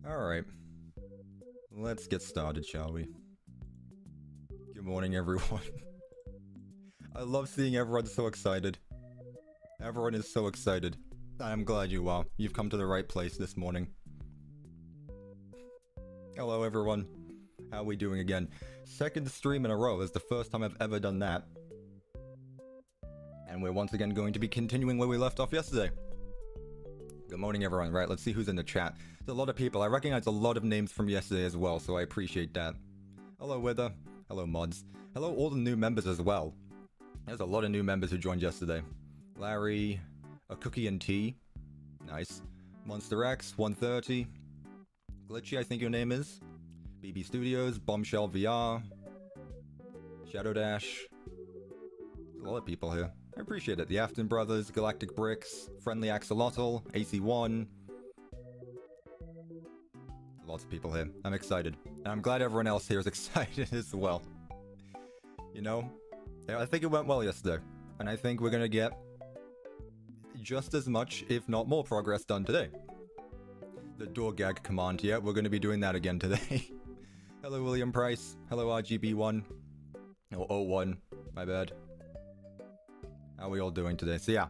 Alright. Let's get started, shall we? Good morning, everyone. I love seeing everyone so excited. Everyone is so excited. I'm glad you are. You've come to the right place this morning. Hello, everyone. How are we doing again? Second stream in a row. It's the first time I've ever done that. And we're once again going to be continuing where we left off yesterday. Good morning, everyone. Right, let's see who's in the chat. There's a lot of people. I recognize a lot of names from yesterday as well, so I appreciate that. Hello, Wither. Hello, mods. Hello, all the new members as well. There's a lot of new members who joined yesterday. Larry, a cookie and tea. Nice. Monster X, 130. Glitchy, I think your name is. BB Studios, Bombshell VR. Shadow Dash. There's a lot of people here. I appreciate it. The Afton Brothers, Galactic Bricks, Friendly Axolotl, AC1. Lots of people here. I'm excited. And I'm glad everyone else here is excited as well. You know, I think it went well yesterday. And I think we're going to get just as much, if not more, progress done today. The door gag command, yeah, we're going to be doing that again today. Hello, William Price. Hello, RGB1. Oh, 01. My bad. How are we all doing today? So yeah,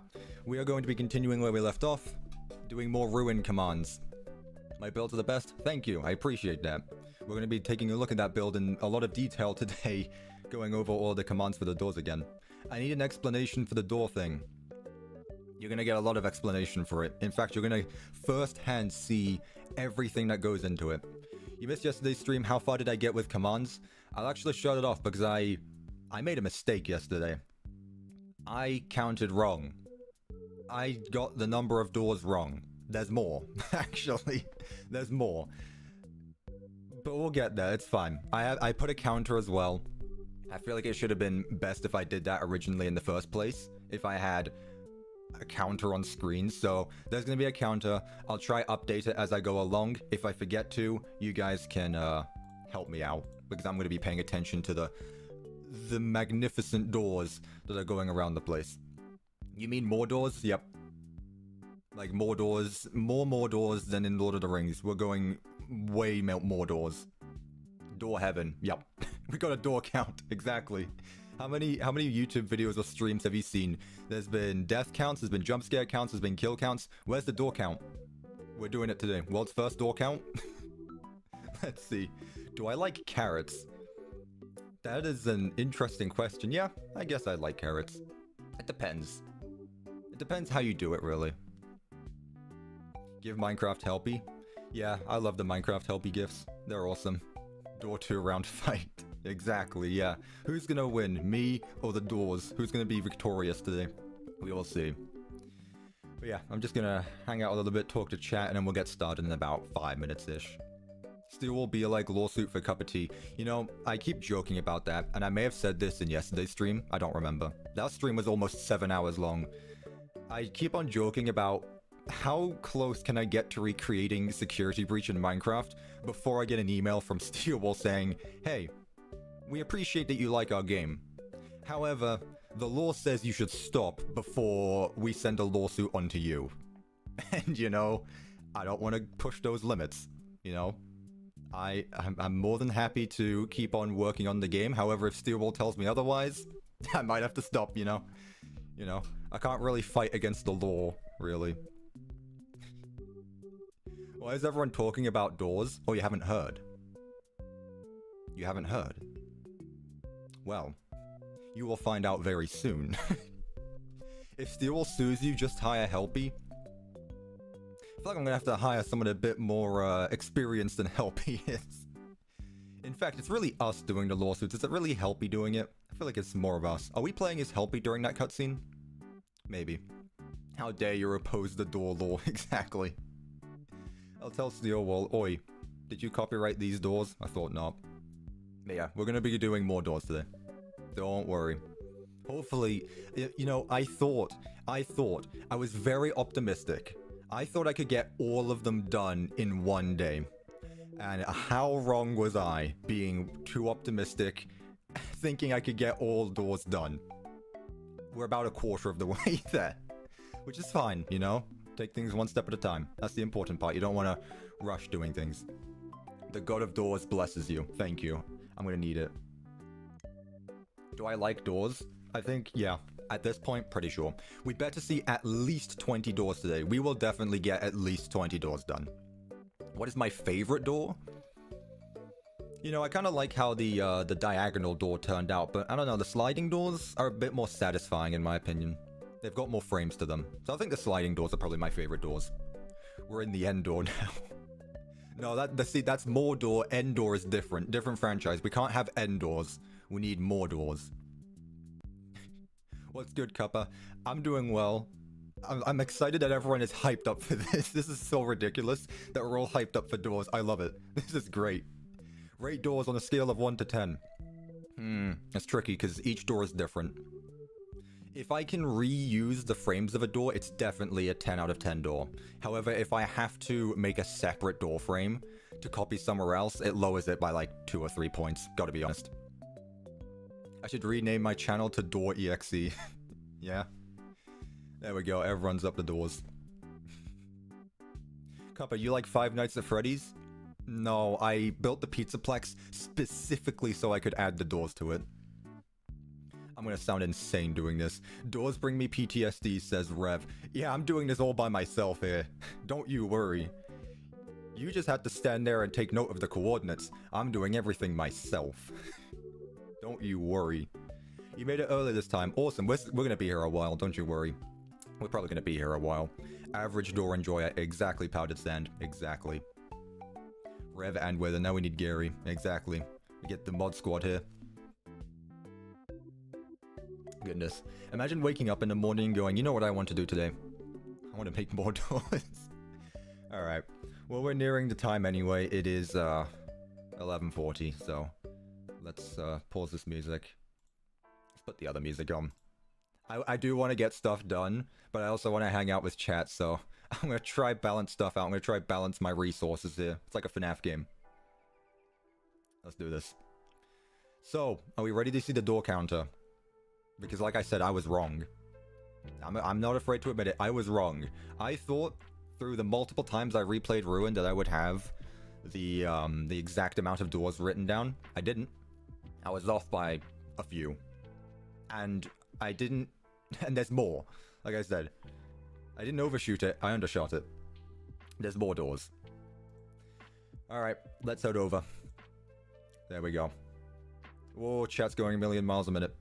we are going to be continuing where we left off, doing more ruin commands. My builds are the best? Thank you, I appreciate that. We're going to be taking a look at that build in a lot of detail today, going over all the commands for the doors again. I need an explanation for the door thing. You're going to get a lot of explanation for it. In fact, you're going to first-hand see everything that goes into it. You missed yesterday's stream, how far did I get with commands? I'll actually shut it off because I made a mistake yesterday. I counted wrong. I got the number of doors wrong. There's more. Actually, there's more. But we'll get there. It's fine. I put a counter as well. I feel like it should have been best if I did that originally in the first place. If I had a counter on screen. So there's going to be a counter. I'll try update it as I go along. If I forget to, you guys can help me out. Because I'm going to be paying attention to the magnificent doors that are going around the place. You mean more doors? Yep. Like more doors, more doors than in Lord of the Rings. We're going way more doors. Door heaven. Yep. We got a door count. Exactly. How many YouTube videos or streams have you seen? There's been death counts, there's been jump scare counts, there's been kill counts. Where's the door count? We're doing it today. World's first door count? Let's see. Do I like carrots? That is an interesting question. Yeah, I guess I like carrots. It depends. It depends how you do it, really. Give Minecraft helpy? Yeah, I love the Minecraft helpy gifts. They're awesome. Door 2 round fight. Exactly, yeah. Who's gonna win, me or the doors? Who's gonna be victorious today? We will see. But yeah, I'm just gonna hang out a little bit, talk to chat, and then we'll get started in about 5 minutes-ish. Still will be like lawsuit for Cup of Tea. You know, I keep joking about that, and I may have said this in yesterday's stream. I don't remember. That stream was almost 7 hours long. I keep on joking about how close can I get to recreating Security Breach in Minecraft before I get an email from Steelwall saying, hey, we appreciate that you like our game. However, the law says you should stop before we send a lawsuit onto you. And, you know, I don't want to push those limits, you know? I'm more than happy to keep on working on the game. However, if Steelwall tells me otherwise, I might have to stop, you know? You know, I can't really fight against the law, really. Why is everyone talking about doors? Oh, you haven't heard. You haven't heard. Well, you will find out very soon. If Steelwall sues you, just hire Helpy. I feel like I'm gonna have to hire someone a bit more experienced than Helpy is. In fact, it's really us doing the lawsuits. Is it really Helpy doing it? I feel like it's more of us. Are we playing as Helpy during that cutscene? Maybe. How dare you oppose the door law? Exactly. I'll tell Steelwall, oi, did you copyright these doors? I thought not. But yeah, we're gonna be doing more doors today. Don't worry. Hopefully, you know, I was very optimistic. I thought I could get all of them done in one day. And how wrong was I, being too optimistic, thinking I could get all doors done? We're about a quarter of the way there. Which is fine, you know? Take things one step at a time. That's the important part. You don't want to rush doing things. The God of Doors blesses you. Thank you. I'm gonna need it. Do I like doors? I think, yeah. At this point, pretty sure. We better see at least 20 doors today. We will definitely get at least 20 doors done. What is my favorite door? You know, I kind of like how the diagonal door turned out, but I don't know, the sliding doors are a bit more satisfying in my opinion. They've got more frames to them. So I think the sliding doors are probably my favorite doors. We're in the end door now. No, see, that's more door. End door is different. Different franchise. We can't have end doors. We need more doors. What's good, Cuppa? I'm doing well. I'm excited that everyone is hyped up for this. This is so ridiculous that we're all hyped up for doors. I love it. This is great. Rate doors on a scale of 1 to 10. It's tricky because each door is different. If I can reuse the frames of a door, it's definitely a 10 out of 10 door. However, if I have to make a separate door frame to copy somewhere else, it lowers it by like 2 or 3 points. Gotta be honest. I should rename my channel to TheRelaxedMovement. Yeah. There we go. Everyone's up the doors. Cuppa, you like Five Nights at Freddy's? No, I built the Pizzaplex specifically so I could add the doors to it. I'm gonna sound insane doing this. Doors bring me PTSD, says Rev. Yeah, I'm doing this all by myself here. Don't you worry. You just had to stand there and take note of the coordinates. I'm doing everything myself. Don't you worry. You made it early this time. Awesome. We're gonna be here a while. Don't you worry. We're probably gonna be here a while. Average door enjoyer. Exactly, Powdered Sand. Exactly. Rev and Wither. Now we need Gary. Exactly. We get the mod squad here. Goodness. Imagine waking up in the morning and going, you know what I want to do today? I want to make more doors. Alright. Well, we're nearing the time anyway. It is 11:40, so let's pause this music. Let's put the other music on. I do want to get stuff done, but I also want to hang out with chat, so I'm going to try balance stuff out. I'm going to try balance my resources here. It's like a FNAF game. Let's do this. So, are we ready to see the door counter? Because like I said, I was wrong. I'm not afraid to admit it. I was wrong. I thought through the multiple times I replayed Ruin that I would have the exact amount of doors written down. I didn't. I was off by a few. And I didn't... And there's more. Like I said, I didn't overshoot it. I undershot it. There's more doors. Alright, let's head over. There we go. Whoa, chat's going a million miles a minute.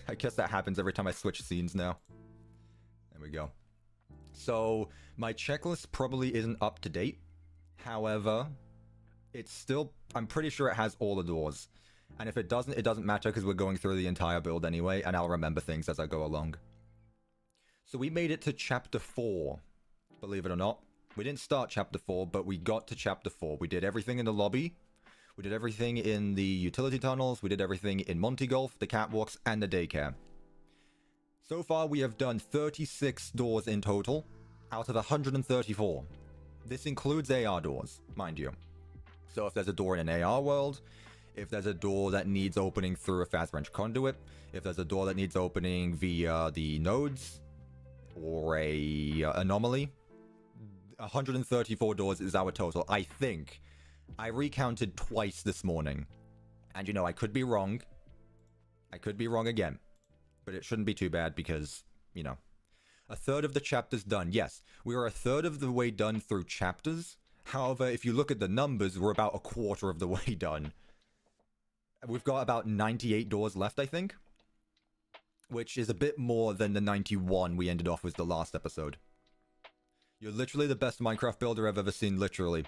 I guess that happens every time I switch scenes now. There we go. So, my checklist probably isn't up to date. However, it's still... I'm pretty sure it has all the doors. And if it doesn't matter because we're going through the entire build anyway, and I'll remember things as I go along. So we made it to Chapter 4, believe it or not. We didn't start Chapter 4, but we got to Chapter 4. We did everything in the lobby. We did everything in the utility tunnels. We did everything in Monty Golf, the catwalks, and the daycare. So far, we have done 36 doors in total, out of 134. This includes AR doors, mind you. So if there's a door in an AR world, if there's a door that needs opening through a fast wrench conduit, if there's a door that needs opening via the nodes, or a anomaly, 134 doors is our total, I think. I recounted twice this morning. And you know, I could be wrong. I could be wrong again. But it shouldn't be too bad because, you know, a third of the chapter's done. Yes, we are a third of the way done through chapters. However, if you look at the numbers, we're about a quarter of the way done. We've got about 98 doors left, I think. Which is a bit more than the 91 we ended off with the last episode. You're literally the best Minecraft builder I've ever seen, literally.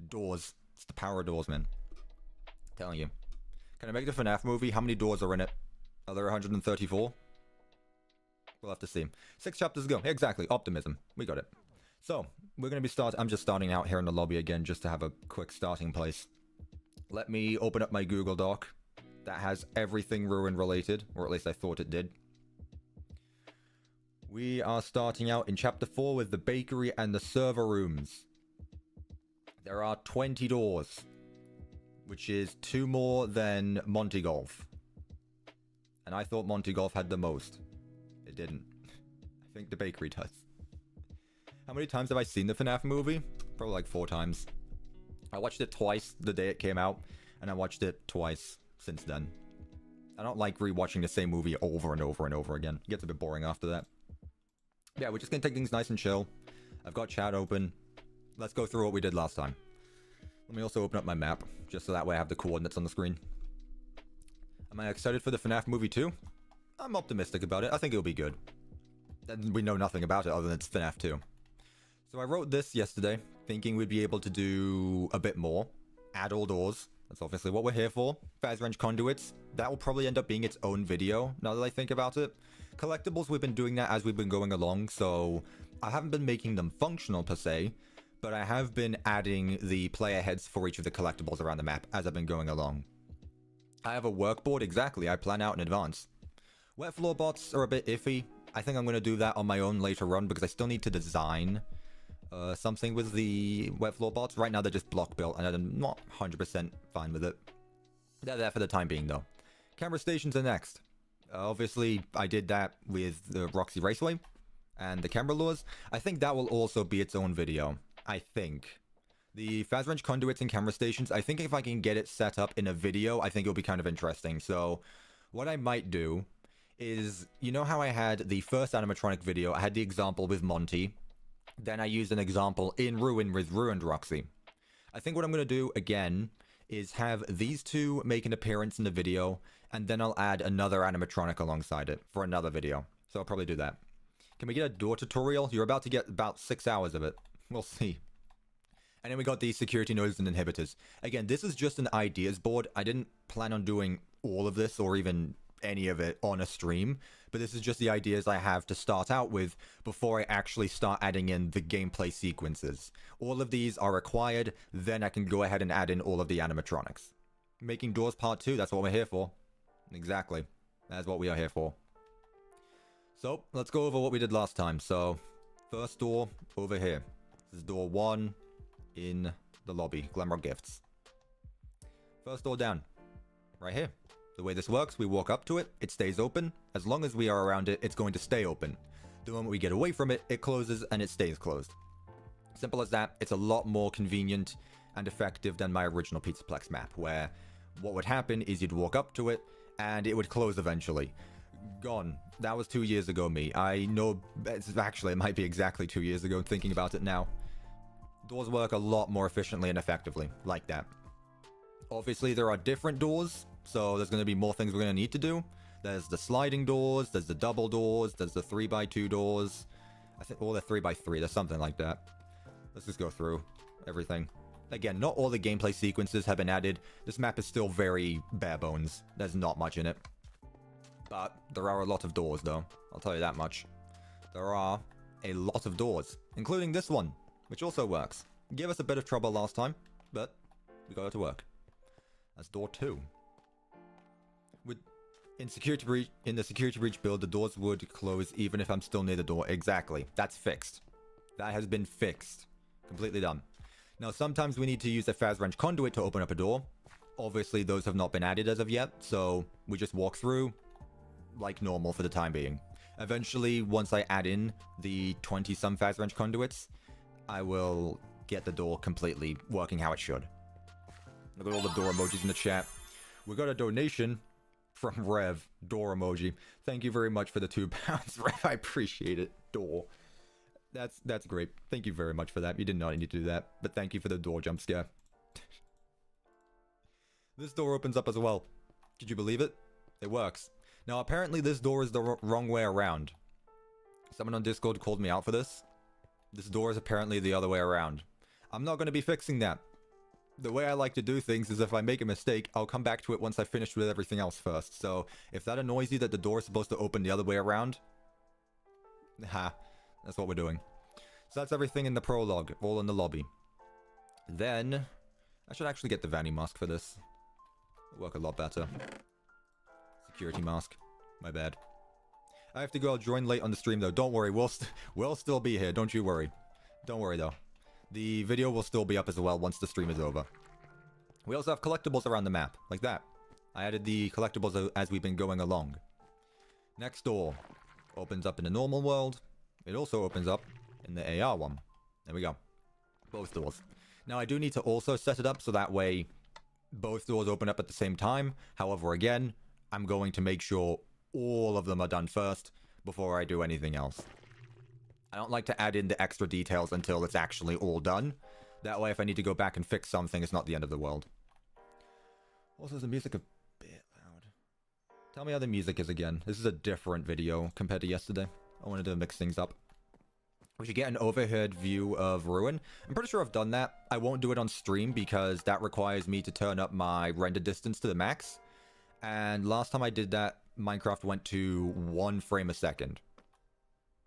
Doors. It's the power of doors, man. I'm telling you. Can I make the FNAF movie? How many doors are in it? Are there 134? We'll have to see. 6 chapters to go. Exactly. Optimism. We got it. So, we're going to be I'm just starting out here in the lobby again just to have a quick starting place. Let me open up my Google Doc. That has everything Ruin related. Or at least I thought it did. We are starting out in Chapter 4 with the bakery and the server rooms. There are 20 doors. Which is 2 more than Monty Golf. And I thought Monty Golf had the most. It didn't. I think the bakery does. How many times have I seen the FNAF movie? Probably like 4 times. I watched it twice the day it came out, and I watched it twice since then. I don't like rewatching the same movie over and over and over again. It gets a bit boring after that. Yeah, we're just gonna take things nice and chill. I've got chat open. Let's go through what we did last time. Let me also open up my map, just so that way I have the coordinates on the screen. Am I excited for the FNAF movie too? I'm optimistic about it. I think it'll be good. And we know nothing about it other than it's FNAF 2. So I wrote this yesterday, thinking we'd be able to do a bit more. Add all doors. That's obviously what we're here for. Fast wrench conduits. That will probably end up being its own video, now that I think about it. Collectibles, we've been doing that as we've been going along, so I haven't been making them functional per se, but I have been adding the player heads for each of the collectibles around the map as I've been going along. I have a workboard, exactly. I plan out in advance. Wet floor bots are a bit iffy. I think I'm going to do that on my own later on because I still need to design something with the wet floor bots. Right now they're just block built and I'm not 100% fine with it. They're there for the time being though. Camera stations are next. Obviously I did that with the Roxy Raceway and the camera lures. I think that will also be its own video. I think. The fast wrench conduits and camera stations, I think if I can get it set up in a video, I think it'll be kind of interesting. So, what I might do is, you know how I had the first animatronic video, I had the example with Monty, then I used an example in Ruin with Ruined Roxy. I think what I'm going to do, again, is have these two make an appearance in the video, and then I'll add another animatronic alongside it for another video. So I'll probably do that. Can we get a door tutorial? You're about to get about 6 hours of it. We'll see. And then we got the security nodes and inhibitors. Again, this is just an ideas board. I didn't plan on doing all of this or even any of it on a stream. But this is just the ideas I have to start out with before I actually start adding in the gameplay sequences. All of these are required. Then I can go ahead and add in all of the animatronics. Making doors part 2, that's what we're here for. Exactly. That's what we are here for. So, let's go over what we did last time. So, first door over here. This is door 1. In the lobby, Glamrock Gifts. First door down, right here. The way this works, we walk up to it, it stays open. As long as we are around it, it's going to stay open. The moment we get away from it, it closes and it stays closed. Simple as that. It's a lot more convenient and effective than my original Pizzaplex map, where what would happen is you'd walk up to it and it would close eventually. Gone. That was 2 years ago me. I know, actually it might be exactly 2 years ago thinking about it now. Doors work a lot more efficiently and effectively, like that. Obviously, there are different doors, so there's going to be more things we're going to need to do. There's the sliding doors, there's the double doors, there's the 3x2 doors. I think all the 3x3, there's something like that. Let's just go through everything. Again, not all the gameplay sequences have been added. This map is still very bare bones. There's not much in it. But there are a lot of doors, though. I'll tell you that much. There are a lot of doors, including this one, which also works. Gave us a bit of trouble last time, but we got it to work. That's door 2. In the security breach build, the doors would close even if I'm still near the door. Exactly. That's fixed. That has been fixed. Completely done. Now, sometimes we need to use a Faz wrench conduit to open up a door. Obviously, those have not been added as of yet, so we just walk through like normal for the time being. Eventually, once I add in the 20-some Faz wrench conduits, I will get the door completely working how it should. Look at all the door emojis in the chat. We got a donation from Rev, door emoji. Thank you very much for the £2, Rev. I appreciate it. Door. That's great. Thank you very much for that. You did not need to do that, but thank you for the door jump scare. This door opens up as well. Did you believe it? It works. Now, apparently this door is the wrong way around. Someone on Discord called me out for this. This door is apparently the other way around. I'm not going to be fixing that. The way I like to do things is if I make a mistake, I'll come back to it once I've finished with everything else first. So, if that annoys you that the door is supposed to open the other way around, that's what we're doing. So that's everything in the prologue, all in the lobby. Then, I should actually get the Vanny mask for this. It'll work a lot better. Security mask. My bad. I have to go. I'll join late on the stream though. Don't worry, we'll still be here. Don't you worry. Don't worry though. The video will still be up as well once the stream is over. We also have collectibles around the map, like that. I added the collectibles as we've been going along. Next door opens up in the normal world. It also opens up in the AR one. There we go. Both doors. Now I do need to also set it up so that way both doors open up at the same time. However, again, I'm going to make sure all of them are done first before I do anything else. I don't like to add in the extra details until it's actually all done. That way, if I need to go back and fix something, it's not the end of the world. Also, is the music a bit loud? Tell me how the music is again. This is a different video compared to yesterday. I wanted to mix things up. We should get an overhead view of Ruin. I'm pretty sure I've done that. I won't do it on stream because that requires me to turn up my render distance to the max. And last time I did that, Minecraft went to 1 frame a second.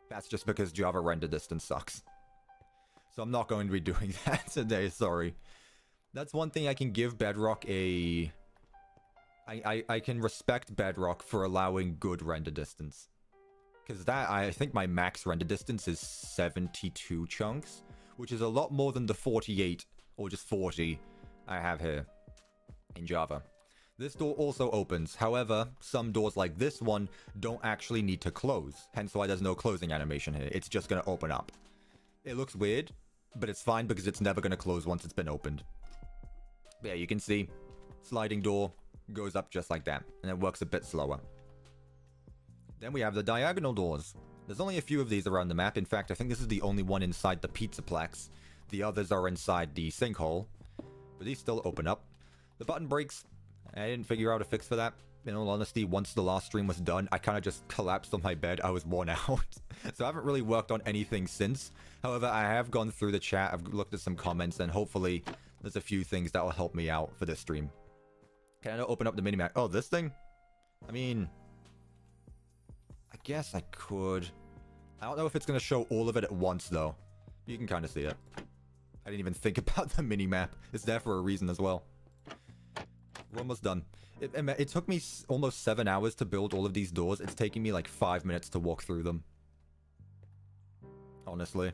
That's just because Java render distance sucks. So I'm not going to be doing that today, sorry. That's one thing I can give Bedrock a... I can respect Bedrock for allowing good render distance. Because that, I think my max render distance is 72 chunks, which is a lot more than the 48, or just 40, I have here in Java. This door also opens. However, some doors like this one don't actually need to close. Hence why there's no closing animation here. It's just going to open up. It looks weird, but it's fine because it's never going to close once it's been opened. But yeah, you can see sliding door goes up just like that, and it works a bit slower. Then we have the diagonal doors. There's only a few of these around the map. In fact, I think this is the only one inside the Pizzaplex. The others are inside the sinkhole. But these still open up. The button breaks. I didn't figure out a fix for that. In all honesty, once the last stream was done, I kind of just collapsed on my bed. I was worn out. So I haven't really worked on anything since. However, I have gone through the chat. I've looked at some comments, and hopefully there's a few things that will help me out for this stream. Can I open up the minimap? Oh, this thing? I mean... I guess I could. I don't know if it's going to show all of it at once, though. You can kind of see it. I didn't even think about the minimap. It's there for a reason as well. We're almost done. It took me almost 7 hours to build all of these doors. It's taking me like 5 minutes to walk through them. Honestly.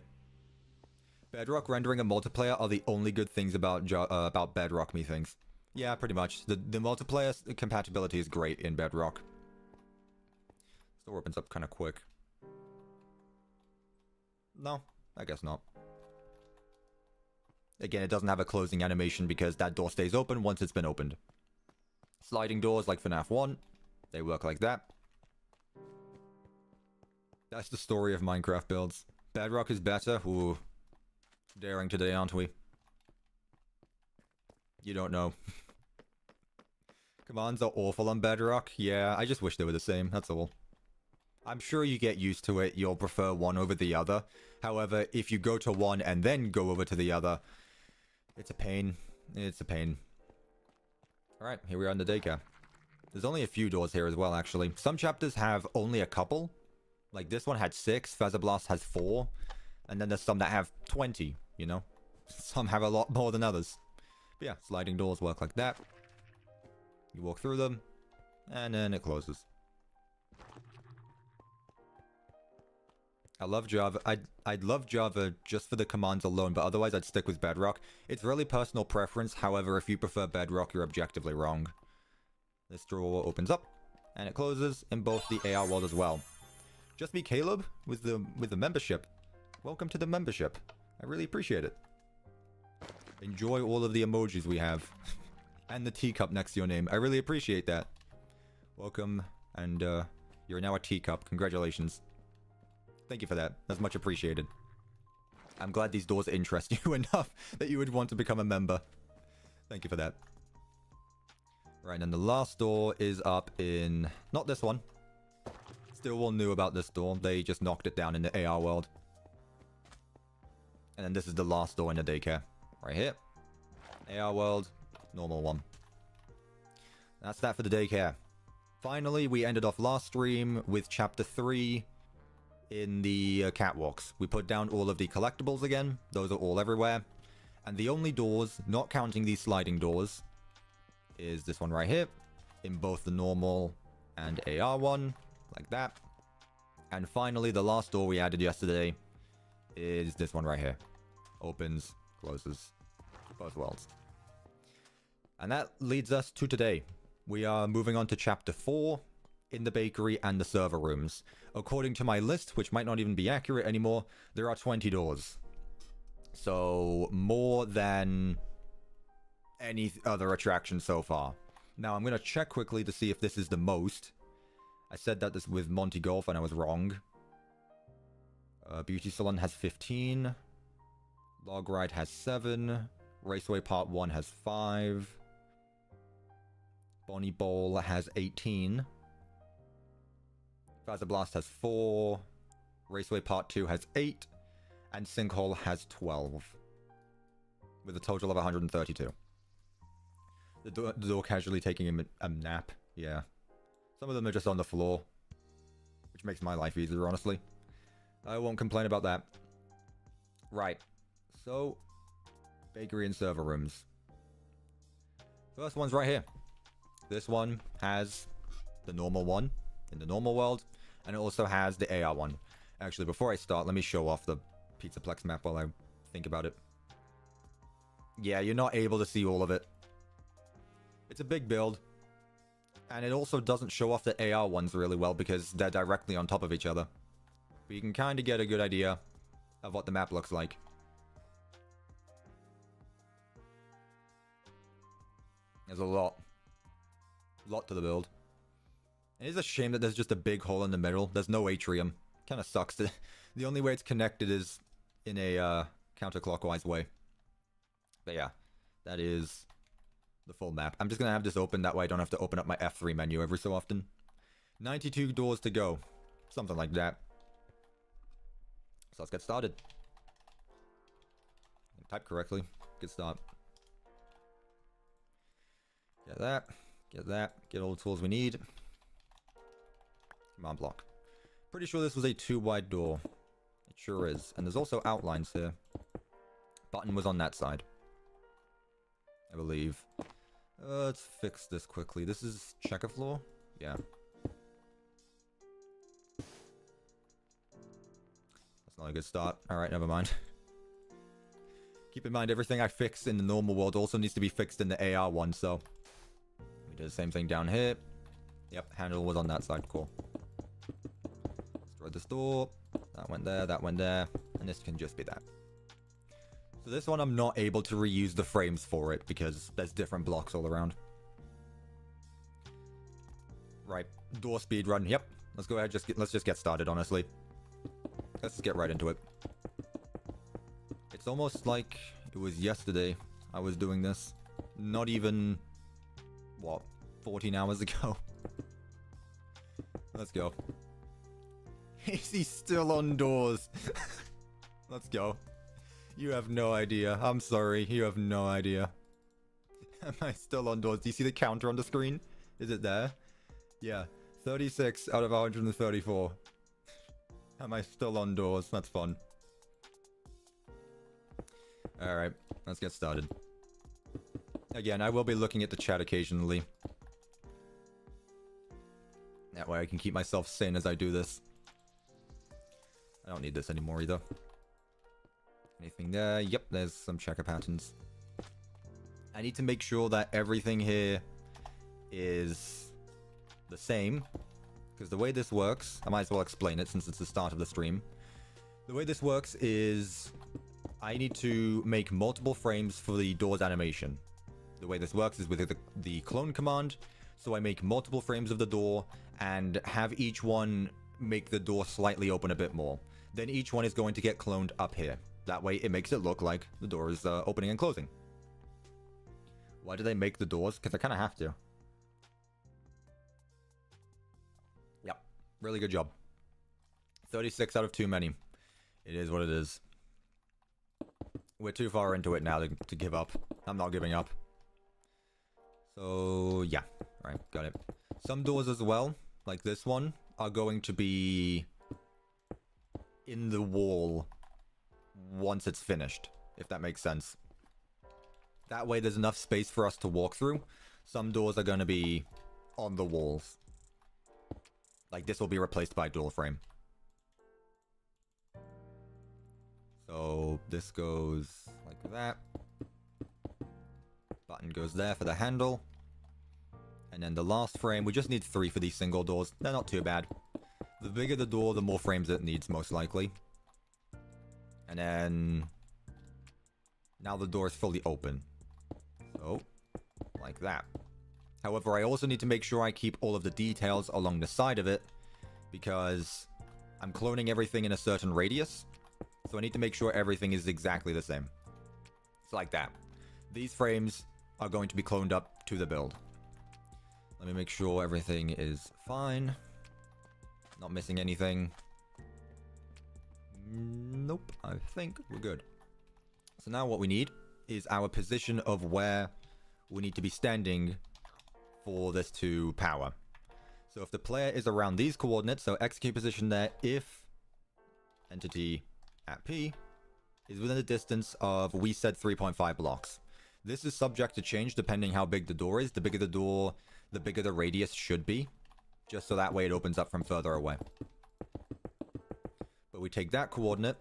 Bedrock rendering and multiplayer are the only good things about Bedrock, methinks. Yeah, pretty much. The multiplayer compatibility is great in Bedrock. This door opens up kind of quick. No, I guess not. Again, it doesn't have a closing animation because that door stays open once it's been opened. Sliding doors like FNAF 1, they work like that. That's the story of Minecraft builds. Bedrock is better. Ooh. Daring today, aren't we? You don't know. Commands are awful on Bedrock. Yeah, I just wish they were the same, that's all. I'm sure you get used to it, you'll prefer one over the other. However, if you go to one and then go over to the other, It's a pain. It's a pain. Alright, here we are in the daycare. There's only a few doors here as well, actually. Some chapters have only a couple. Like, this one had 6, Feather Blast has 4. And then there's some that have 20, you know? Some have a lot more than others. But yeah, sliding doors work like that. You walk through them, and then it closes. I love Java. I'd love Java just for the commands alone, but otherwise I'd stick with Bedrock. It's really personal preference. However, if you prefer Bedrock, you're objectively wrong. This drawer opens up, and it closes in both the AR world as well. Just me, Caleb, with the membership. Welcome to the membership. I really appreciate it. Enjoy all of the emojis we have. And the teacup next to your name. I really appreciate that. Welcome, and you're now a teacup. Congratulations. Thank you for that. That's much appreciated. I'm glad these doors interest you enough that you would want to become a member. Thank you for that. Right, and the last door is up in... not this one. Still all new about this door. They just knocked it down in the AR world. And then this is the last door in the daycare. Right here. AR world. Normal one. That's that for the daycare. Finally, we ended off last stream with chapter 3 in the catwalks. We put down all of the collectibles again. Those are all everywhere. And the only doors, not counting these sliding doors, is this one right here. In both the normal and AR one. Like that. And finally, the last door we added yesterday is this one right here. Opens, closes, both worlds. And that leads us to today. We are moving on to chapter 4 in the bakery and the server rooms. According to my list, which might not even be accurate anymore, there are 20 doors. So, more than any other attraction so far. Now, I'm going to check quickly to see if this is the most. I said that this with Monty Golf and I was wrong. Beauty Salon has 15. Log Ride has 7. Raceway Part 1 has 5. Bonnie Bowl has 18. Fazer Blast has 4. Raceway Part 2 has 8. And Sinkhole has 12. With a total of 132. The door casually taking a nap. Yeah. Some of them are just on the floor. Which makes my life easier, honestly. I won't complain about that. Right. So, bakery and server rooms. First one's right here. This one has the normal one in the normal world. And it also has the AR one. Actually, before I start, let me show off the Pizzaplex map while I think about it. Yeah, you're not able to see all of it. It's a big build. And it also doesn't show off the AR ones really well because they're directly on top of each other. But you can kind of get a good idea of what the map looks like. There's a lot to the build. It is a shame that there's just a big hole in the middle. There's no atrium. Kind of sucks. The only way it's connected is in a counterclockwise way. But yeah, that is the full map. I'm just going to have this open. That way I don't have to open up my F3 menu every so often. 92 doors to go. Something like that. So let's get started. Type correctly. Good start. Get that. Get that. Get all the tools we need. Command block. Pretty sure this was a 2-wide door. It sure is. And there's also outlines here. Button was on that side, I believe. Let's fix this quickly. This is checker floor? Yeah. That's not a good start. Alright, never mind. Keep in mind, everything I fix in the normal world also needs to be fixed in the AR one, so... we did the same thing down here. Yep, handle was on that side. Cool. Destroyed this door. That went there, and this can just be that. So this one I'm not able to reuse the frames for it because there's different blocks all around. Right, door speed run. Yep, let's go ahead. Let's just get started. Honestly, let's just get right into it. It's almost like it was yesterday I was doing this. Not even what, 14 hours ago. Let's go. He's still on doors. Let's go. You have no idea. I'm sorry. You have no idea. Am I still on doors? Do you see the counter on the screen? Is it there? Yeah. 36 out of 134. Am I still on doors? That's fun. Alright. Let's get started. Again, I will be looking at the chat occasionally. That way I can keep myself sane as I do this. I don't need this anymore either. Anything there? Yep, there's some checker patterns. I need to make sure that everything here is the same. Because the way this works, I might as well explain it since it's the start of the stream. The way this works is I need to make multiple frames for the door's animation. The way this works is with the clone command. So I make multiple frames of the door and have each one make the door slightly open a bit more. Then each one is going to get cloned up here. That way it makes it look like the door is opening and closing. Why do they make the doors? Because I kind of have to. Yep. Really good job. 36 out of too many. It is what it is. We're too far into it now to give up. I'm not giving up. So, yeah. Alright, got it. Some doors as well, like this one, are going to be in the wall once it's finished, if that makes sense. That way there's enough space for us to walk through. Some doors are going to be on the walls. Like this will be replaced by door frame. So this goes like that. Button goes there for the handle. And then the last frame, we just need 3 for these single doors. They're not too bad. The bigger the door, the more frames it needs, most likely. And then now the door is fully open. So, like that. However, I also need to make sure I keep all of the details along the side of it, because I'm cloning everything in a certain radius. So I need to make sure everything is exactly the same. It's like that. These frames are going to be cloned up to the build. Let me make sure everything is fine. Not missing anything. Nope, I think we're good. So now what we need is our position of where we need to be standing for this to power. So if the player is around these coordinates, so execute position there if entity at P is within a distance of, we said 3.5 blocks. This is subject to change depending how big the door is. The bigger the door, the bigger the radius should be, just so that way it opens up from further away. But we take that coordinate,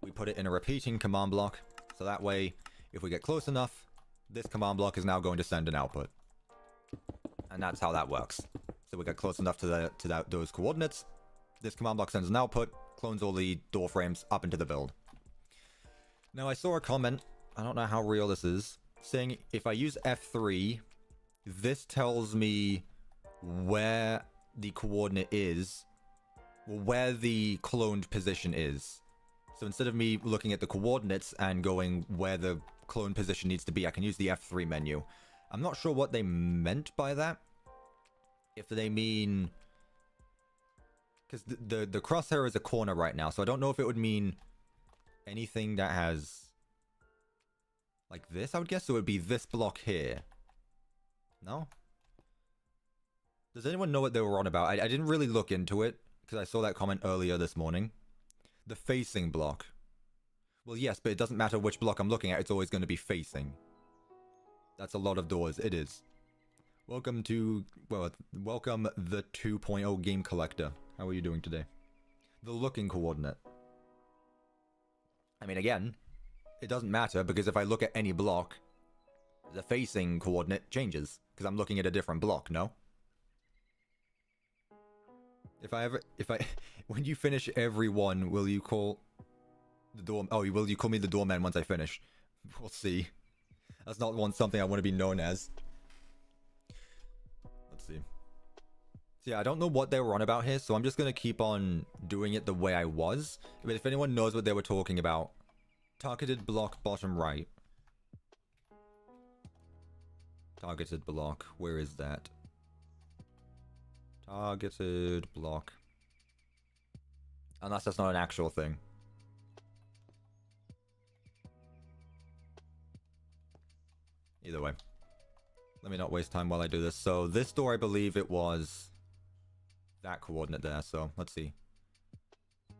we put it in a repeating command block, so that way, if we get close enough, this command block is now going to send an output. And that's how that works. So we get close enough to those coordinates, this command block sends an output, clones all the door frames up into the build. Now I saw a comment, I don't know how real this is, saying if I use F3, this tells me where the coordinate is, where the cloned position is. So instead of me looking at the coordinates and going where the clone position needs to be, I can use the F3 menu. I'm not sure what they meant by that. If they mean... because the crosshair is a corner right now, so I don't know if it would mean anything that has... like this, I would guess. So it would be this block here. No? Does anyone know what they were on about? I didn't really look into it, because I saw that comment earlier this morning. The facing block. Well, yes, but it doesn't matter which block I'm looking at, it's always going to be facing. That's a lot of doors, it is. Welcome to, well, welcome the 2.0 game collector. How are you doing today? The looking coordinate. I mean, again, it doesn't matter, because if I look at any block, the facing coordinate changes, because I'm looking at a different block, no? When you finish every one, will you call the door, oh, will you call me the doorman once I finish? We'll see. That's not something I want to be known as. Let's see. So yeah, I don't know what they were on about here, so I'm just going to keep on doing it the way I was. But if anyone knows what they were talking about, targeted block bottom right. Targeted block, where is that? Targeted block. Unless that's not an actual thing. Either way. Let me not waste time while I do this. So this door, I believe it was that coordinate there. So let's see.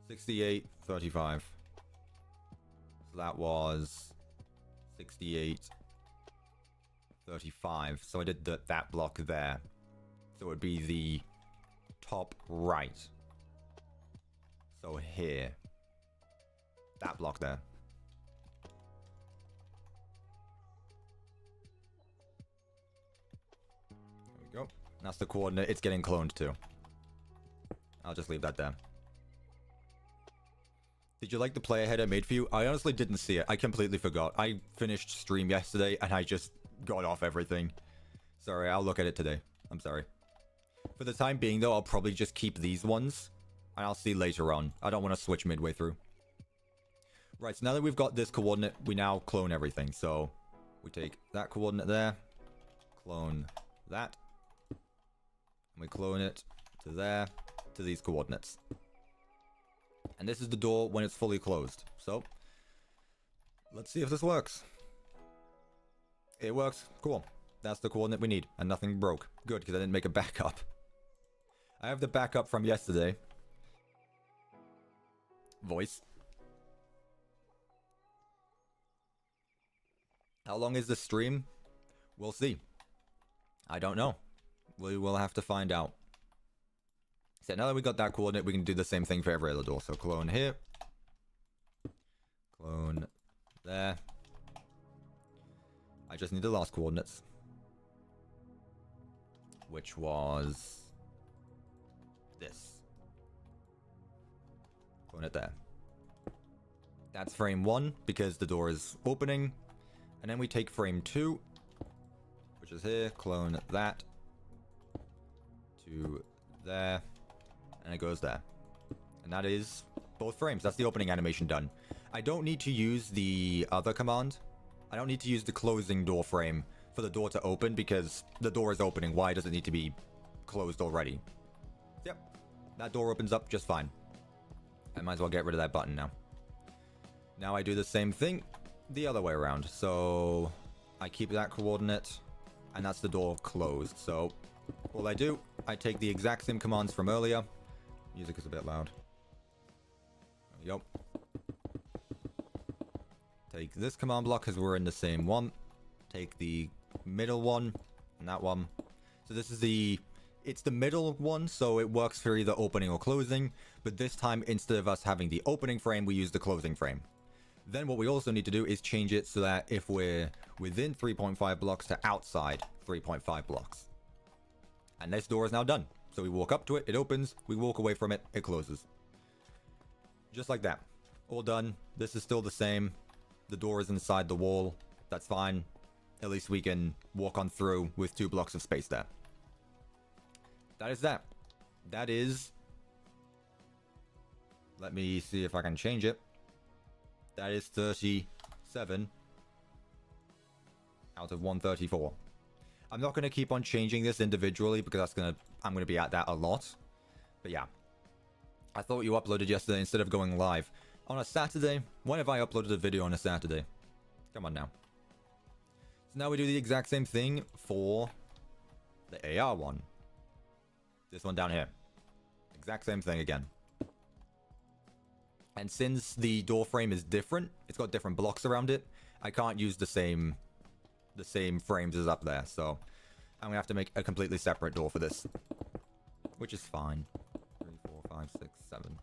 68, 35. So that was 68, 35. So I did that block there. So it would be the top right. So here. That block there. There we go. That's the coordinate it's getting cloned to. I'll just leave that there. Did you like the play ahead I made for you? I honestly didn't see it. I completely forgot. I finished stream yesterday and I just got off everything. Sorry, I'll look at it today. I'm sorry. For the time being though, I'll probably just keep these ones. And I'll see later on. I don't want to switch midway through. Right, so now that we've got this coordinate, we now clone everything. So we take that coordinate there. Clone that. And we clone it to there. To these coordinates. And this is the door when it's fully closed. So, let's see if this works. It works. Cool. That's the coordinate we need. And nothing broke. Good, because I didn't make a backup. I have the backup from yesterday. Voice. How long is the stream? We'll see. I don't know. We will have to find out. So now that we got that coordinate, we can do the same thing for every other door. So clone here. Clone there. I just need the last coordinates. Which was this. Clone it there. That's frame 1 because the door is opening. And then we take frame 2, which is here. Clone that to there. And it goes there. And that is both frames. That's the opening animation done. I don't need to use the other command. I don't need to use the closing door frame for the door to open because the door is opening. Why does it need to be closed already? Yep. That door opens up just fine. I might as well get rid of that button now. Now I do the same thing the other way around. So I keep that coordinate and that's the door closed. So all I do, I take the exact same commands from earlier. Music is a bit loud. There we go. Take this command block because we're in the same one. Take the middle one and that one. So this is it's the middle one, so it works for either opening or closing. But this time, instead of us having the opening frame, we use the closing frame. Then what we also need to do is change it so that if we're within 3.5 blocks to outside 3.5 blocks. And this door is now done. So we walk up to it, it opens, we walk away from it, it closes. Just like that. All done. This is still the same. The door is inside the wall. That's fine. At least we can walk on through with 2 blocks of space there. That is that. That is... Let me see if I can change it. That is 37 out of 134. I'm not going to keep on changing this individually because I'm going to be at that a lot. But yeah. I thought you uploaded yesterday instead of going live. On a Saturday? When have I uploaded a video on a Saturday? Come on now. So now we do the exact same thing for the AR one. This one down here. Exact same thing again. And since the door frame is different, it's got different blocks around it, I can't use the same frames as up there, so I'm gonna have to make a completely separate door for this, which is fine. 3, 4, 5, 6, 7.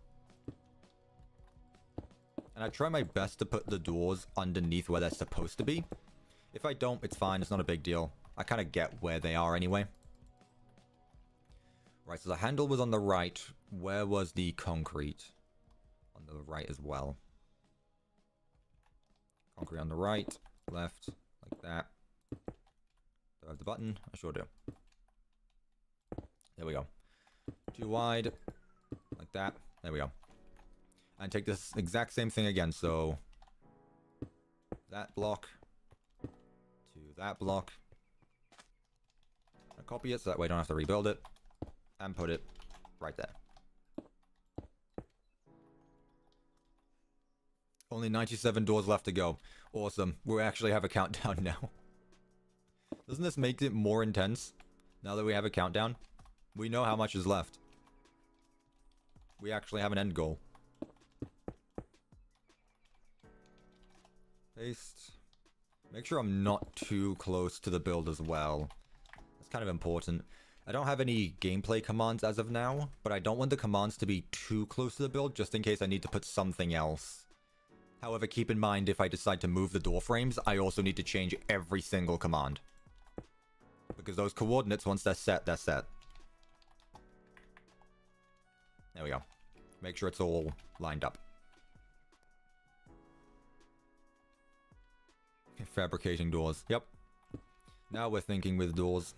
And I try my best to put the doors underneath where they're supposed to be. If I don't, it's fine, it's not a big deal. I kind of get where they are anyway. Right, so the handle was on the right. Where was the concrete? On the right as well. Concrete on the right, left, like that. Do I have the button? I sure do. There we go. Too wide, like that. There we go. And take this exact same thing again. So that block to that block. I copy it so that way I don't have to rebuild it. And put it right there. Only 97 doors left to go. Awesome. We actually have a countdown now. Doesn't this make it more intense? Now that we have a countdown, we know how much is left. We actually have an end goal. Paste. Make sure I'm not too close to the build as well. That's kind of important. I don't have any gameplay commands as of now, but I don't want the commands to be too close to the build, just in case I need to put something else. However, keep in mind, if I decide to move the door frames, I also need to change every single command. Because those coordinates, once they're set, they're set. There we go. Make sure it's all lined up. Fabricating doors. Yep. Now we're thinking with doors.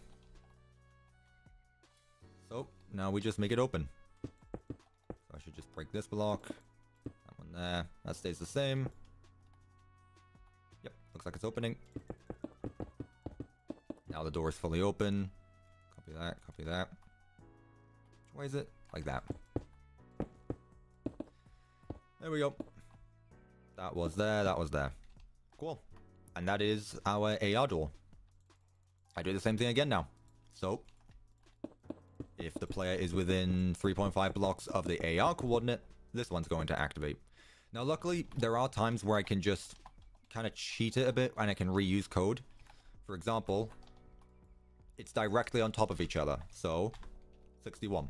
So, now we just make it open. So I should just break this block. That one there. That stays the same. Yep, looks like it's opening. Now the door is fully open. Copy that, copy that. Which way is it? Like that. There we go. That was there, that was there. Cool. And that is our AR door. I do the same thing again now. So, if the player is within 3.5 blocks of the AR coordinate, this one's going to activate. Now, luckily, there are times where I can just kind of cheat it a bit and I can reuse code. For example, it's directly on top of each other. So, 61.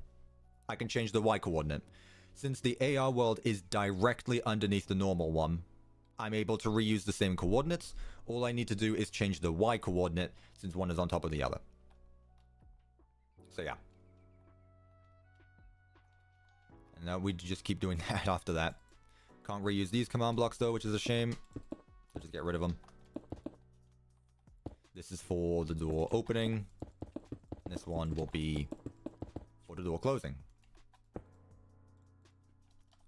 I can change the Y coordinate. Since the AR world is directly underneath the normal one, I'm able to reuse the same coordinates. All I need to do is change the Y coordinate since one is on top of the other. So yeah. And now we just keep doing that after that. Can't reuse these command blocks though, which is a shame. So just get rid of them. This is for the door opening. This one will be for the door closing.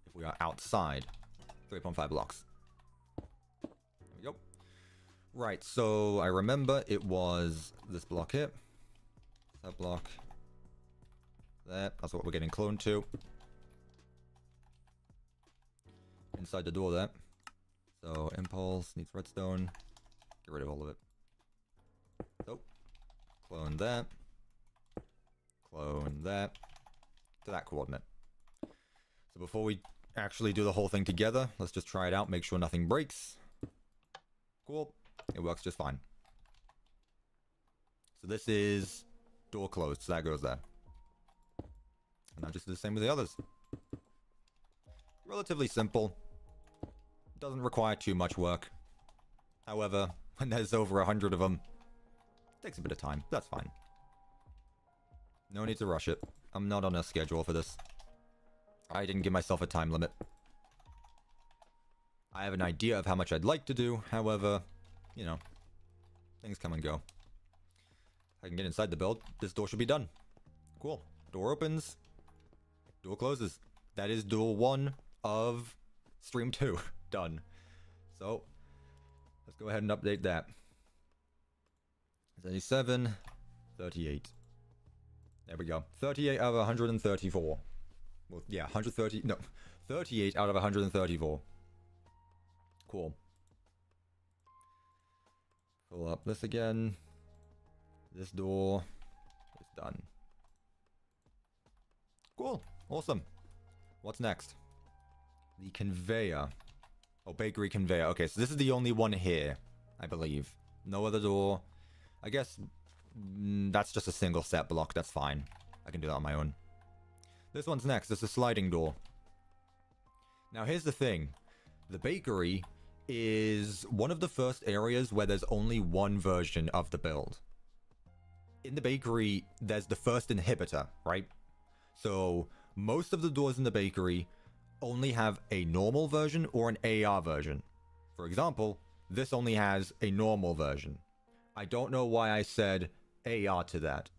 If we are outside 3.5 blocks. Right, so I remember it was this block here. That block. There, that's what we're getting cloned to. Inside the door there. So, impulse needs redstone. Get rid of all of it. So, clone that. Clone that. To that coordinate. So before we actually do the whole thing together, let's just try it out, make sure nothing breaks. Cool. It works just fine. So this is door closed, so that goes there. And I'll just do the same with the others. Relatively simple. Doesn't require too much work. However, when there's over 100 of them, it takes a bit of time. That's fine. No need to rush it. I'm not on a schedule for this. I didn't give myself a time limit. I have an idea of how much I'd like to do, however, you know, things come and go. I can get inside the build. This door should be done. Cool. Door opens. Door closes. That is door 1 of stream 2. Done. So, let's go ahead and update that. 37, 38. There we go. 38 out of 134. Well, yeah, 130. No, 38 out of 134. Cool. Fill up this again. This door is done. Cool. Awesome. What's next? The conveyor. Oh, bakery conveyor. Okay, so this is the only one here, I believe. No other door. I guess that's just a single set block. That's fine. I can do that on my own. This one's next. It's a sliding door. Now, here's the thing. The bakery is one of the first areas where there's only one version of the build. In the bakery, there's the first inhibitor, right? So, most of the doors in the bakery only have a normal version or an AR version. For example, this only has a normal version. I don't know why I said AR to that.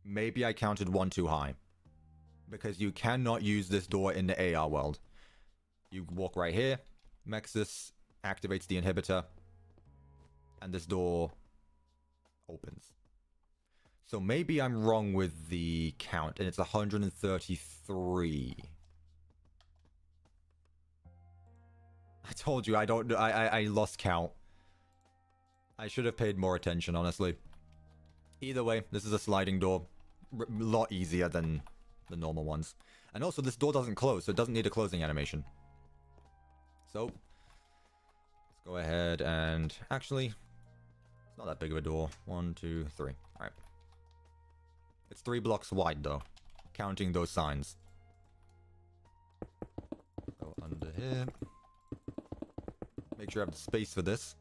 Maybe I counted one too high. Because you cannot use this door in the AR world. You walk right here, Mexus activates the inhibitor, and this door opens. So maybe I'm wrong with the count, and it's 133. I told you, I lost count. I should have paid more attention, honestly. Either way, this is a sliding door. A lot easier than the normal ones. And also, this door doesn't close, so it doesn't need a closing animation. So, let's go ahead and... Actually, it's not that big of a door. 1, 2, 3. Alright. It's 3 blocks wide, though. Counting those signs. Go under here. Make sure I have the space for this.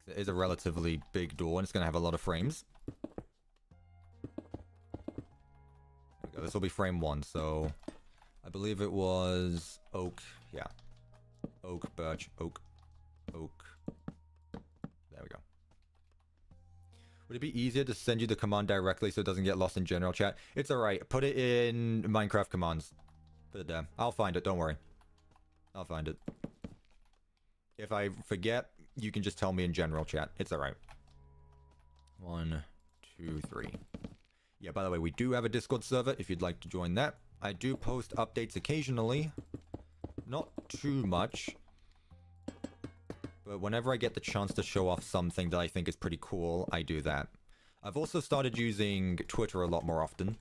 It is a relatively big door, and it's going to have a lot of frames. There we go. This will be frame 1, so... I believe it was... oak. Yeah. Oak, birch, oak, oak. There we go. Would it be easier to send you the command directly so it doesn't get lost in general chat? It's alright. Put it in Minecraft commands. Put it there. I'll find it, don't worry. I'll find it. If I forget, you can just tell me in general chat. It's alright. 1, 2, 3. Yeah, by the way, we do have a Discord server if you'd like to join that. I do post updates occasionally. Not too much. But whenever I get the chance to show off something that I think is pretty cool, I do that. I've also started using Twitter a lot more often.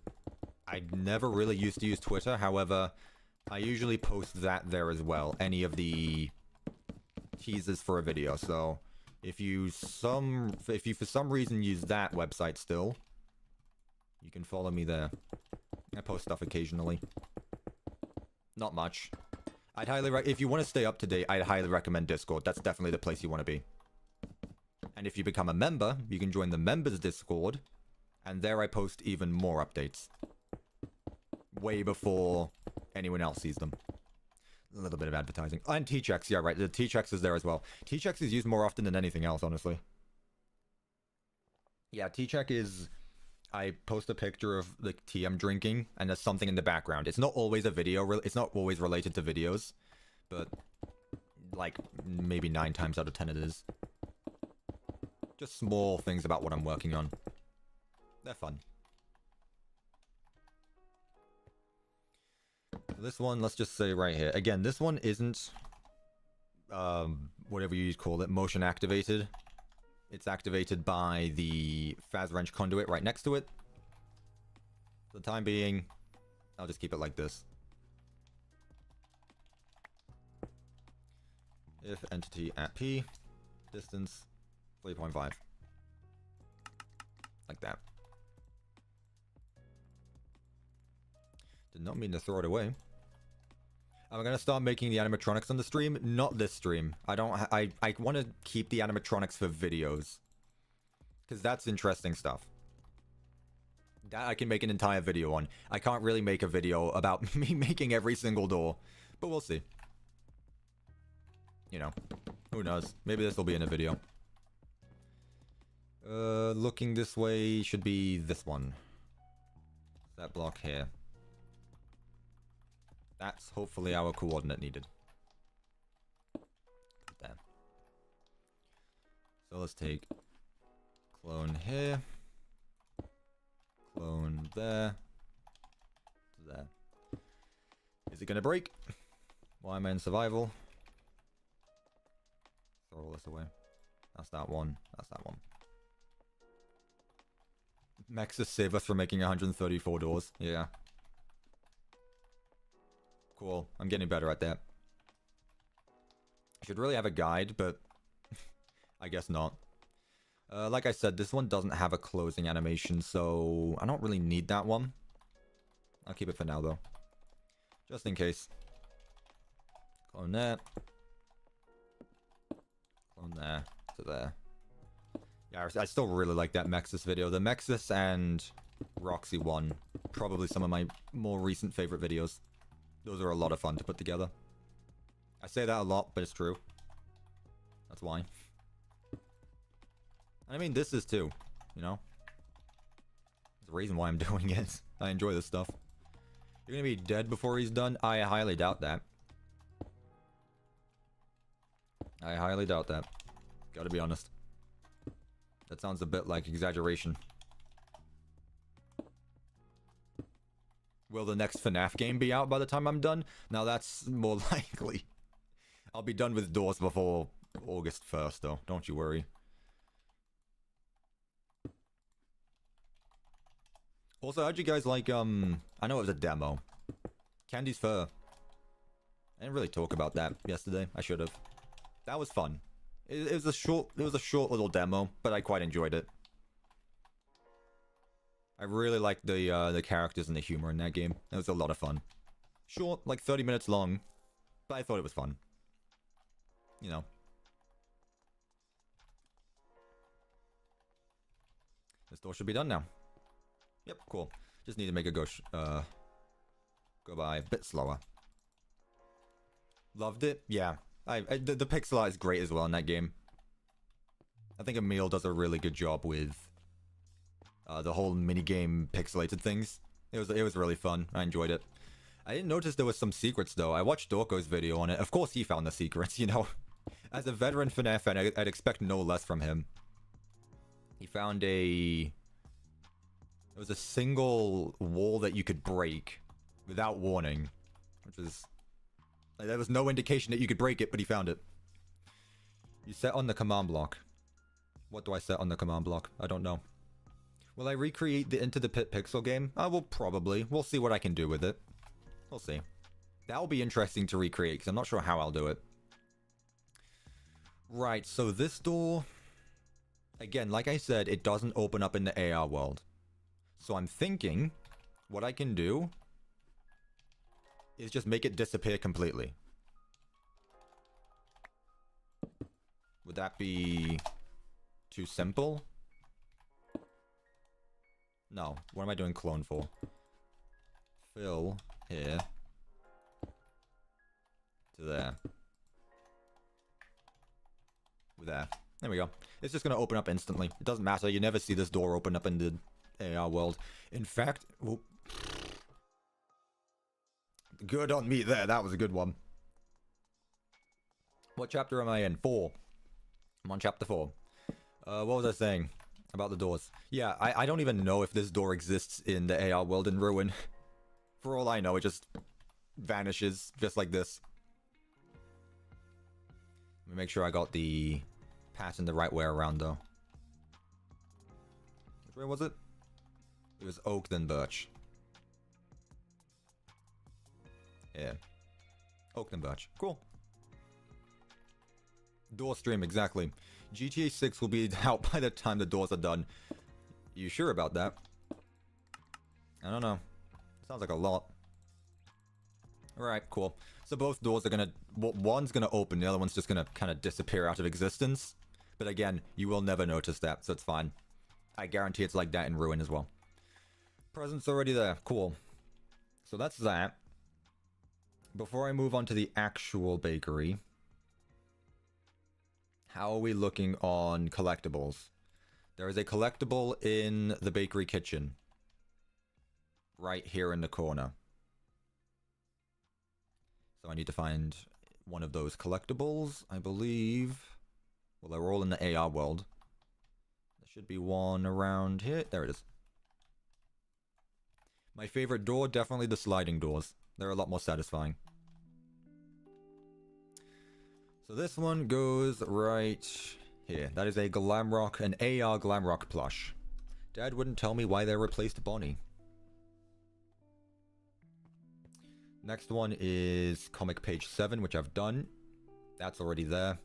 I never really used to use Twitter, however, I usually post that there as well. Any of the teasers for a video, so if you for some reason use that website still, you can follow me there. I post stuff occasionally. Not much. I'd highly if you want to stay up to date, I'd highly recommend Discord. That's definitely the place you want to be. And if you become a member, you can join the members Discord, and there I post even more updates. Way before anyone else sees them. A little bit of advertising. And TheRelaxedMovement, yeah, right. The TheRelaxedMovement is there as well. TheRelaxedMovement is used more often than anything else, honestly. Yeah, TheRelaxedMovement is... I post a picture of the tea I'm drinking, and there's something in the background. It's not always a video, it's not always related to videos, but like maybe 9 times out of 10 it is. Just small things about what I'm working on. They're fun. This one, let's just say right here. Again, this one isn't, whatever you call it, motion activated. It's activated by the Phas wrench conduit right next to it. For the time being, I'll just keep it like this. If entity at P, distance 3.5. Like that. Did not mean to throw it away. I'm gonna start making the animatronics on the stream. Not this stream. I want to keep the animatronics for videos, because that's interesting stuff. That I can make an entire video on. I can't really make a video about me making every single door, but we'll see. You know, who knows? Maybe this will be in a video. Looking this way should be this one. That block here. That's hopefully our coordinate needed. There. So let's take clone here. Clone there. There. Is it gonna break? Why am I in survival? Throw all this away. That's that one. That's that one. Mexus save us from making 134 doors. Yeah. Cool. I'm getting better at that. I should really have a guide, but I guess not. Like I said, this one doesn't have a closing animation, so I don't really need that one. I'll keep it for now, though. Just in case. Clone that. Clone there to there. Yeah, I still really like that Mexus video. The Mexus and Roxy one, probably some of my more recent favorite videos. Those are a lot of fun to put together. I say that a lot, but it's true. That's why. I mean, this is too, you know? There's a reason why I'm doing it. I enjoy this stuff. You're gonna be dead before he's done? I highly doubt that. I highly doubt that. Gotta be honest. That sounds a bit like exaggeration. Will the next FNAF game be out by the time I'm done? Now that's more likely. I'll be done with doors before August 1st, though. Don't you worry. Also, how'd you guys like, I know it was a demo. Candy's Fur. I didn't really talk about that yesterday. I should have. That was fun. It was a short little demo, but I quite enjoyed it. I really liked the characters and the humor in that game. It was a lot of fun. Short, like 30 minutes long, but I thought it was fun. You know. This door should be done now. Yep, cool. Just need to make it go by a bit slower. Loved it? Yeah. The pixel art is great as well in that game. I think Emil does a really good job with the whole minigame pixelated things. It was really fun. I enjoyed it. I didn't notice there was some secrets though. I watched Dorko's video on it. Of course he found the secrets, you know. As a veteran FNAF fan, I'd expect no less from him. He found it was a single wall that you could break without warning, which is, like, there was no indication that you could break it, but he found it. You set on the command block. What do I set on the command block? I don't know. Will I recreate the Into the Pit pixel game? I will probably. We'll see what I can do with it. We'll see. That will be interesting to recreate, because I'm not sure how I'll do it. Right, so this door... Again, like I said, it doesn't open up in the AR world. So I'm thinking what I can do is just make it disappear completely. Would that be too simple? No. What am I doing clone for? Fill here to there. There. There we go. It's just going to open up instantly. It doesn't matter. You never see this door open up in the AR world. In fact... Whoop. Good on me there. That was a good one. What chapter am I in? 4. I'm on chapter 4. What was I saying about the doors? Yeah, I don't even know if this door exists in the AR world in Ruin. For all I know, it just vanishes just like this. Let me make sure I got the pattern the right way around, though. Which way was it? It was oak, then birch. Yeah. Oak, then birch. Cool. Door stream, exactly. GTA 6 will be out by the time the doors are done. You sure about that? I don't know. Sounds like a lot. Alright, cool. So both doors are gonna... One's gonna open, the other one's just gonna kind of disappear out of existence. But again, you will never notice that, so it's fine. I guarantee it's like that in Ruin as well. Present's already there. Cool. So that's that. Before I move on to the actual bakery... How are we looking on collectibles? There is a collectible in the bakery kitchen. Right here in the corner. So I need to find one of those collectibles, I believe. Well, they're all in the AR world. There should be one around here. There it is. My favorite door, definitely the sliding doors. They're a lot more satisfying. So this one goes right here. That is a Glamrock, an AR Glamrock plush. Dad wouldn't tell me why they replaced Bonnie. Next one is comic page 7, which I've done. That's already there.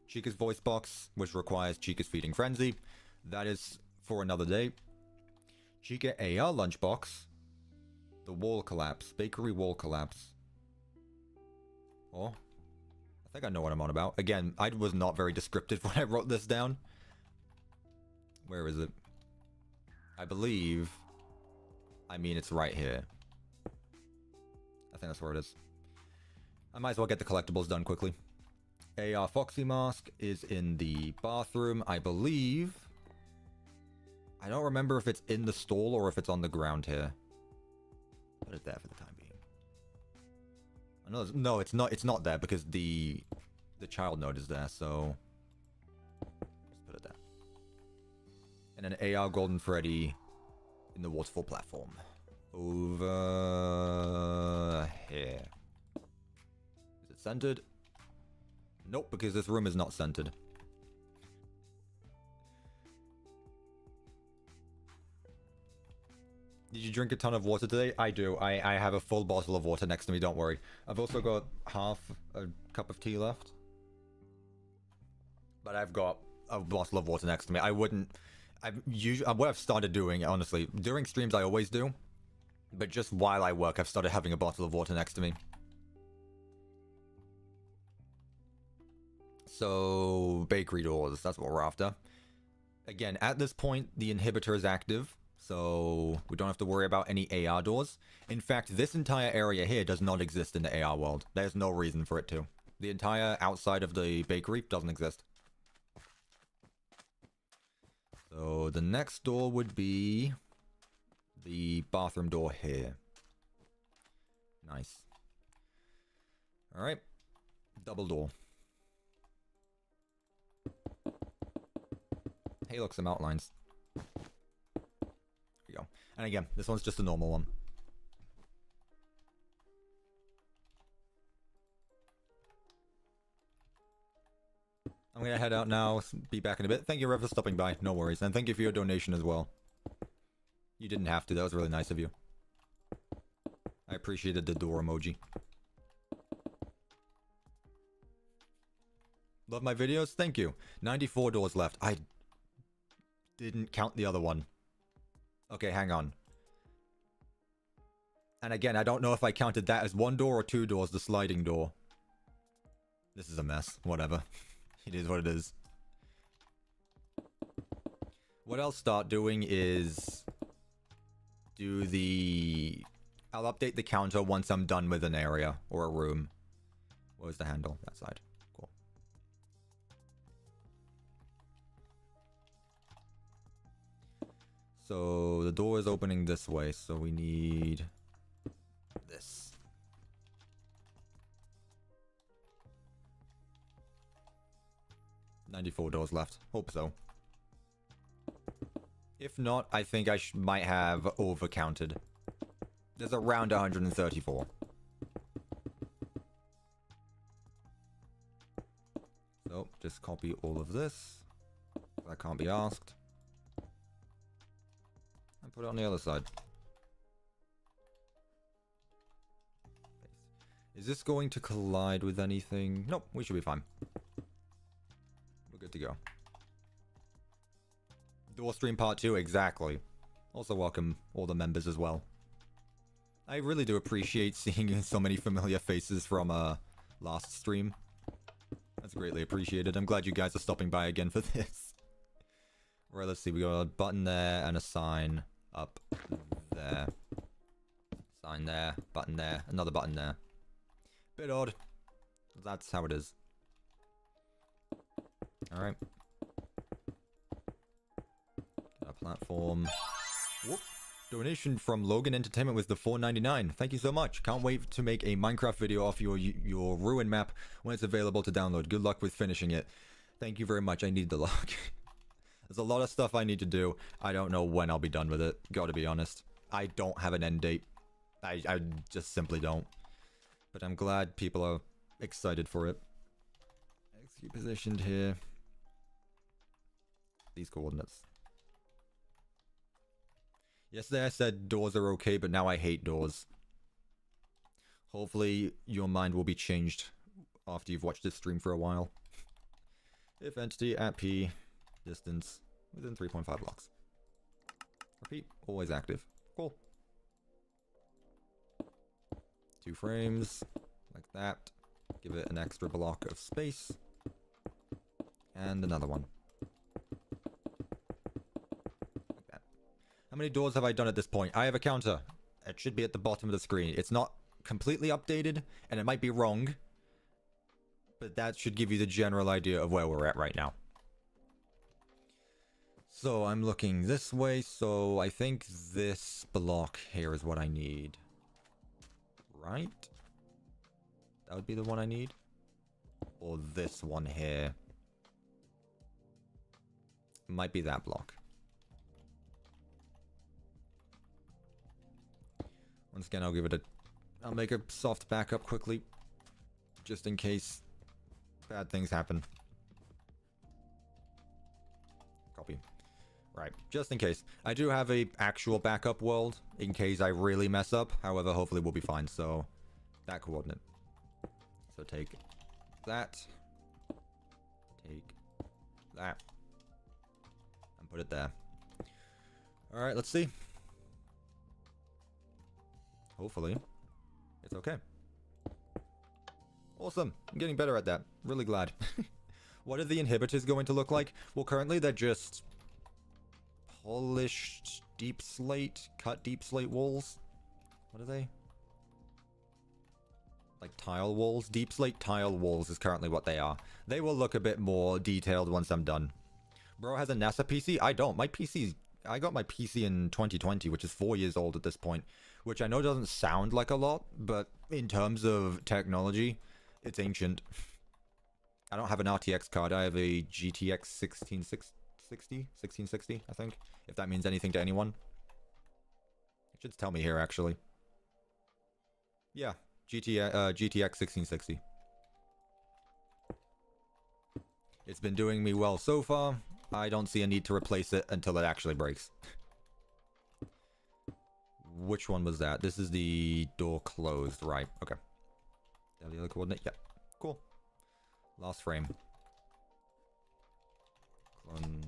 Chica's voice box, which requires Chica's feeding frenzy. That is for another day. Chica AR lunchbox. The wall collapse. Bakery wall collapse. Oh. I think I know what I'm on about. Again, I was not very descriptive when I wrote this down. Where is it? I believe... I mean, it's right here. I think that's where it is. I might as well get the collectibles done quickly. AR Foxy mask is in the bathroom, I believe. I don't remember if it's in the stall or if it's on the ground here. Put it there for the time being. I know no, it's not there because the child node is there, so just put it there. And an AR Golden Freddy in the waterfall platform. Over here. Is it centered? Nope, because this room is not centered. Did you drink a ton of water today? I do. I have a full bottle of water next to me, don't worry. I've also got half a cup of tea left. But I've got a bottle of water next to me. I wouldn't... what I've started doing, honestly, during streams I always do. But just while I work, I've started having a bottle of water next to me. So, bakery doors, that's what we're after. Again, at this point, the inhibitor is active. So, we don't have to worry about any AR doors. In fact, this entire area here does not exist in the AR world. There's no reason for it to. The entire outside of the bakery doesn't exist. So, the next door would be the bathroom door here. Nice. Alright. Double door. Hey, look, some outlines. There we go. And again, this one's just a normal one. I'm gonna head out now, be back in a bit. Thank you, Rev, for stopping by. No worries. And thank you for your donation as well. You didn't have to. That was really nice of you. I appreciated the door emoji. Love my videos? Thank you. 94 doors left. I didn't count the other one. Okay, hang on. And again, I don't know if I counted that as one door or two doors, the sliding door. This is a mess. Whatever. It is what it is. What I'll start doing is... I'll update the counter once I'm done with an area or a room. Where's the handle? That side. Cool. So the door is opening this way, so we need this. $94 doors left. Hope so. If not, I think I might have overcounted. There's around 134. So, just copy all of this. That can't be asked. And put it on the other side. Is this going to collide with anything? Nope, we should be fine. We're good to go. Door stream part 2, exactly. Also welcome all the members as well. I really do appreciate seeing so many familiar faces from last stream. That's greatly appreciated. I'm glad you guys are stopping by again for this. Right, let's see. We got a button there and a sign up there. Sign there, button there, another button there. Bit odd. That's how it is. Alright. Platform. Whoop. Donation from Logan Entertainment was the $4.99. Thank you so much. Can't wait to make a Minecraft video off your ruin map when it's available to download. Good luck with finishing it. Thank you very much. I need the luck. There's a lot of stuff I need to do. I don't know when I'll be done with it. Gotta be honest. I don't have an end date. I just simply don't. But I'm glad people are excited for it. XQ positioned here. These coordinates. Yesterday I said doors are okay, but now I hate doors. Hopefully your mind will be changed after you've watched this stream for a while. If entity at P, distance within 3.5 blocks. Repeat, always active. Cool. 2 frames, like that. Give it an extra block of space. And another one. How many doors have I done at this point? I have a counter. It should be at the bottom of the screen. It's not completely updated, and it might be wrong. But that should give you the general idea of where we're at right now. So I'm looking this way, so I think this block here is what I need. Right? That would be the one I need? Or this one here. Might be that block. Once again, I'll give it a... I'll make a soft backup quickly. Just in case bad things happen. Copy. Right, just in case. I do have a actual backup world in case I really mess up. However, hopefully we'll be fine. So, that coordinate. So take that. Take that. And put it there. Alright, let's see. Hopefully, it's okay. Awesome. I'm getting better at that. Really glad. What are the inhibitors going to look like? Well, currently they're just polished deep slate, cut deep slate walls. What are they? Like tile walls? Deep slate tile walls is currently what they are. They will look a bit more detailed once I'm done. Bro has a NASA PC? I don't. I got my PC in 2020, which is 4 years old at this point. Which I know doesn't sound like a lot, but in terms of technology, it's ancient. I don't have an RTX card. I have a GTX 1660, I think. If that means anything to anyone. It should tell me here, actually. Yeah, GTX 1660. It's been doing me well so far. I don't see a need to replace it until it actually breaks. Which one was that? This is the door closed, right? Okay. The other coordinate? Yeah. Cool. Last frame. Clone.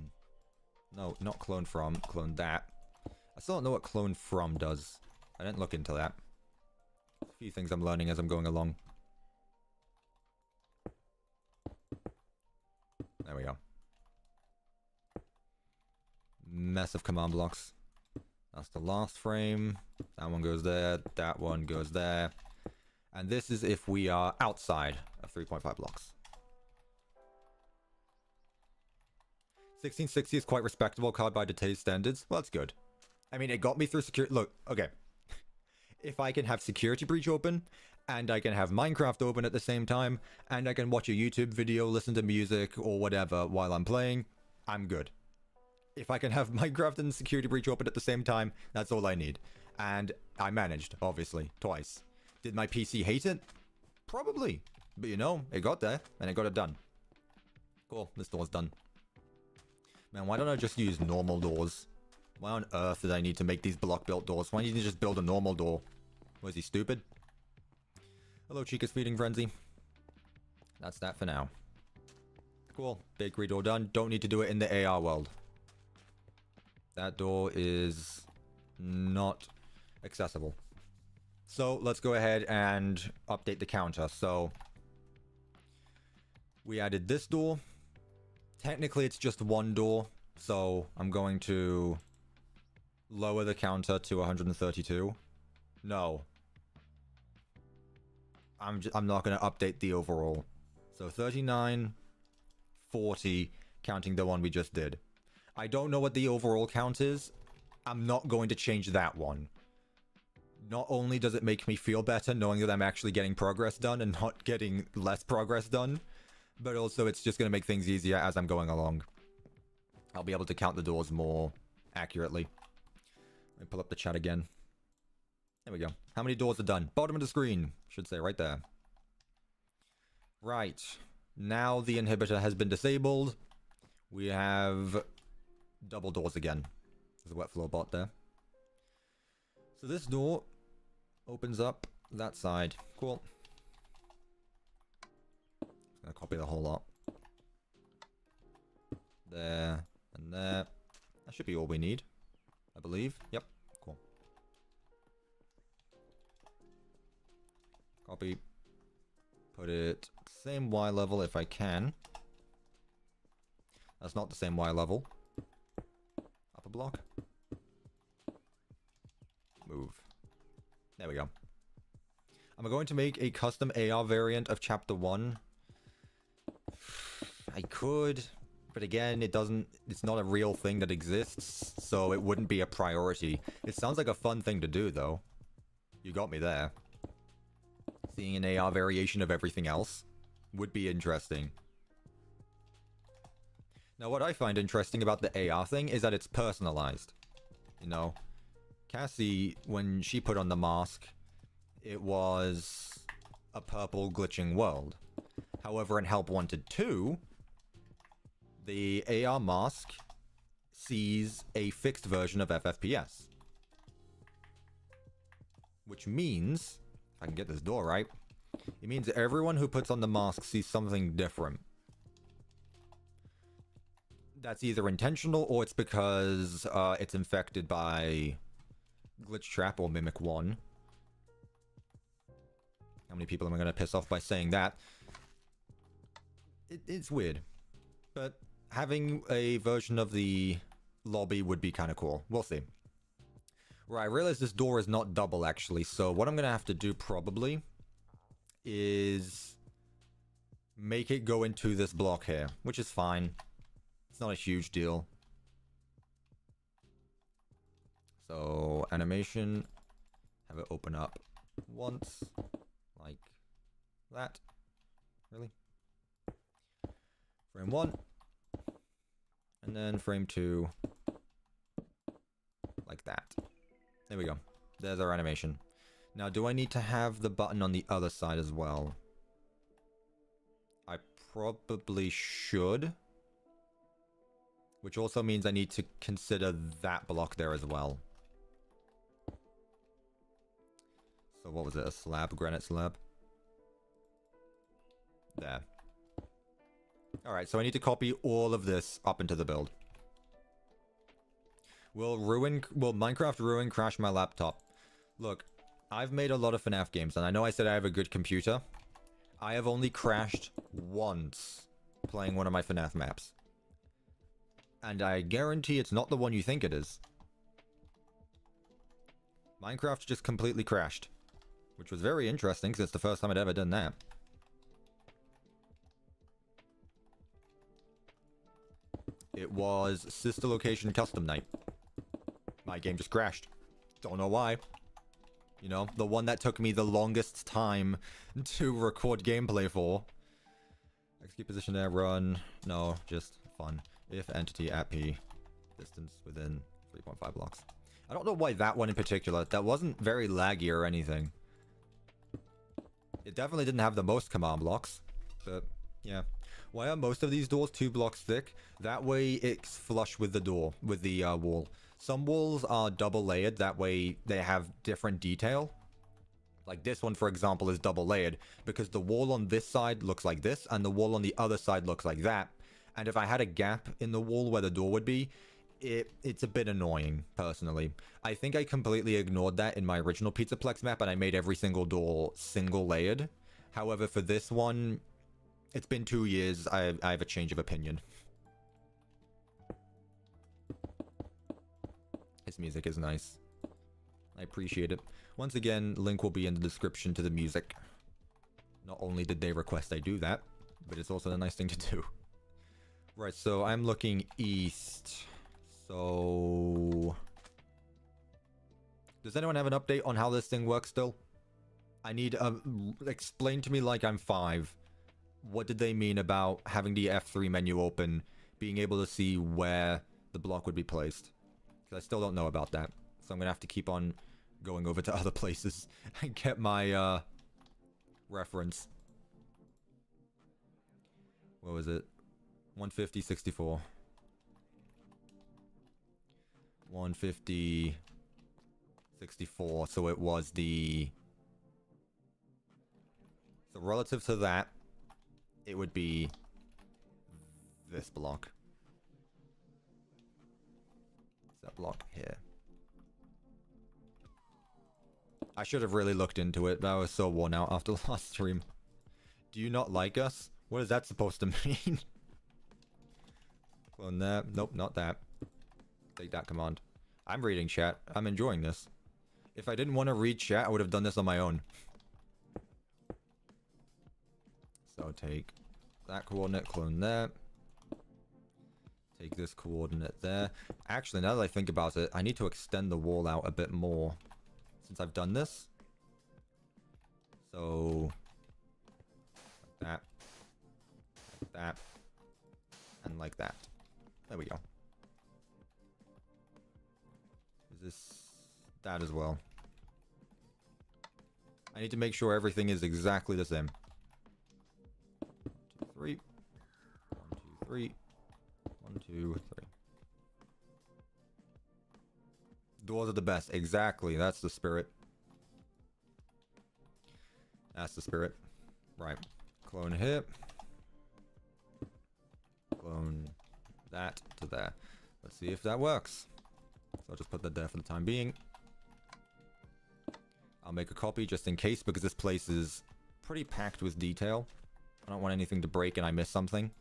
No, not clone from. Clone that. I still don't know what clone from does. I didn't look into that. A few things I'm learning as I'm going along. There we go. Mess of command blocks. That's the last frame. That one goes there. That one goes there. And this is if we are outside of 3.5 blocks. 1660 is quite respectable card by today's standards. Well, that's good. I mean, it got me through security. Look, okay. If I can have Security Breach open, and I can have Minecraft open at the same time, and I can watch a YouTube video, listen to music, or whatever while I'm playing, I'm good. If I can have Minecraft and Security Breach open at the same time, that's all I need. And I managed, obviously, twice. Did my PC hate it? Probably. But you know, it got there, and it got it done. Cool, this door's done. Man, why don't I just use normal doors? Why on earth did I need to make these block-built doors? Why didn't you just build a normal door? Was he stupid? Hello, Chica's Feeding Frenzy. That's that for now. Cool. Bakery door done. Don't need to do it in the AR world. That door is not accessible. So let's go ahead and update the counter. So we added this door. Technically, it's just one door. So I'm going to lower the counter to 132. No. I'm not going to update the overall. So 39, 40, counting the one we just did. I don't know what the overall count is. I'm not going to change that one. Not only does it make me feel better knowing that I'm actually getting progress done and not getting less progress done, but also it's just going to make things easier as I'm going along. I'll be able to count the doors more accurately. Let me pull up the chat again. There we go. How many doors are done? Bottom of the screen. Should say right there. Right. Now the inhibitor has been disabled. We have double doors again. There's a wet floor bot there. So this door opens up that side. Cool. Just gonna copy the whole lot. There and there. That should be all we need, I believe. Yep. Cool. Copy. Put it same Y level if I can. That's not the same Y level. Up a block. Move. There we go. I'm going to make a custom AR variant of Chapter 1. I could, but again, it's not a real thing that exists, so it wouldn't be a priority. It sounds like a fun thing to do, though. You got me there. Seeing an AR variation of everything else would be interesting. Now, what I find interesting about the AR thing is that it's personalized. You know, Cassie, when she put on the mask, it was a purple glitching world. However, in Help Wanted 2, the AR mask sees a fixed version of FFPS. Which means, if I can get this door right, it means everyone who puts on the mask sees something different. That's either intentional or it's because it's infected by Glitch Trap or Mimic 1. How many people am I going to piss off by saying that? It's weird. But having a version of the lobby would be kind of cool. We'll see. Right, I realize this door is not double, actually. So what I'm going to have to do probably is make it go into this block here, which is fine. It's not a huge deal. So, animation. Have it open up once. Like that. Really? Frame 1. And then frame 2. Like that. There we go. There's our animation. Now, do I need to have the button on the other side as well? I probably should. Which also means I need to consider that block there as well. So what was it? A slab? Granite slab? There. Alright, so I need to copy all of this up into the build. Will Minecraft ruin crash my laptop? Look, I've made a lot of FNAF games, and I know I said I have a good computer. I have only crashed once playing one of my FNAF maps. And I guarantee it's not the one you think it is. Minecraft just completely crashed. Which was very interesting, because it's the first time I'd ever done that. It was Sister Location Custom Night. My game just crashed. Don't know why. You know, the one that took me the longest time to record gameplay for. Execute position there, run. No, just fun. If entity at P, distance within 3.5 blocks. I don't know why that one in particular. That wasn't very laggy or anything. It definitely didn't have the most command blocks. But, yeah. Why are most of these doors 2 blocks thick? That way it's flush with the door, with the wall. Some walls are double layered, that way they have different detail. Like this one, for example, is double layered because the wall on this side looks like this and the wall on the other side looks like that. And if I had a gap in the wall where the door would be, it's a bit annoying, personally. I think I completely ignored that in my original Pizzaplex map and I made every single door single layered. However, for this one, it's been 2 years, I have a change of opinion. His music is nice. I appreciate it. Once again, link will be in the description to the music. Not only did they request I do that, but it's also a nice thing to do. Right, so I'm looking east. So... does anyone have an update on how this thing works still? I need... explain to me like I'm 5. What did they mean about having the F3 menu open, being able to see where the block would be placed? Because I still don't know about that. So I'm going to have to keep on going over to other places and get my reference. What was it? 150, 64. 150, 64. So it was the... so relative to that, it would be this block. It's that block here. I should have really looked into it, but I was so worn out after the last stream. Do you not like us? What is that supposed to mean? Clone that. Nope, not that. Take that command. I'm reading chat. I'm enjoying this. If I didn't want to read chat, I would have done this on my own. So take that coordinate, clone that. Take this coordinate there. Actually, now that I think about it, I need to extend the wall out a bit more since I've done this. So, like that. Like that. And like that. There we go. Is this that as well? I need to make sure everything is exactly the same. 1, 2, 3. 1, 2, 3. 1, 2, 3. Doors are the best. Exactly. That's the spirit. That's the spirit. Right. Clone here. Clone that to there. Let's see if that works. So I'll just put that there for the time being. I'll make a copy just in case, because this place is pretty packed with detail. I don't want anything to break and I miss something.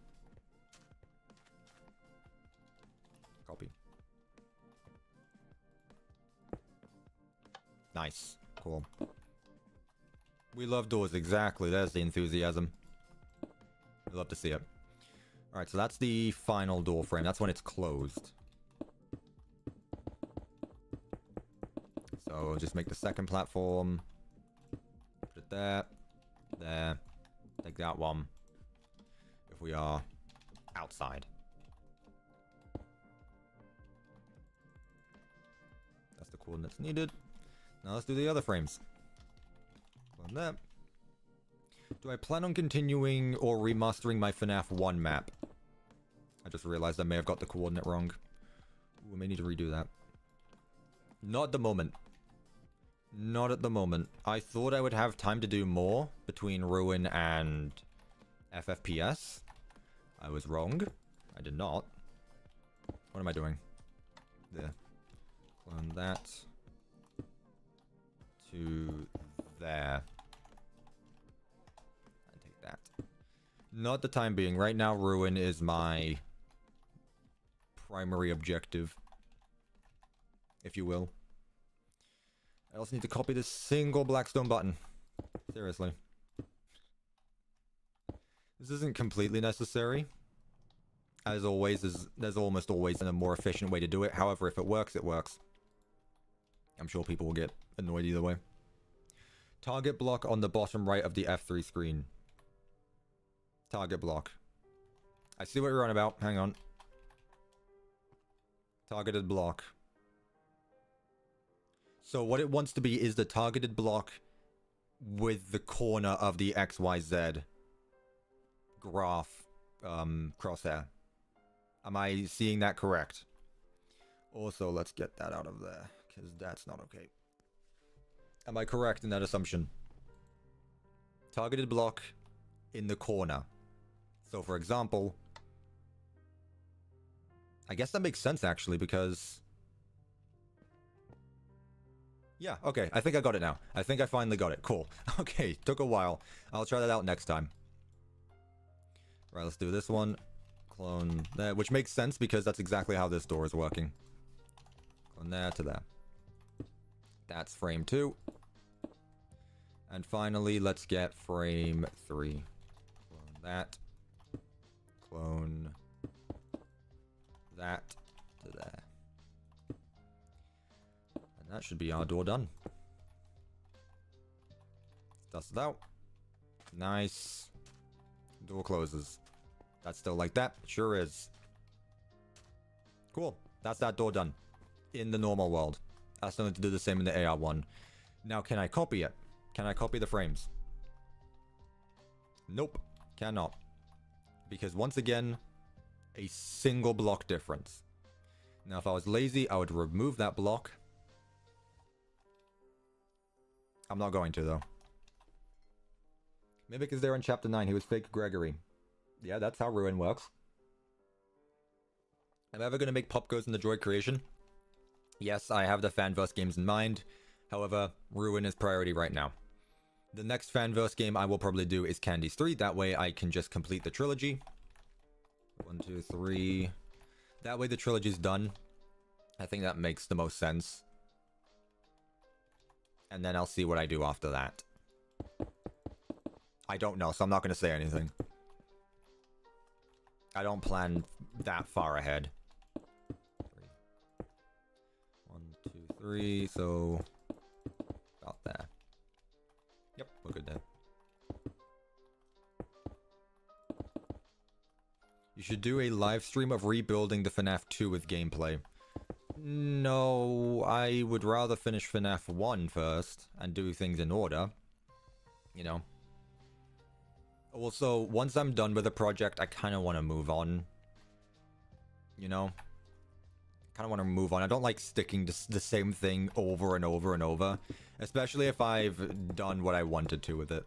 Copy. Nice. Cool. We love doors, exactly. There's the enthusiasm. We love to see it. Alright, so that's the final door frame. That's when it's closed. So just make the second platform. Put it there. There. Take that one. If we are outside. That's the coordinates needed. Now let's do the other frames. Clone that. Do I plan on continuing or remastering my FNAF 1 map? I just realized I may have got the coordinate wrong. We may need to redo that. Not at the moment. Not at the moment. I thought I would have time to do more between Ruin and FFPS. I was wrong. I did not. What am I doing? There. Clone that. To there. And take that. Not the time being. Right now, Ruin is my primary objective, if you will. I also need to copy this single Blackstone button. Seriously. This isn't completely necessary. As always, there's almost always a more efficient way to do it. However, if it works, it works. I'm sure people will get annoyed either way. Target block on the bottom right of the F3 screen. Target block. I see what you're on about. Hang on. Targeted block. So what it wants to be is the targeted block with the corner of the XYZ graph crosshair. Am I seeing that correct? Also, let's get that out of there, because that's not okay. Am I correct in that assumption? Targeted block in the corner. So for example, I guess that makes sense actually, because... yeah, okay, I think I got it now. I think I finally got it. Cool. Okay, took a while. I'll try that out next time. Right, let's do this one. Clone that, which makes sense because that's exactly how this door is working. Clone that to that. That's frame 2. And finally, let's get frame 3. Clone that. Clone that to there. And that should be our door done. Dust it out. Nice. Door closes. That's still like that? Sure is. Cool. That's that door done. In the normal world. I still need to do the same in the AR one. Now, can I copy it? Can I copy the frames? Nope. Cannot. Because once again, a single block difference. Now, if I was lazy, I would remove that block. I'm not going to, though. Mimic is there in Chapter 9. He was fake Gregory. Yeah, that's how Ruin works. Am I ever going to make Pop Goes in the Droid creation? Yes, I have the Fanverse games in mind. However, Ruin is priority right now. The next Fanverse game I will probably do is Candies 3. That way I can just complete the trilogy. 1, 2, 3. That way the trilogy's done. I think that makes the most sense. And then I'll see what I do after that. I don't know, so I'm not going to say anything. I don't plan that far ahead. 1, 2, 3, so... about there. Yep, we're good there. You should do a live stream of rebuilding the FNAF 2 with gameplay. No, I would rather finish FNAF 1 first and do things in order. You know. Also, once I'm done with the project, I kind of want to move on. You know? kind of want to move on. I don't like sticking to the same thing over and over and over. Especially if I've done what I wanted to with it.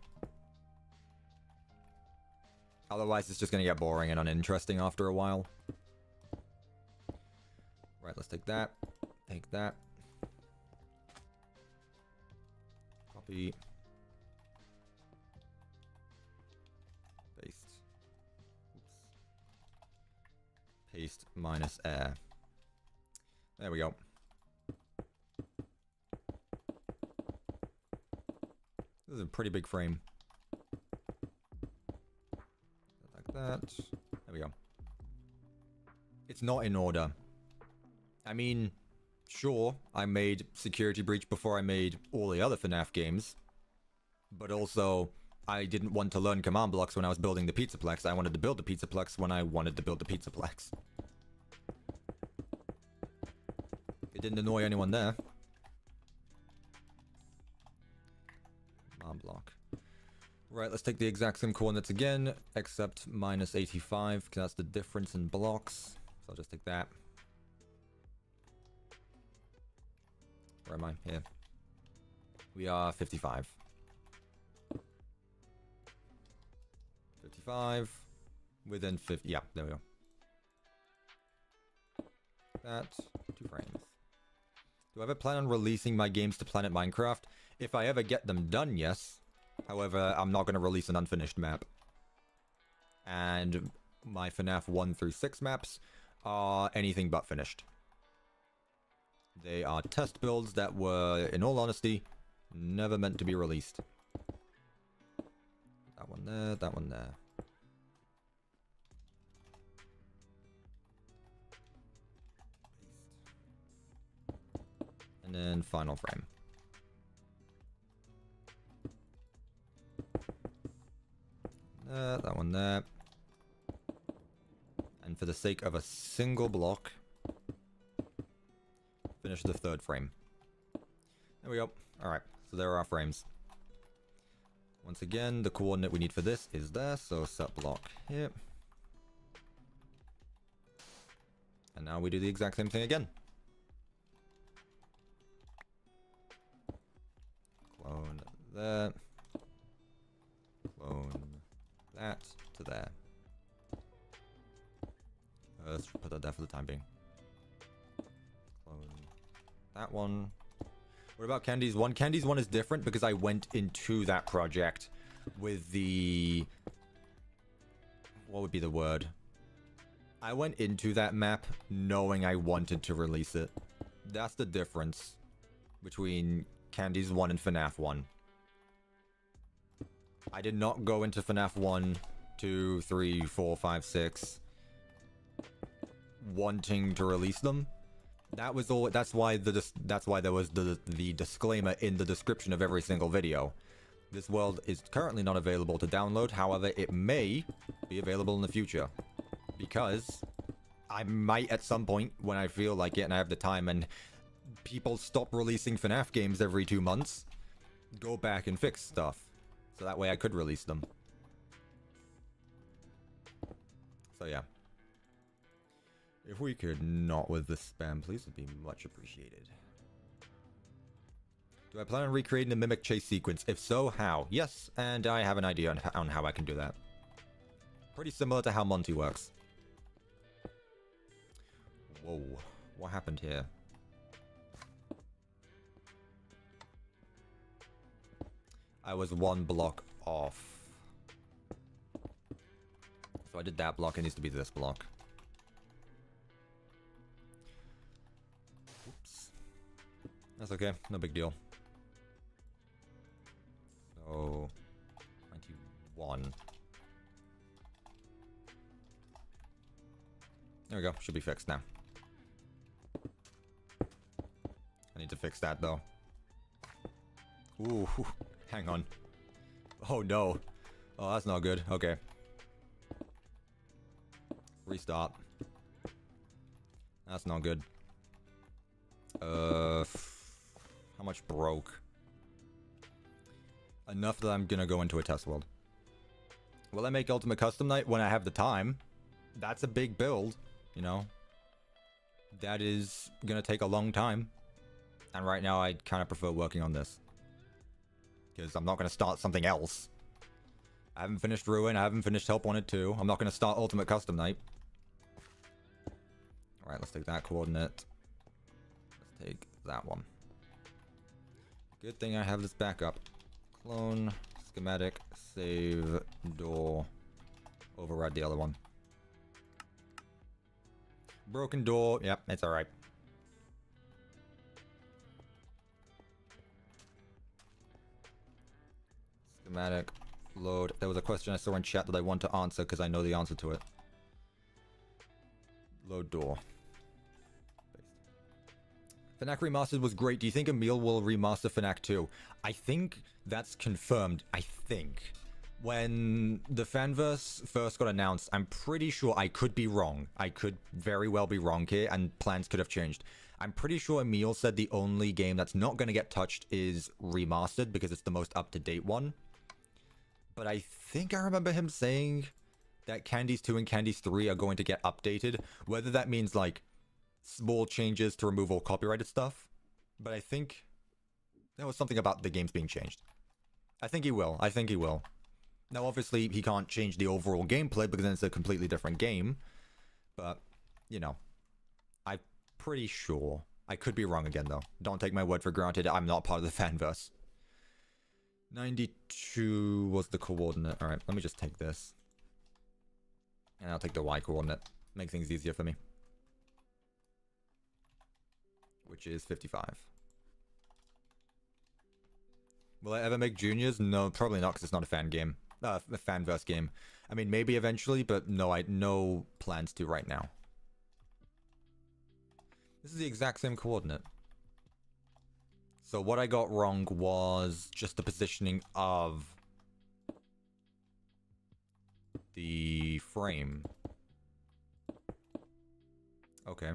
Otherwise, it's just going to get boring and uninteresting after a while. Right, let's take that. Take that. Copy. Paste. Oops. Paste minus air. There we go. This is a pretty big frame. Like that. There we go. It's not in order. I mean, sure, I made Security Breach before I made all the other FNAF games. But also, I didn't want to learn command blocks when I was building the Pizzaplex. I wanted to build the Pizzaplex when I wanted to build the Pizzaplex. It didn't annoy anyone there. Command block. Right, let's take the exact same coordinates again, except minus 85, because that's the difference in blocks. So I'll just take that. Where am I? Here. We are 55. 55. Within 50. Yeah, there we go. That. 2 frames. Do I ever plan on releasing my games to Planet Minecraft? If I ever get them done, yes. However, I'm not going to release an unfinished map. And my FNAF 1 through 6 maps are anything but finished. They are test builds that were, in all honesty, never meant to be released. That one there, that one there. And then final frame. That one there. And for the sake of a single block, finish the 3rd frame. There we go. Alright, so there are our frames. Once again, the coordinate we need for this is there, so set block here. And now we do the exact same thing again. Clone there. Clone that to there. Let's put that there for the time being. Clone that one. What about Candy's one? Candy's one is different because I went into that project with the... What would be the word? I went into that map knowing I wanted to release it. That's the difference between Candy's 1 and FNAF 1. I did not go into FNAF 1, 2, 3, 4, 5, 6 wanting to release them. That was all. That's why there was the disclaimer in the description of every single video. This world is currently not available to download. However, it may be available in the future, because I might at some point, when I feel like it and I have the time, and people stop releasing FNAF games every 2 months, go back and fix stuff, so that way I could release them. So yeah. If we could not with the spam, please, would be much appreciated. Do I plan on recreating the Mimic Chase sequence? If so, how? Yes, and I have an idea on how I can do that. Pretty similar to how Monty works. Whoa, what happened here? I was 1 block off. So I did that block, it needs to be this block. That's okay, no big deal. So, 91. There we go, should be fixed now. I need to fix that though. Ooh, hang on. Oh no. Oh, that's not good, okay. Restart. That's not good. How much broke? Enough that I'm gonna go into a test world. Will I make Ultimate Custom Night when I have the time? That's a big build, you know? That is gonna take a long time. And right now I kind of prefer working on this. Because I'm not gonna start something else. I haven't finished Ruin, I haven't finished Help Wanted 2. I'm not gonna start Ultimate Custom Night. Alright, let's take that coordinate. Let's take that one. Good thing I have this backup. Clone, schematic, save, door, override the other one. Broken door, yep, it's alright. Schematic, load. There was a question I saw in chat that I want to answer because I know the answer to it. Load door. FNAF Remastered was great. Do you think Emil will remaster FNAF 2? I think that's confirmed. I think. When the fanverse first got announced, I'm pretty sure, I could be wrong. I could very well be wrong here, and plans could have changed. I'm pretty sure Emil said the only game that's not going to get touched is Remastered, because it's the most up-to-date one. But I think I remember him saying that Candies 2 and Candies 3 are going to get updated. Whether that means, like, small changes to remove all copyrighted stuff. But I think there was something about the games being changed. I think he will. I think he will. Now, obviously, he can't change the overall gameplay because then it's a completely different game. But, you know, I'm pretty sure. I could be wrong again, though. Don't take my word for granted. I'm not part of the fanverse. 92 was the coordinate. Alright, let me just take this. And I'll take the Y coordinate. Make things easier for me. Which is 55. Will I ever make juniors? No, probably not, because it's not a fan game. A fanverse game. I mean, maybe eventually, but no, no plans to right now. This is the exact same coordinate. So what I got wrong was just the positioning of the frame. Okay.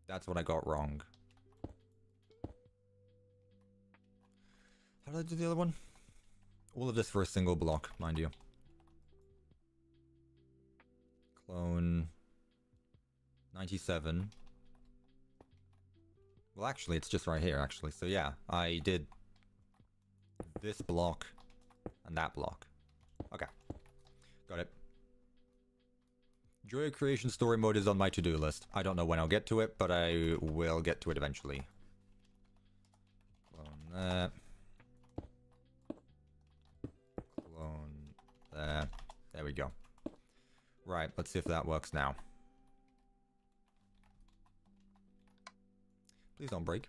That's what I got wrong. How did I do the other one? All of this for a single block, mind you. Clone 97. Well, actually, it's just right here, actually. So yeah, I did this block and that block. Okay. Got it. Joy Creation Story Mode is on my to-do list. I don't know when I'll get to it, but I will get to it eventually. Clone that. Clone that. There we go. Right, let's see if that works now. Please don't break.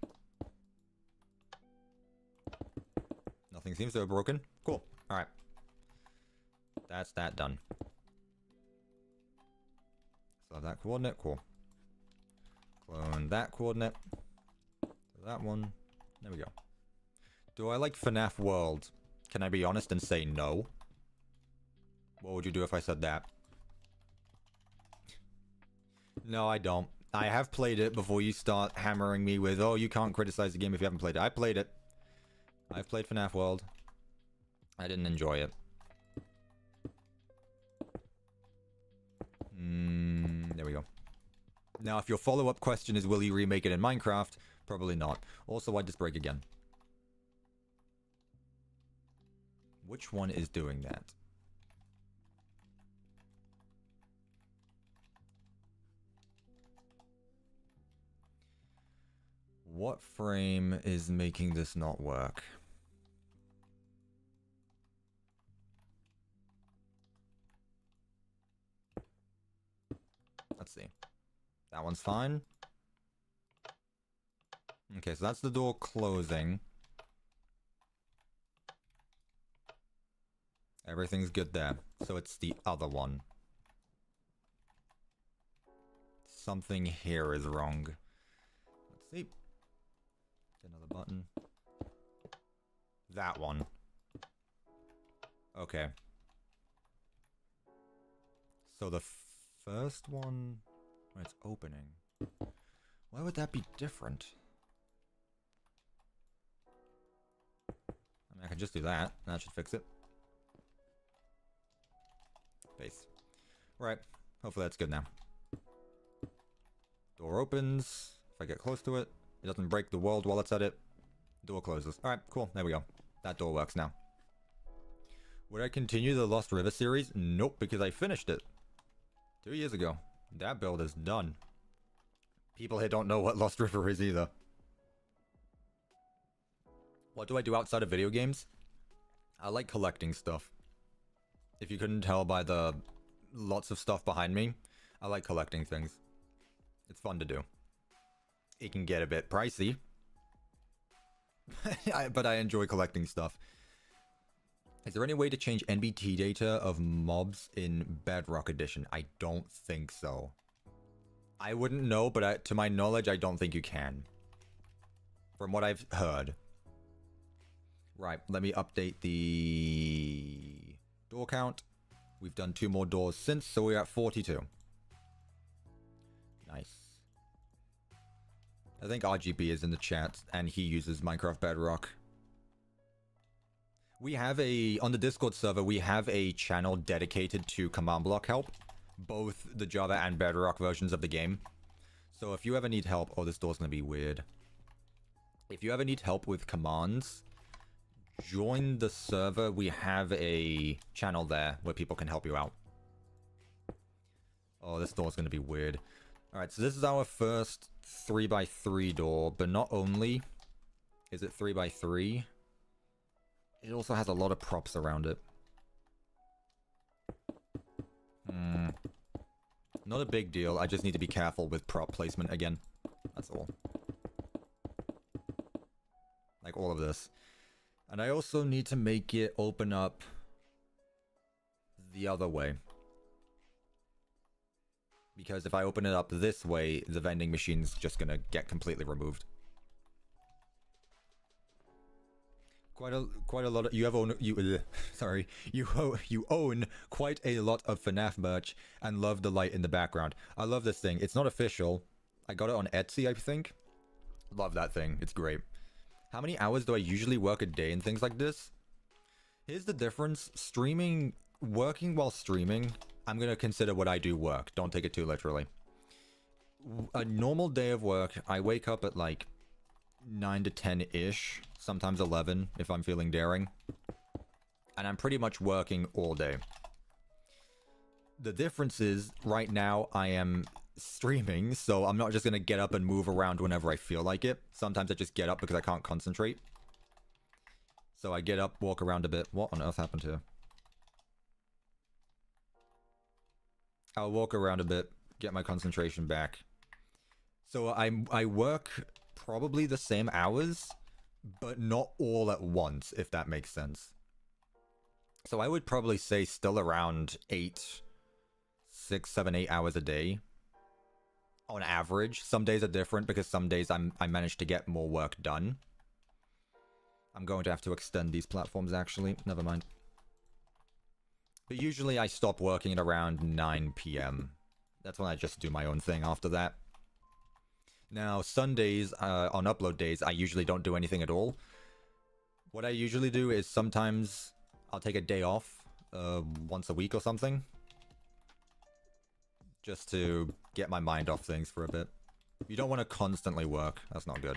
Nothing seems to have broken. Cool. Alright. That's that done. So that coordinate, cool. Clone that coordinate. That one. There we go. Do I like FNAF World? Can I be honest and say no? What would you do if I said that? No, I don't. I have played it before you start hammering me with, oh, you can't criticize the game if you haven't played it. I played it. I've played FNAF World. I didn't enjoy it. There we go. Now, if your follow-up question is, will you remake it in Minecraft? Probably not. Also, why'd this break again? Which one is doing that? What frame is making this not work? Let's see. That one's fine. Okay, so that's the door closing. Everything's good there. So it's the other one. Something here is wrong. Let's see. Another button. That one. Okay. So the first one, when it's opening, why would that be different? I mean, I can just do that. That should fix it. Base. Right. Hopefully that's good now. Door opens. If I get close to it, it doesn't break the world while it's at it. Door closes. Alright, cool. There we go. That door works now. Would I continue the Lost River series? Nope, because I finished it 2 years ago. That build is done. People here don't know what Lost River is either. What do I do outside of video games? I like collecting stuff. If you couldn't tell by the lots of stuff behind me, I like collecting things. It's fun to do. It can get a bit pricey. But I enjoy collecting stuff. Is there any way to change NBT data of mobs in Bedrock Edition? I don't think so. I wouldn't know, but to my knowledge, I don't think you can. From what I've heard. Right, let me update the door count. We've done 2 more doors since, so we're at 42. Nice. I think RGB is in the chat, and he uses Minecraft Bedrock. We have on the Discord server, we have a channel dedicated to command block help. Both the Java and Bedrock versions of the game. So if you ever need help... Oh, this door's gonna be weird. If you ever need help with commands, join the server. We have a channel there where people can help you out. Oh, this door's gonna be weird. Alright, so this is our first 3x3 door, but not only is it 3x3, it also has a lot of props around it. Not a big deal, I just need to be careful with prop placement again. That's all. Like all of this. And I also need to make it open up the other way. Because if I open it up this way, the vending machine's just gonna get completely removed. Quite a lot of you own quite a lot of FNAF merch and love the light in the background. I love this thing. It's not official. I got it on Etsy, I think. Love that thing. It's great. How many hours do I usually work a day and things like this? Here's the difference. Working while streaming, I'm gonna consider what I do work. Don't take it too literally. A normal day of work, I wake up at like 9 to 10-ish, sometimes 11 if I'm feeling daring. And I'm pretty much working all day. The difference is, right now I am streaming, so I'm not just gonna get up and move around whenever I feel like it. Sometimes I just get up because I can't concentrate. So I get up, walk around a bit. What on earth happened here? I'll walk around a bit, get my concentration back. So I work probably the same hours, but not all at once, if that makes sense. So I would probably say still around 6, 7, 8 hours a day. On average. Some days are different because some days I manage to get more work done. I'm going to have to extend these platforms actually. Never mind. But usually I stop working at around 9 PM. That's when I just do my own thing after that. Now, Sundays, on upload days, I usually don't do anything at all. What I usually do is sometimes I'll take a day off, once a week or something. Just to get my mind off things for a bit. You don't want to constantly work. That's not good.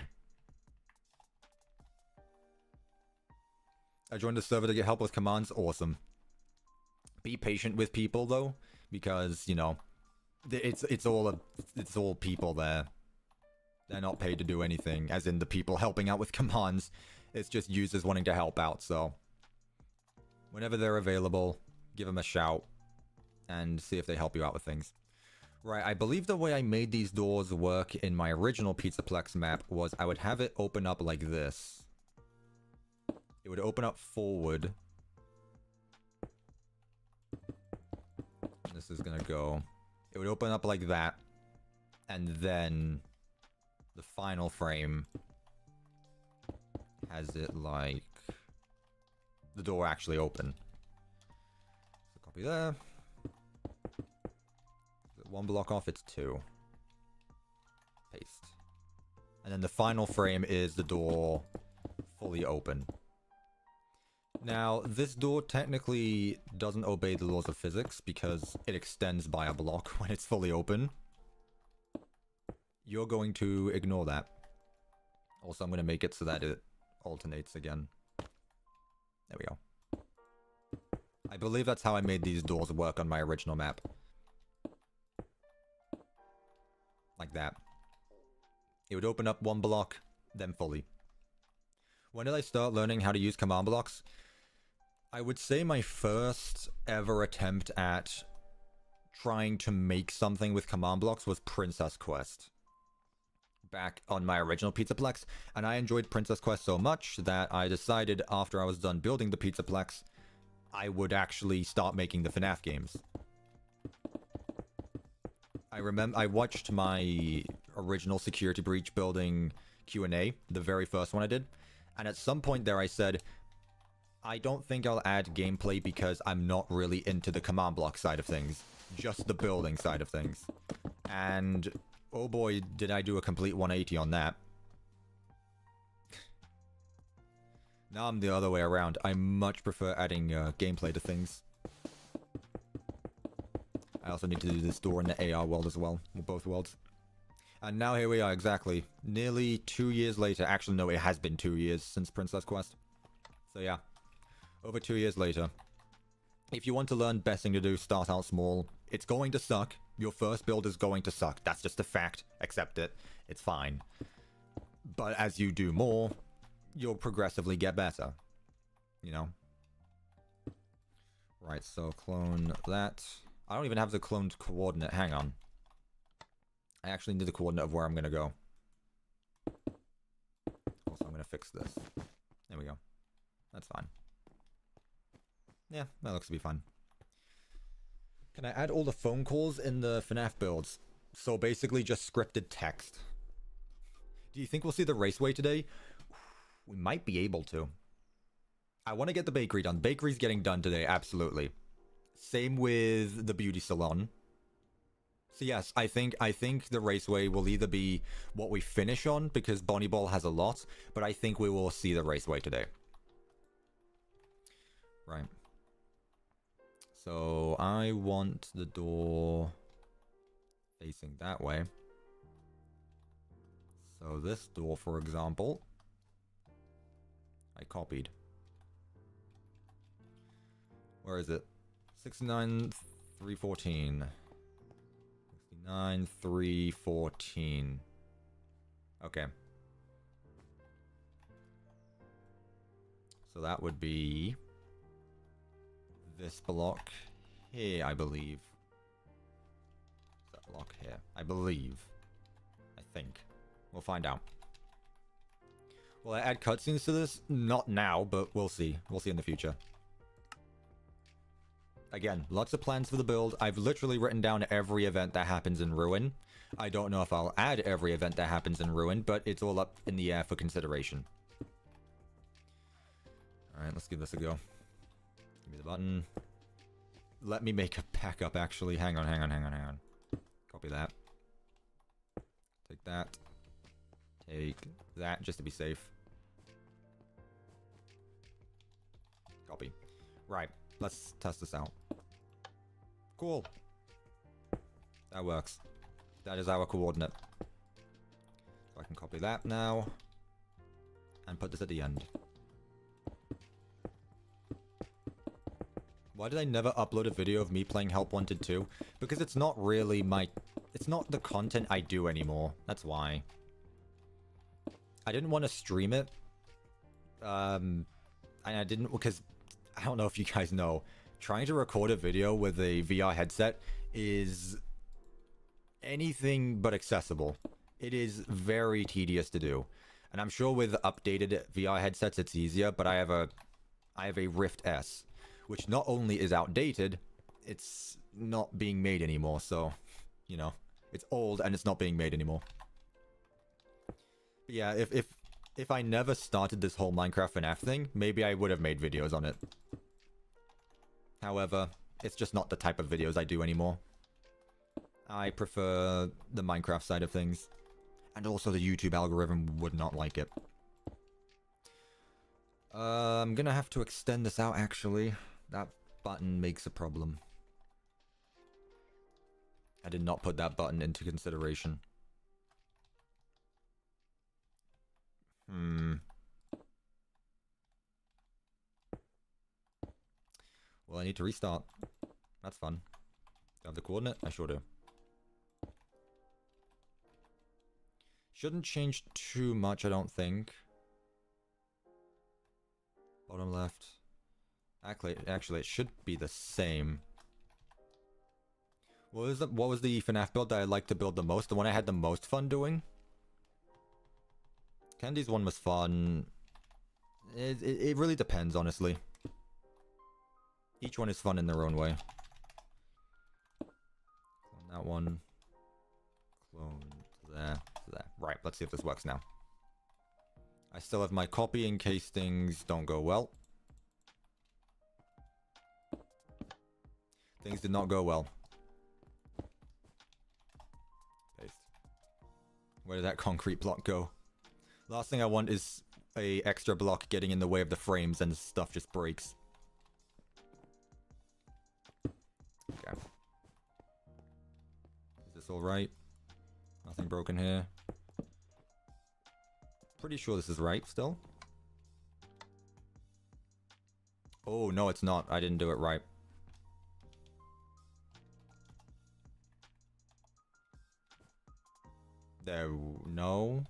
I joined the server to get help with commands. Awesome. Be patient with people though, because you know, it's all people there. They're not paid to do anything, as in the people helping out with commands. It's just users wanting to help out. So whenever they're available, give them a shout and see if they help you out with things. Right, I believe the way I made these doors work in my original Pizzaplex map was I would have it open up like this. It would open up forward. This is gonna go... It would open up like that. And then the final frame has it like... the door actually open. So copy there. 1 block off, it's 2. Paste. And then the final frame is the door fully open. Now, this door technically doesn't obey the laws of physics because it extends by a block when it's fully open. you're going to ignore that. Also, I'm going to make it so that it alternates again. There we go. I believe that's how I made these doors work on my original map. Like that. It would open up one block, then fully. When did I start learning how to use command blocks? I would say my first ever attempt at trying to make something with command blocks was Princess Quest. Back on my original Pizzaplex, and I enjoyed Princess Quest so much that I decided after I was done building the Pizzaplex, I would actually start making the FNAF games. I remember I watched my original Security Breach building Q&A, the very first one I did, and at some point there I said, I don't think I'll add gameplay because I'm not really into the command block side of things, just the building side of things. And oh boy, did I do a complete 180 on that. Now I'm the other way around. I much prefer adding gameplay to things. I also need to do this door in the AR world as well, or both worlds. And now here we are, exactly. Nearly 2 years later. Actually, no, it has been 2 years since Princess Quest. So yeah, over 2 years later. If you want to learn, best thing to do, start out small. It's going to suck. Your first build is going to suck. That's just a fact. Accept it. It's fine. But as you do more, you'll progressively get better. You know? Right, so clone that. I don't even have the cloned coordinate. Hang on. I actually need the coordinate of where I'm going to go. Also, I'm going to fix this. There we go. That's fine. Yeah, that looks to be fine. Can I add all the phone calls in the FNAF builds? So basically just scripted text. Do you think we'll see the raceway today? We might be able to. I want to get the bakery done. Bakery's getting done today, absolutely. Same with the beauty salon. So yes, I think the raceway will either be what we finish on, because Bonnie Ball has a lot, but I think we will see the raceway today. Right. So I want the door facing that way. So this door, for example, I copied. Where is it? 69,314. 69,314. Okay. So that would be this block here, I believe. That block here, I believe. I think. We'll find out. Will I add cutscenes to this? Not now, but we'll see. We'll see in the future. Again, lots of plans for the build. I've literally written down every event that happens in Ruin. I don't know if I'll add every event that happens in Ruin, but it's all up in the air for consideration. Alright, let's give this a go. Give me the button. Let me make a backup, actually. Hang on. Copy that. Take that. Take that, just to be safe. Copy. Right, let's test this out. Cool. That works. That is our coordinate. So I can copy that now. And put this at the end. Why did I never upload a video of me playing Help Wanted 2? Because it's not really my... It's not the content I do anymore. That's why. I didn't want to stream it. And I didn't... Because... I don't know if you guys know. Trying to record a video with a VR headset is... anything but accessible. It is very tedious to do. And I'm sure with updated VR headsets it's easier, but I have a Rift S, which not only is outdated, it's not being made anymore, so, you know, it's old and it's not being made anymore. But yeah, if I never started this whole Minecraft FNAF thing, maybe I would have made videos on it. However, it's just not the type of videos I do anymore. I prefer the Minecraft side of things. And also the YouTube algorithm would not like it. I'm gonna have to extend this out, actually. That button makes a problem. I did not put that button into consideration. I need to restart. That's fun. Do I have the coordinate? I sure do. Shouldn't change too much, I don't think. Bottom left. Actually, it should be the same. What was the FNAF build that I liked to build the most? The one I had the most fun doing? Candy's one was fun. It really depends, honestly. Each one is fun in their own way. Clone that one. Clone to there. To there. Right, let's see if this works now. I still have my copy in case things don't go well. Things did not go well. Paste. Where did that concrete block go? Last thing I want is a extra block getting in the way of the frames and stuff just breaks. Okay. Is this alright? Nothing broken here. Pretty sure this is right still. Oh, no, it's not. I didn't do it right. There, no.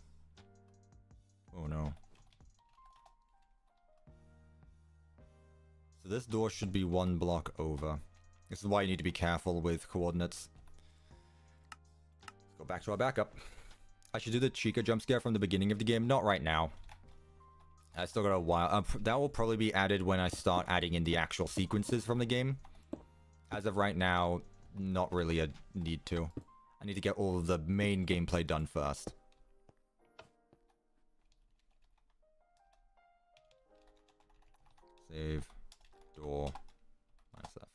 Oh, no. So this door should be one block over. This is why you need to be careful with coordinates. Let's go back to our backup. I should do the Chica jump scare from the beginning of the game. Not right now. I still got a while. That will probably be added when I start adding in the actual sequences from the game. As of right now, not really a need to. I need to get all of the main gameplay done first. Save. Door. Myself.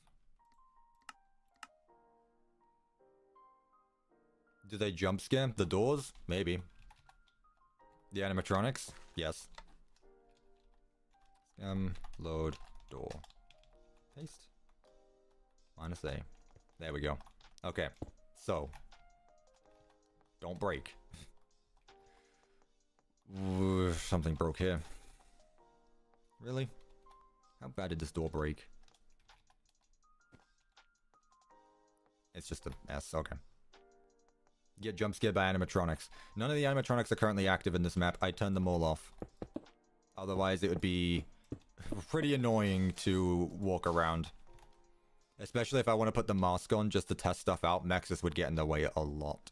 Do they jump scare the doors? Maybe. The animatronics? Yes. Load. Door. Paste. -A. There we go. Okay. So. Don't break. Something broke here. Really? How bad did this door break? It's just a mess. Okay. Get jump scared by animatronics. None of the animatronics are currently active in this map. I turned them all off. Otherwise, it would be pretty annoying to walk around. Especially if I want to put the mask on just to test stuff out. Nexus would get in the way a lot.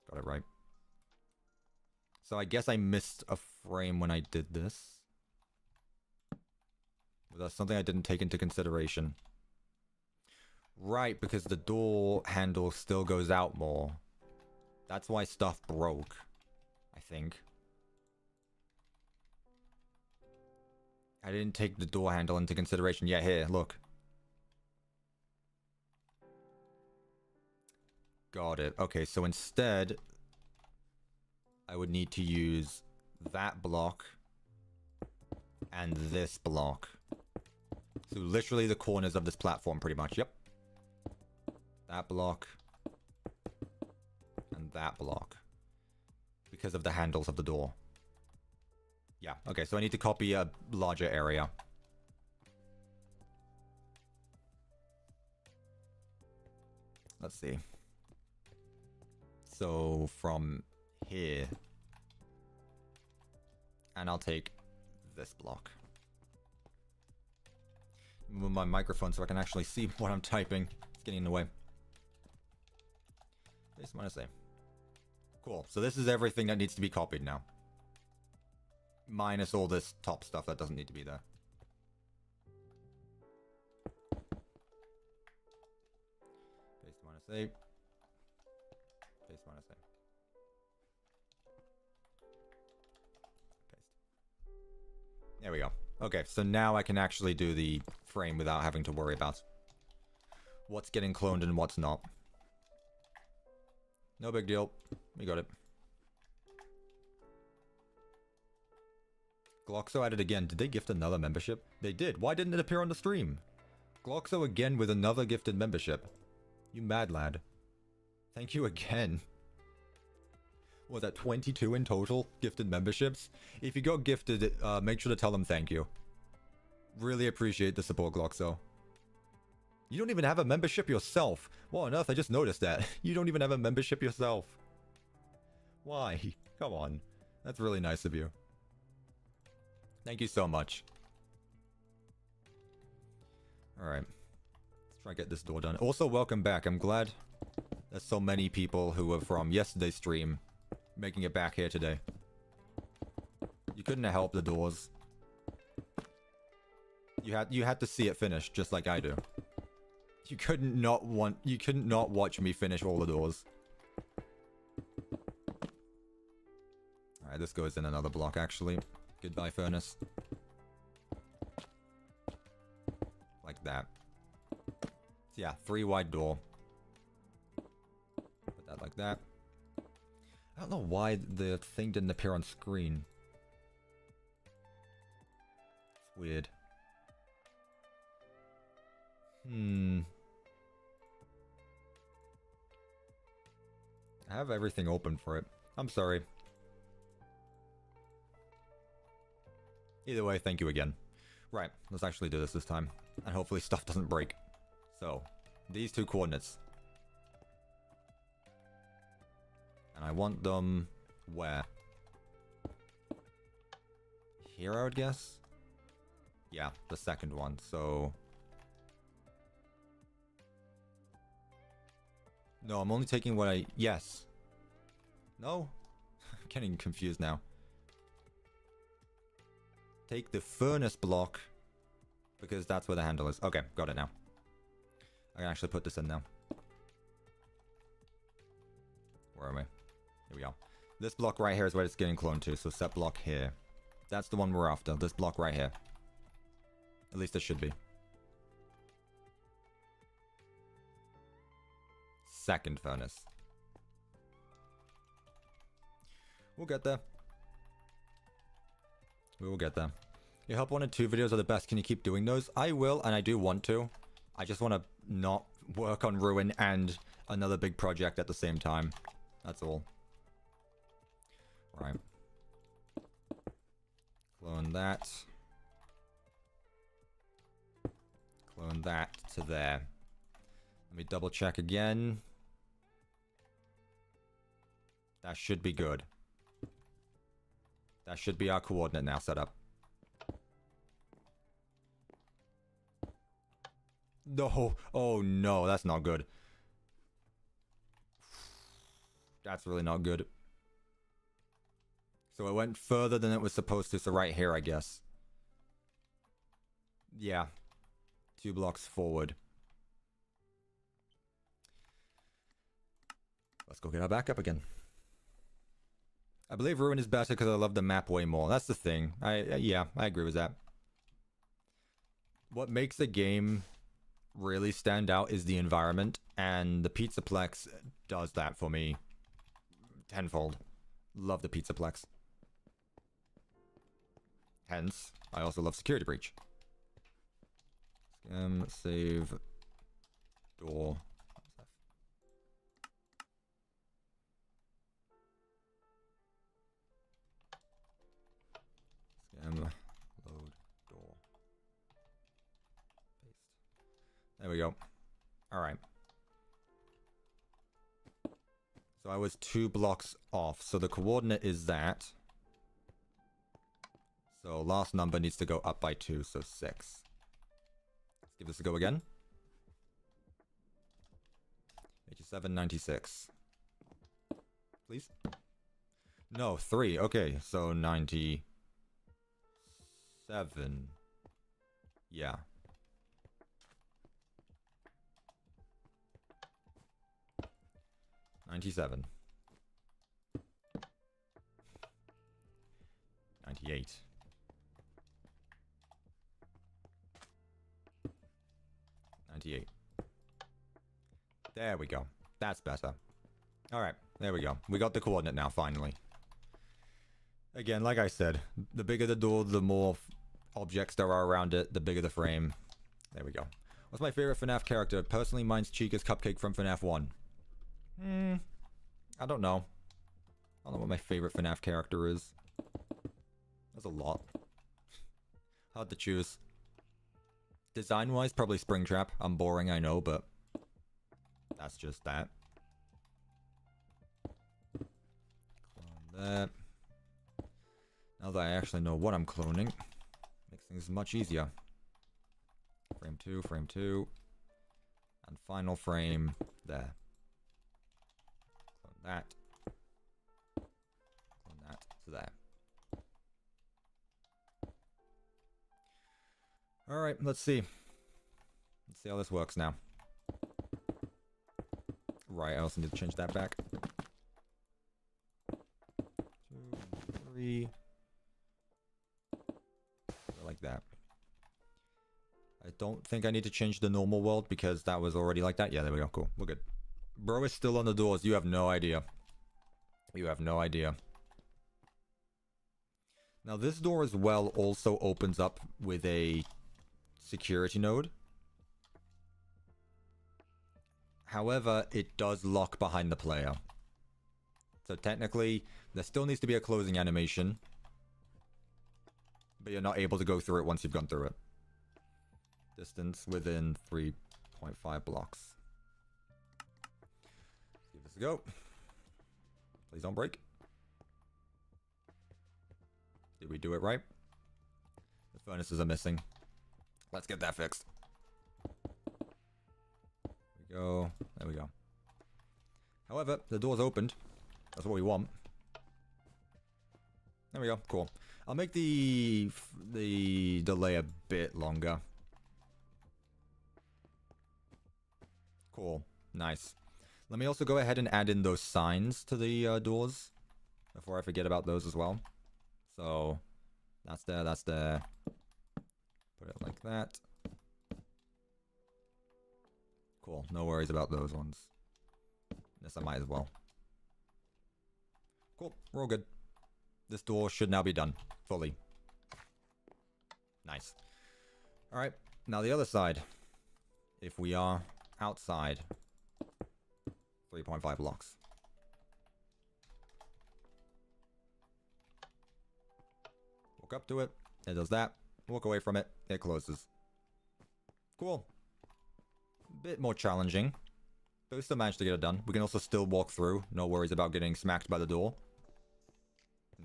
Got it right. So I guess I missed a frame when I did this. But that's something I didn't take into consideration. Right, because the door handle still goes out more. That's why stuff broke, I think. I didn't take the door handle into consideration. Yeah, here, look. Got it. Okay, so instead, I would need to use that block and this block. So literally the corners of this platform, pretty much. Yep. That block. And that block. Because of the handles of the door. Yeah, okay, so I need to copy a larger area. Let's see. So from here. And I'll take this block. Move my microphone so I can actually see what I'm typing. It's getting in the way. Base -A. Cool. So this is everything that needs to be copied now. Minus all this top stuff that doesn't need to be there. Paste -A. Paste -A. Paste. There we go. Okay, so now I can actually do the frame without having to worry about what's getting cloned and what's not. No big deal. We got it. Gloxo added again. Did they gift another membership? They did. Why didn't it appear on the stream? Gloxo again with another gifted membership. You mad lad. Thank you again. Was that 22 in total gifted memberships? If you got gifted, make sure to tell them thank you. Really appreciate the support, Gloxo. You don't even have a membership yourself. What on earth? I just noticed that. You don't even have a membership yourself. Why? Come on. That's really nice of you. Thank you so much. Alright. Let's try to get this door done. Also, welcome back. I'm glad there's so many people who were from yesterday's stream making it back here today. You couldn't have helped the doors. You had to see it finished, just like I do. You couldn't not watch me finish all the doors. Alright, this goes in another block, actually. Goodbye, furnace. Like that. So yeah, 3 wide door. Put that like that. I don't know why the thing didn't appear on screen. It's weird. I have everything open for it. I'm sorry. Either way, thank you again. Right, let's actually do this time. And hopefully stuff doesn't break. So, these 2 coordinates. And I want them... where? Here, I would guess? Yeah, the second one, so... No, I'm only taking what I... Yes. No? I'm getting confused now. Take the furnace block, because that's where the handle is. Okay, got it now. I can actually put this in now. Where am I? Here we go. This block right here is where it's getting cloned to, so set block here. That's the one we're after, this block right here. At least it should be. Second furnace. We'll get there. We will get there. Your help 1 and 2 videos are the best. Can you keep doing those? I will, and I do want to. I just want to not work on Ruin and another big project at the same time. That's all. Right. Clone that. Clone that to there. Let me double check again. That should be good. That should be our coordinate now set up. No. Oh no, that's not good. That's really not good. So it went further than it was supposed to, so right here, I guess. Yeah. 2 blocks forward. Let's go get our backup again. I believe Ruin is better because I love the map way more. That's the thing. Yeah, I agree with that. What makes a game really stand out is the environment, and the Pizzaplex does that for me tenfold. Love the Pizzaplex. Hence, I also love Security Breach. Scam, save, door. Scam, load, door. Paste. There we go. Alright. So I was 2 blocks off, so the coordinate is that. So last number needs to go up by 2, so 6. Let's give this a go again. 8796. Please? No, 3. Okay, so 97. Yeah. $97. 98. 98. There we go. That's better. Alright, there we go. We got the coordinate now, finally. Again, like I said, the bigger the door, the more objects there are around it, the bigger the frame. There we go. What's my favorite FNAF character? Personally, mine's Chica's Cupcake from FNAF 1. I don't know. I don't know what my favorite FNAF character is. There's a lot. Hard to choose. Design-wise, probably Springtrap. I'm boring, I know, but that's just that. Clone that. Now that I actually know what I'm cloning, makes things much easier. Frame 2, and final frame there. Clone that. Clone that to there. Alright, let's see. Let's see how this works now. Right, I also need to change that back. 2, 3. Like that. I don't think I need to change the normal world because that was already like that. Yeah, there we go. Cool. We're good. Bro is still on the doors. You have no idea. You have no idea. Now, this door as well also opens up with a security node. However, it does lock behind the player. So technically, there still needs to be a closing animation. But you're not able to go through it once you've gone through it. Distance within 3.5 blocks. Give this a go. Please don't break. Did we do it right? The furnaces are missing. Let's get that fixed. There we go. There we go. However, the door's opened. That's what we want. There we go. Cool. I'll make the delay a bit longer. Cool. Nice. Let me also go ahead and add in those signs to the doors before I forget about those as well. So that's there, that's there. Put it like that. Cool. No worries about those ones. This I might as well. Cool. We're all good. This door should now be done. Fully. Nice. Alright. Now the other side. If we are outside. 3.5 blocks. Walk up to it. It does that. Walk away from it. It closes. Cool. Bit more challenging. But we still managed to get it done. We can also still walk through. No worries about getting smacked by the door.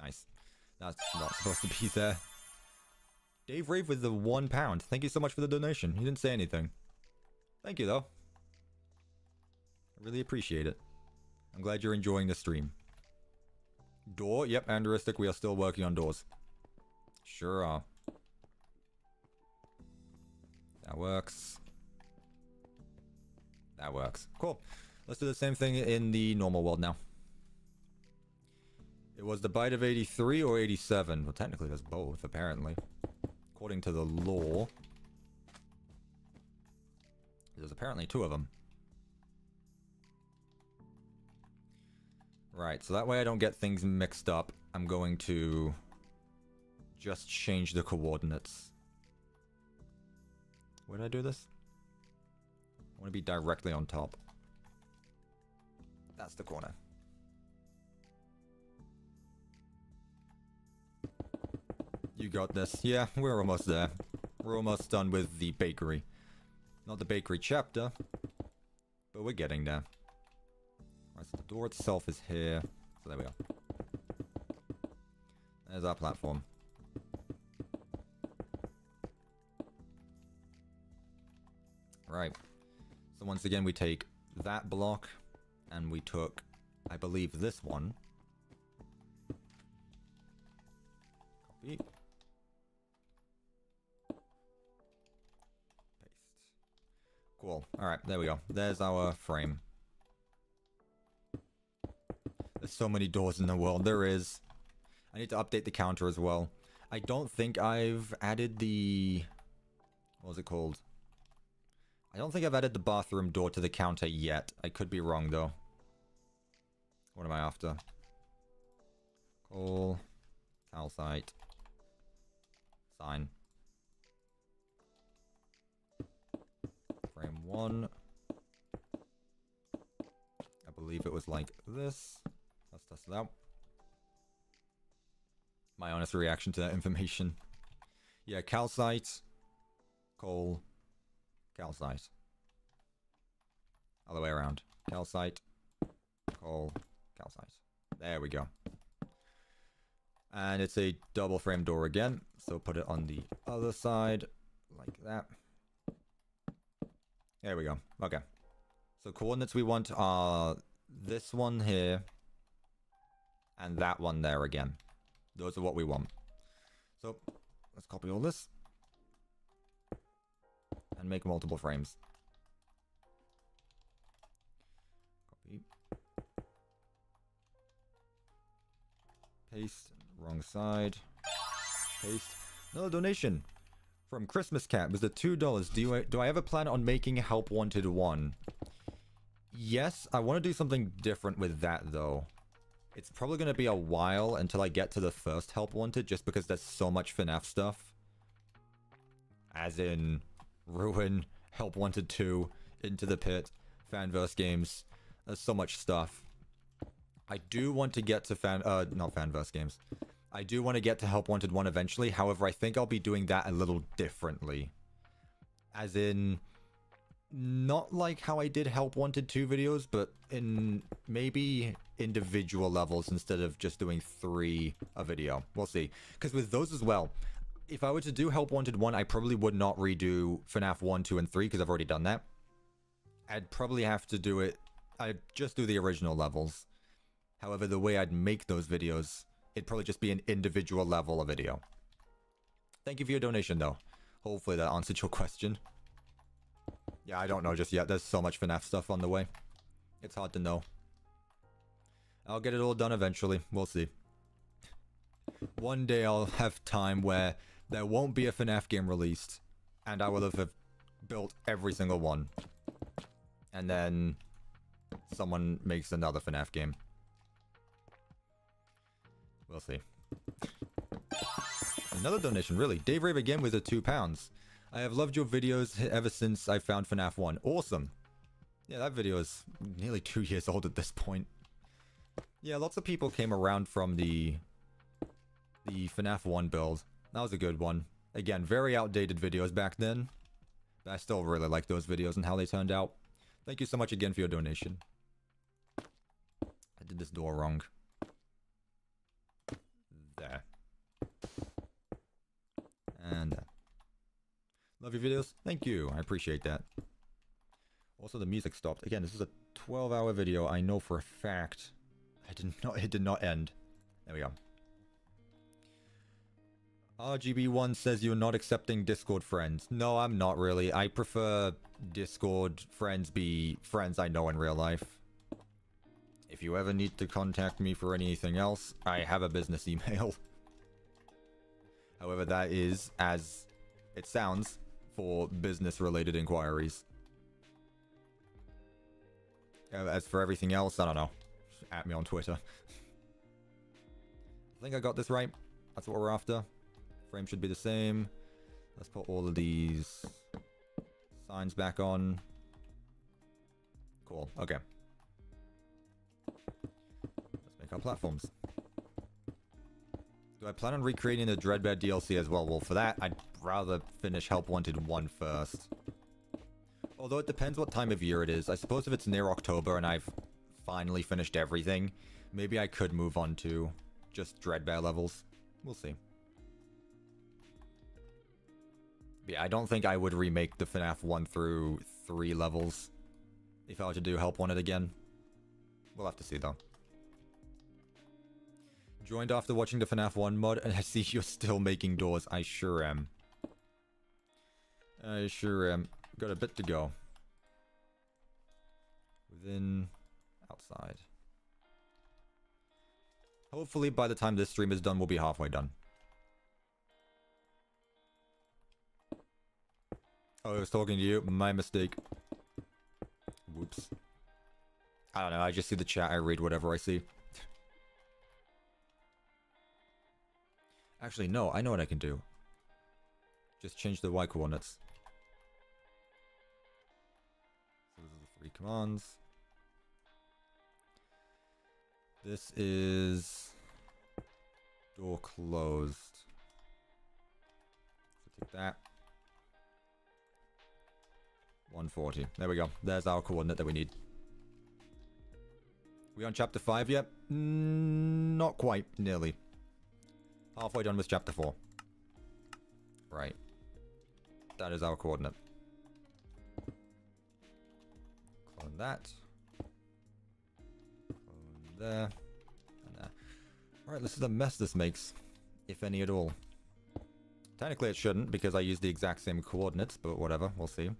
Nice. That's not supposed to be there. Dave Rave with the £1. Thank you so much for the donation. He didn't say anything. Thank you, though. I really appreciate it. I'm glad you're enjoying the stream. Door? Yep, Andristic, we are still working on doors. Sure are. That works. That works. Cool. Let's do the same thing in the normal world now. It was the bite of 83 or 87. Well, technically there's both, apparently. According to the law. There's apparently two of them. Right, so that way I don't get things mixed up, I'm going to just change the coordinates. Where did I do this? I want to be directly on top. That's the corner. You got this. Yeah, we're almost there. We're almost done with the bakery. Not the bakery chapter, but we're getting there. Alright, so the door itself is here. So there we go. There's our platform. Right. So once again, we take that block, and we took, I believe, this one. Copy. Paste. Cool. Alright, there we go. There's our frame. There's so many doors in the world. There is. I need to update the counter as well. I don't think I've added the... What was it called? I don't think I've added the bathroom door to the counter yet. I could be wrong, though. What am I after? Coal. Calcite. Sign. Frame 1. I believe it was like this. Let's test it out. My honest reaction to that information. Yeah, calcite, coal, calcite. Other way around. Calcite, coal, calcite. There we go. And it's a double frame door again. So put it on the other side, like that. There we go. Okay. So coordinates we want are this one here, and that one there again. Those are what we want. So let's copy all this. And make multiple frames. Copy. Paste. Wrong side. Paste. Another donation from Christmas Cat. Was it $2? Do I ever plan on making Help Wanted 1? Yes, I want to do something different with that though. It's probably going to be a while until I get to the first Help Wanted, just because there's so much FNAF stuff. As in Ruin, Help Wanted 2, Into the Pit, Fanverse games. There's so much stuff. I do want to get to not Fanverse games. I do want to get to Help Wanted 1 eventually. However, I think I'll be doing that a little differently. As in, not like how I did Help Wanted 2 videos, but in maybe individual levels instead of just doing 3 a video. We'll see. Because with those as well, if I were to do Help Wanted 1, I probably would not redo FNAF 1, 2, and 3 because I've already done that. I'd probably have to do it... I'd just do the original levels. However, the way I'd make those videos, it'd probably just be an individual level of video. Thank you for your donation, though. Hopefully that answered your question. Yeah, I don't know just yet. There's so much FNAF stuff on the way. It's hard to know. I'll get it all done eventually. We'll see. One day I'll have time where there won't be a FNAF game released, and I will have built every single one. And then someone makes another FNAF game. We'll see. Another donation, really. Dave Rave again with the £2. I have loved your videos ever since I found FNAF 1. Awesome. Yeah, that video is nearly 2 years old at this point. Yeah, lots of people came around from the FNAF 1 build. That was a good one. Again, very outdated videos back then. But I still really like those videos and how they turned out. Thank you so much again for your donation. I did this door wrong. There. And there. Love your videos. Thank you. I appreciate that. Also, the music stopped. Again, this is a 12-hour video. I know for a fact. It did not end. There we go. RGB1 says you're not accepting Discord friends. No, I'm not really. I prefer Discord friends be friends I know in real life. If you ever need to contact me for anything else, I have a business email. However, that is, as it sounds, for business-related inquiries. As for everything else, I don't know. Just at me on Twitter. I think I got this right. That's what we're after. Frame should be the same. Let's put all of these signs back on. Cool. Okay. Let's make our platforms. Do I plan on recreating the Dreadbear DLC as well? Well, for that, I'd rather finish Help Wanted 1 first. Although it depends what time of year it is. I suppose if it's near October and I've finally finished everything, maybe I could move on to just Dreadbear levels. We'll see. Yeah, I don't think I would remake the FNAF 1 through 3 levels if I were to do Help Wanted again. We'll have to see, though. Joined after watching the FNAF 1 mod, and I see you're still making doors. I sure am. I sure am. Got a bit to go. Within, outside. Hopefully by the time this stream is done, we'll be halfway done. Oh, I was talking to you. My mistake. Whoops. I don't know. I just see the chat. I read whatever I see. Actually, no. I know what I can do. Just change the Y coordinates. So those are the 3 commands. This is door closed. So take that. 140. There we go. There's our coordinate that we need. We on chapter 5 yet? Not quite. Nearly. Halfway done with chapter 4. Right. That is our coordinate. Clone that. Clone there. And there. Alright, this is the mess this makes. If any at all. Technically it shouldn't, because I use the exact same coordinates, but whatever, we'll see.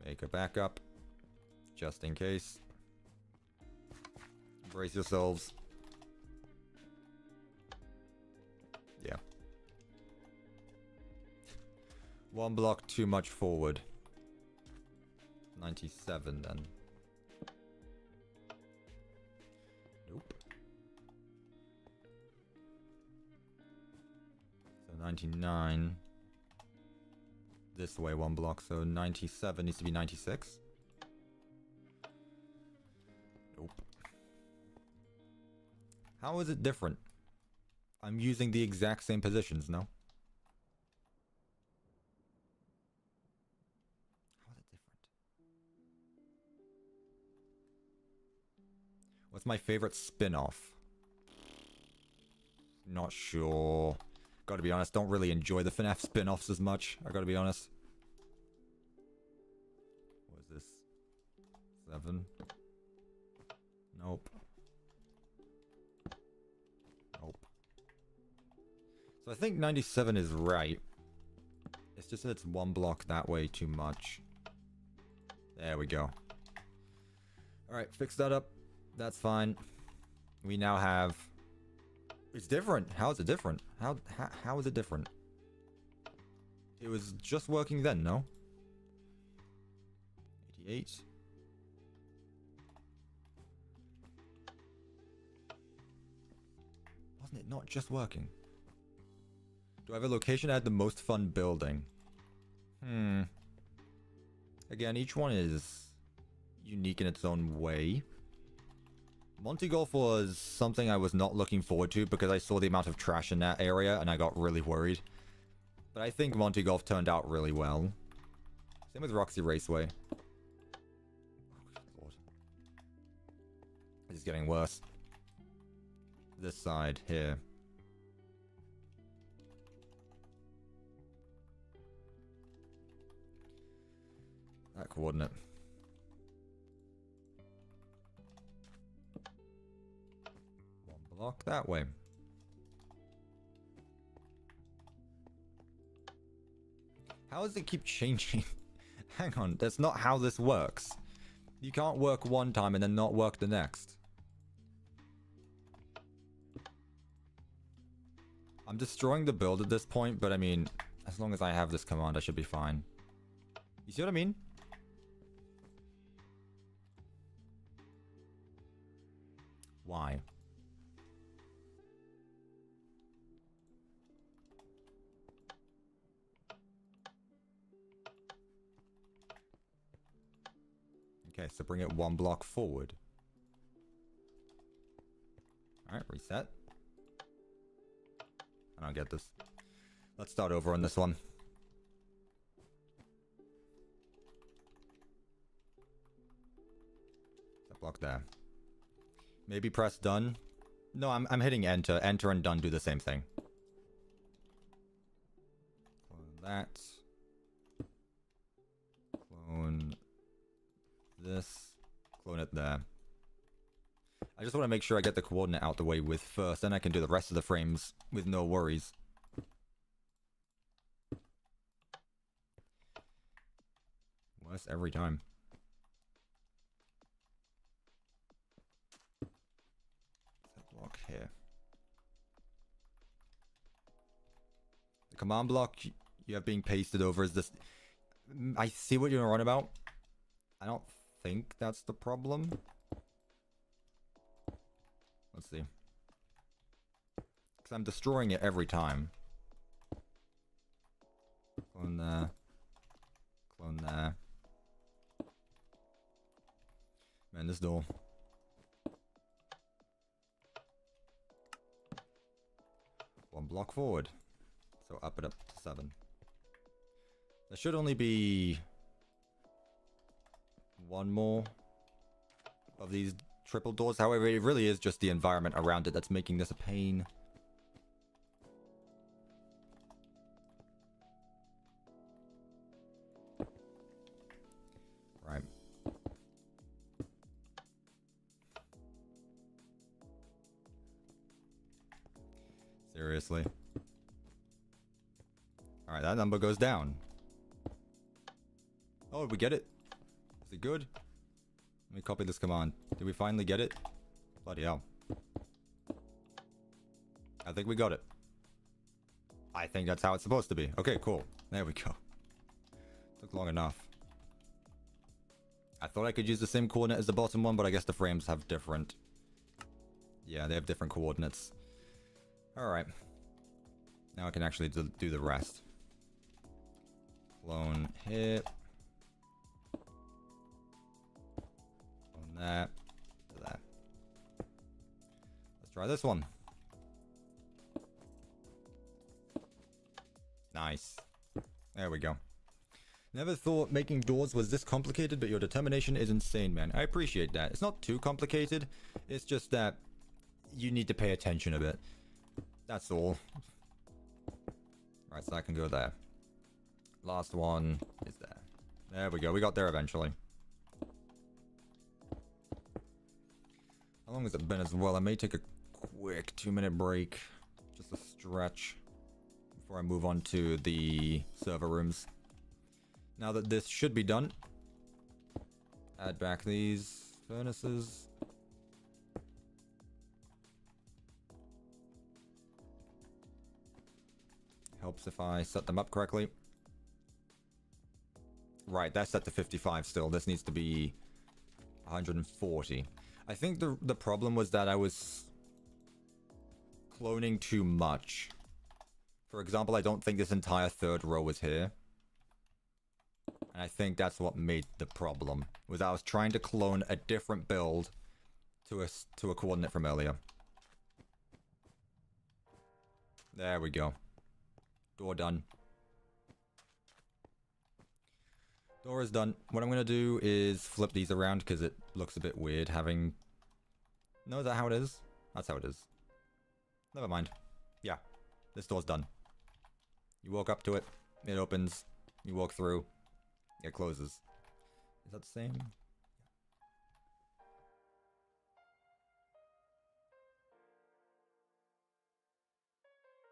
Make a backup. Just in case. Brace yourselves. Yeah. One block too much forward. 97 then. Nope. So 99. This way one block, so 97 needs to be 96. Nope. How is it different? I'm using the exact same positions, no? How is it different? What's my favorite spin-off? Not sure. Gotta be honest, don't really enjoy the FNAF spin-offs as much. I gotta be honest. What is this? 7? Nope. Nope. So I think 97 is right. It's just that it's one block that way too much. There we go. Alright, fix that up. That's fine. We now have... It's different. How is it different? How is it different? It was just working then, no? 88. Wasn't it not just working? Do I have a location I had the most fun building? Again, each one is unique in its own way. Monty Golf was something I was not looking forward to because I saw the amount of trash in that area and I got really worried. But I think Monty Golf turned out really well. Same with Roxy Raceway. Oh, good lord. This is getting worse. This side here. That coordinate. Block that way. How does it keep changing? Hang on, that's not how this works. You can't work one time and then not work the next. I'm destroying the build at this point, but I mean, as long as I have this command, I should be fine. You see what I mean? Why? Okay, so bring it one block forward. Alright, reset. I don't get this. Let's start over on this one. That block there. Maybe press done. No, I'm hitting enter. Enter and done do the same thing. Clone that. Clone this. Clone it there. I just want to make sure I get the coordinate out the way with first, then I can do the rest of the frames with no worries. Worse every time. That block here. The command block you have being pasted over is this. I see what you're on about. I don't think that's the problem. Let's see. Because I'm destroying it every time. Clone there. Clone there. Man, this door. One block forward. So up it up to 7. There should only be one more of these triple doors. However, it really is just the environment around it that's making this a pain. Right. Seriously. Alright, that number goes down. Oh, did we get it? Is it good? Let me copy this command. Did we finally get it? Bloody hell. I think we got it. I think that's how it's supposed to be. Okay, cool. There we go. Took long enough. I thought I could use the same coordinate as the bottom one, but I guess the frames have different... Yeah, they have different coordinates. Alright. Now I can actually do the rest. Clone hit. Clone that. To that. Let's try this one. Nice. There we go. Never thought making doors was this complicated, but your determination is insane, man. I appreciate that. It's not too complicated. It's just that you need to pay attention a bit. That's all. Right, so I can go there. Last one is there. There we go. We got there eventually. How long has it been as well? I may take a quick 2-minute break. Just a stretch. Before I move on to the server rooms. Now that this should be done. Add back these furnaces. Helps if I set them up correctly. Right, that's set to 55 still. This needs to be 140. I think the problem was that I was cloning too much. For example, I don't think this entire third row was here. And I think that's what made the problem. Was I was trying to clone a different build to a coordinate from earlier. There we go. Door done. Door is done. What I'm going to do is flip these around because it looks a bit weird having... No, is that how it is? That's how it is. Never mind. Yeah, this door's done. You walk up to it, it opens, you walk through, it closes. Is that the same?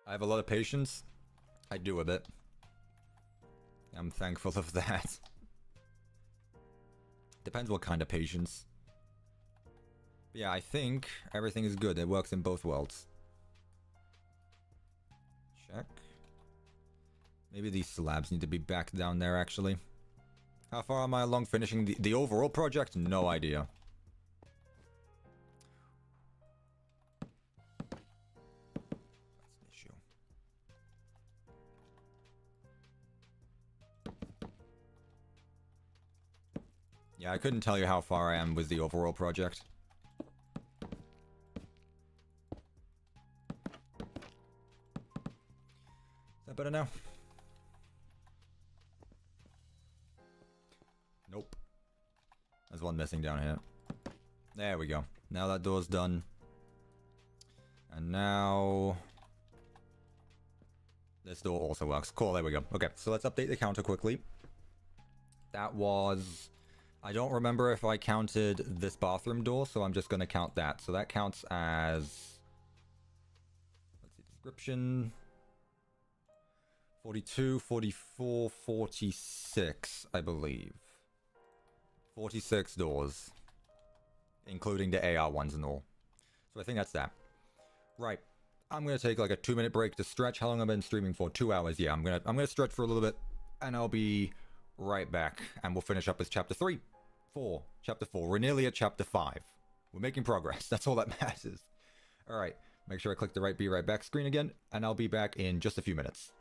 I have a lot of patience. I do a bit. I'm thankful of that. Depends what kind of patience. But yeah, I think everything is good. It works in both worlds. Check. Maybe these slabs need to be back down there, actually. How far am I along finishing the overall project? No idea. That's an issue. Yeah, I couldn't tell you how far I am with the overall project. Is that better now? Nope. There's one missing down here. There we go. Now that door's done. And now... this door also works. Cool, there we go. Okay, so let's update the counter quickly. That was... I don't remember if I counted this bathroom door, so I'm just going to count that. So that counts as... let's see, description... 42, 44, 46, I believe. 46 doors. Including the AR ones and all. So I think that's that. Right. I'm going to take like a 2-minute break to stretch. How long have I been streaming for? 2 hours. Yeah, I'm gonna stretch for a little bit. And I'll be right back. And we'll finish up with chapter 3. 4. Chapter 4. We're nearly at chapter 5. We're making progress. That's all that matters. Alright. Make sure I click the right be right back screen again. And I'll be back in just a few minutes.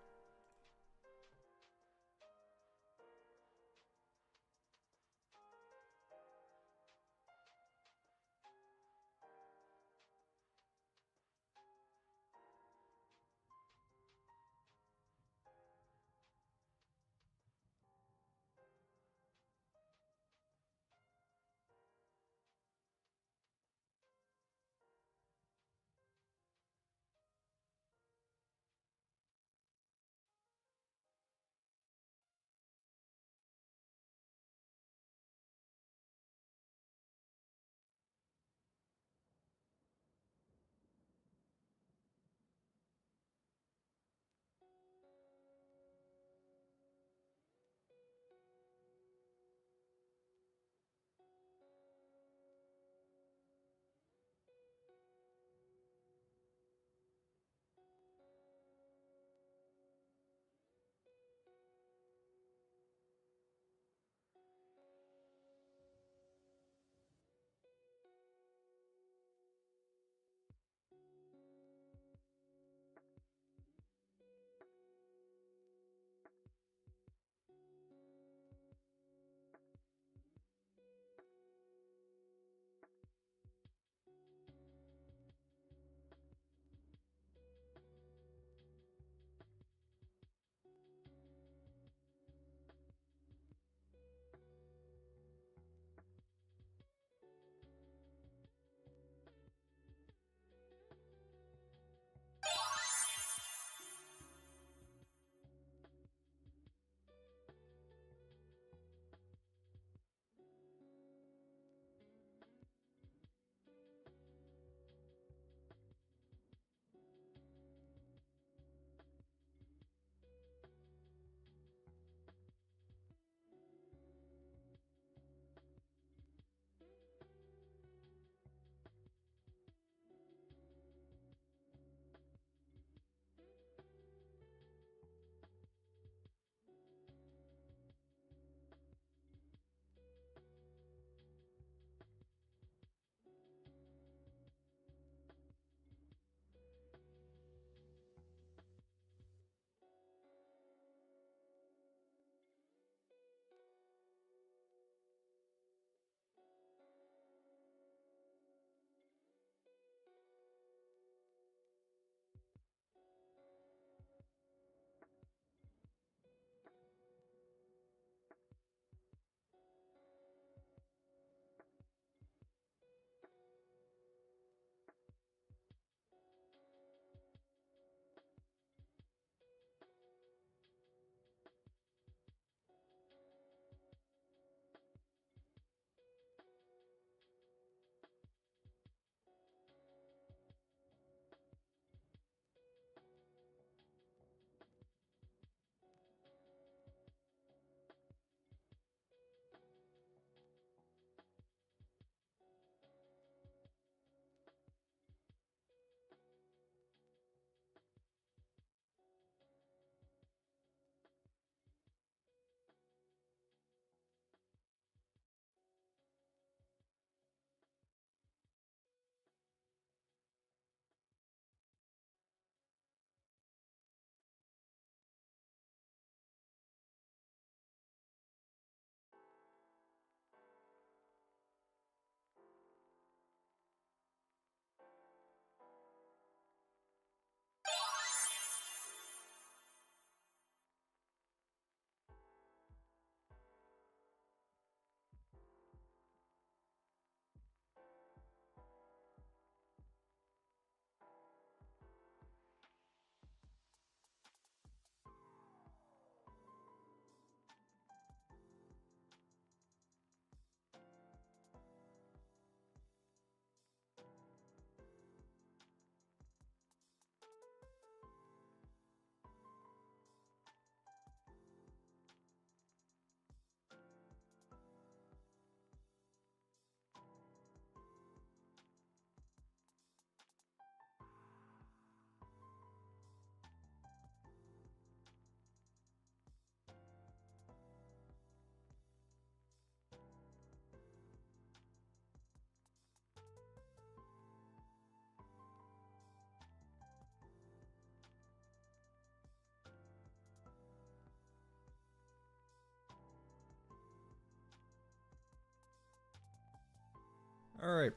Alright.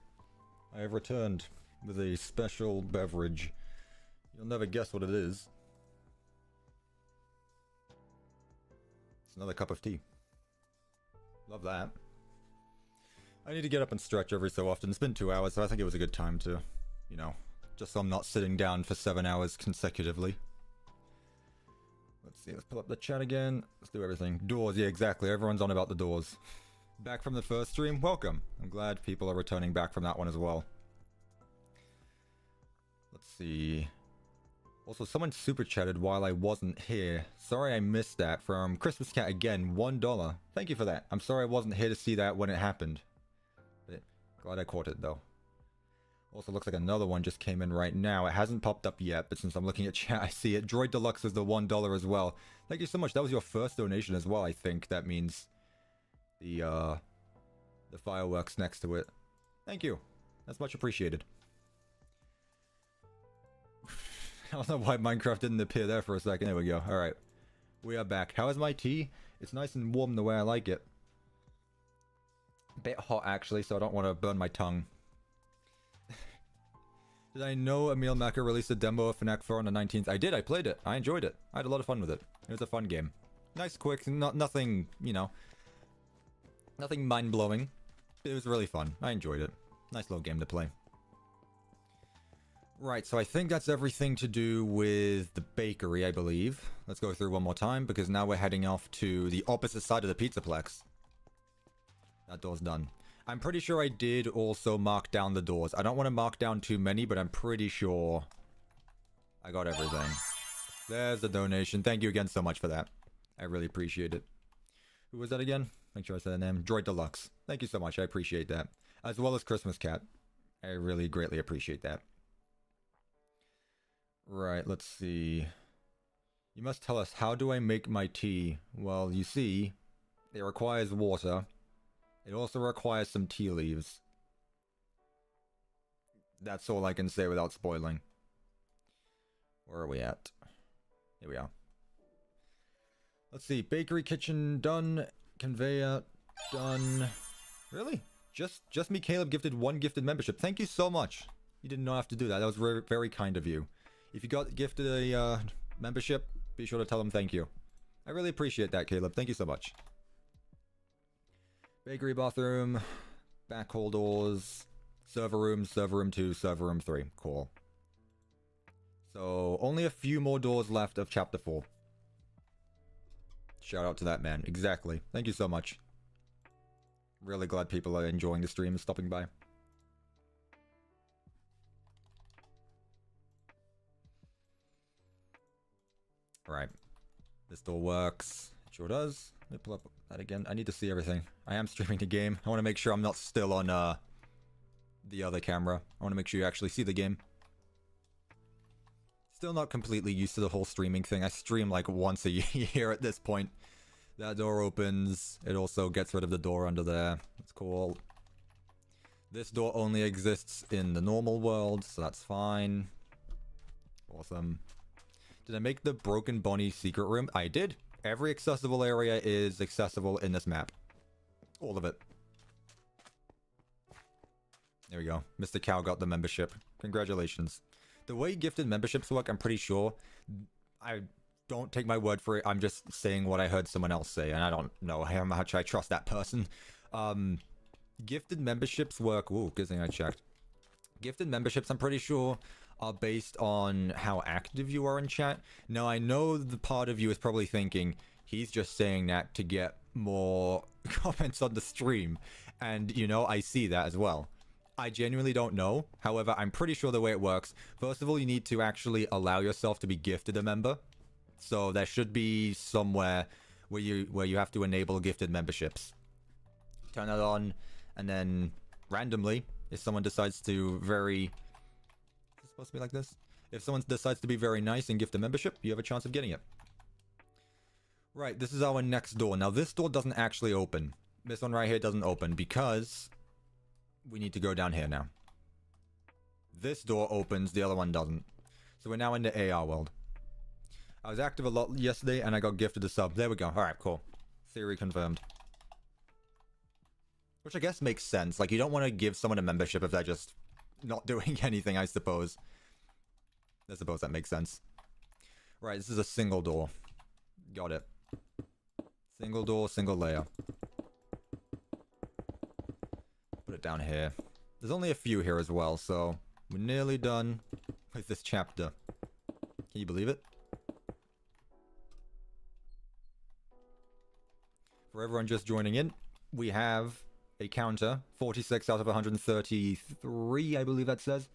I have returned with a special beverage. You'll never guess what it is. It's another cup of tea. Love that. I need to get up and stretch every so often. It's been 2 hours, so I think it was a good time to, you know, just so I'm not sitting down for 7 hours consecutively. Let's see, let's pull up the chat again. Let's do everything. Doors, yeah, exactly. Everyone's on about the doors. Back from the first stream? Welcome. I'm glad people are returning back from that one as well. Let's see. Also, someone super chatted while I wasn't here. Sorry I missed that from Christmas Cat again, $1. Thank you for that. I'm sorry I wasn't here to see that when it happened. But glad I caught it though. Also looks like another one just came in right now. It hasn't popped up yet, but since I'm looking at chat, I see it. Droid Deluxe is the $1 as well. Thank you so much. That was your first donation as well, I think. That means the fireworks next to it. Thank you. That's much appreciated. I don't know why Minecraft didn't appear there for a second. There we go. Alright. We are back. How is my tea? It's nice and warm the way I like it. A bit hot actually, so I don't want to burn my tongue. Did I know Emil Macker released a demo of FNAF 4 on the 19th? I did. I played it. I enjoyed it. I had a lot of fun with it. It was a fun game. Nice, quick. Nothing, you know. Nothing mind-blowing. It was really fun. I enjoyed it. Nice little game to play. Right, so I think that's everything to do with the bakery, I believe. Let's go through one more time, because now we're heading off to the opposite side of the Pizzaplex. That door's done. I'm pretty sure I did also mark down the doors. I don't want to mark down too many, but I'm pretty sure I got everything. There's the donation. Thank you again so much for that. I really appreciate it. Who was that again? Make sure I said the name. Droid Deluxe. Thank you so much. I appreciate that. As well as Christmas Cat. I really greatly appreciate that. Right, let's see. You must tell us, how do I make my tea? Well, you see, it requires water. It also requires some tea leaves. That's all I can say without spoiling. Where are we at? Here we are. Let's see, bakery kitchen done. Conveyor done. Really? Just me, Caleb, gifted 1 gifted membership. Thank you so much. You did not have to do that. That was very, very kind of you. If you got gifted a membership, be sure to tell them thank you. I really appreciate that, Caleb. Thank you so much. Bakery bathroom, back hall doors, server room 2, server room 3. Cool. So, only a few more doors left of chapter 4. Shout out to that man. Exactly. Thank you so much. Really glad people are enjoying the stream and stopping by. Right. This door works. It sure does. Let me pull up that again. I need to see everything. I am streaming the game. I want to make sure I'm not still on the other camera. I want to make sure you actually see the game. Still not completely used to the whole streaming thing. I stream like once a year at this point. That door opens. It also gets rid of the door under there. That's cool. This door only exists in the normal world, so that's fine. Awesome. Did I make the Broken Bonnie secret room? I did. Every accessible area is accessible in this map. All of it. There we go. Mr. Cow got the membership. Congratulations. The way gifted memberships work, I'm pretty sure. I don't take my word for it. I'm just saying what I heard someone else say, and I don't know how much I trust that person. Gifted memberships work... Ooh, good thing I checked. Gifted memberships, I'm pretty sure, are based on how active you are in chat. Now, I know the part of you is probably thinking, he's just saying that to get more comments on the stream. And, you know, I see that as well. I genuinely don't know. However, I'm pretty sure the way it works, first of all, you need to actually allow yourself to be gifted a member. So there should be somewhere where you have to enable gifted memberships. Turn that on, and then randomly, if someone decides to Is it supposed to be like this? If someone decides to be very nice and gift a membership, you have a chance of getting it. Right, this is our next door. Now, this door doesn't actually open. This one right here doesn't open because we need to go down here now. This door opens, the other one doesn't. So we're now in the AR world. I was active a lot yesterday and I got gifted a sub. There we go. Alright, cool. Theory confirmed. Which I guess makes sense. Like, you don't want to give someone a membership if they're just not doing anything, I suppose. I suppose that makes sense. Right, this is a single door. Got it. Single door, single layer. Put it down here. There's only a few here as well, so we're nearly done with this chapter. Can you believe it? For everyone just joining in, we have a counter. 46 out of 133, I believe that says.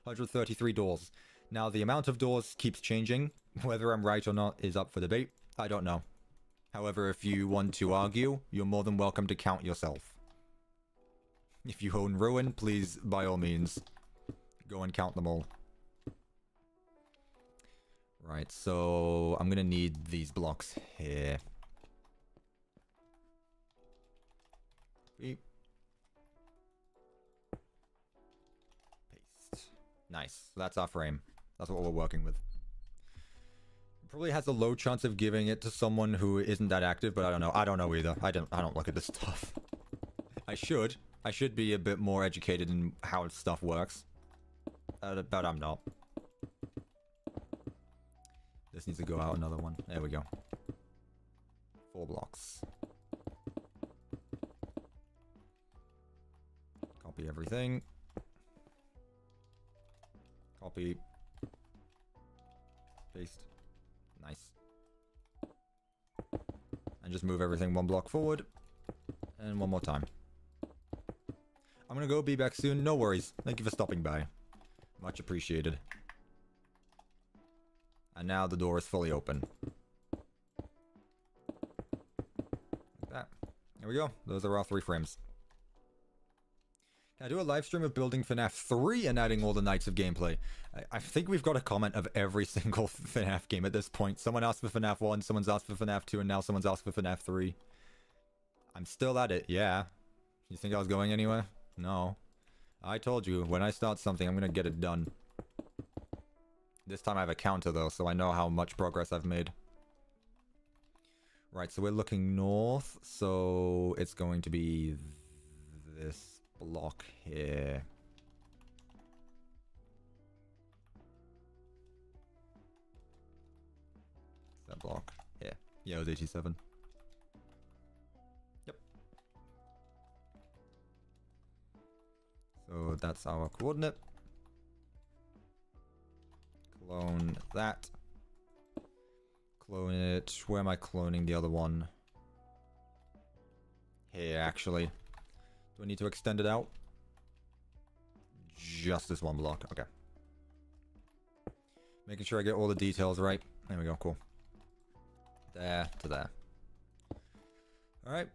133 doors. Now, the amount of doors keeps changing. Whether I'm right or not is up for debate. I don't know. However, if you want to argue, you're more than welcome to count yourself. If you own Ruin, please, by all means, go and count them all. Right, so I'm gonna need these blocks here. Beep. Paste. Nice. That's our frame. That's what we're working with. Probably has a low chance of giving it to someone who isn't that active, but I don't know. I don't know either. I don't look at this stuff. I should. I should be a bit more educated in how stuff works. But I'm not. This needs to go out another one. There we go. 4 blocks. Copy everything. Copy. Paste. Nice. And just move everything 1 block forward. And 1 more time. I'm gonna go, be back soon. No worries. Thank you for stopping by. Much appreciated. And now the door is fully open. Like that. There we go. Those are our 3 frames. Can I do a live stream of building FNAF 3 and adding all the nights of gameplay? I think we've got a comment of every single FNAF game at this point. Someone asked for FNAF 1, someone's asked for FNAF 2, and now someone's asked for FNAF 3. I'm still at it, yeah. You think I was going anywhere? No. I told you, when I start something, I'm gonna get it done. This time I have a counter, though, so I know how much progress I've made. Right, so we're looking north, so it's going to be this block here. That block here. Yeah, it was 87. Yep. So that's our coordinate. Clone that. Clone it. Where am I cloning the other one? Here, actually. Do I need to extend it out? Just this 1 block. Okay. Making sure I get all the details right. There we go. Cool. There to there. Alright.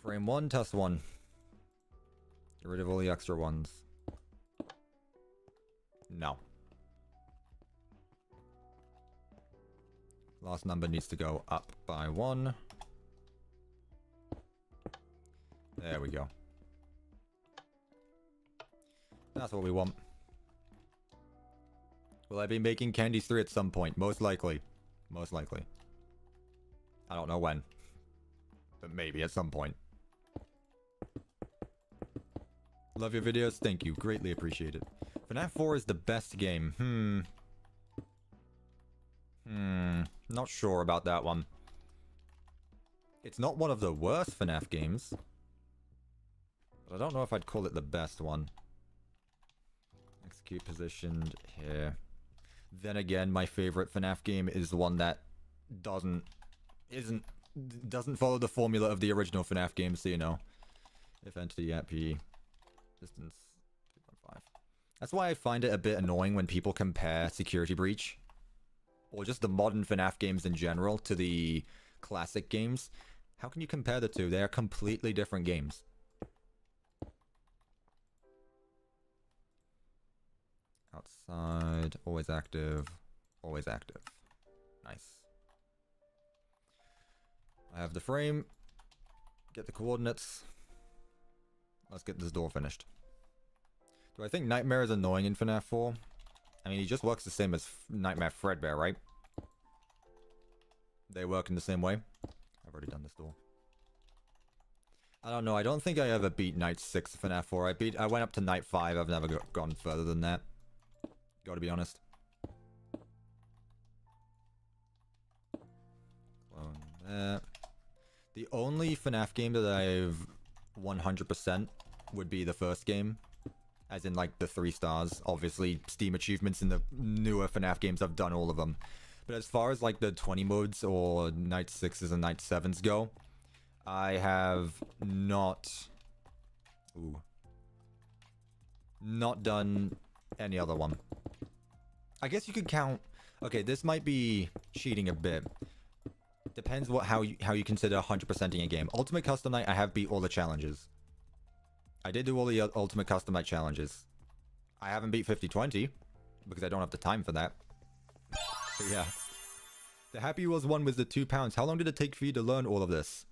Frame 1, test 1. Get rid of all the extra ones. No. Last number needs to go up by 1. There we go. That's what we want. Will I be making Candies 3 at some point? Most likely. Most likely. I don't know when. But maybe at some point. Love your videos. Thank you. Greatly appreciate it. FNAF 4 is the best game. Not sure about that one. It's not one of the worst FNAF games. But I don't know if I'd call it the best one. Execute positioned here. Then again, my favorite FNAF game is the one that doesn't follow the formula of the original FNAF game, so you know. If entity at P, distance 2.5. That's why I find it a bit annoying when people compare Security Breach, or just the modern FNAF games in general, to the classic games. How can you compare the two? They are completely different games. Outside, always active, always active. Nice. I have the frame. Get the coordinates. Let's get this door finished. Do I think Nightmare is annoying in FNAF 4? I mean, he just works the same as Nightmare Fredbear, right? They work in the same way. I've already done this door. I don't know. I don't think I ever beat Night 6 FNAF 4. I went up to Night 5. I've never gone further than that. Gotta be honest. Clone that. The only FNAF game that I've 100% would be the first game. As in, like, the 3 stars. Obviously, Steam achievements in the newer FNAF games, I've done all of them. But as far as, like, the 20 modes or Night 6s and Night 7s go, I have not... Ooh. Not done any other one. I guess you could count... Okay, this might be cheating a bit. Depends how you consider 100%ing a game. Ultimate Custom Night, I have beat all the challenges. I did do all the Ultimate Custom Night challenges. I haven't beat 50-20, because I don't have the time for that. But yeah. The Happy Wheels one was the £2. How long did it take for you to learn all of this?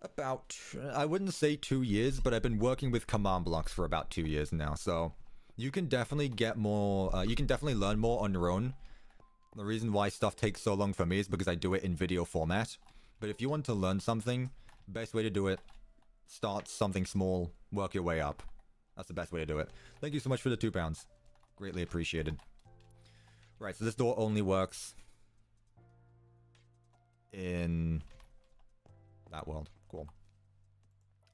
About, I wouldn't say 2 years, but I've been working with command blocks for about 2 years now, so you can definitely get more, you can definitely learn more on your own. The reason why stuff takes so long for me is because I do it in video format. But if you want to learn something, best way to do it, start something small, work your way up. That's the best way to do it. Thank you so much for the £2. Greatly appreciated. Right, so this door only works in that world. Cool.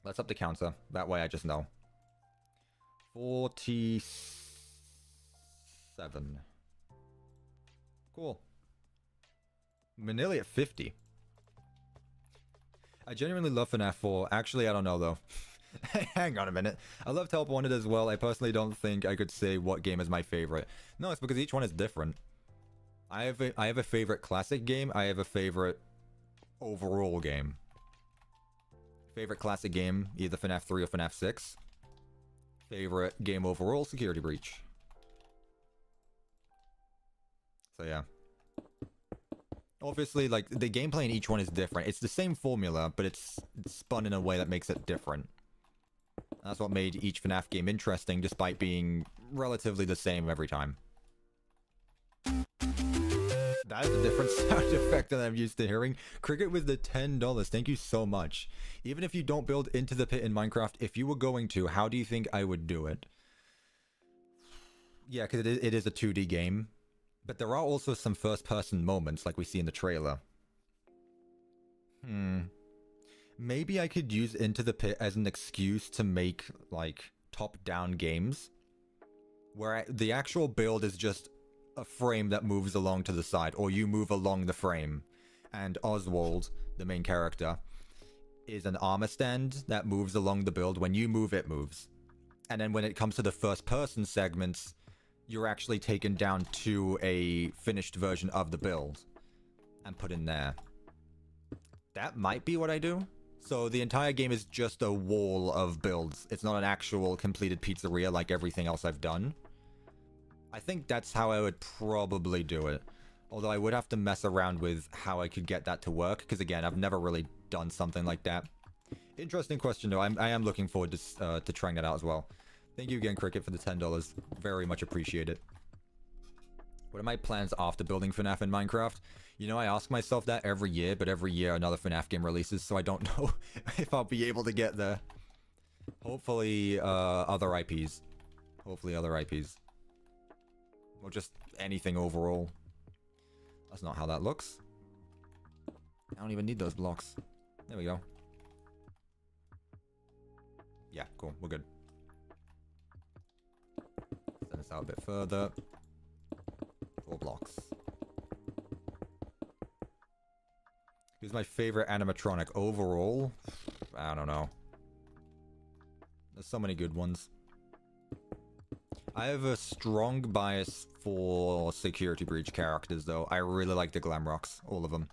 Let's up the counter. That way I just know. 47. Cool. We're nearly at 50. I genuinely love FNAF 4. Actually, I don't know though. Hang on a minute. I love Help Wanted as well. I personally don't think I could say what game is my favorite. No, it's because each one is different. I have a favorite classic game. I have a favorite overall game. Favorite classic game, either FNAF 3 or FNAF 6. Favorite game overall, Security Breach. So yeah. Obviously, like, the gameplay in each one is different. It's the same formula, but it's spun in a way that makes it different. That's what made each FNAF game interesting, despite being relatively the same every time. That is a different sound effect that I'm used to hearing. Cricket with the $10. Thank you so much. Even if you don't build into the pit in Minecraft, if you were going to, how do you think I would do it? Yeah, because it is a 2D game. But there are also some first-person moments, like we see in the trailer. Maybe I could use Into the Pit as an excuse to make, like, top-down games. Where the actual build is just a frame that moves along to the side, or you move along the frame. And Oswald, the main character, is an armor stand that moves along the build. When you move, it moves. And then when it comes to the first-person segments, you're actually taken down to a finished version of the build and put in there. That might be what I do. So the entire game is just a wall of builds. It's not an actual completed pizzeria like everything else I've done. I think that's how I would probably do it. Although I would have to mess around with how I could get that to work, because again, I've never really done something like that. Interesting question though. I am looking forward to trying that out as well. Thank you again, Cricket, for the $10. Very much appreciate it. What are my plans after building FNAF in Minecraft? You know, I ask myself that every year, but every year another FNAF game releases, so I don't know if I'll be able to get there. Hopefully, other IPs. Hopefully other IPs. Or just anything overall. That's not how that looks. I don't even need those blocks. There we go. Yeah, cool. We're good. Send this out a bit further. 4 blocks. Who's my favorite animatronic overall? I don't know. There's so many good ones. I have a strong bias for Security Breach characters, though. I really like the Glamrocks, all of them.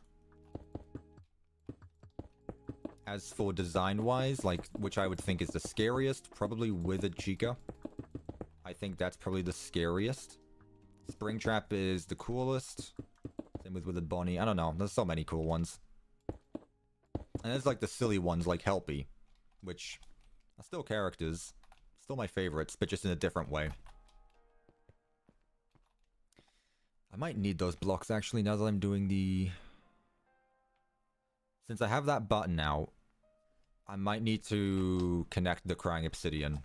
As for design-wise, like, which I would think is the scariest, probably Withered Chica. I think that's probably the scariest. Springtrap is the coolest. Same with Withered Bonnie. I don't know. There's so many cool ones. And there's, like, the silly ones, like Helpy, which are still characters. Still my favorites, but just in a different way. I might need those blocks, actually, now that I'm doing the... Since I have that button out, I might need to connect the crying obsidian.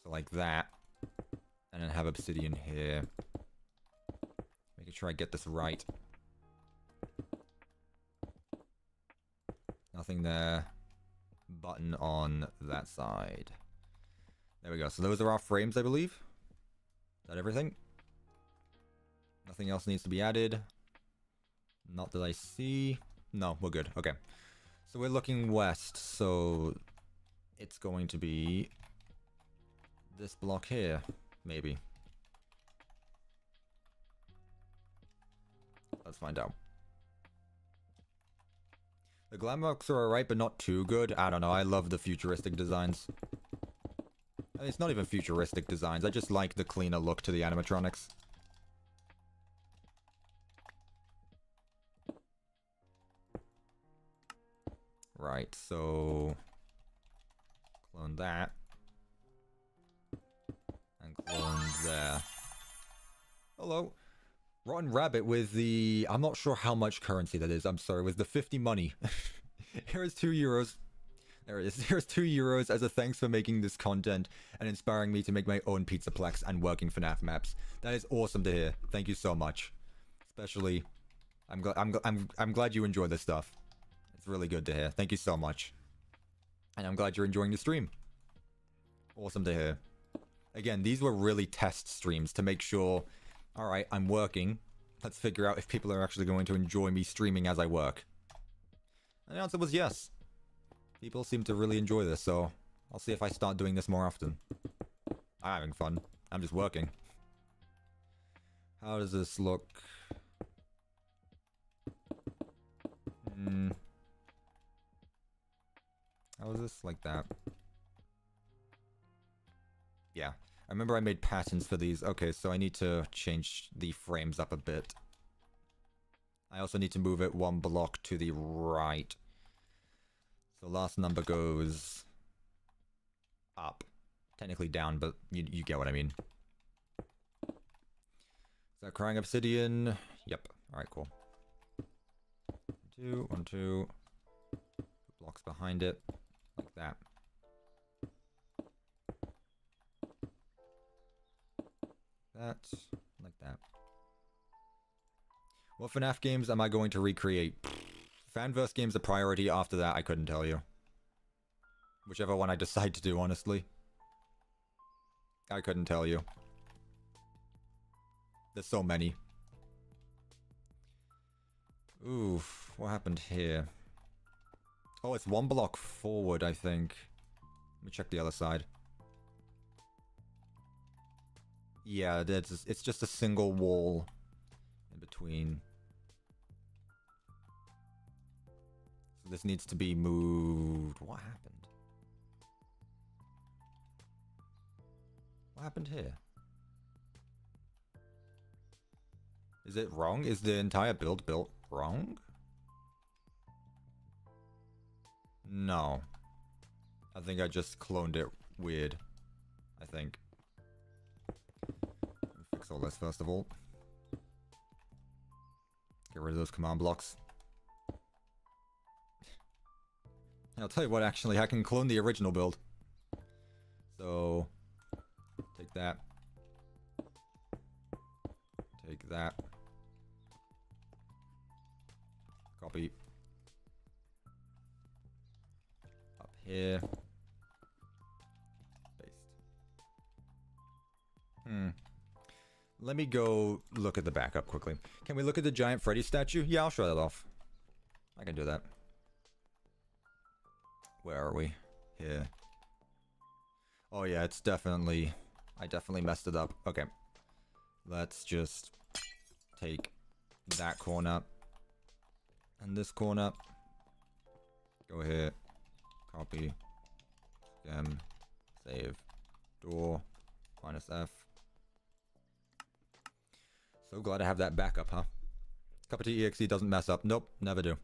So like that. And then have obsidian here. Making sure I get this right. Nothing there. Button on that side. There we go. So those are our frames, I believe. Is that everything? Nothing else needs to be added. Not that I see. No, we're good. Okay. So we're looking west. So it's going to be this block here, maybe. Let's find out. The glam rocks are alright, but not too good. I don't know. I love the futuristic designs. I mean, it's not even futuristic designs. I just like the cleaner look to the animatronics. Right, so clone that. And clone there. Hello. Rotten Rabbit with the... I'm not sure how much currency that is. I'm sorry, with the 50 money. Here is €2. There it is. Here's €2 as a thanks for making this content and inspiring me to make my own Pizzaplex and working FNAF maps. That is awesome to hear. Thank you so much. Especially, I'm glad you enjoy this stuff. It's really good to hear. Thank you so much. And I'm glad you're enjoying the stream. Awesome to hear. Again, these were really test streams to make sure... Alright, I'm working. Let's figure out if people are actually going to enjoy me streaming as I work. And the answer was yes. People seem to really enjoy this, so I'll see if I start doing this more often. I'm having fun. I'm just working. How does this look? How is this? Like that. Yeah. I remember I made patterns for these. Okay, so I need to change the frames up a bit. I also need to move it one block to the right. So last number goes up. Technically down, but you get what I mean. Is that crying obsidian? Yep. Alright, cool. 2, 1, 2. Blocks behind it. Like that. That, like that. What FNAF games am I going to recreate? Fanverse games a priority. After that, I couldn't tell you. Whichever one I decide to do, honestly. I couldn't tell you. There's so many. Oof, what happened here? Oh, it's one block forward, I think. Let me check the other side. Yeah, it's just a single wall in between. So this needs to be moved. What happened? What happened here? Is it wrong? Is the entire build built wrong? No. I think I just cloned it weird. I think. Fix all this first of all. Get rid of those command blocks. I'll tell you what, actually, I can clone the original build. So, take that. Take that. Copy. Up here. Paste. Let me go look at the backup quickly. Can we look at the giant Freddy statue? Yeah, I'll show that off. I can do that. Where are we? Here. Oh yeah, it's definitely... I definitely messed it up. Okay. Let's just take that corner. And this corner. Go here. Copy. Scan. Save. Door. -F. So glad to have that backup, huh? CuppaTeaExe doesn't mess up. Nope, never do.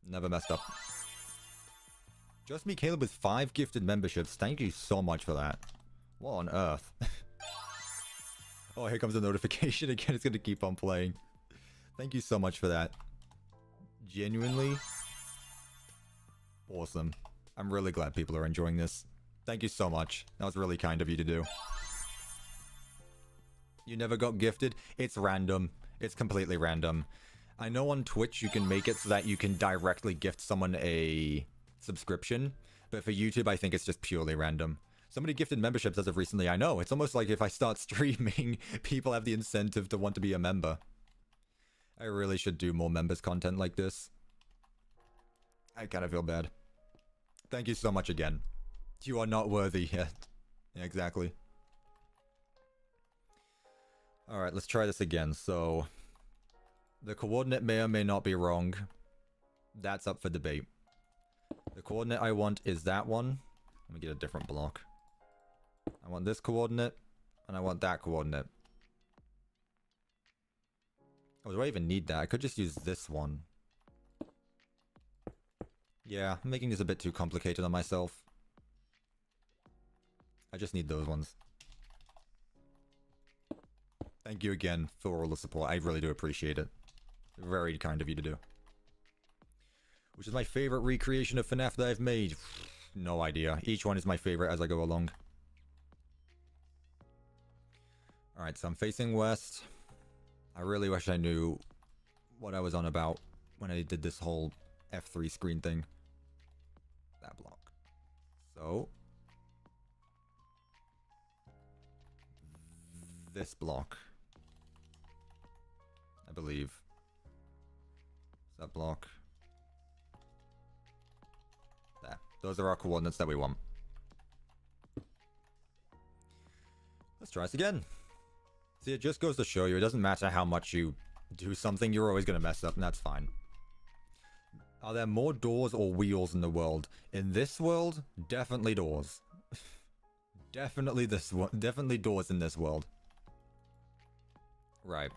Never messed up. Just me, Caleb, with 5 gifted memberships. Thank you so much for that. What on earth? Oh, here comes a notification again. It's going to keep on playing. Thank you so much for that. Genuinely awesome. I'm really glad people are enjoying this. Thank you so much. That was really kind of you to do. You never got gifted? It's random. It's completely random. I know on Twitch you can make it so that you can directly gift someone a subscription, but for YouTube I think it's just purely random. Somebody gifted memberships as of recently, I know. It's almost like if I start streaming, people have the incentive to want to be a member. I really should do more members content like this. I kind of feel bad. Thank you so much again. You are not worthy yet. Yeah, exactly. Alright, let's try this again. So, the coordinate may or may not be wrong. That's up for debate. The coordinate I want is that one. Let me get a different block. I want this coordinate, and I want that coordinate. Oh, do I even need that? I could just use this one. Yeah, I'm making this a bit too complicated on myself. I just need those ones. Thank you again for all the support. I really do appreciate it. Very kind of you to do. Which is my favorite recreation of FNAF that I've made? No idea. Each one is my favorite as I go along. Alright, so I'm facing west. I really wish I knew what I was on about when I did this whole F3 screen thing. That block. So, this block, I believe. That block. There. Those are our coordinates that we want. Let's try this again. See, it just goes to show you, it doesn't matter how much you do something, you're always going to mess up, and that's fine. Are there more doors or wheels in the world? In this world, definitely doors. Definitely this one. Definitely doors in this world. Right.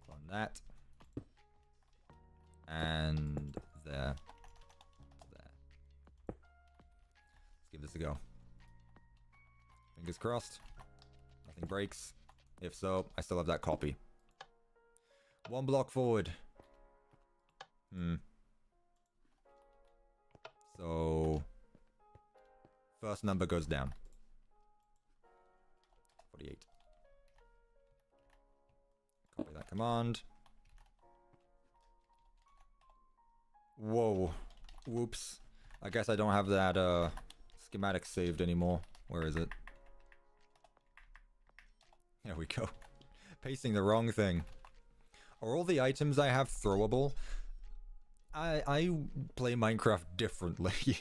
On that. And there. There. Let's give this a go. Fingers crossed. Nothing breaks. If so, I still have that copy. One block forward. So, first number goes down. 48. Copy that command. Whoa. Whoops. I guess I don't have that schematic saved anymore. Where is it? There we go. Pasting the wrong thing. Are all the items I have throwable? I play Minecraft differently.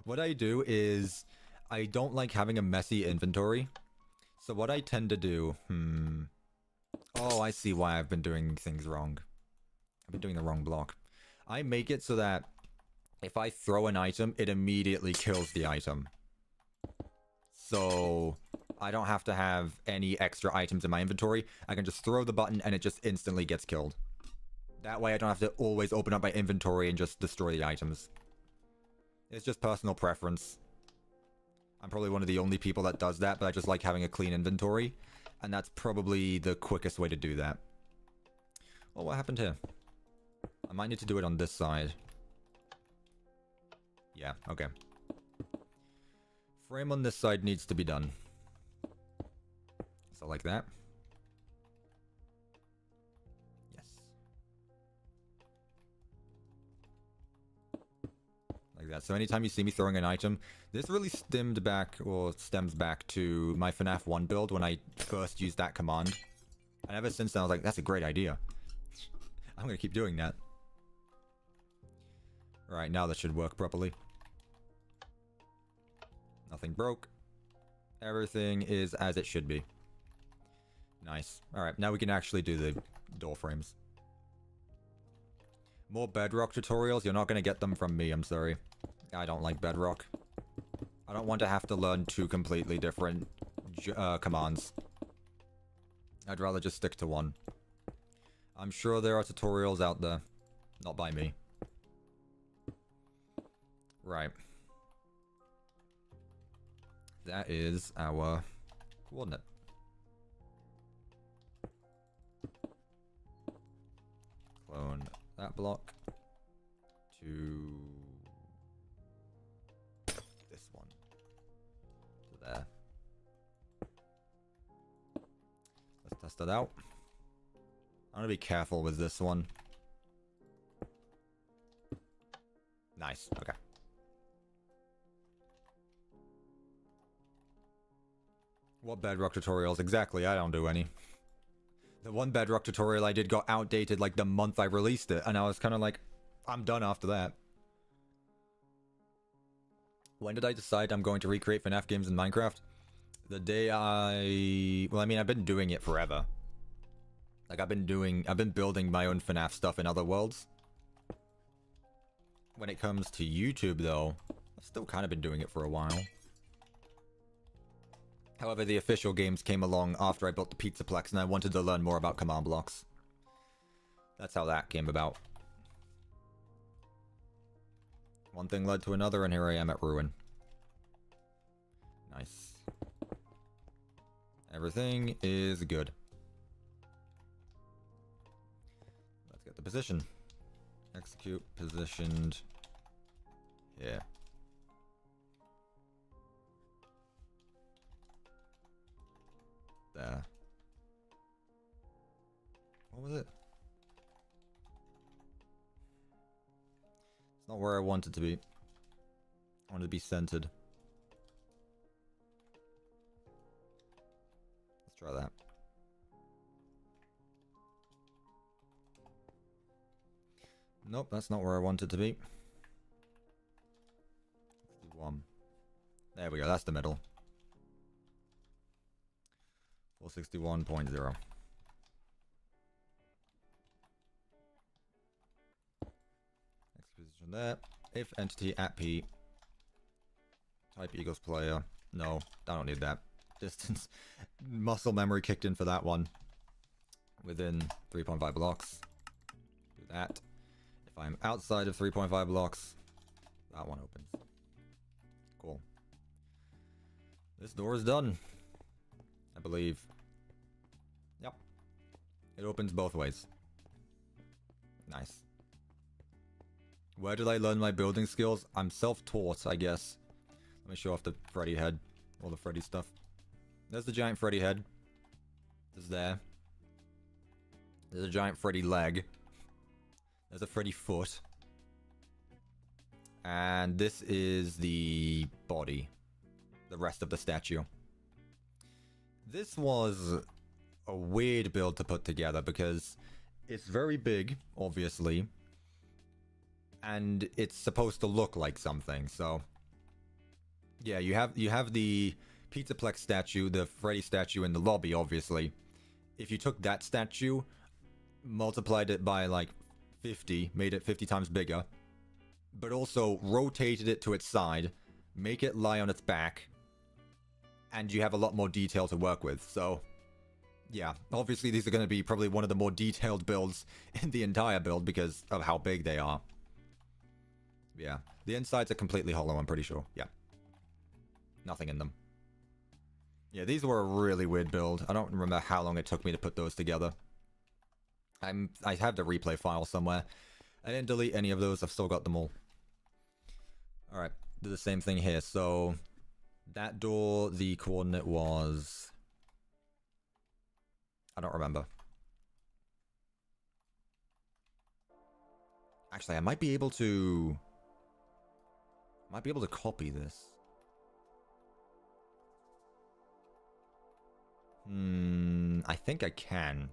What I do is, I don't like having a messy inventory. So what I tend to do, oh, I see why I've been doing things wrong. I've been doing the wrong block. I make it so that if I throw an item, it immediately kills the item. So I don't have to have any extra items in my inventory. I can just throw the button and it just instantly gets killed. That way I don't have to always open up my inventory and just destroy the items. It's just personal preference. I'm probably one of the only people that does that, but I just like having a clean inventory. And that's probably the quickest way to do that. Well, what happened here? I might need to do it on this side. Yeah, okay. Frame on this side needs to be done. So like that. Yes. Like that. So anytime you see me throwing an item, this really stems back to my FNAF 1 build when I first used that command. And ever since then I was like, that's a great idea. I'm gonna keep doing that. Right, now that should work properly. Nothing broke. Everything is as it should be. Nice. Alright, now we can actually do the door frames. More Bedrock tutorials? You're not going to get them from me, I'm sorry. I don't like Bedrock. I don't want to have to learn two completely different commands. I'd rather just stick to one. I'm sure there are tutorials out there. Not by me. Right. That is our coordinate. Clone that block to this one to there. Let's test it out. I'm gonna be careful with this one. Nice. Okay. What bedrock tutorials? Exactly, I don't do any. The one bedrock tutorial I did got outdated like the month I released it, and I was kind of like, I'm done after that. When did I decide I'm going to recreate FNAF games in Minecraft? The day well, I mean, I've been doing it forever. Like, I've been building my own FNAF stuff in other worlds. When it comes to YouTube, though, I've still kind of been doing it for a while. However, the official games came along after I built the Pizzaplex, and I wanted to learn more about command blocks. That's how that came about. One thing led to another, and here I am at Ruin. Nice. Everything is good. Let's get the position. Execute positioned here. There. What was it? It's not where I want it to be. I want it to be centered. Let's try that. Nope, that's not where I want it to be. 61. There we go, that's the middle. 461.0. Next position there. If entity at P. Type equals player. No, I don't need that. Distance. Muscle memory kicked in for that one. Within 3.5 blocks. Do that. If I'm outside of 3.5 blocks, that one opens. Cool. This door is done. I believe. Yep. It opens both ways. Nice. Where did I learn my building skills? I'm self-taught, I guess. Let me show off the Freddy head. All the Freddy stuff. There's the giant Freddy head. There's there. There's a giant Freddy leg. There's a Freddy foot. And this is the body. The rest of the statue. This was a weird build to put together because it's very big, obviously. And it's supposed to look like something, so... Yeah, you have the Pizzaplex statue, the Freddy statue in the lobby, obviously. If you took that statue, multiplied it by, like, 50, made it 50 times bigger, but also rotated it to its side, make it lie on its back, and you have a lot more detail to work with, so... Yeah, obviously these are going to be probably one of the more detailed builds in the entire build because of how big they are. Yeah, the insides are completely hollow, I'm pretty sure. Yeah. Nothing in them. Yeah, these were a really weird build. I don't remember how long it took me to put those together. I have the replay file somewhere. I didn't delete any of those, I've still got them all. Alright, do the same thing here. So, that door, the coordinate was... I don't remember. Actually, I might be able to... copy this. I think I can.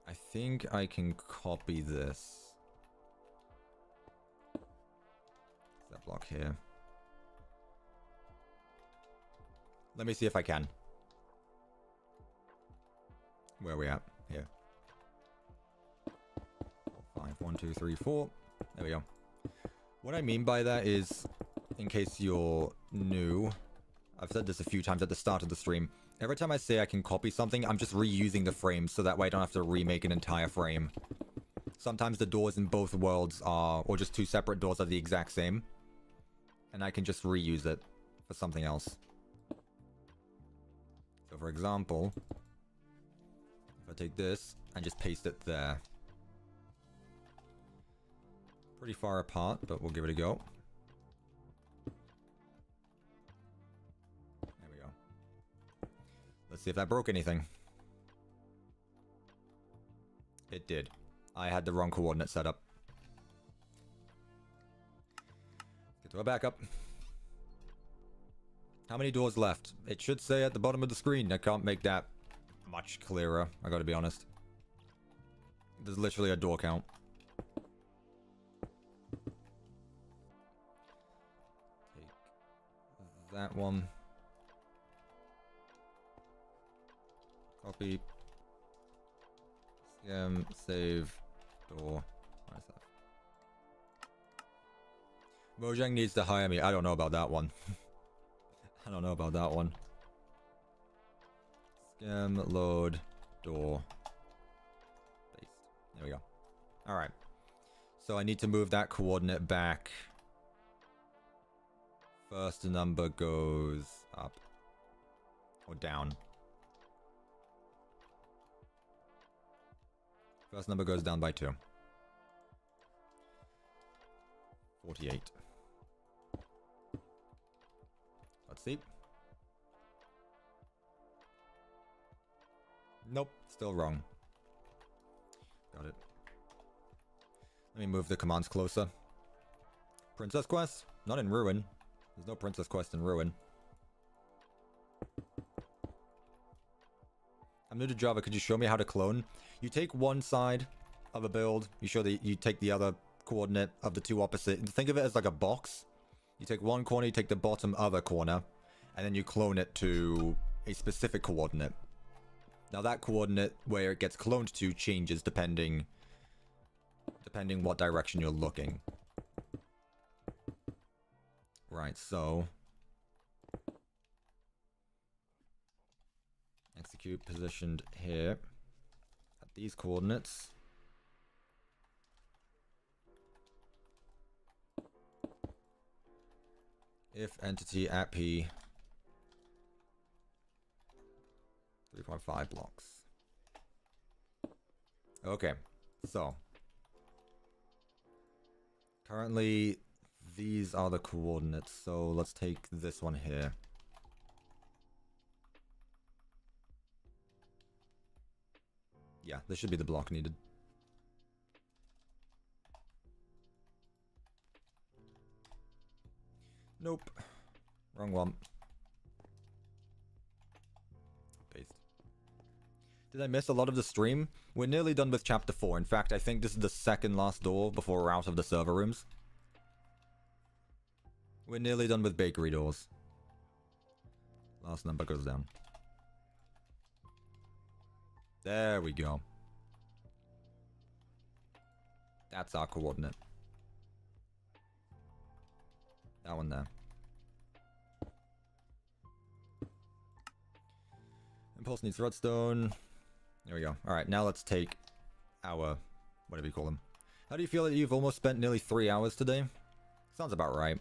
I think I can copy this. That block here. Let me see if I can. Where are we at? Here. 5, 1, 2, 3, 4. There we go. What I mean by that is, in case you're new, I've said this a few times at the start of the stream. Every time I say I can copy something, I'm just reusing the frames so that way I don't have to remake an entire frame. Sometimes the doors in both worlds are, or just two separate doors are the exact same. And I can just reuse it for something else. So for example, if I take this, and just paste it there. Pretty far apart, but we'll give it a go. There we go. Let's see if that broke anything. It did. I had the wrong coordinate set up. Get to our backup. How many doors left? It should say at the bottom of the screen. I can't make that much clearer, I gotta be honest. There's literally a door count. Take that one. Copy. Scam, save, door. Where's that? Mojang needs to hire me. I don't know about that one. I don't know about that one. Scam, load, door. Paste. There we go. Alright. So I need to move that coordinate back. First number goes up. Or down. First number goes down by 2. 48. Let's see. Nope, still wrong. Got it. Let me move the commands closer. Princess quest? Not in Ruin. There's no princess quest in Ruin. I'm new to Java. Could you show me how to clone? You take one side of a build. You take the other coordinate of the two opposite. Think of it as like a box. You take one corner, you take the bottom other corner, and then you clone it to a specific coordinate. Now that coordinate where it gets cloned to changes depending what direction you're looking. Right, so execute positioned here at these coordinates. If entity at P 3.5 blocks. Okay, so currently these are the coordinates, so let's take this one here. Yeah, this should be the block needed. Nope. Wrong one. Paste. Did I miss a lot of the stream? We're nearly done with chapter 4. In fact, I think this is the second last door before we're out of the server rooms. We're nearly done with bakery doors. Last number goes down. There we go. That's our coordinate. That one there. Impulse needs redstone. There we go. Alright, now let's take our... whatever you call them. How do you feel that you've almost spent nearly 3 hours today? Sounds about right.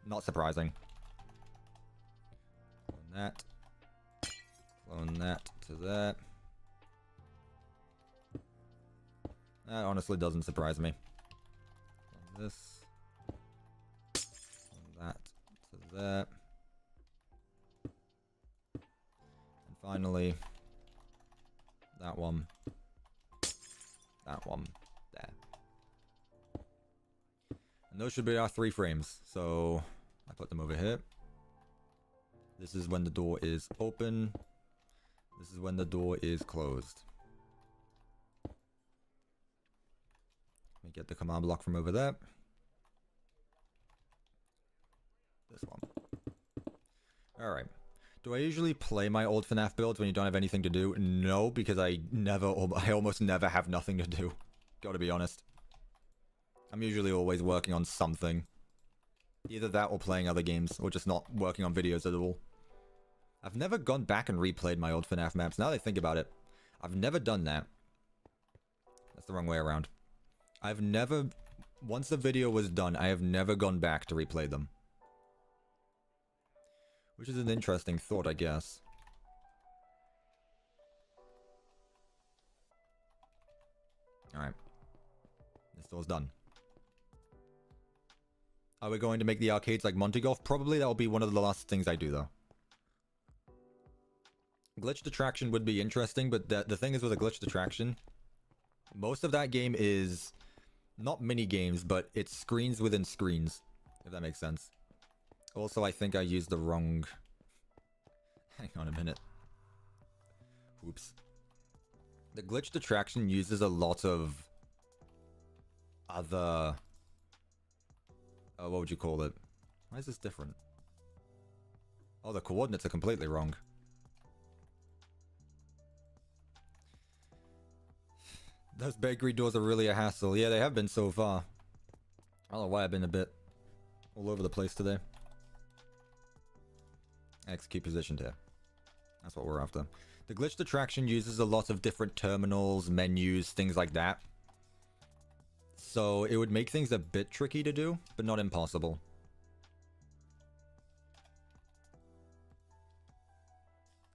Not surprising. Clone that. Clone that to that. That honestly doesn't surprise me. Clone this. Clone that to that. And finally, that one. That one. There. And those should be our 3 frames. So I put them over here. This is when the door is open. This is when the door is closed. Let me get the command block from over there. This one. Alright. Do I usually play my old FNAF builds when you don't have anything to do? No, because I almost never have nothing to do. Gotta be honest. I'm usually always working on something. Either that or playing other games, or just not working on videos at all. I've never gone back and replayed my old FNAF maps. Now that I think about it, I've never done that. That's the wrong way around. I've never... once the video was done, I have never gone back to replay them. Which is an interesting thought, I guess. Alright. This door's done. Are we going to make the arcades like Monty Golf? Probably that will be one of the last things I do, though. Glitched attraction would be interesting, but the thing is with a glitched attraction, most of that game is not mini games, but it's screens within screens, if that makes sense. Also, I think I used the wrong... Hang on a minute. Oops. The glitched attraction uses a lot of other... what would you call it? Why is this different? Oh, the coordinates are completely wrong. Those bakery doors are really a hassle. Yeah, they have been so far. I don't know why I've been a bit all over the place today. X key positioned here. That's what we're after. The glitched attraction uses a lot of different terminals, menus, things like that. So it would make things a bit tricky to do, but not impossible.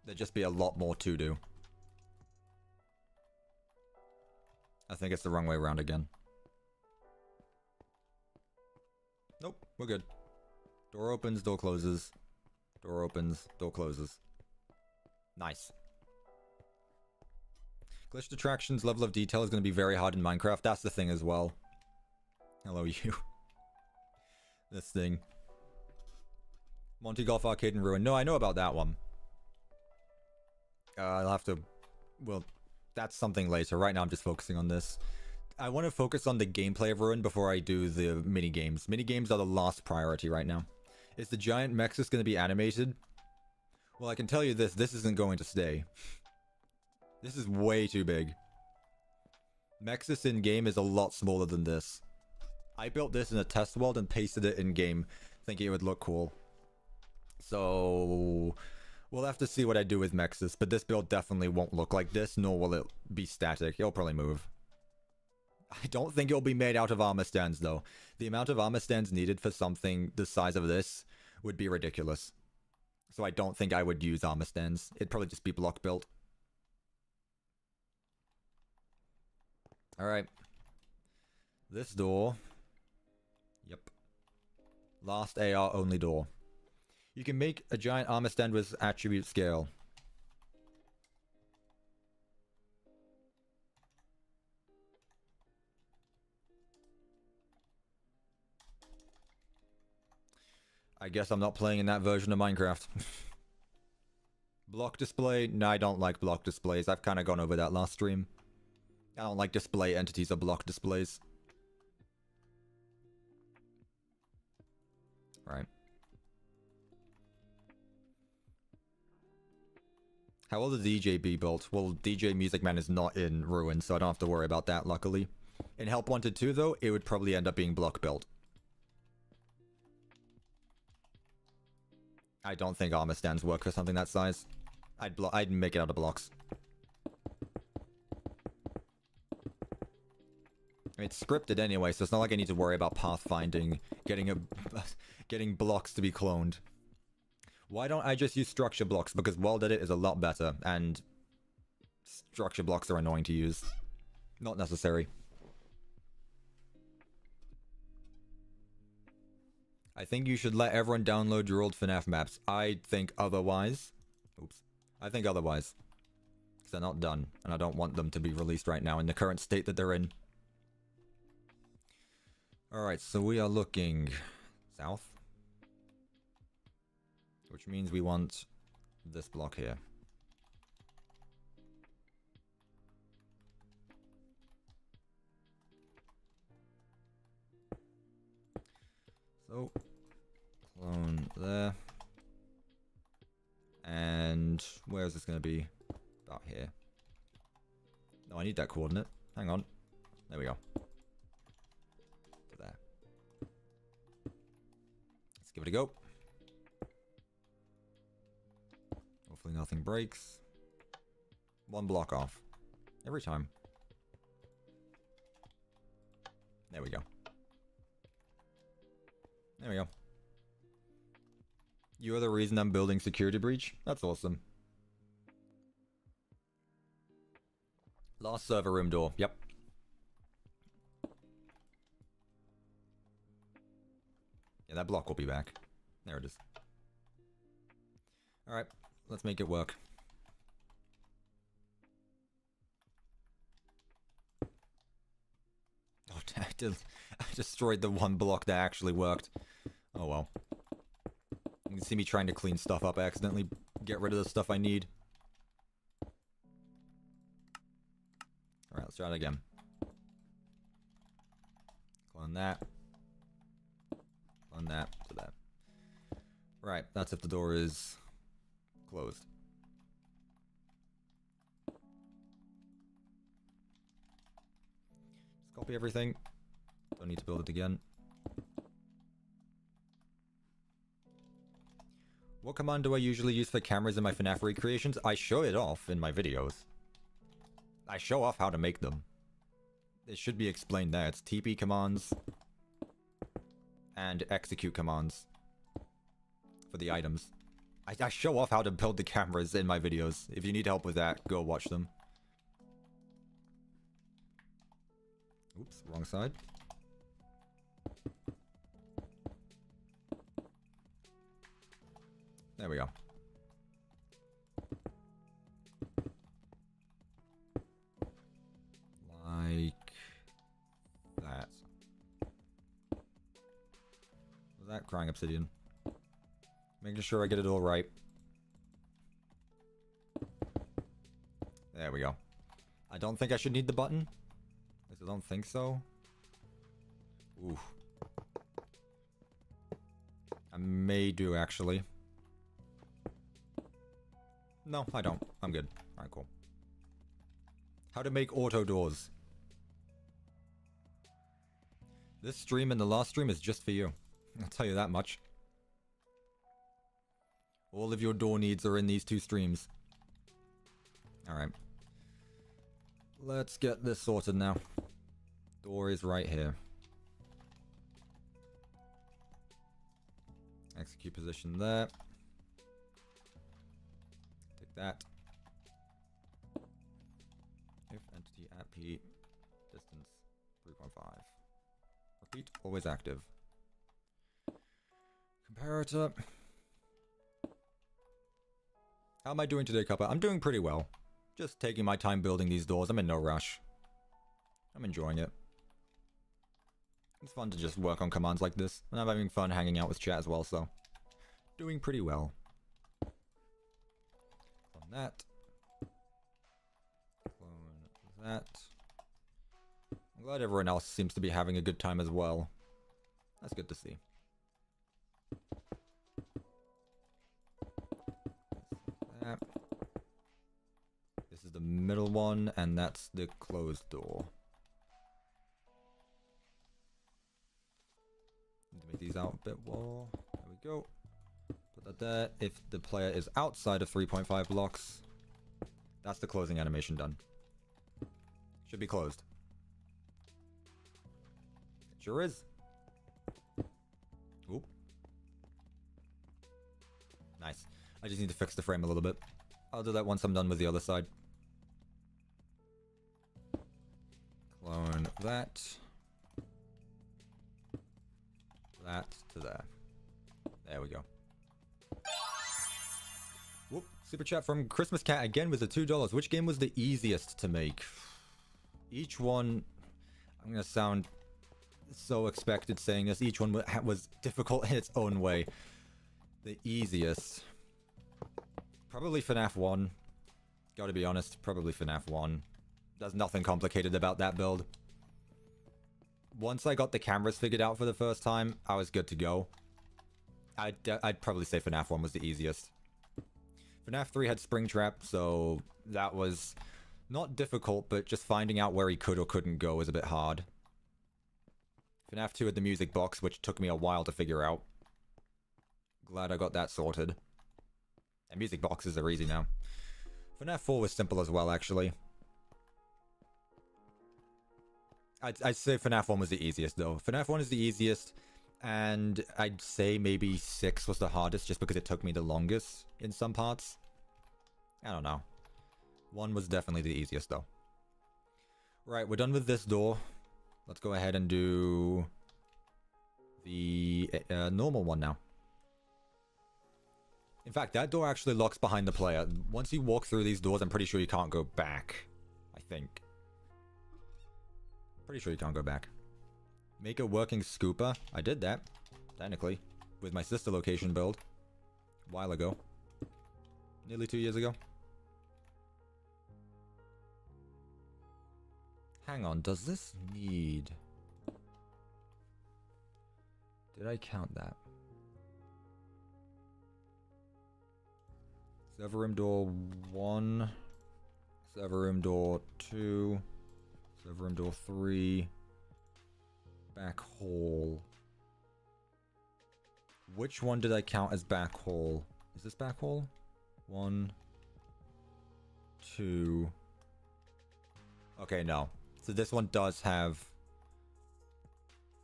There'd just be a lot more to do. I think it's the wrong way around again. Nope, we're good. Door opens, door closes. Door opens, door closes. Nice. Glitched attractions level of detail is going to be very hard in Minecraft. That's the thing as well. Hello, you. This thing. Monty Golf Arcade and Ruin. No, I know about that one. I'll have to... Well, that's something later. Right now I'm just focusing on this. I want to focus on the gameplay of Ruin before I do the mini-games. Mini-games are the last priority right now. Is the giant Mexus going to be animated? Well, I can tell you this. This isn't going to stay. This is way too big. Mexus in-game is a lot smaller than this. I built this in a test world and pasted it in-game, thinking it would look cool. So... we'll have to see what I do with Mexus, but this build definitely won't look like this, nor will it be static. It'll probably move. I don't think it'll be made out of armor stands, though. The amount of armor stands needed for something the size of this would be ridiculous. So I don't think I would use armor stands. It'd probably just be block built. Alright. This door. Yep. Last AR only door. You can make a giant armor stand with attribute scale. I guess I'm not playing in that version of Minecraft. Block display? No, I don't like block displays. I've kind of gone over that last stream. I don't like display entities or block displays. Right. How will the DJ be built? Well, DJ Music Man is not in Ruin, so I don't have to worry about that, luckily. In Help Wanted 2, though, it would probably end up being block built. I don't think armor stands work for something that size. I'd make it out of blocks. It's scripted anyway, so it's not like I need to worry about pathfinding, getting blocks to be cloned. Why don't I just use structure blocks? Because World Edit is a lot better, and structure blocks are annoying to use. Not necessary. I think you should let everyone download your old FNAF maps. I think otherwise. Oops. I think otherwise. Because they're not done, and I don't want them to be released right now in the current state that they're in. Alright, so we are looking south. Which means we want this block here. So, clone there. And where is this going to be? About here. No, I need that coordinate. Hang on. There we go. To there. Let's give it a go. Hopefully nothing breaks. One block off. Every time. There we go. There we go. You are the reason I'm building Security Breach? That's awesome. Last server room door. Yep. that block will be back. There it is. Alright, let's make it work. Oh, I destroyed the one block that actually worked. Oh well. You can see me trying to clean stuff up. I accidentally get rid of the stuff I need. Alright, let's try it again. Clone that. Clone that to that. Right, that's if the door is closed. Just copy everything. Don't need to build it again. What command do I usually use for cameras in my FNAF recreations? I show it off in my videos. I show off how to make them. It should be explained there. It's TP commands and execute commands for the items. I show off how to build the cameras in my videos. If you need help with that, go watch them. Oops, wrong side. There we go. Like that. Was that crying obsidian? Making sure I get it all right. There we go. I don't think I should need the button. At least I don't think so. Ooh. I may do, actually. No, I don't. I'm good. Alright, cool. How to make auto doors. This stream and the last stream is just for you. I'll tell you that much. All of your door needs are in these two streams. Alright. Let's get this sorted now. Door is right here. Execute position there. Take that. If entity at P, distance 3.5. Repeat, always active. Comparator. How am I doing today, Cuppa? I'm doing pretty well. Just taking my time building these doors. I'm in no rush. I'm enjoying it. It's fun to just work on commands like this. And I'm having fun hanging out with chat as well, so... doing pretty well. Clone that. Clone that. I'm glad everyone else seems to be having a good time as well. That's good to see. That. This is the middle one, and that's the closed door. Need to make these out a bit more. There we go. Put that there. If the player is outside of 3.5 blocks, that's the closing animation done. Should be closed. It sure is. Oop. Nice. I just need to fix the frame a little bit. I'll do that once I'm done with the other side. Clone that. That to there. There we go. Whoop. Super chat from Christmas Cat again with the $2. Which game was the easiest to make? Each one... I'm gonna sound so expected saying this. Each one was difficult in its own way. The easiest... probably FNAF 1. Gotta be honest, probably FNAF 1. There's nothing complicated about that build. Once I got the cameras figured out for the first time, I was good to go. I'd probably say FNAF 1 was the easiest. FNAF 3 had Springtrap, so that was not difficult, but just finding out where he could or couldn't go was a bit hard. FNAF 2 had the music box, which took me a while to figure out. Glad I got that sorted. And music boxes are easy now. FNAF 4 was simple as well, actually. I'd say FNAF 1 was the easiest, though. FNAF 1 is the easiest, and I'd say maybe 6 was the hardest, just because it took me the longest in some parts. I don't know. 1 was definitely the easiest, though. Right, we're done with this door. Let's go ahead and do the normal one now. In fact, that door actually locks behind the player. Once you walk through these doors, I'm pretty sure you can't go back. I think. Pretty sure you can't go back. Make a working scooper. I did that, technically, with my sister location build. A while ago. Nearly 2 years ago. Hang on, does this need... Did I count that? Server room door 1. Server room door 2. Server room door 3. Back hall. Which one did I count as back hall? Is this back hall? 1, 2. Okay, no. So this one does have...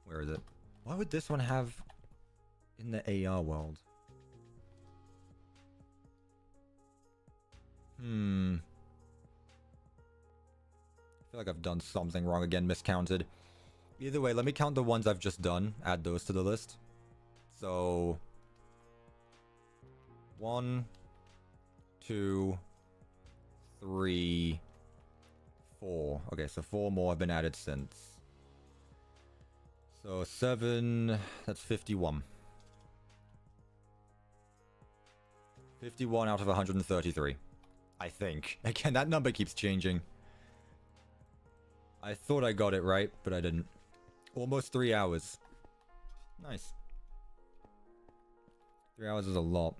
Where is it? Why would this one have in the AR world? I feel like I've done something wrong again, miscounted. Either way, let me count the ones I've just done. Add those to the list. So... 1, 2, 3, 4. Okay, so 4 more have been added since. So 7, that's 51. 51 out of 133. I think. Again, that number keeps changing. I thought I got it right, but I didn't. Almost 3 hours. Nice. 3 hours is a lot.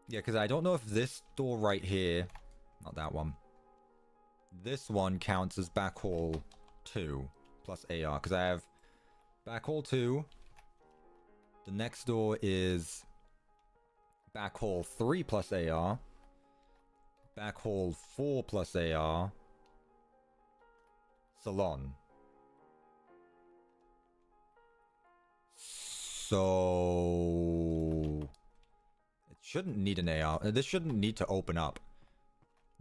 Yeah, because I don't know if this door right here... Not that one. This one counts as back hall 2 plus AR. Because I have back hall 2. The next door is back hall 3 plus AR. Back hall 4 plus AR. Salon. So... It shouldn't need an AR. This shouldn't need to open up.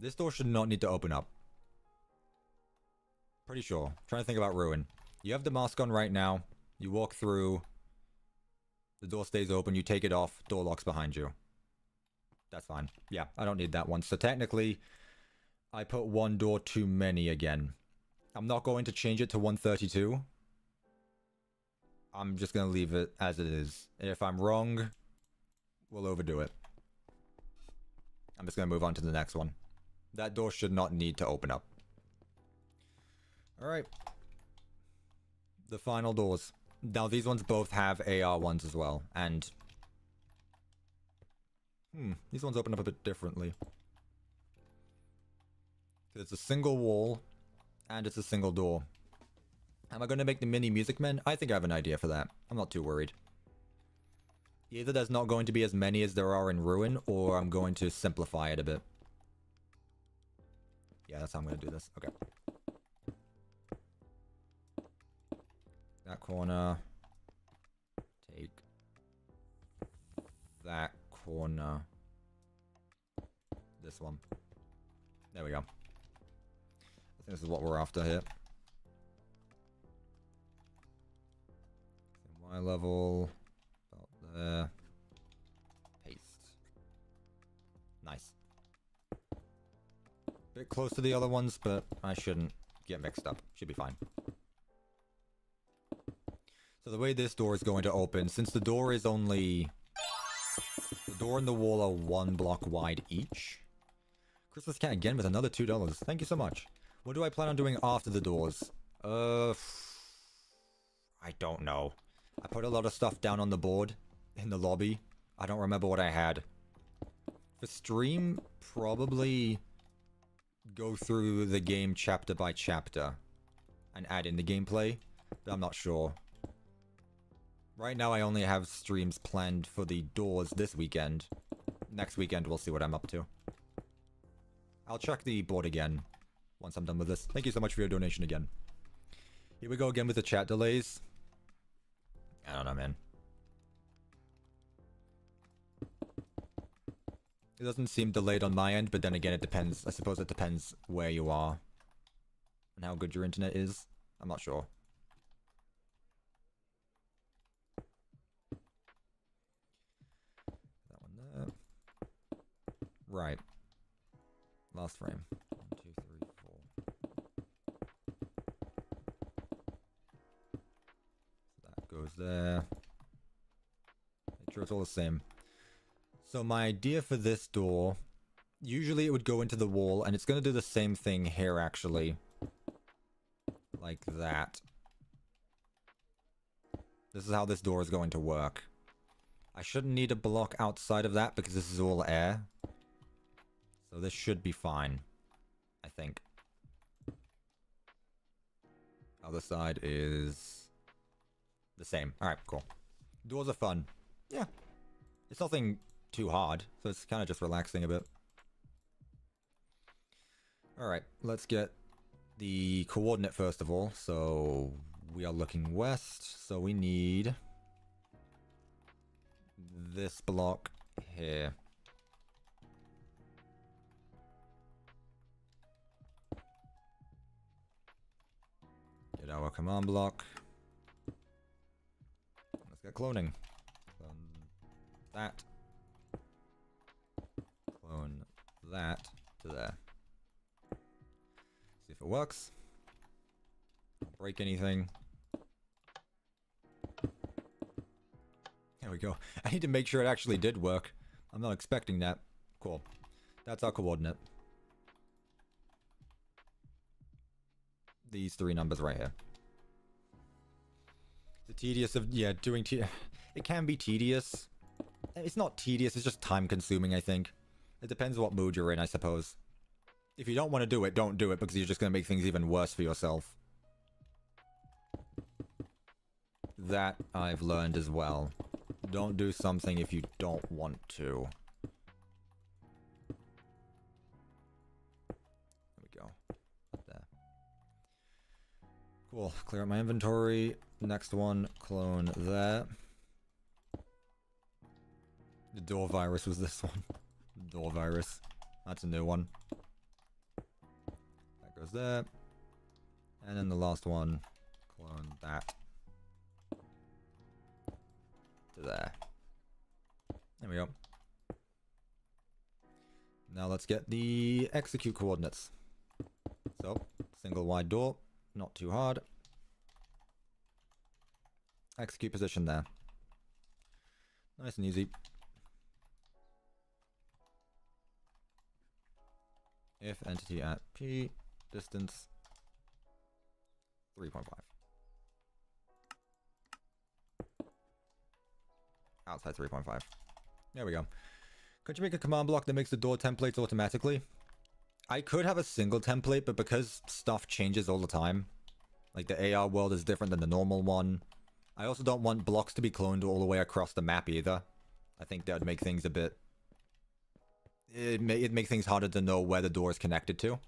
This door should not need to open up. Pretty sure. Trying to think about Ruin. You have the mask on right now. You walk through. The door stays open. You take it off. Door locks behind you. That's fine. Yeah, I don't need that one. So technically, I put one door too many again. I'm not going to change it to 132. I'm just going to leave it as it is. If I'm wrong, we'll overdo it. I'm just going to move on to the next one. That door should not need to open up. Alright. The final doors. Now, these ones both have AR ones as well. And... these ones open up a bit differently. It's a single wall, and it's a single door. Am I going to make the mini music men? I think I have an idea for that. I'm not too worried. Either there's not going to be as many as there are in Ruin, or I'm going to simplify it a bit. Yeah, that's how I'm going to do this. Okay. That corner. Take that corner. This one. There we go. I think this is what we're after here. Y level. About there. Paste. Nice. Bit close to the other ones, but I shouldn't get mixed up. Should be fine. So the way this door is going to open, since the door is only... The door and the wall are 1 block wide each. Christmas cat again with another $2. Thank you so much. What do I plan on doing after the doors? I don't know. I put a lot of stuff down on the board in the lobby. I don't remember what I had. For stream, probably go through the game chapter by chapter and add in the gameplay, but I'm not sure. Right now I only have streams planned for the doors this weekend. Next weekend we'll see what I'm up to. I'll check the board again once I'm done with this. Thank you so much for your donation again. Here we go again with the chat delays. I don't know, man. It doesn't seem delayed on my end, but then again, it depends. I suppose it depends where you are and how good your internet is. I'm not sure. Right. Last frame. 1, 2, 3, 4. So that goes there. Make sure it's all the same. So my idea for this door, usually it would go into the wall, and it's going to do the same thing here, actually. Like that. This is how this door is going to work. I shouldn't need a block outside of that because this is all air. So this should be fine, I think. Other side is the same. Alright, cool. Doors are fun. Yeah. It's nothing too hard, so it's kind of just relaxing a bit. Alright, let's get the coordinate first of all. So we are looking west, so we need this block here. Get our command block. Let's get cloning. Clone that. Clone that to there. See if it works. Don't break anything. There we go. I need to make sure it actually did work. I'm not expecting that. Cool. That's our coordinate. These 3 numbers right here. The tedious of, yeah, doing it can be tedious. It's not tedious, it's just time consuming, I think. It depends what mood you're in, I suppose. If you don't want to do it, don't do it, because you're just going to make things even worse for yourself. That I've learned as well. Don't do something if you don't want to. There we go. There. Cool. Clear out my inventory. Next one, clone that. The door virus was this one. Door virus. That's a new one. That goes there. And then the last one, clone that. To there. There we go. Now let's get the execute coordinates. So, single wide door, not too hard. Execute position there. Nice and easy. If entity at P, distance 3.5. Outside 3.5. There we go. Could you make a command block that makes the door templates automatically? I could have a single template, but because stuff changes all the time, like the AR world is different than the normal one. I also don't want blocks to be cloned all the way across the map either. I think that would make things a bit... It'd make things harder to know where the door is connected to.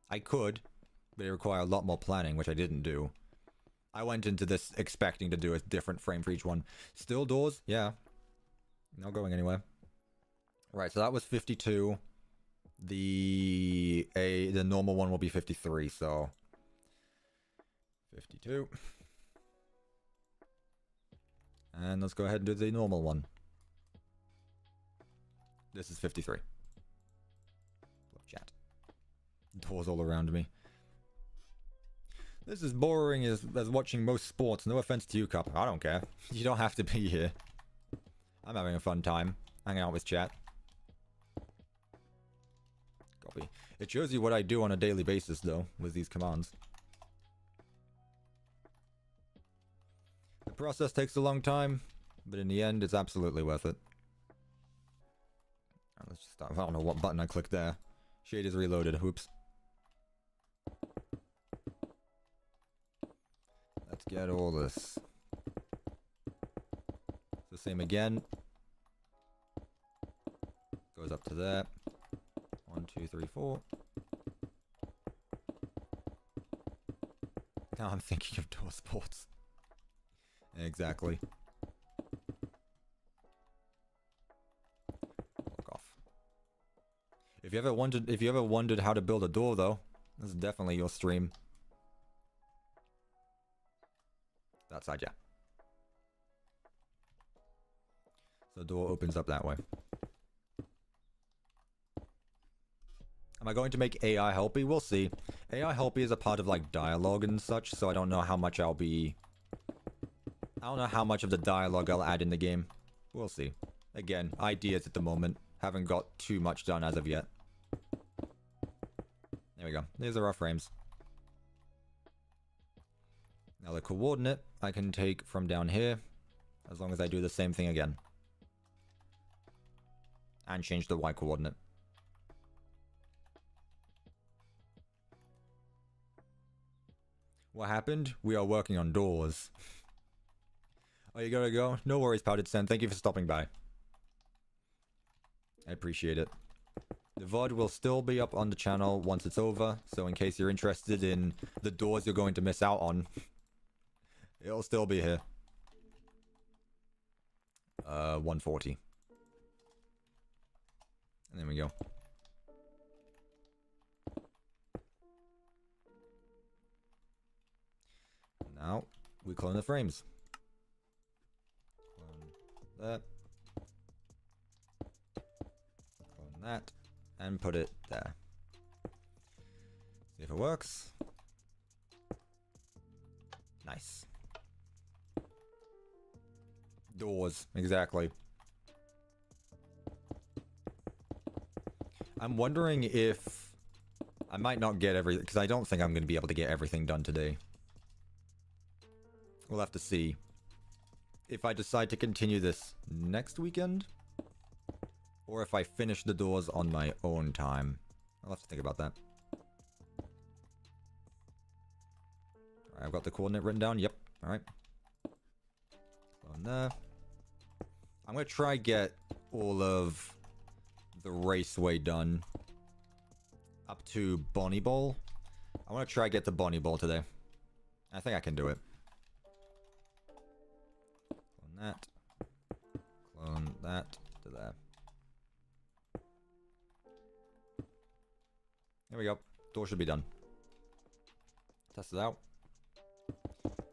I could, but it require a lot more planning, which I didn't do. I went into this expecting to do a different frame for each one. Still doors? Yeah. Not going anywhere. Right, so that was 52. The normal one will be 53, so... 52. And let's go ahead and do the normal one. This is 53. Love chat. Doors all around me. This is boring as watching most sports. No offense to you, Cup. I don't care. You don't have to be here. I'm having a fun time. Hanging out with chat. Copy. It shows you what I do on a daily basis, though, with these commands. The process takes a long time, but in the end, it's absolutely worth it. Right, let's just start. I don't know what button I clicked there. Shade is reloaded. Oops. Let's get all this. It's the same again. Goes up to there. 1, 2, 3, 4. Now I'm thinking of door sports. Exactly. Look off. If you ever wondered how to build a door, though, this is definitely your stream. That side, yeah. So door opens up that way. Am I going to make AI helpy? We'll see. AI helpy is a part of like dialogue and such, so I don't know how much I'll be... I don't know how much of the dialogue I'll add in the game. We'll see. Again, ideas at the moment. Haven't got too much done as of yet. There we go. These are our frames. Now the coordinate I can take from down here, as long as I do the same thing again. And change the Y coordinate. What happened? We are working on doors. Oh, you gotta go? No worries, Powdered Sen. Thank you for stopping by. I appreciate it. The VOD will still be up on the channel once it's over, so in case you're interested in the doors you're going to miss out on, it'll still be here. 140. And there we go. Now, we clone the frames. Clone that. Clone that. And put it there. See if it works. Nice. Doors, exactly. I'm wondering if... I might not get everything, because I don't think I'm going to be able to get everything done today. We'll have to see. If I decide to continue this next weekend, or if I finish the doors on my own time. I'll have to think about that. Alright, I've got the coordinate written down. Yep. Alright. On there. I'm going to try get all of the raceway done up to Bonnie Bowl. I want to try get the Bonnie Bowl today. I think I can do it. Clone that. Clone that to there. There we go. Door should be done. Test it out.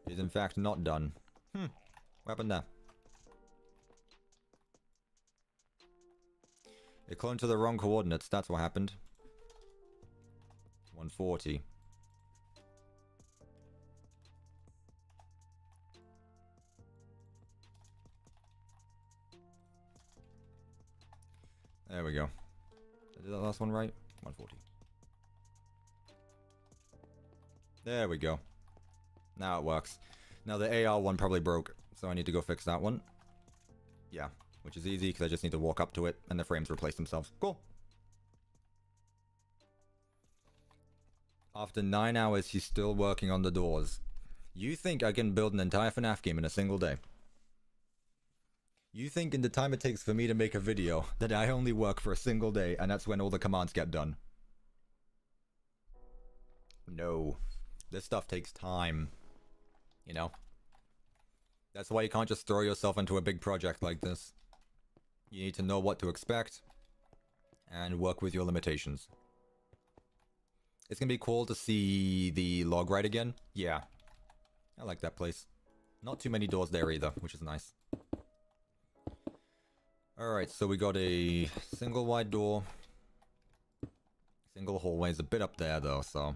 It is in fact not done. What happened there? It cloned to the wrong coordinates. That's what happened. 140. There we go. Did I do that last one right? 140. There we go. Now it works. Now the AR one probably broke, so I need to go fix that one. Yeah, which is easy because I just need to walk up to it and the frames replace themselves. Cool. After 9 hours, he's still working on the doors. You think I can build an entire FNAF game in a single day? You think in the time it takes for me to make a video that I only work for a single day and that's when all the commands get done? No. This stuff takes time. You know? That's why you can't just throw yourself into a big project like this. You need to know what to expect and work with your limitations. It's gonna be cool to see the log ride again. Yeah. I like that place. Not too many doors there either, which is nice. Alright, so we got a single wide door. Single hallway is a bit up there though, so...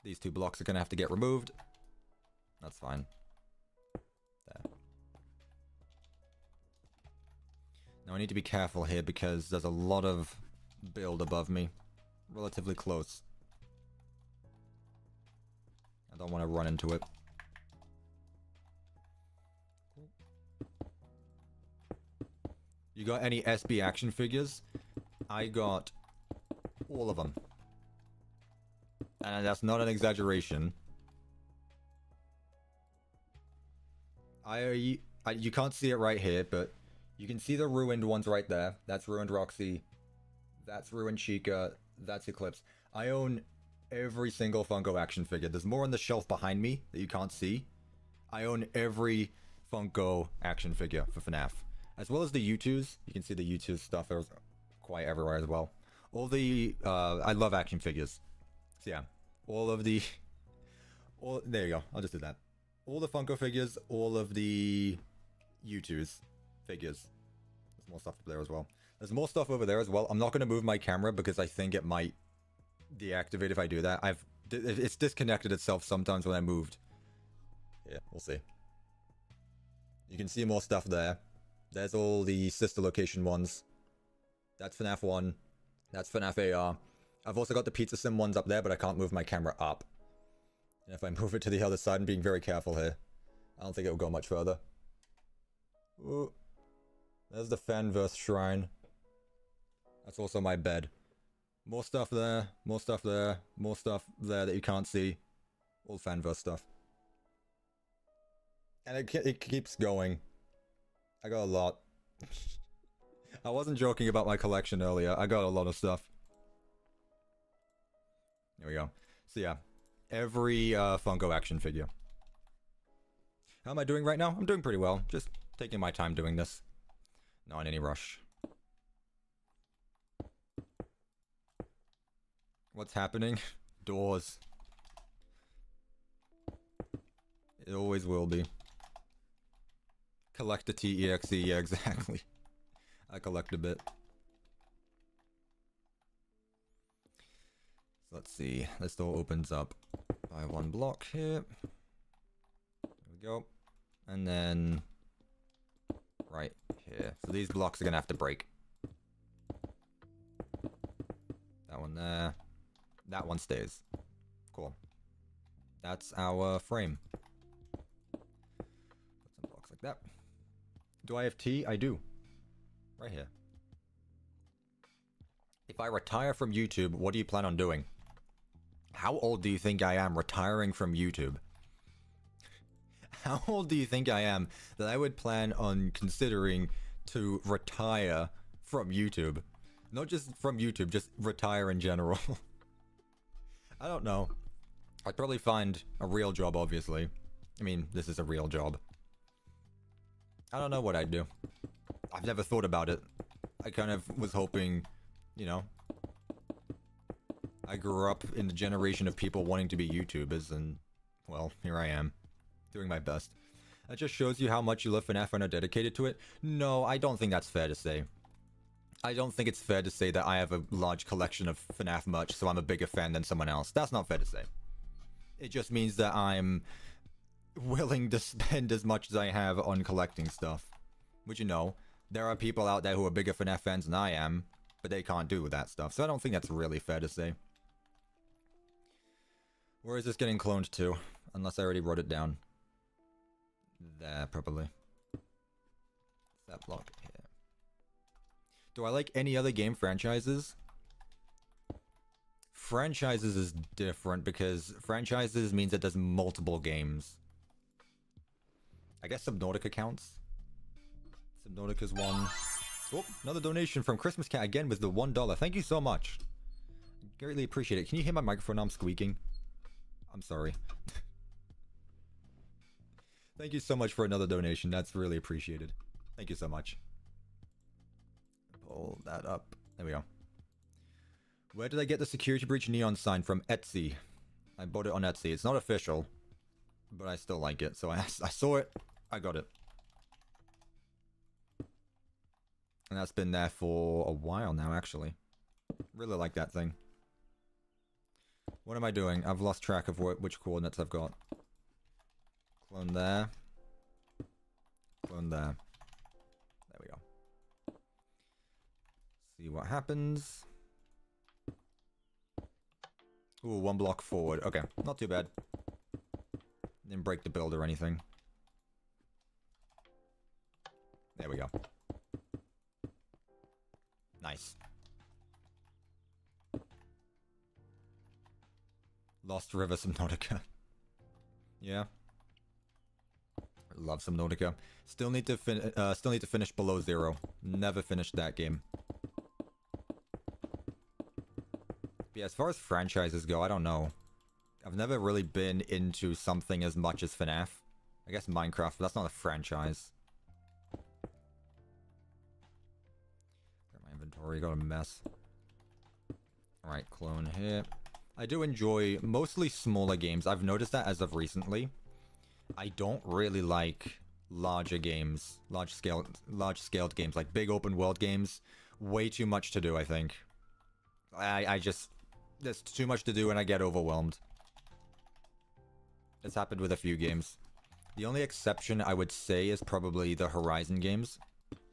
These two blocks are gonna have to get removed. That's fine. There. Now I need to be careful here because there's a lot of build above me. Relatively close. I don't want to run into it. You got any SB action figures? I got all of them. And that's not an exaggeration. You can't see it right here, but you can see the ruined ones right there. That's ruined Roxy. That's ruined Chica. That's Eclipse. I own every single Funko action figure. There's more on the shelf behind me that you can't see. I own every Funko action figure for FNAF. As well as the U2s. You can see the U2 stuff is quite everywhere as well. All the, I love action figures. So yeah, all of the, there you go, I'll just do that. All the Funko figures, all of the U2s figures. There's more stuff up there as well. There's more stuff over there as well. I'm not going to move my camera because I think it might deactivate if I do that. It's disconnected itself sometimes when I moved. Yeah, we'll see. You can see more stuff there. There's all the sister location ones. That's FNAF 1. That's FNAF AR. I've also got the Pizza Sim ones up there, but I can't move my camera up. And if I move it to the other side, I'm being very careful here. I don't think it will go much further. Ooh. There's the Fanverse Shrine. That's also my bed. More stuff there, more stuff there, more stuff there that you can't see. All Fanverse stuff. And it keeps going. I got a lot. I wasn't joking about my collection earlier. I got a lot of stuff. There we go. So yeah, every Funko action figure. How am I doing right now? I'm doing pretty well. Just taking my time doing this. Not in any rush. What's happening? Doors. It always will be. Collect a TEXE, yeah, exactly. I collect a bit. So let's see. This door opens up by one block here. There we go. And then right here. So these blocks are gonna have to break. That one there. That one stays. Cool. That's our frame. Put some blocks like that. Do I have tea? I do. Right here. If I retire from YouTube, what do you plan on doing? How old do you think I am retiring from YouTube? How old do you think I am that I would plan on considering to retire from YouTube? Not just from YouTube, just retire in general. I don't know. I'd probably find a real job, obviously. I mean, this is a real job. I don't know what I'd do. I've never thought about it. I kind of was hoping, you know, I grew up in the generation of people wanting to be YouTubers, and, well, here I am, doing my best. That just shows you how much you love FNAF and are dedicated to it. No, I don't think that's fair to say. I don't think it's fair to say that I have a large collection of FNAF merch, so I'm a bigger fan than someone else. That's not fair to say. It just means that I'm willing to spend as much as I have on collecting stuff. Which, you know, there are people out there who are bigger FNAF fans than I am, but they can't do that stuff. So I don't think that's really fair to say. Where is this getting cloned to? Unless I already wrote it down. There, probably. That block here. Do I like any other game franchises? Franchises is different because franchises means it does multiple games. I guess Subnautica counts. Subnautica's one. Oh, another donation from Christmas Cat again with the $1. Thank you so much. Greatly appreciate it. Can you hear my microphone? I'm squeaking. I'm sorry. Thank you so much for another donation. That's really appreciated. Thank you so much. Pull that up. There we go. Where did I get the security breach neon sign? From Etsy. I bought it on Etsy. It's not official, but I still like it. So I saw it. I got it. And that's been there for a while now, actually. Really like that thing. What am I doing? I've lost track of which coordinates I've got. Clone there. Clone there. There we go. See what happens. Ooh, one block forward. Okay, not too bad. Didn't break the build or anything. There we go. Nice. Lost River Subnautica. Yeah. Love Subnautica. Still need to finish Below Zero. Never finished that game. But yeah, as far as franchises go, I don't know. I've never really been into something as much as FNAF. I guess Minecraft, but that's not a franchise. Got my inventory, got a mess. Alright, clone here. I do enjoy mostly smaller games. I've noticed that as of recently. I don't really like larger games, large-scaled games, like big open world games way too much to do, I think. I just... There's too much to do and I get overwhelmed. It's happened with a few games. The only exception I would say is probably the Horizon games.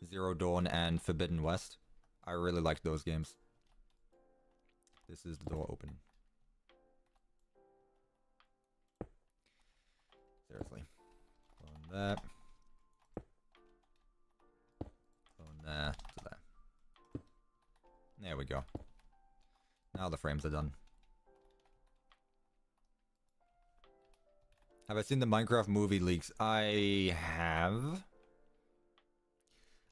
Zero Dawn and Forbidden West. I really liked those games. This is the door open. Seriously. Clone that. Clone that to that. There we go. Now the frames are done. Have I seen the Minecraft movie leaks? I have.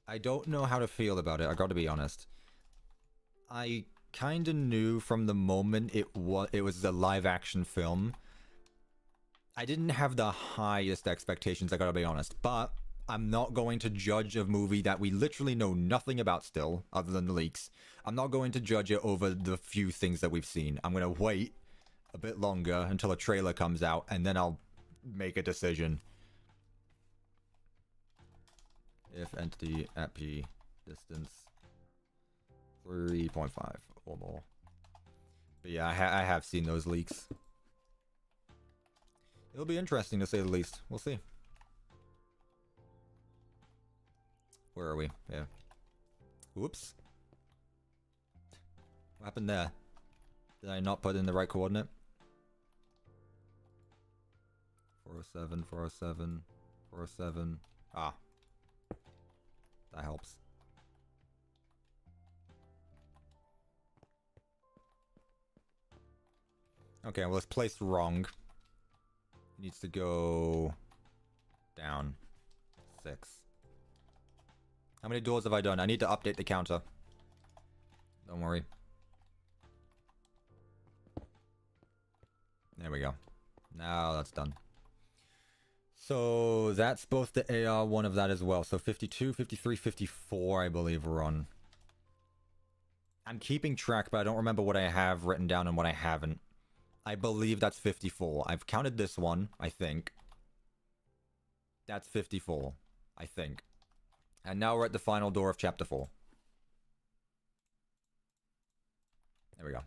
I don't know how to feel about it, I gotta be honest. I kinda knew from the moment it was a live action film. I didn't have the highest expectations, I gotta be honest, but I'm not going to judge a movie that we literally know nothing about still, other than the leaks. I'm not going to judge it over the few things that we've seen. I'm gonna wait a bit longer until a trailer comes out, and then I'll make a decision. If entity at P distance 3.5 or more. But yeah, I have seen those leaks. It'll be interesting to say the least. We'll see. Where are we? Yeah. Whoops. What happened there? Did I not put in the right coordinate? 407, 407, 407. Ah. That helps. Okay, well, it's placed wrong. It needs to go down 6. How many doors have I done? I need to update the counter. Don't worry. There we go. Now that's done. So that's both the AR one of that as well. So 52, 53, 54, I believe we're on. I'm keeping track, but I don't remember what I have written down and what I haven't. I believe that's 54. I've counted this one, I think. That's 54, I think. And now we're at the final door of Chapter 4. There we go.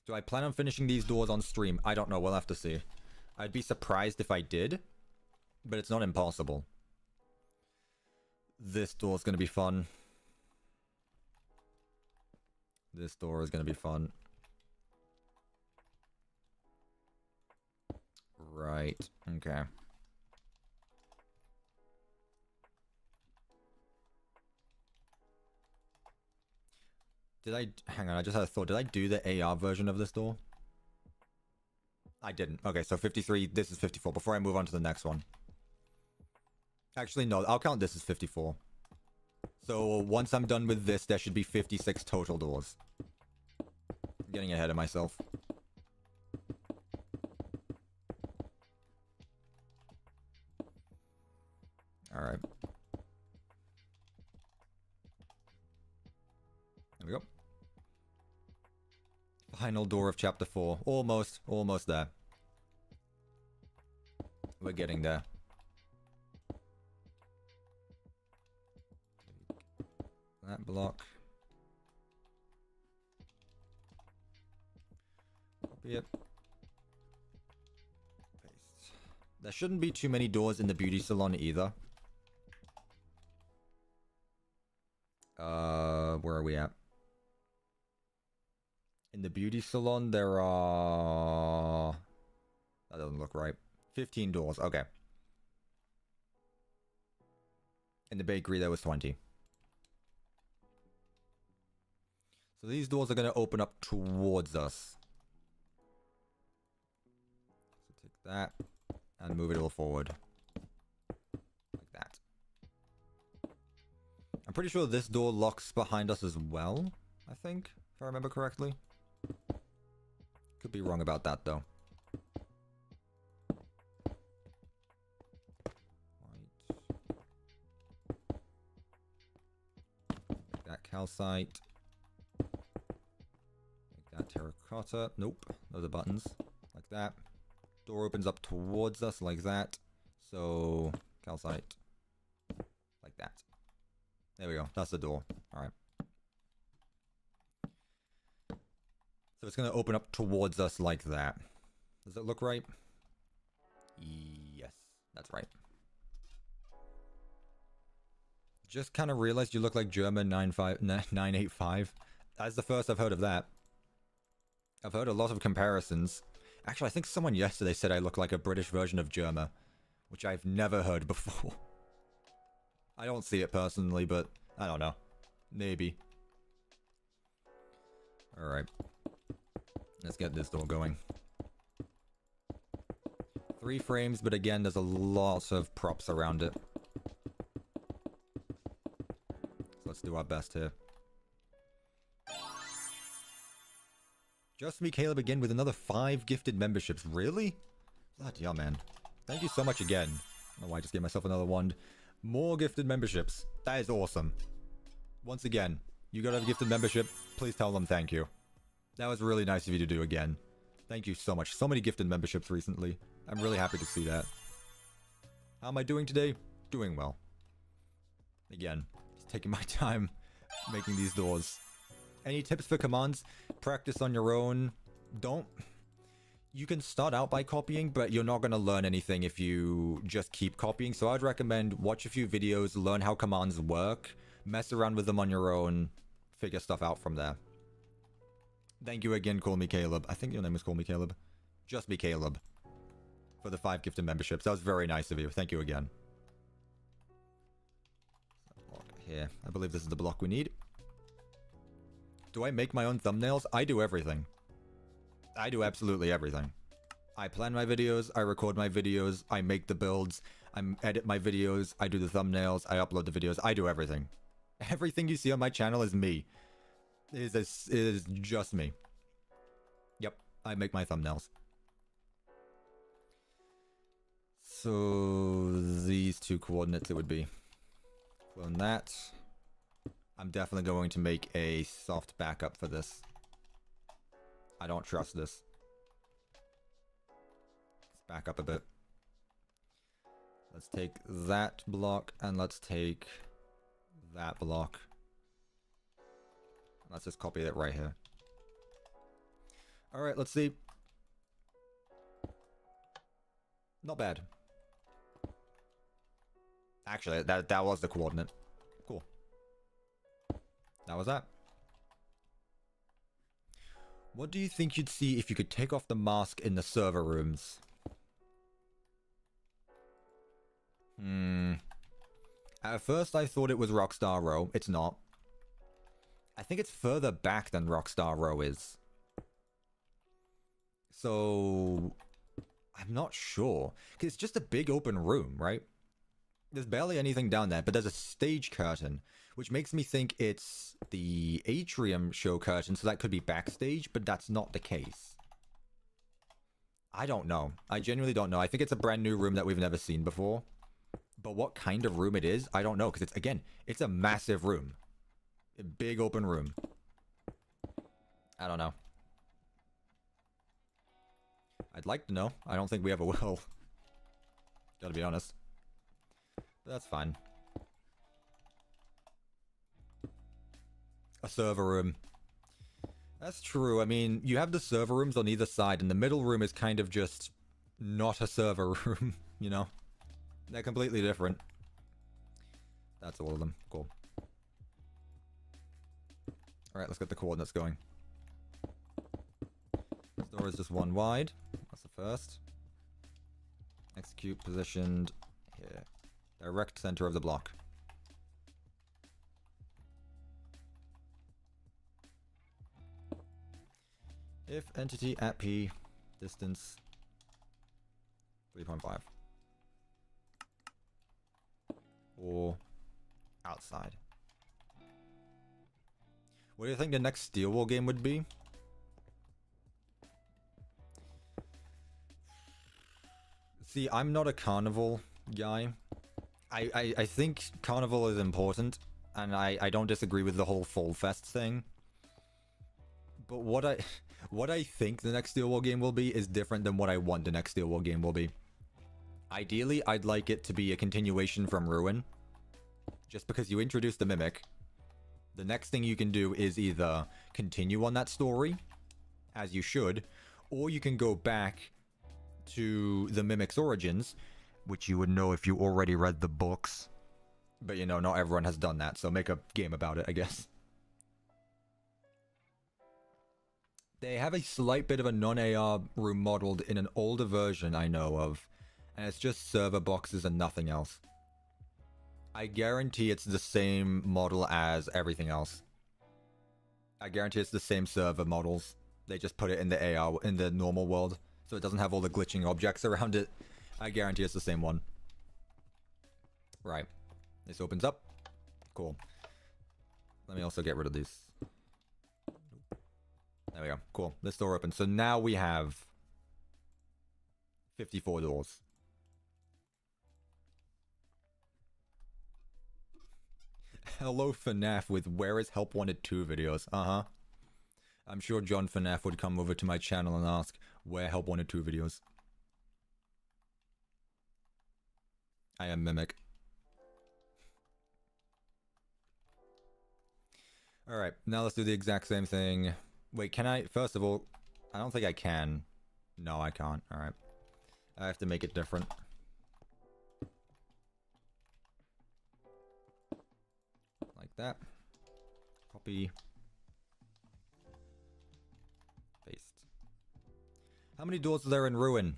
Do I plan on finishing these doors on stream? I don't know, we'll have to see. I'd be surprised if I did, but it's not impossible. This door's gonna be fun. This door is gonna be fun. Right, okay. Did I... Hang on, I just had a thought. Did I do the AR version of this door? I didn't. Okay, so 53, this is 54. Before I move on to the next one. Actually, no, I'll count this as 54. So once I'm done with this, there should be 56 total doors. I'm getting ahead of myself. Alright. There we go. Final door of Chapter 4. Almost there. We're getting there. That block. Copy it. Paste. There shouldn't be too many doors in the beauty salon either. Where are we at? In the beauty salon, there are... That doesn't look right. 15 doors, okay. In the bakery, there was 20. So these doors are going to open up towards us. So take that and move it a little forward. Like that. I'm pretty sure this door locks behind us as well, I think, if I remember correctly. Could be wrong about that, though. Make that calcite. Make that terracotta. Nope. Those are buttons. Like that. Door opens up towards us like that. So, calcite. Like that. There we go. That's the door. Alright. So it's going to open up towards us like that. Does it look right? Yes, that's right. Just kind of realized you look like German 985. That's the first I've heard of that. I've heard a lot of comparisons. Actually, I think someone yesterday said I look like a British version of Germa, which I've never heard before. I don't see it personally, but I don't know. Maybe. Alright. Let's get this door going. 3 frames, but again, there's a lot of props around it. So let's do our best here. Just me, Caleb, again with another 5 gifted memberships. Really? Bloody hell, man. Thank you so much again. I don't know why I just gave myself another wand. More gifted memberships. That is awesome. Once again, you got a gifted membership. Please tell them thank you. That was really nice of you to do again. Thank you so much. So many gifted memberships recently. I'm really happy to see that. How am I doing today? Doing well. Again, just taking my time making these doors. Any tips for commands? Practice on your own. Don't... You can start out by copying, but you're not going to learn anything if you just keep copying. So I'd recommend watch a few videos, learn how commands work, mess around with them on your own, figure stuff out from there. Thank you again, Call Me Caleb. I think your name is Call Me Caleb. Just be Caleb. For the 5 gifted memberships. That was very nice of you. Thank you again. Block here. I believe this is the block we need. Do I make my own thumbnails? I do everything. I do absolutely everything. I plan my videos, I record my videos, I make the builds, I edit my videos, I do the thumbnails, I upload the videos, I do everything. Everything you see on my channel is me. It is just me. Yep, I make my thumbnails. So, these 2 coordinates it would be. Clone that. I'm definitely going to make a soft backup for this. I don't trust this. Let's back up a bit. Let's take that block and let's take that block. Let's just copy that right here. Alright, let's see. Not bad. Actually, that was the coordinate. Cool. That was that. What do you think you'd see if you could take off the mask in the server rooms? At first I thought it was Rockstar Row. It's not. I think it's further back than Rockstar Row is. So... I'm not sure. Because it's just a big open room, right? There's barely anything down there, but there's a stage curtain, which makes me think it's the atrium show curtain, so that could be backstage, but that's not the case. I don't know. I genuinely don't know. I think it's a brand new room that we've never seen before. But what kind of room it is, I don't know, because it's, again, it's a massive room. A big open room. I don't know. I'd like to know. I don't think we ever will. Gotta be honest. But that's fine. A server room. That's true. I mean, you have the server rooms on either side, and the middle room is kind of just not a server room, you know? They're completely different. That's all of them. Cool. Alright, let's get the coordinates going. This door is just 1 wide. That's the first. Execute positioned here. Direct center of the block. If entity at P, distance 3.5. Or outside. What do you think the next Steel Wall game would be? See, I'm not a carnival guy. I think carnival is important, and I don't disagree with the whole Fall Fest thing. But what I think the next Steel Wall game will be is different than what I want the next Steel Wall game will be. Ideally, I'd like it to be a continuation from Ruin. Just because you introduced the Mimic. The next thing you can do is either continue on that story, as you should, or you can go back to the Mimic's origins, which you would know if you already read the books. But, you know, not everyone has done that, so make a game about it, I guess. They have a slight bit of a non-AR room modeled in an older version I know of, and it's just server boxes and nothing else. I guarantee it's the same model as everything else. I guarantee it's the same server models. They just put it in the AR, in the normal world, so it doesn't have all the glitching objects around it. I guarantee it's the same one. Right. This opens up. Cool. Let me also get rid of these. There we go. Cool. This door opens. So now we have 54 doors. Hello FNAF with Where is Help Wanted 2 videos. Uh-huh. I'm sure John FNAF would come over to my channel and ask, where Help Wanted 2 videos? I am Mimic. Alright, now let's do the exact same thing. Wait, can I? First of all, I don't think I can. No, I can't. Alright. I have to make it different. Like that. Copy. Paste. How many doors are there in Ruin?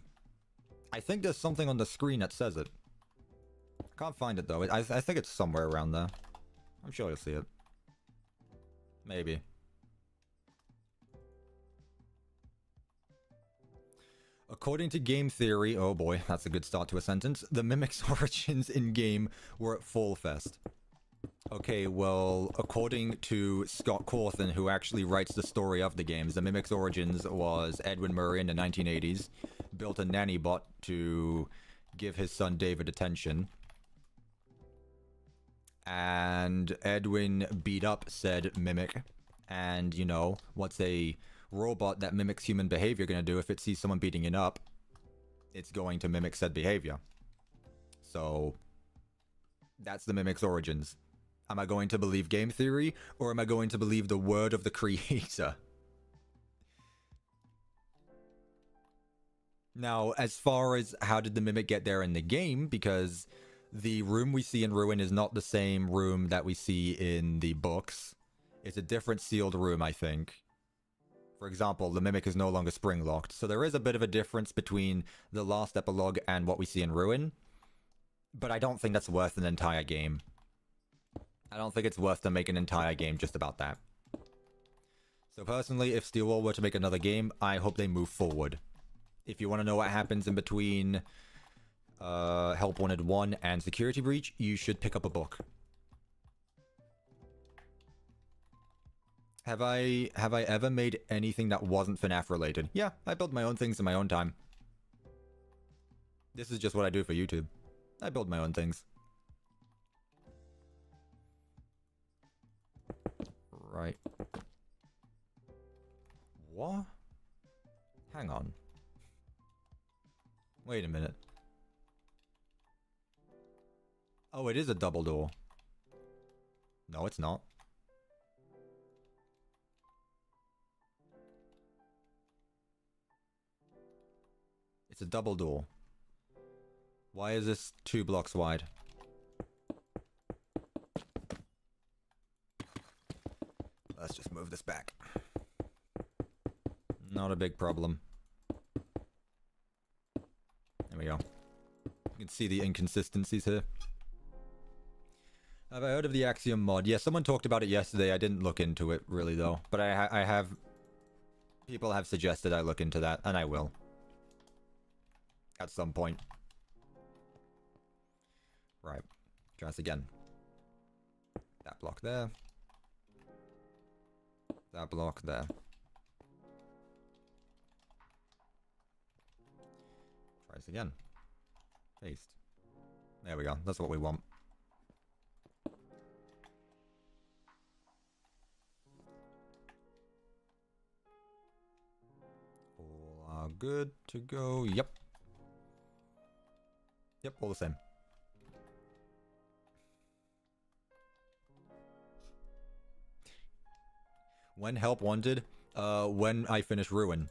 I think there's something on the screen that says it. I can't find it though. I think it's somewhere around there. I'm sure you'll see it. Maybe. According to game theory, oh boy, that's a good start to a sentence, the Mimic's origins in-game were at Fall Fest. Okay, well, according to Scott Cawthon, who actually writes the story of the games, the Mimic's origins was Edwin Murray in the 1980s, built a nanny bot to give his son David attention. And Edwin beat up said Mimic. And, you know, what's a robot that mimics human behavior going to do if it sees someone beating it up? It's going to mimic said behavior. So, that's the Mimic's origins. Am I going to believe game theory, or am I going to believe the word of the creator? Now, as far as how did the Mimic get there in the game, because the room we see in Ruin is not the same room that we see in the books. It's a different sealed room, I think. For example, the Mimic is no longer spring-locked, so there is a bit of a difference between the last epilogue and what we see in Ruin. But I don't think that's worth an entire game. I don't think it's worth to make an entire game just about that. So personally, if Steelwall were to make another game, I hope they move forward. If you want to know what happens in between Help Wanted 1 and Security Breach, you should pick up a book. Have I ever made anything that wasn't FNAF related? Yeah, I build my own things in my own time. This is just what I do for YouTube. I build my own things. Right. What? Hang on. Wait a minute. Oh, it is a double door. No, it's not. It's a double door. Why is this 2 blocks wide? Let's just move this back. Not a big problem. There we go. You can see the inconsistencies here. Have I heard of the Axiom mod? Yeah, someone talked about it yesterday. I didn't look into it really though. But I have... People have suggested I look into that, and I will. At some point. Right. Try this again. That block there. That block there. Try this again. Paste. There we go. That's what we want. All are good to go. Yep. Yep, all the same. When help wanted? When I finish Ruin.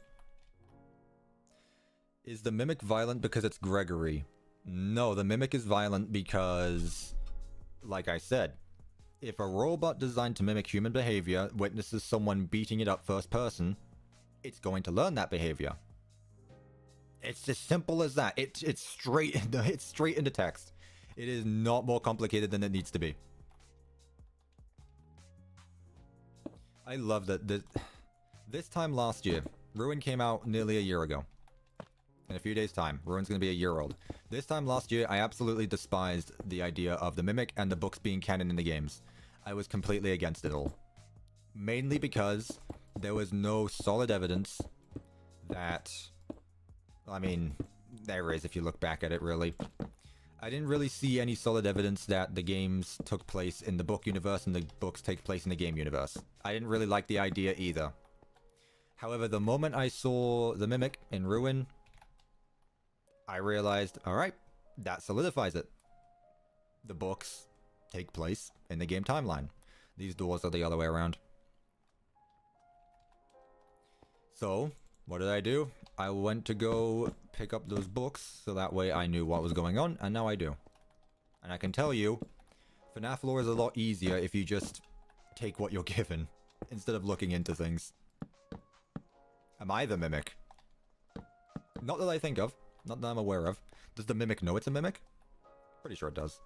Is the Mimic violent because it's Gregory? No, the Mimic is violent because, like I said, if a robot designed to mimic human behavior witnesses someone beating it up first person, it's going to learn that behavior. It's as simple as that. It's straight into text. It is not more complicated than it needs to be. I love that this time last year, Ruin came out nearly a year ago. In a few days' time, Ruin's going to be a year old. This time last year, I absolutely despised the idea of the Mimic and the books being canon in the games. I was completely against it all. Mainly because there was no solid evidence that... I mean, there is if you look back at it, really. I didn't really see any solid evidence that the games took place in the book universe and the books take place in the game universe. I didn't really like the idea either. However, the moment I saw the Mimic in Ruin, I realized, alright, that solidifies it. The books take place in the game timeline. These doors are the other way around. So, what did I do? I went to go pick up those books, so that way I knew what was going on, and now I do. And I can tell you, FNAF lore is a lot easier if you just take what you're given, instead of looking into things. Am I the Mimic? Not that I think of. Not that I'm aware of. Does the Mimic know it's a Mimic? Pretty sure it does.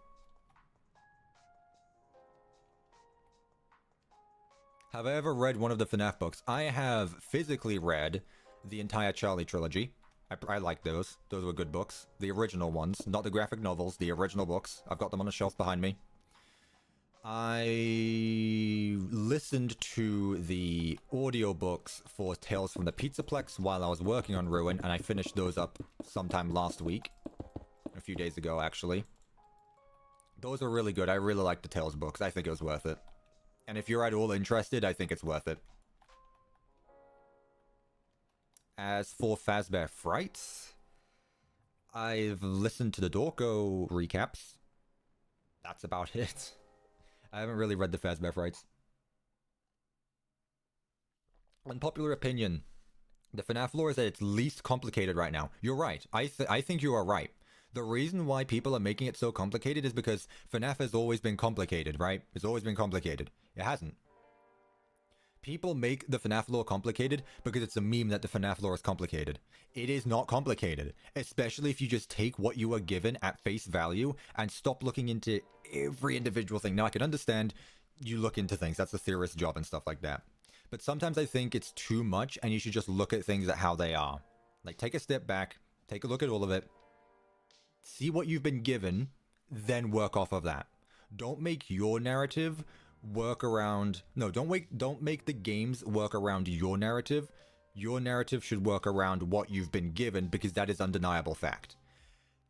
Have I ever read one of the FNAF books? I have physically read the entire Charlie trilogy. I like those. Those were good books. The original ones. Not the graphic novels, the original books. I've got them on a shelf behind me. I listened to the audiobooks for Tales from the Pizzaplex while I was working on Ruin, and I finished those up sometime last week. A few days ago, actually. Those were really good. I really liked the Tales books. I think it was worth it. And if you're at all interested, I think it's worth it. As for Fazbear Frights, I've listened to the Dorko recaps. That's about it. I haven't really read the Fazbear Frights. Unpopular opinion. The FNAF lore is at its least complicated right now. You're right. I think you are right. The reason why people are making it so complicated is because FNAF has always been complicated, right? It's always been complicated. It hasn't. People make the FNAF lore complicated because it's a meme that the FNAF lore is complicated. It is not complicated, especially if you just take what you are given at face value and stop looking into every individual thing. Now, I can understand you look into things. That's the theorist's job and stuff like that. But sometimes I think it's too much and you should just look at things at how they are. Like, take a step back, take a look at all of it, see what you've been given, then work off of that. Don't make your narrative work around... No, don't make the games work around your narrative. Your narrative should work around what you've been given, because that is undeniable fact.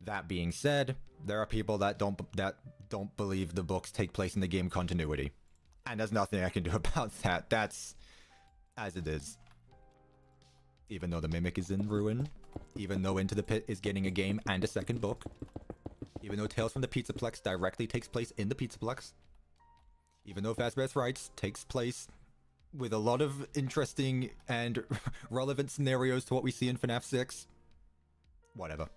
That being said, there are people that don't believe the books take place in the game continuity. And there's nothing I can do about that. That's as it is. Even though the Mimic is in Ruin, even though Into the Pit is getting a game and a second book, even though Tales from the Pizzaplex directly takes place in the Pizzaplex, even though Fazbear Frights takes place with a lot of interesting and relevant scenarios to what we see in FNAF 6. Whatever.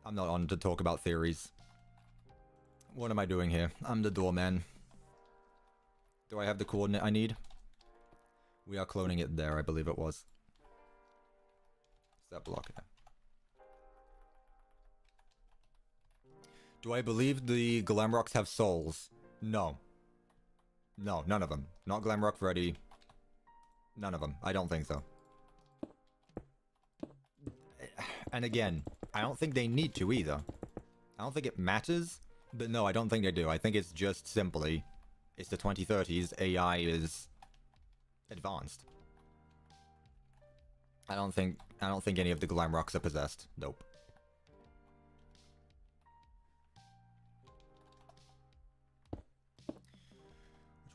I'm not on to talk about theories. What am I doing here? I'm the doorman. Do I have the coordinate I need? We are cloning it there, I believe it was. Is that block? Yeah. Do I believe the Glamrocks have souls? No. No, none of them. Not Glamrock Freddy. None of them. I don't think so. And again, I don't think they need to either. I don't think it matters, but no, I don't think they do. I think it's just simply, it's the 2030s, AI is advanced. I don't think any of the Glamrocks are possessed. Nope.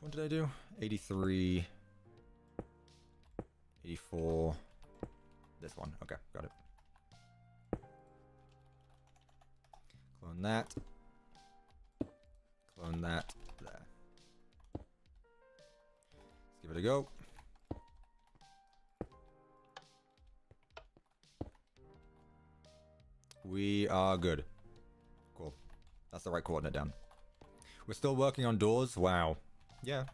Which one did I do? 83. 84. This one. Okay, got it. Clone that. Clone that. There. Let's give it a go. We are good. Cool. That's the right coordinate down. We're still working on doors? Wow. Yeah.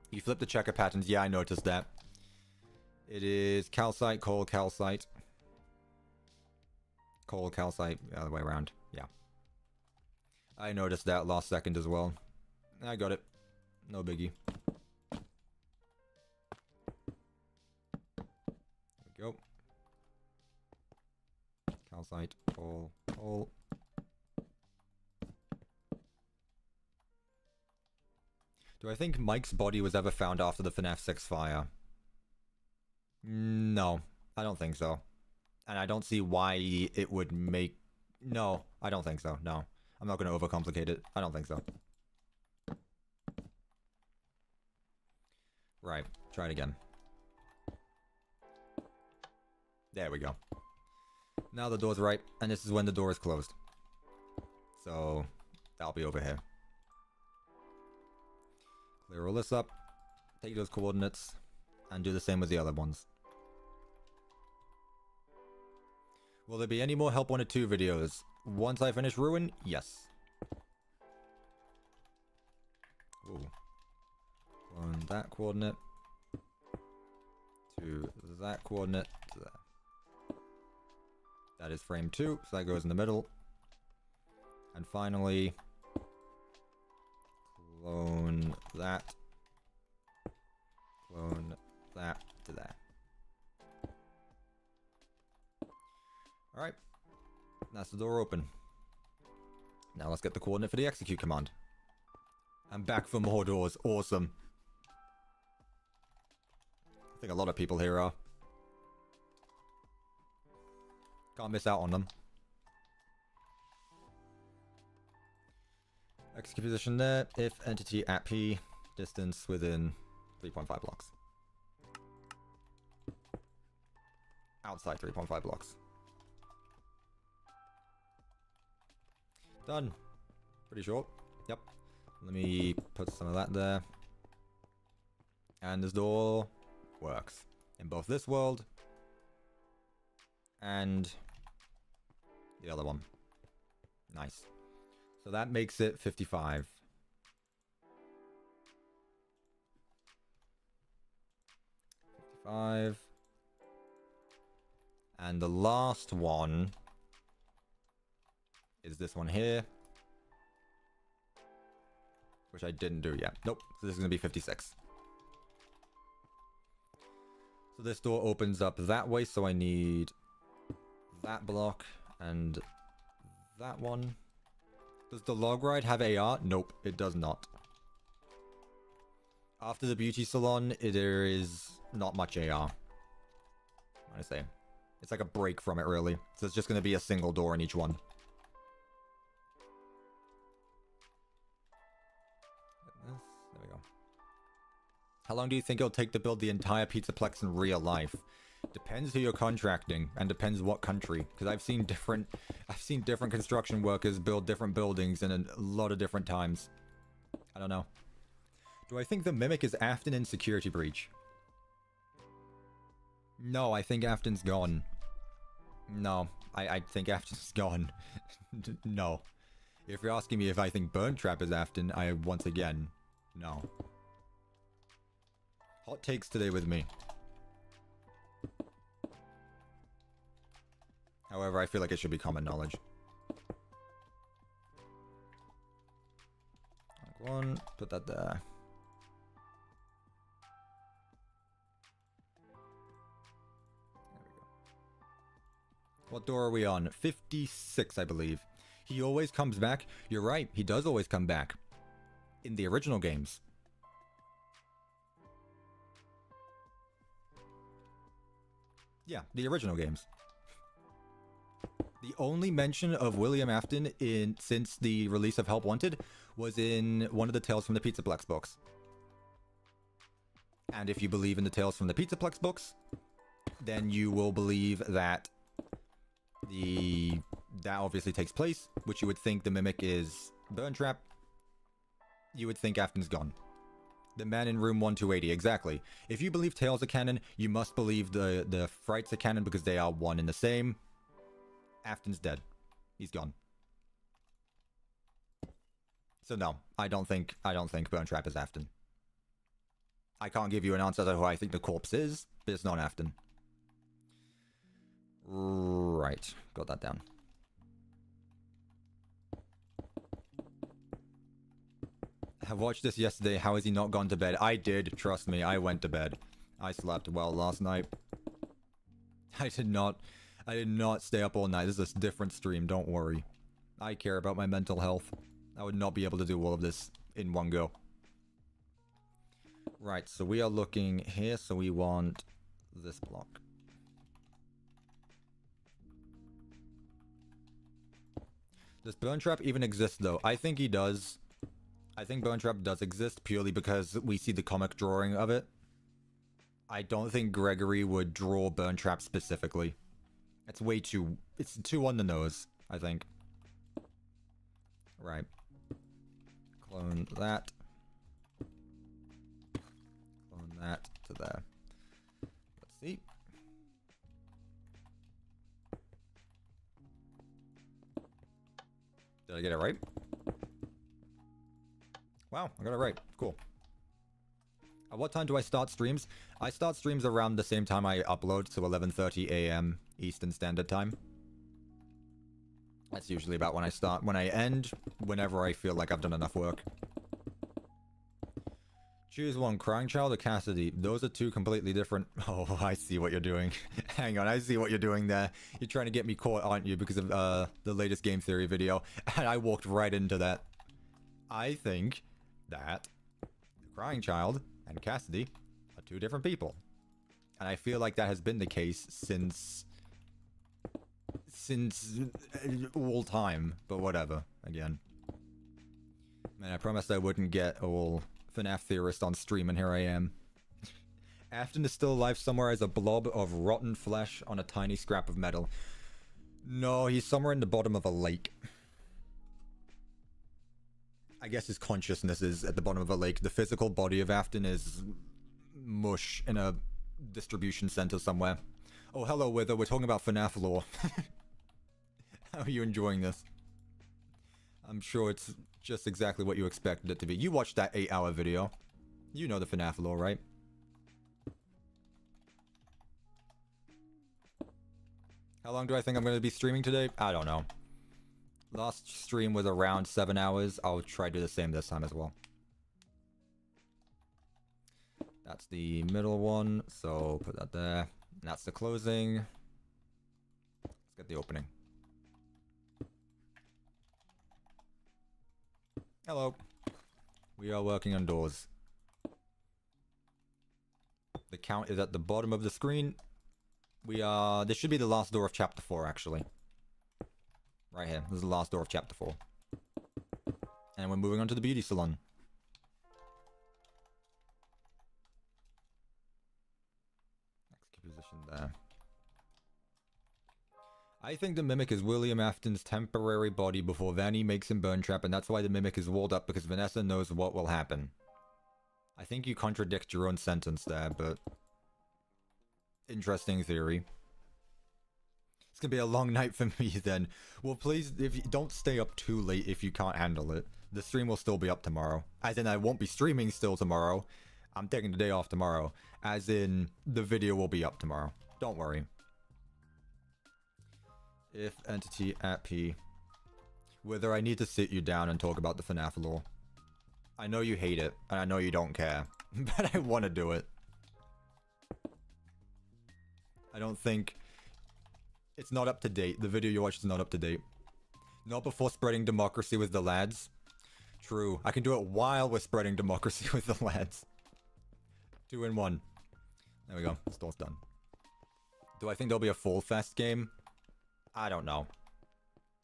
You flip the checker patterns. Yeah, I noticed that. It is calcite, coal, calcite. Coal, calcite, the other way around. Yeah. I noticed that last second as well. I got it. No biggie. There we go. Calcite, coal, coal. Do I think Mike's body was ever found after the FNAF 6 fire? No, I don't think so. And I don't see why it would make... No, I don't think so, no. I'm not going to overcomplicate it. I don't think so. Right, try it again. There we go. Now the door's right, and this is when the door is closed. So, that'll be over here. Clear all this up, take those coordinates, and do the same with the other ones. Will there be any more Help Wanted 2 videos? Once I finish Ruin? Yes. Ooh. On that coordinate. To that coordinate. To there. That is frame 2, so that goes in the middle. And finally... Clone that. Clone that to there. Alright. That's the door open. Now let's get the coordinate for the execute command. I'm back for more doors. Awesome. I think a lot of people here are. Can't miss out on them. Execute position there, if entity at P, distance within 3.5 blocks. Outside 3.5 blocks. Done. Pretty short. Yep. Let me put some of that there. And this door works. In both this world and the other one. Nice. So that makes it 55. 55. And the last one is this one here. Which I didn't do yet. Nope. So this is going to be 56. So this door opens up that way, so I need that block and that one. Does the log ride have AR? Nope, it does not. After the beauty salon, there is not much AR. I say. It's like a break from it, really. So it's just going to be a single door in each one. There we go. How long do you think it'll take to build the entire Pizzaplex in real life? Depends who you're contracting, and depends what country. Because I've seen different construction workers build different buildings in a lot of different times. I don't know. Do I think the Mimic is Afton in Security Breach? No, I think Afton's gone. No, I think Afton's gone. No. If you're asking me if I think Burn Trap is Afton, once again, no. Hot takes today with me. However, I feel like it should be common knowledge. One, put that there. There we go. What door are we on? 56, I believe. He always comes back. You're right, he does always come back. In the original games. Yeah, the original games. The only mention of William Afton since the release of Help Wanted was in one of the Tales from the Pizzaplex books. And if you believe in the Tales from the Pizzaplex books, then you will believe that that obviously takes place, which you would think the Mimic is Burn Trap. You would think Afton's gone. The man in room 1280, exactly. If you believe Tails are canon, you must believe the Frights are canon because they are one and the same. Afton's dead. He's gone. So no, I don't think Burntrap is Afton. I can't give you an answer to who I think the corpse is, but it's not Afton. Right, got that down. I watched this yesterday. How has he not gone to bed? I did, trust me. I went to bed. I slept well last night. I did not stay up all night. This is a different stream, don't worry. I care about my mental health. I would not be able to do all of this in one go. Right, so we are looking here, so we want this block. Does Burntrap even exist, though? I think he does. I think Burntrap does exist purely because we see the comic drawing of it. I don't think Gregory would draw Burntrap specifically. It's way too... It's too on the nose, I think. Right. Clone that. Clone that to there. Let's see. Did I get it right? Wow, I got it right. Cool. At what time do I start streams? I start streams around the same time I upload, so 11:30 a.m. Eastern Standard Time. That's usually about when I start. When I end, whenever I feel like I've done enough work. Choose one, Crying Child or Cassidy. Those are two completely different... Oh, I see what you're doing. Hang on, I see what you're doing there. You're trying to get me caught, aren't you, because of the latest game theory video. And I walked right into that. I think that the Crying Child and Cassidy are two different people. And I feel like that has been the case since all time, but whatever, again. Man, I promised I wouldn't get all FNAF theorist on stream, and here I am. Afton is still alive somewhere as a blob of rotten flesh on a tiny scrap of metal. No, he's somewhere in the bottom of a lake. I guess his consciousness is at the bottom of a lake. The physical body of Afton is mush in a distribution center somewhere. Oh, hello, Wither. We're talking about FNAF lore. How are you enjoying this? I'm sure it's just exactly what you expected it to be. You watched that 8-hour video. You know the FNAF lore, right? How long do I think I'm going to be streaming today? I don't know. Last stream was around 7 hours. I'll try to do the same this time as well. That's the middle one, so put that there. And that's the closing. Let's get the opening. Hello. We are working on doors. The count is at the bottom of the screen. This should be the last door of chapter 4, actually. Right here. This is the last door of chapter 4. And we're moving on to the beauty salon. Next key position there. I think the Mimic is William Afton's temporary body before Vanny makes him Burntrap, and that's why the Mimic is walled up, because Vanessa knows what will happen. I think you contradict your own sentence there, but... Interesting theory. It's gonna be a long night for me then. Well, please, if you don't stay up too late if you can't handle it. The stream will still be up tomorrow. As in, I won't be streaming still tomorrow. I'm taking the day off tomorrow. As in, the video will be up tomorrow. Don't worry. If entity at P. Whether I need to sit you down and talk about the FNAF lore. I know you hate it, and I know you don't care. But I want to do it. I don't think... It's not up to date. The video you watched is not up to date. Not before spreading democracy with the lads. True. I can do it while we're spreading democracy with the lads. 2 in 1. There we go. This door's done. Do I think there'll be a Fall Fest game? I don't know.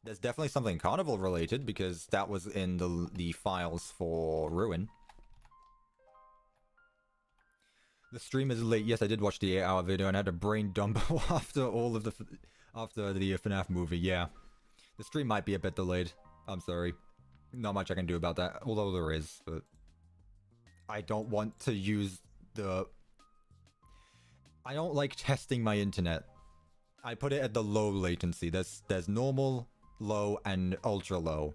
There's definitely something Carnival related, because that was in the files for Ruin. The stream is late. Yes, I did watch the 8-hour video and I had a brain dump after all of the FNAF movie. Yeah, the stream might be a bit delayed. I'm sorry. Not much I can do about that, although there is. But I don't want to use the... I don't like testing my internet. I put it at the low latency. There's normal, low, and ultra low.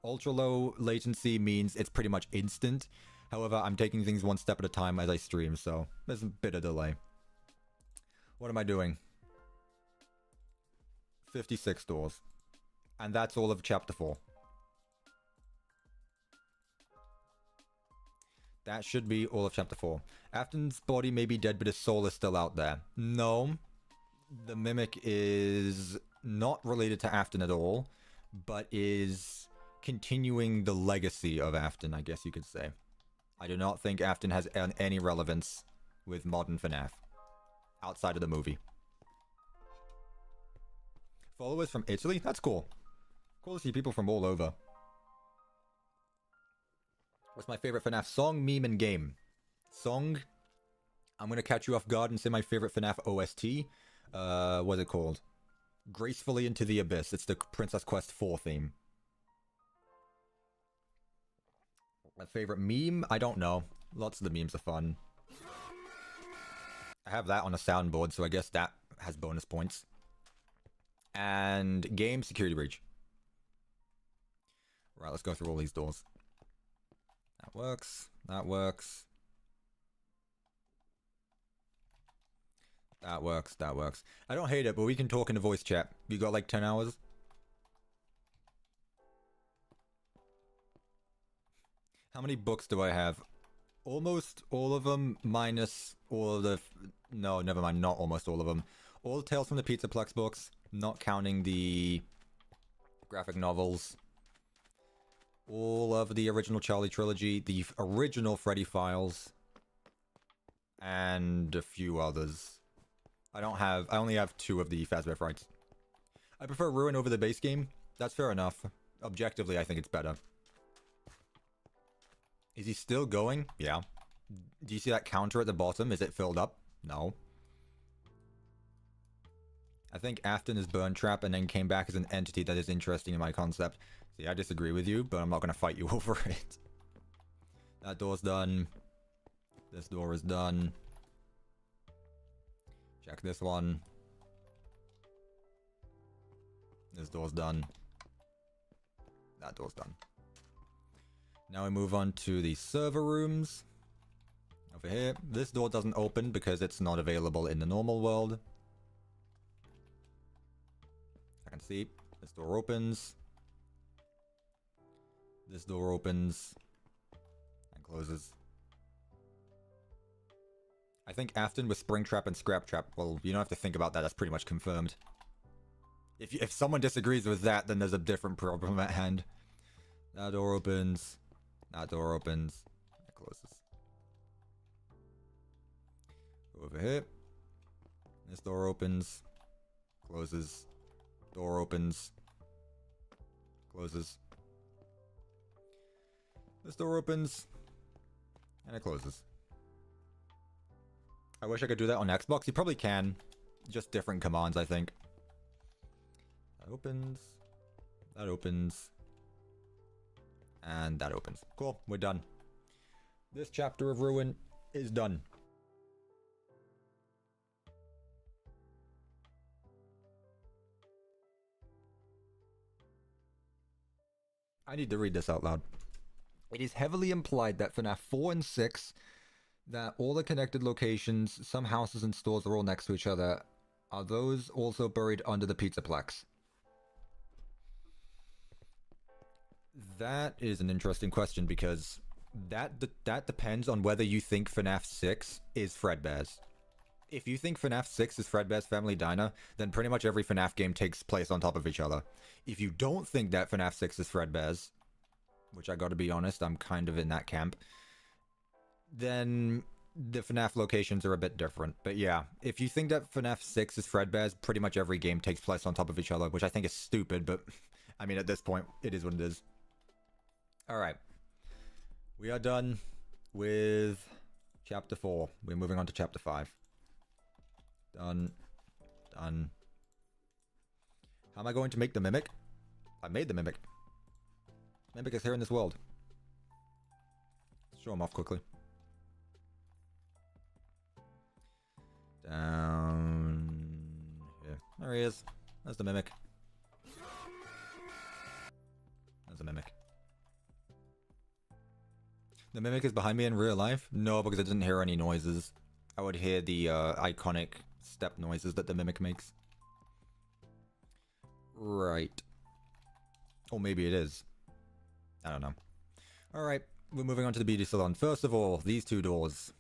Ultra low latency means it's pretty much instant. However, I'm taking things one step at a time as I stream, so there's a bit of delay. What am I doing? 56 doors. And that's all of Chapter 4. That should be all of Chapter 4. Afton's body may be dead, but his soul is still out there. No. The Mimic is not related to Afton at all, but is continuing the legacy of Afton, I guess you could say. I do not think Afton has any relevance with modern FNAF, outside of the movie. Followers from Italy? That's cool. Cool to see people from all over. What's my favorite FNAF song, meme, and game? Song? I'm gonna catch you off guard and say my favorite FNAF OST. What's it called? Gracefully Into the Abyss. It's the Princess Quest 4 theme. My favorite meme? I don't know. Lots of the memes are fun. I have that on a soundboard, so I guess that has bonus points. And game, Security Breach. Right, let's go through all these doors. That works. That works. That works. That works. I don't hate it, but we can talk in a voice chat. You got like 10 hours? How many books do I have? Almost all of them, minus all of the... No, never mind, not almost all of them. All the Tales from the PizzaPlex books, not counting the graphic novels. All of the original Charlie trilogy, the original Freddy files, and a few others. I only have 2 of the Fazbear Frights. I prefer Ruin over the base game. That's fair enough. Objectively, I think it's better. Is he still going? Yeah. Do you see that counter at the bottom? Is it filled up? No. I think Afton is Burn Trap and then came back as an entity that is interesting in my concept. See, I disagree with you, but I'm not going to fight you over it. That door's done. This door is done. Check this one. This door's done. That door's done. Now we move on to the server rooms. Over here. This door doesn't open because it's not available in the normal world. I can see. This door opens. This door opens. And closes. I think Afton with Springtrap and Scraptrap. Well, you don't have to think about that. That's pretty much confirmed. If someone disagrees with that, then there's a different problem at hand. That door opens. That door opens. It closes. Go over here. This door opens. Closes. Door opens. Closes. This door opens. And it closes. I wish I could do that on Xbox. You probably can. Just different commands, I think. That opens. That opens. And that opens. Cool, we're done. This chapter of Ruin is done. I need to read this out loud. It is heavily implied that FNAF 4 and 6, that all the connected locations, some houses and stores are all next to each other, are those also buried under the Pizzaplex? That is an interesting question because that depends on whether you think FNAF 6 is Fredbear's. If you think FNAF 6 is Fredbear's Family Diner, then pretty much every FNAF game takes place on top of each other. If you don't think that FNAF 6 is Fredbear's, which I gotta be honest, I'm kind of in that camp, then the FNAF locations are a bit different. But yeah, if you think that FNAF 6 is Fredbear's, pretty much every game takes place on top of each other, which I think is stupid, but I mean, at this point, it is what it is. Alright. We are done with Chapter 4. We're moving on to Chapter 5. Done. Done. How am I going to make the Mimic? I made the Mimic. Mimic is here in this world. Let's show him off quickly. Down here. There he is. There's the Mimic. There's the Mimic. The Mimic is behind me in real life? No, because I didn't hear any noises. I would hear the iconic step noises that the Mimic makes. Right. Or maybe it is. I don't know. Alright, we're moving on to the beauty salon. First of all, these two doors.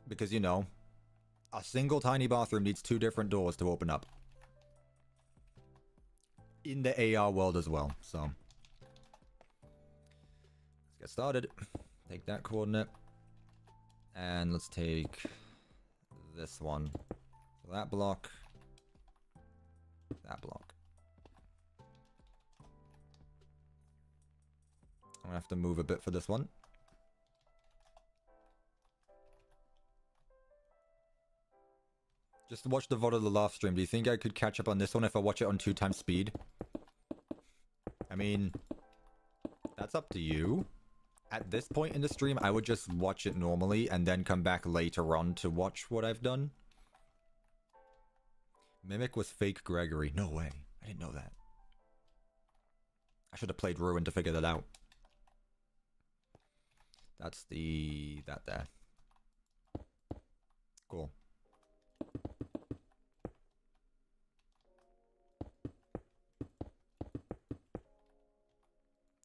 Because, you know, a single tiny bathroom needs two different doors to open up. In the AR world as well, so... Let's get started. Take that coordinate. And let's take this one. So that block. That block. I'm gonna have to move a bit for this one. Just watch the VOD of the last stream. Do you think I could catch up on this one if I watch it on 2x speed? I mean, that's up to you. At this point in the stream, I would just watch it normally and then come back later on to watch what I've done. Mimic was fake Gregory. No way. I didn't know that. I should have played Ruin to figure that out. That's that there. Cool.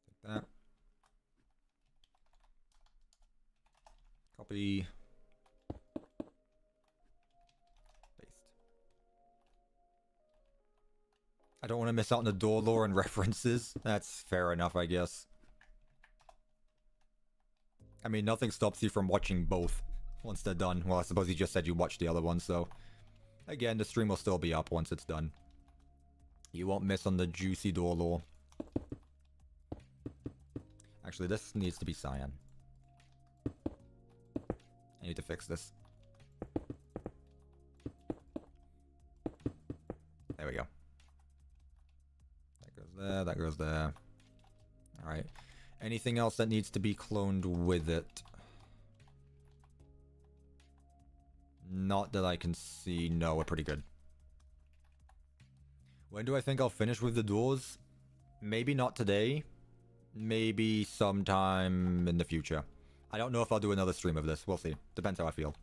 Take that. Copy. Paste. I don't want to miss out on the door lore and references. That's fair enough, I guess. I mean, nothing stops you from watching both once they're done. Well, I suppose you just said you watched the other one, so... Again, the stream will still be up once it's done. You won't miss on the juicy door lore. Actually, this needs to be cyan. I need to fix this. There we go. That goes there, that goes there. Alright. Anything else that needs to be cloned with it? Not that I can see. No, we're pretty good. When do I think I'll finish with the doors? Maybe not today. Maybe sometime in the future. I don't know if I'll do another stream of this. We'll see. Depends how I feel.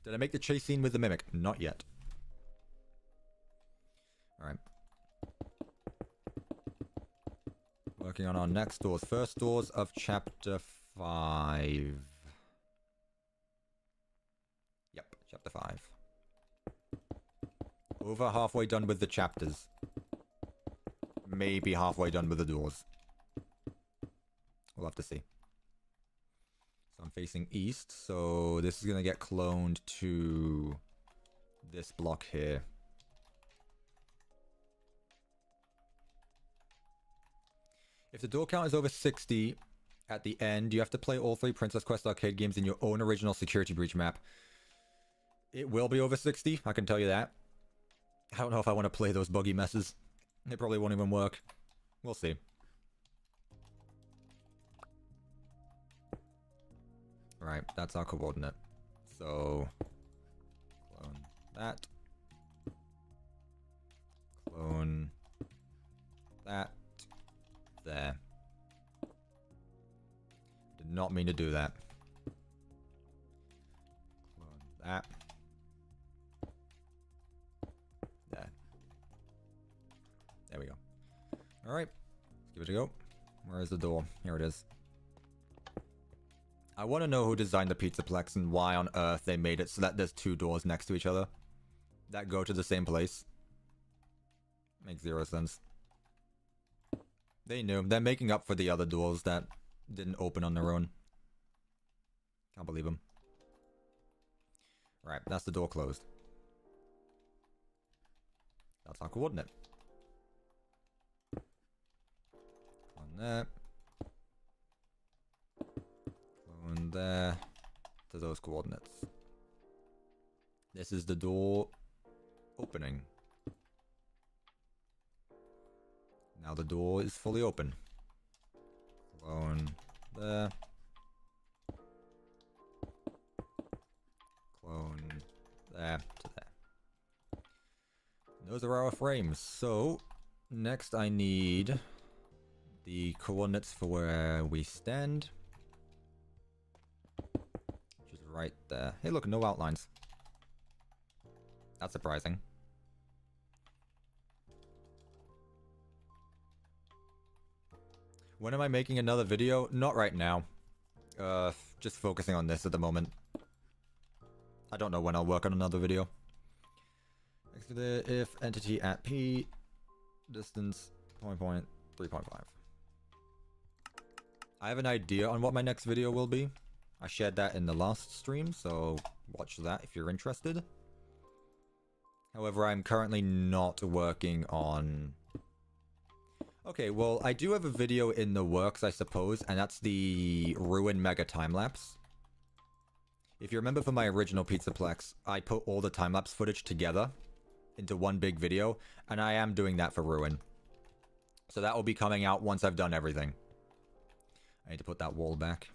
Did I make the chase scene with the Mimic? Not yet. Alright. Working on our next doors. First doors of chapter 5. Yep, chapter 5. Over halfway done with the chapters. Maybe halfway done with the doors. We'll have to see. So I'm facing east, so this is going to get cloned to this block here. If the door count is over 60 at the end, you have to play all 3 Princess Quest arcade games in your own original security breach map. It will be over 60, I can tell you that. I don't know if I want to play those buggy messes. It probably won't even work. We'll see. Right, that's our coordinate. So, clone that. Clone that. There. Did not mean to do that. Clone that. There. There we go. Alright. Let's give it a go. Where is the door? Here it is. I want to know who designed the Pizzaplex and why on earth they made it so that there's 2 doors next to each other that go to the same place. Makes 0 sense. They knew. They're making up for the other doors that didn't open on their own. Can't believe them. Right, that's the door closed. That's our coordinate. On there. Clone there. To those coordinates. This is the door opening. Now the door is fully open. Clone there. Clone there to there. Those are our frames. So, next I need the coordinates for where we stand. Which is right there. Hey look, no outlines. That's surprising. When am I making another video? Not right now. Just focusing on this at the moment. I don't know when I'll work on another video. If entity at P, distance 3.5. I have an idea on what my next video will be. I shared that in the last stream, so watch that if you're interested. However, I'm currently not working on... Okay, well, I do have a video in the works, I suppose, and that's the Ruin Mega Timelapse. If you remember from my original Pizzaplex, I put all the time-lapse footage together into one big video, and I am doing that for Ruin. So that will be coming out once I've done everything. I need to put that wall back.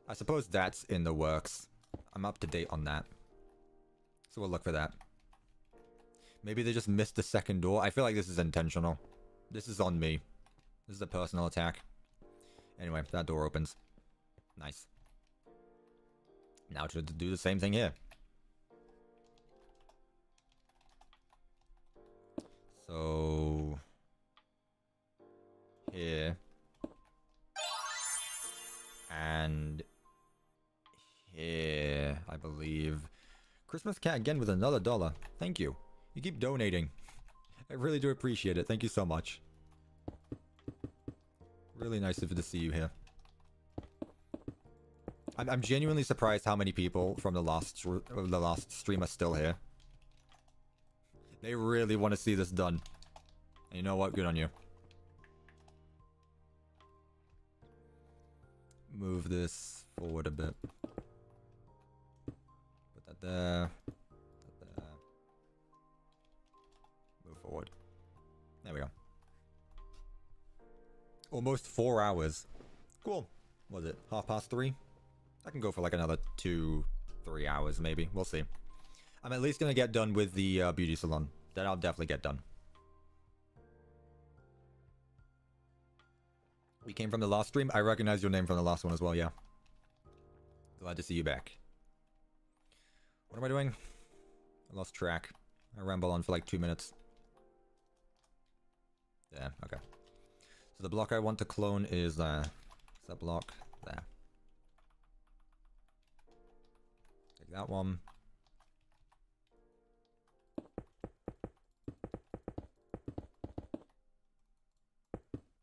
I suppose that's in the works. I'm up to date on that. So we'll look for that. Maybe they just missed the second door. I feel like this is intentional. This is on me. This is a personal attack. Anyway, that door opens. Nice. Now to do the same thing here. So... here. And... here, I believe. Christmas Cat again with another $1. Thank you. You keep donating. I really do appreciate it. Thank you so much. Really nice of you to see you here. I'm genuinely surprised how many people from the last stream are still here. They really want to see this done. And you know what? Good on you. Move this forward a bit. Put that there. Put that there. Move forward. There we go. Almost 4 hours. Cool. Was it 3:30? I can go for like another 2-3 hours maybe. We'll see. I'm at least going to get done with the beauty salon. That I'll definitely get done. We came from the last stream. I recognize your name from the last one as well, yeah. Glad to see you back. What am I doing? I lost track. I ramble on for like 2 minutes. Yeah, okay. So the block I want to clone is that block there. Take that one.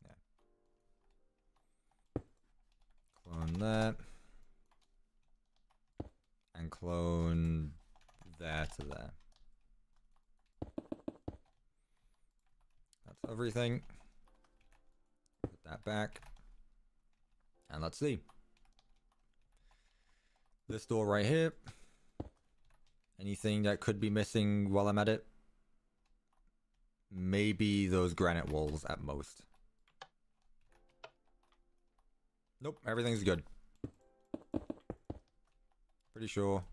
Yeah. Clone that. And clone that to there. That's everything. Put that back. And let's see. This door right here. Anything that could be missing while I'm at it? Maybe those granite walls at most. Nope, everything's good. Pretty sure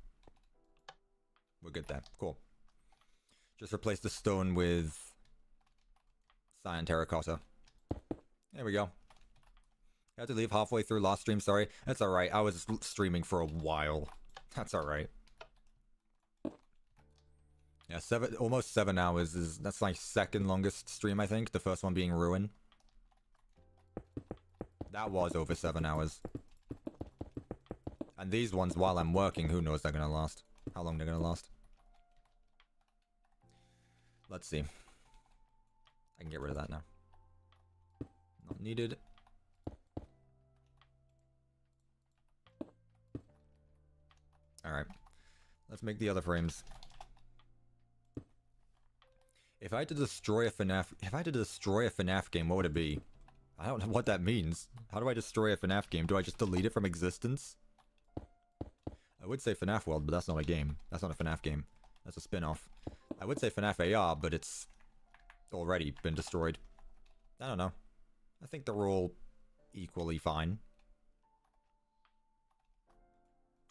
we're good there. Cool. Just replace the stone with cyan terracotta. There we go. I had to leave halfway through last stream, sorry. That's alright, I was streaming for a while. That's alright. Yeah, almost 7 hours is... that's my second longest stream, I think. The first one being Ruin. That was over 7 hours. And these ones, while I'm working, who knows they're gonna last. How long they're gonna last. Let's see. I can get rid of that now. Not needed. Alright. Let's make the other frames. If I had to destroy a FNAF game, what would it be? I don't know what that means. How do I destroy a FNAF game? Do I just delete it from existence? I would say FNAF World, but that's not a game. That's not a FNAF game. That's a spin-off. I would say FNAF AR, but it's already been destroyed. I don't know. I think they're all equally fine.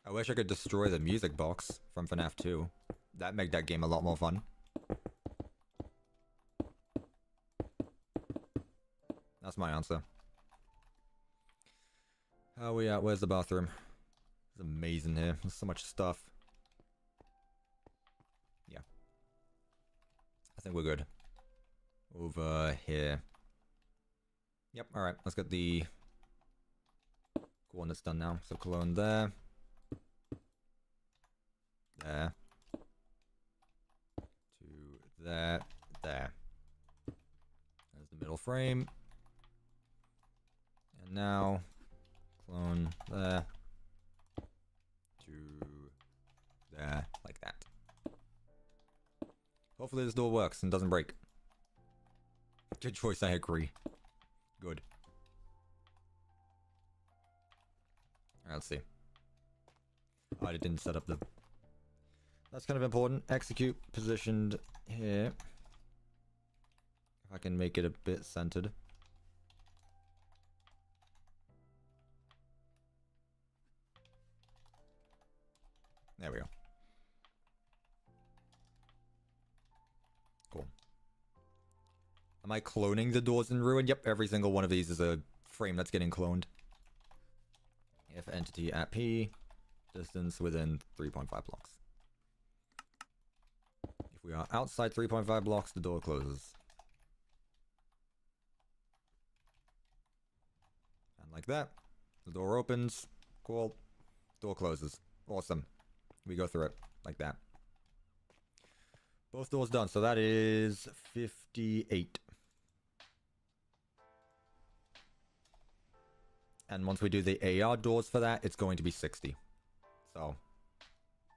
I wish I could destroy the music box from FNAF 2. That'd make that game a lot more fun. That's my answer. How are we at? Where's the bathroom? It's amazing here. There's so much stuff. Yeah. I think we're good. Over here. Yep, alright. Let's get the coordinates done now. So Cologne there. There. To there. There. There's the middle frame. And now, clone there. To there. Like that. Hopefully this door works and doesn't break. Good choice, I agree. Good. Alright, let's see. I didn't set up the... That's kind of important. Execute positioned here. If I can make it a bit centered. There we go. Cool. Am I cloning the doors in Ruin? Yep, every single one of these is a frame that's getting cloned. If entity at P, distance within 3.5 blocks. If we are outside 3.5 blocks, the door closes. And like that, the door opens. Cool. Door closes. Awesome. We go through it like that. Both doors done, so that is 58. And once we do the AR doors for that, it's going to be 60. So,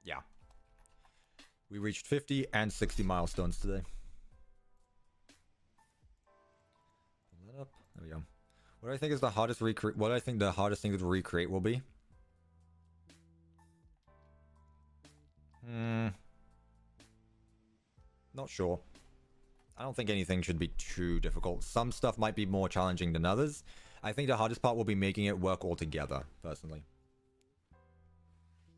yeah. We reached 50 and 60 milestones today. Pull that up. There we go. What do I think is the hardest recreate? What do I think the hardest thing to recreate will be? Not sure. I don't think anything should be too difficult. Some stuff might be more challenging than others. I think the hardest part will be making it work all together, personally.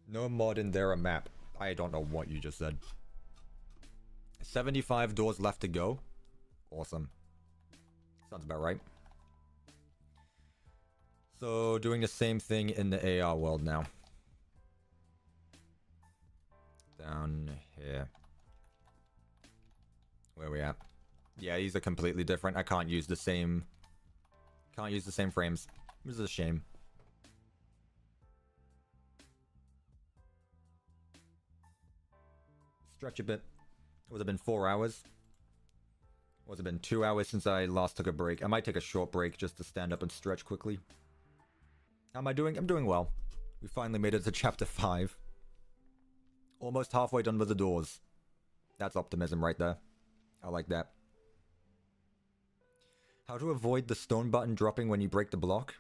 No mod in there a map. I don't know what you just said. 75 doors left to go. Awesome. Sounds about right. So, doing the same thing in the AR world now. Down here. Where are we at? Yeah, these are completely different. I can't use the same... Can't use the same frames. This is a shame. Stretch a bit. It would have been 4 hours. Would have been 2 hours since I last took a break. I might take a short break just to stand up and stretch quickly. How am I doing? I'm doing well. We finally made it to chapter 5. Almost halfway done with the doors. That's optimism right there. I like that. How to avoid the stone button dropping when you break the block?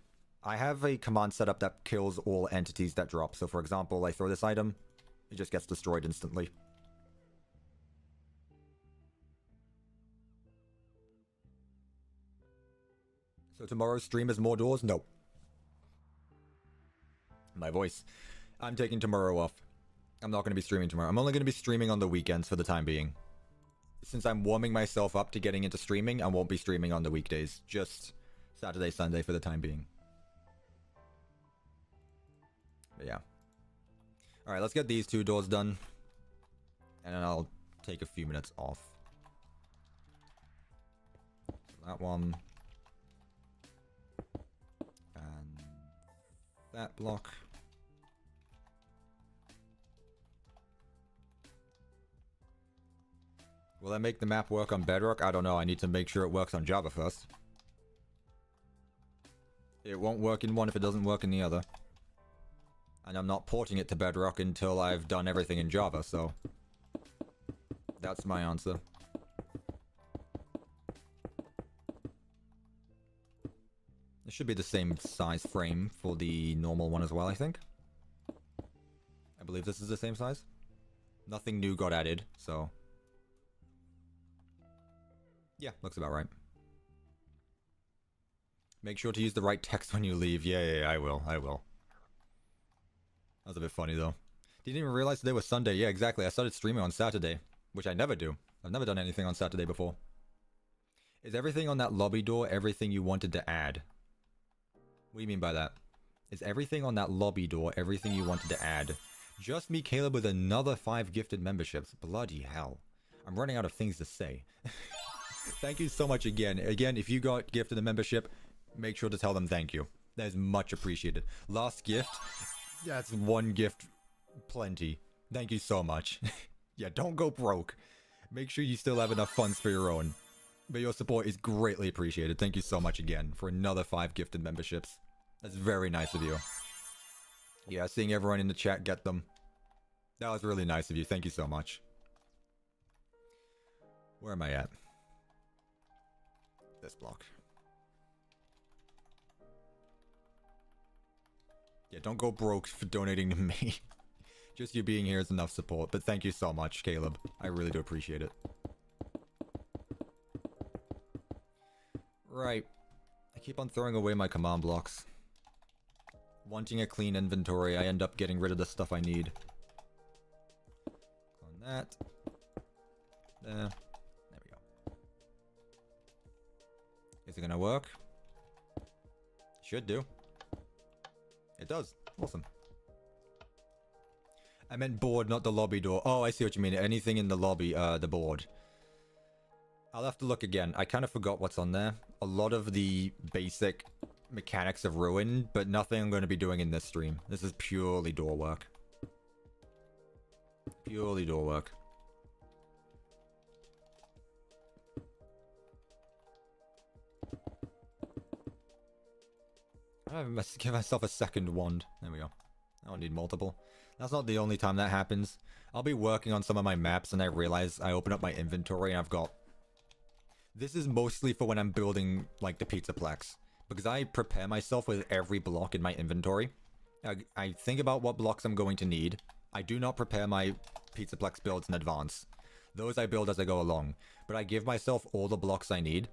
I have a command set up that kills all entities that drop. So for example, I throw this item, it just gets destroyed instantly. So tomorrow's stream is more doors? No. My voice. I'm taking tomorrow off. I'm not going to be streaming tomorrow. I'm only going to be streaming on the weekends for the time being. Since I'm warming myself up to getting into streaming, I won't be streaming on the weekdays. Just Saturday, Sunday for the time being. But yeah. Alright, let's get these 2 doors done. And then I'll take a few minutes off. That one. And that block. Will that make the map work on Bedrock? I don't know. I need to make sure it works on Java first. It won't work in one if it doesn't work in the other. And I'm not porting it to Bedrock until I've done everything in Java, so... That's my answer. It should be the same size frame for the normal one as well, I think. I believe this is the same size. Nothing new got added, so... Yeah, looks about right. Make sure to use the right text when you leave. Yeah, I will. That was a bit funny though. Didn't even realize today was Sunday. Yeah, exactly. I started streaming on Saturday, which I never do. I've never done anything on Saturday before. Is everything on that lobby door everything you wanted to add? What do you mean by that? Is everything on that lobby door everything you wanted to add? Just me, Caleb, with another 5 gifted memberships. Bloody hell. I'm running out of things to say. Thank you so much again. Again, if you got gifted a membership, make sure to tell them thank you. That is much appreciated. Last gift, that's 1 gift plenty. Thank you so much. Yeah, don't go broke. Make sure you still have enough funds for your own. But your support is greatly appreciated. Thank you so much again for another 5 gifted memberships. That's very nice of you. Yeah, seeing everyone in the chat get them. That was really nice of you. Thank you so much. Where am I at? This block. Yeah, don't go broke for donating to me. Just you being here is enough support. But thank you so much, Caleb. I really do appreciate it. Right. I keep on throwing away my command blocks. Wanting a clean inventory, I end up getting rid of the stuff I need. On that. There. There we go. Is it gonna work? Should do. It does. Awesome. I meant board, not the lobby door. Oh, I see what you mean. Anything in the lobby, the board. I'll have to look again. I kind of forgot what's on there. A lot of the basic mechanics of Ruin, but nothing I'm going to be doing in this stream. This is purely door work. Purely door work. I have to give myself a second wand. There we go. I don't need multiple. That's not the only time that happens. I'll be working on some of my maps and I realize I open up my inventory and I've got... This is mostly for when I'm building, like, the Pizzaplex. Because I prepare myself with every block in my inventory. I think about what blocks I'm going to need. I do not prepare my Pizzaplex builds in advance. Those I build as I go along. But I give myself all the blocks I need.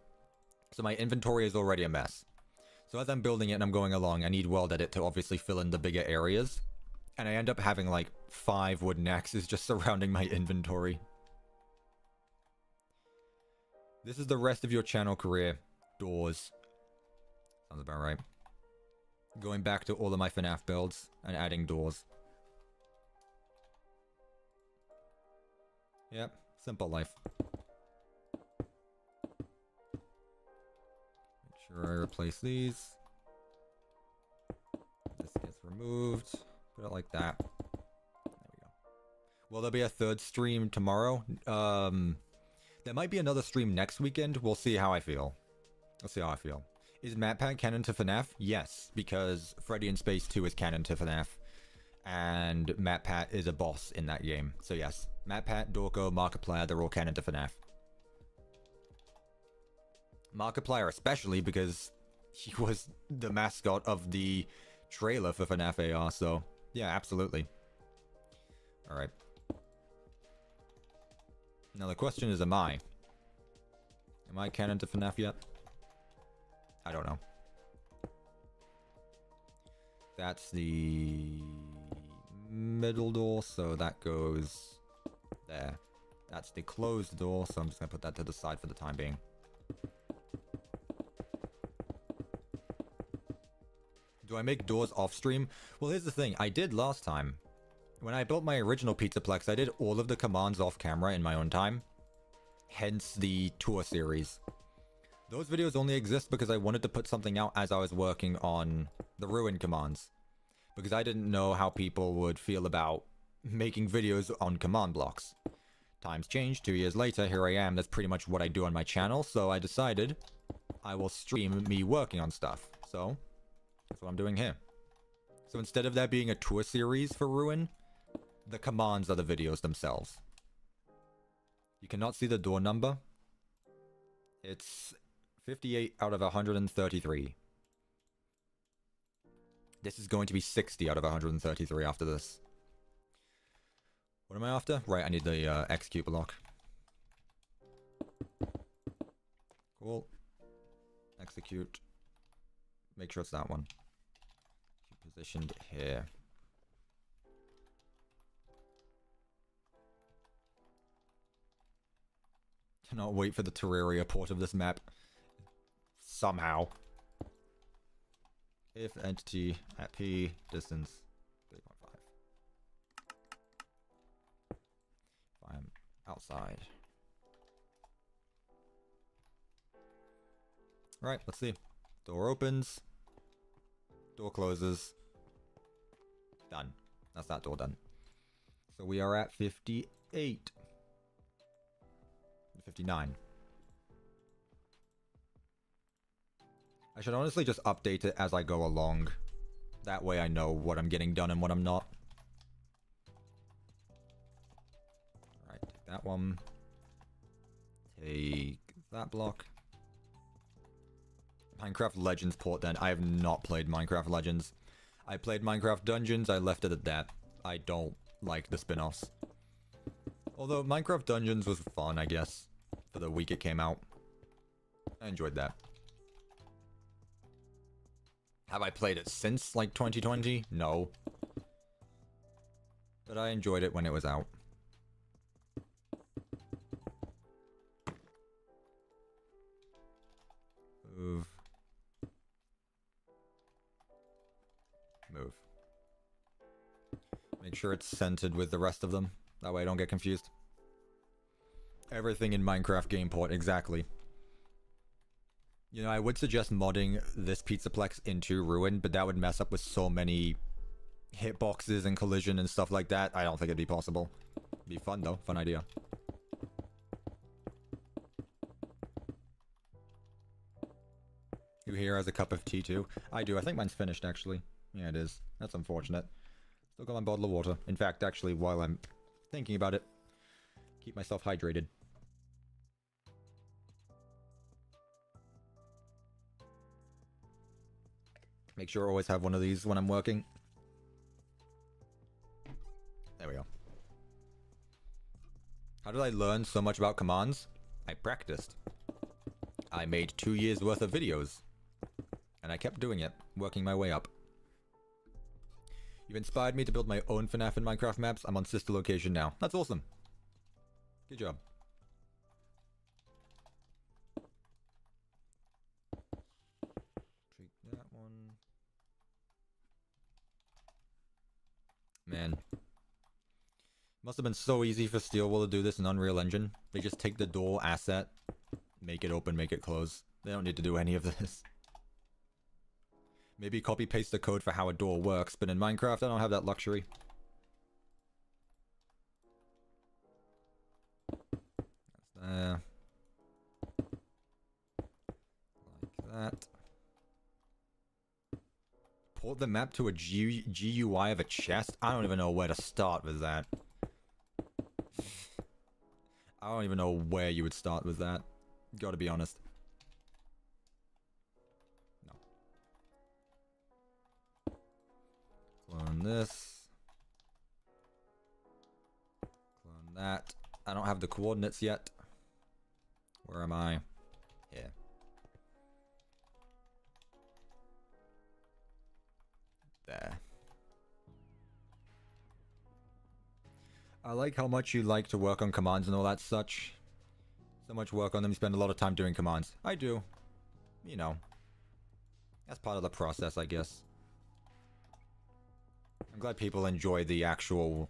So my inventory is already a mess. So as I'm building it and I'm going along, I need World Edit to obviously fill in the bigger areas. And I end up having like 5 wooden axes just surrounding my inventory. This is the rest of your channel career. Doors. Sounds about right. Going back to all of my FNAF builds and adding doors. Yep, simple life. Make sure I replace these. This gets removed. Put it like that. There we go. Will there be a 3rd stream tomorrow? There might be another stream next weekend. We'll see how I feel. We'll see how I feel. Is MatPat canon to FNAF? Yes, because Freddy in Space 2 is canon to FNAF. And MatPat is a boss in that game. So yes, MatPat, Dorko, Markiplier, they're all canon to FNAF. Markiplier especially because he was the mascot of the trailer for FNAF AR, so yeah, absolutely. Alright. Now the question is, am I? Am I canon to FNAF yet? I don't know. That's the middle door, so that goes there. That's the closed door, so I'm just going to put that to the side for the time being. Do I make doors off stream? Well, here's the thing. I did last time. When I built my original Pizzaplex, I did all of the commands off camera in my own time. Hence the tour series. Those videos only exist because I wanted to put something out as I was working on the Ruin commands. Because I didn't know how people would feel about making videos on command blocks. Times changed, 2 years later, here I am, that's pretty much what I do on my channel, so I decided I will stream me working on stuff. So, that's what I'm doing here. So instead of there being a tour series for Ruin, the commands are the videos themselves. You cannot see the door number. It's 58 out of 133. This is going to be 60 out of 133 after this. What am I after? Right, I need the execute block. Cool. Execute. Make sure it's that one. Keep positioned here. Cannot wait for the Terraria port of this map. Somehow. If entity at P, distance 3.5. If I'm outside. Right, let's see. Door opens. Door closes. Done. That's that door done. So we are at 58. 59. I should honestly just update it as I go along. That way I know what I'm getting done and what I'm not. Alright, take that one. Take that block. Minecraft Legends port then. I have not played Minecraft Legends. I played Minecraft Dungeons, I left it at that. I don't like the spin-offs. Although Minecraft Dungeons was fun, I guess, for the week it came out. I enjoyed that. Have I played it since, like, 2020? No. But I enjoyed it when it was out. Move. Move. Make sure it's centered with the rest of them. That way I don't get confused. Everything in Minecraft game port, exactly. You know, I would suggest modding this Pizzaplex into Ruin, but that would mess up with so many hitboxes and collision and stuff like that. I don't think it'd be possible. It'd be fun though, fun idea. Who here has a cup of tea too? I do, I think mine's finished actually. Yeah, it is. That's unfortunate. Still got my bottle of water. In fact, actually, while I'm thinking about it, keep myself hydrated. Make sure I always have one of these when I'm working. There we go. How did I learn so much about commands? I practiced. I made 2 years worth of videos. And I kept doing it, working my way up. You've inspired me to build my own FNAF and Minecraft maps. I'm on sister location now. That's awesome. Good job. Treat that one. Man. Must have been so easy for Steelwool to do this in Unreal Engine. They just take the door asset, make it open, make it close. They don't need to do any of this. Maybe copy paste the code for how a door works, but in Minecraft I don't have that luxury. That's there. Like that. Port the map to a GUI of a chest? I don't even know where to start with that. I don't even know where you would start with that. Gotta be honest. No. Clone this. Clone that. I don't have the coordinates yet. Where am I? Here. There. I like how much you like to work on commands and all that such. So much work on them, you spend a lot of time doing commands. I do. You know. That's part of the process, I guess. I'm glad people enjoy the actual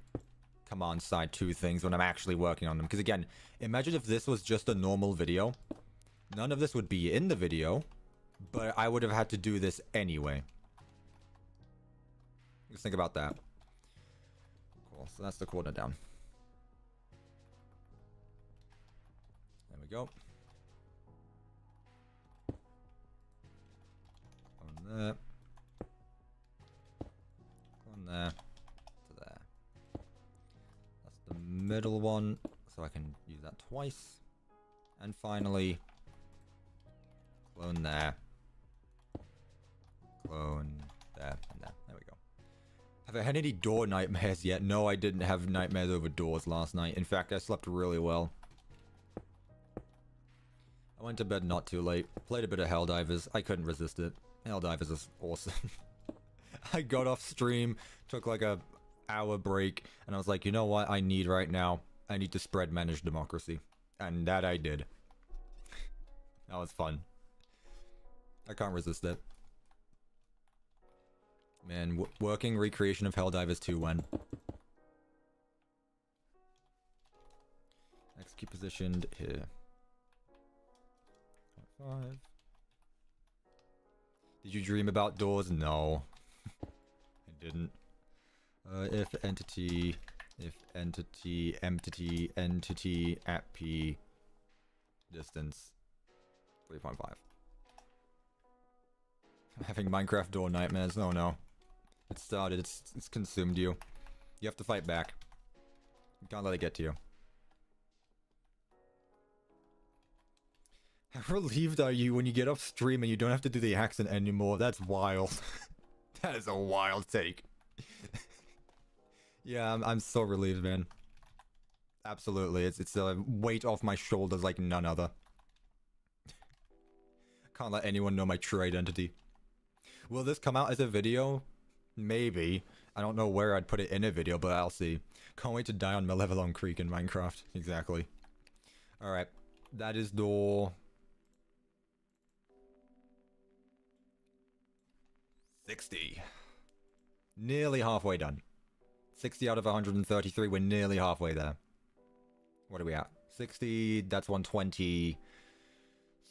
command side to things when I'm actually working on them. Because again, imagine if this was just a normal video. None of this would be in the video. But I would have had to do this anyway. Just think about that. Cool, so that's the coordinate down. There we go. On there. On there. To there. That's the middle one, so I can use that twice. And finally, clone there. Clone there and there. There we go. Have I had any door nightmares yet? No, I didn't have nightmares over doors last night. In fact, I slept really well. I went to bed not too late. Played a bit of Helldivers. I couldn't resist it. Helldivers is awesome. I got off stream, took like a hour break, and I was like, you know what I need right now? I need to spread managed democracy. And that I did. That was fun. I can't resist it. Man, working recreation of Helldivers 2 when? Next, keep positioned here. 5. Did you dream about doors? No. I didn't. If entity, entity, at P, distance, 3.5. I'm having Minecraft door nightmares. Oh no. It started. It's consumed you. You have to fight back. You can't let it get to you. How relieved are you when you get off stream and you don't have to do the accent anymore? That's wild. That is a wild take. Yeah, I'm so relieved, man. Absolutely. It's a weight off my shoulders like none other. Can't let anyone know my true identity. Will this come out as a video? Maybe. I don't know where I'd put it in a video, but I'll see. Can't wait to die on Malevelon Creek in Minecraft. Exactly. Alright. That is door... 60. Nearly halfway done. 60 out of 133, we're nearly halfway there. What are we at? 60, that's 120.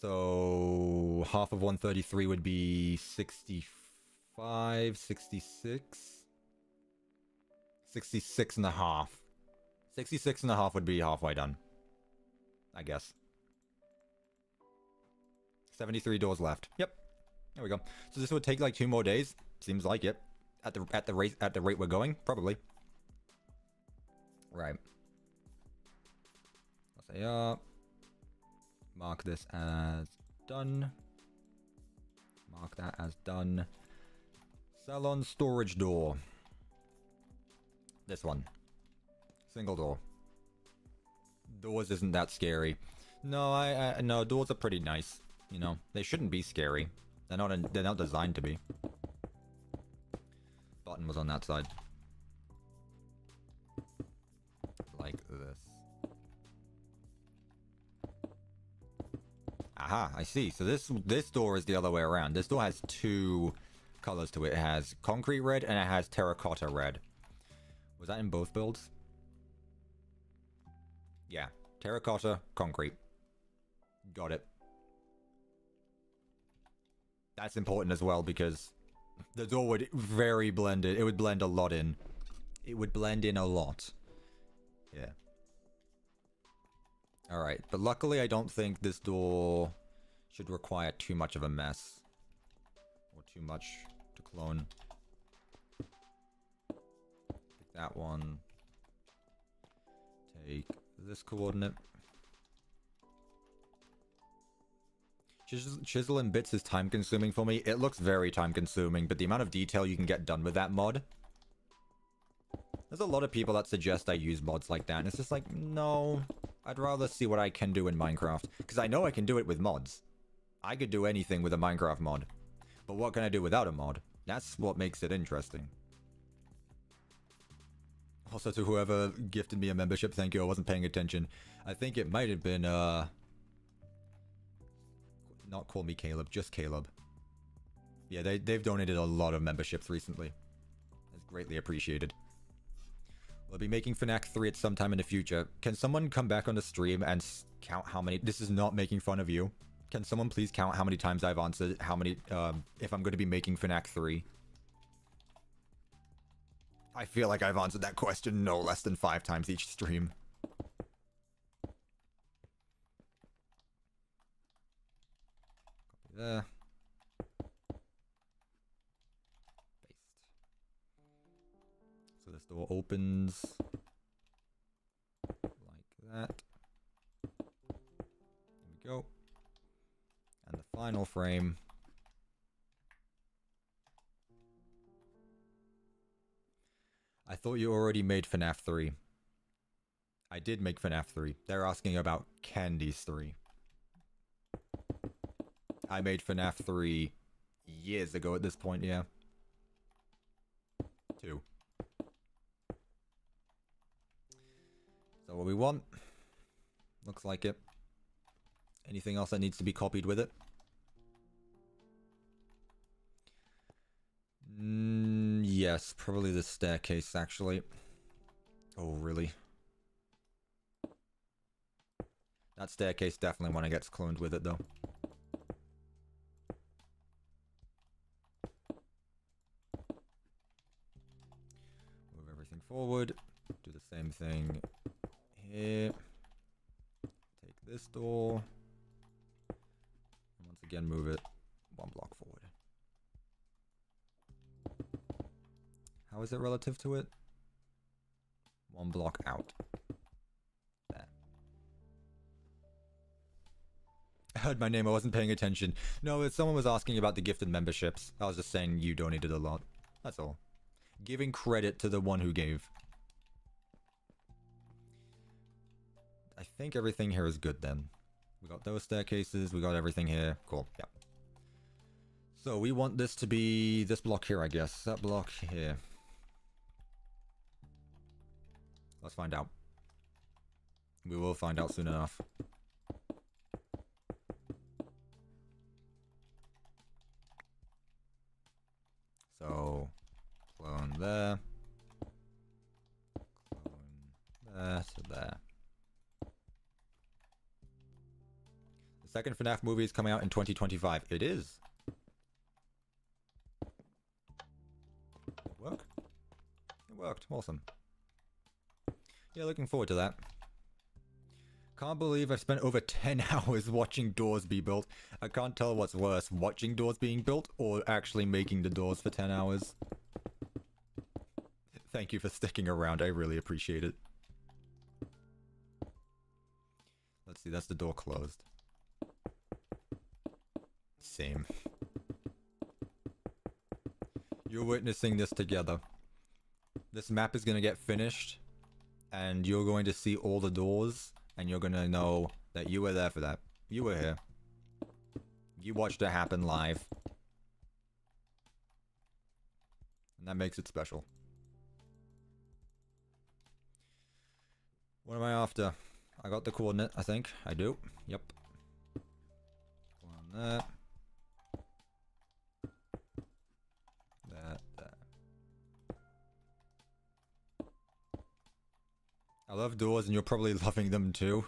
So, half of 133 would be 65, 66? 66 and a half. 66 and a half would be halfway done. I guess. 73 doors left. Yep. There we go. So this would take like 2 more days. Seems like it. At the rate we're going, probably. Right. I'll say mark this as done. Mark that as done. Salon storage door. This one. Single door. Doors isn't that scary. No, no, doors are pretty nice. You know, they shouldn't be scary. They're not designed to be. Button was on that side. Like this. Aha, I see. So this door is the other way around. This door has 2 colors to it. It has concrete red and it has terracotta red. Was that in both builds? Yeah. Terracotta, concrete. Got it. That's important as well because the door would very blend it. It would blend a lot in. It would blend in a lot. Yeah. Alright, but luckily I don't think this door should require too much of a mess. Or too much to clone. Take that one. Take this coordinate. Chisel and bits is time consuming for me. It looks very time consuming, but the amount of detail you can get done with that mod. There's a lot of people that suggest I use mods like that, and it's just like, no. I'd rather see what I can do in Minecraft. Because I know I can do it with mods. I could do anything with a Minecraft mod. But what can I do without a mod? That's what makes it interesting. Also to whoever gifted me a membership, thank you, I wasn't paying attention. I think it might have been, not call me Caleb, just Caleb. Yeah, they've donated a lot of memberships recently. It's greatly appreciated. We'll be making FNAF 3 at some time in the future. Can someone come back on the stream and count how many... This is not making fun of you. Can someone please count how many times I've answered, how many, if I'm going to be making FNAF 3? I feel like I've answered that question no less than 5 times each stream. Copy there. So this door opens like that. There we go. And the final frame. I thought you already made FNAF 3. I did make FNAF 3. They're asking about Candies 3. I made FNAF 3 years ago at this point, yeah. 2. So what we want Looks like it. Anything else that needs to be copied with it? Yes, probably the staircase, actually. Oh, really? That staircase definitely when it gets cloned with it, though. Move everything forward. Do the same thing here. Take this door. And once again, move it one block forward. How is it relative to it? One block out. There. I heard my name, I wasn't paying attention. No, someone was asking about the gifted memberships. I was just saying you donated a lot. That's all. Giving credit to the one who gave. I think everything here is good then. We got those staircases, we got everything here. Cool, yeah. So we want this to be this block here, I guess. That block here. Let's find out. We will find out soon enough. So, clone there. Clone there to there. The second FNAF movie is coming out in 2025. It is. It worked. It worked. Awesome. Yeah, looking forward to that. Can't believe I've spent over 10 hours watching doors be built. I can't tell what's worse, watching doors being built or actually making the doors for 10 hours. Thank you for sticking around, I really appreciate it. Let's see, that's the door closed. Same. You're witnessing this together. This map is gonna get finished. And you're going to see all the doors, and you're going to know that you were there for that. You were here. You watched it happen live. And that makes it special. What am I after? I got the coordinate, I think. I do. Yep. One there. There. I love doors, and you're probably loving them too.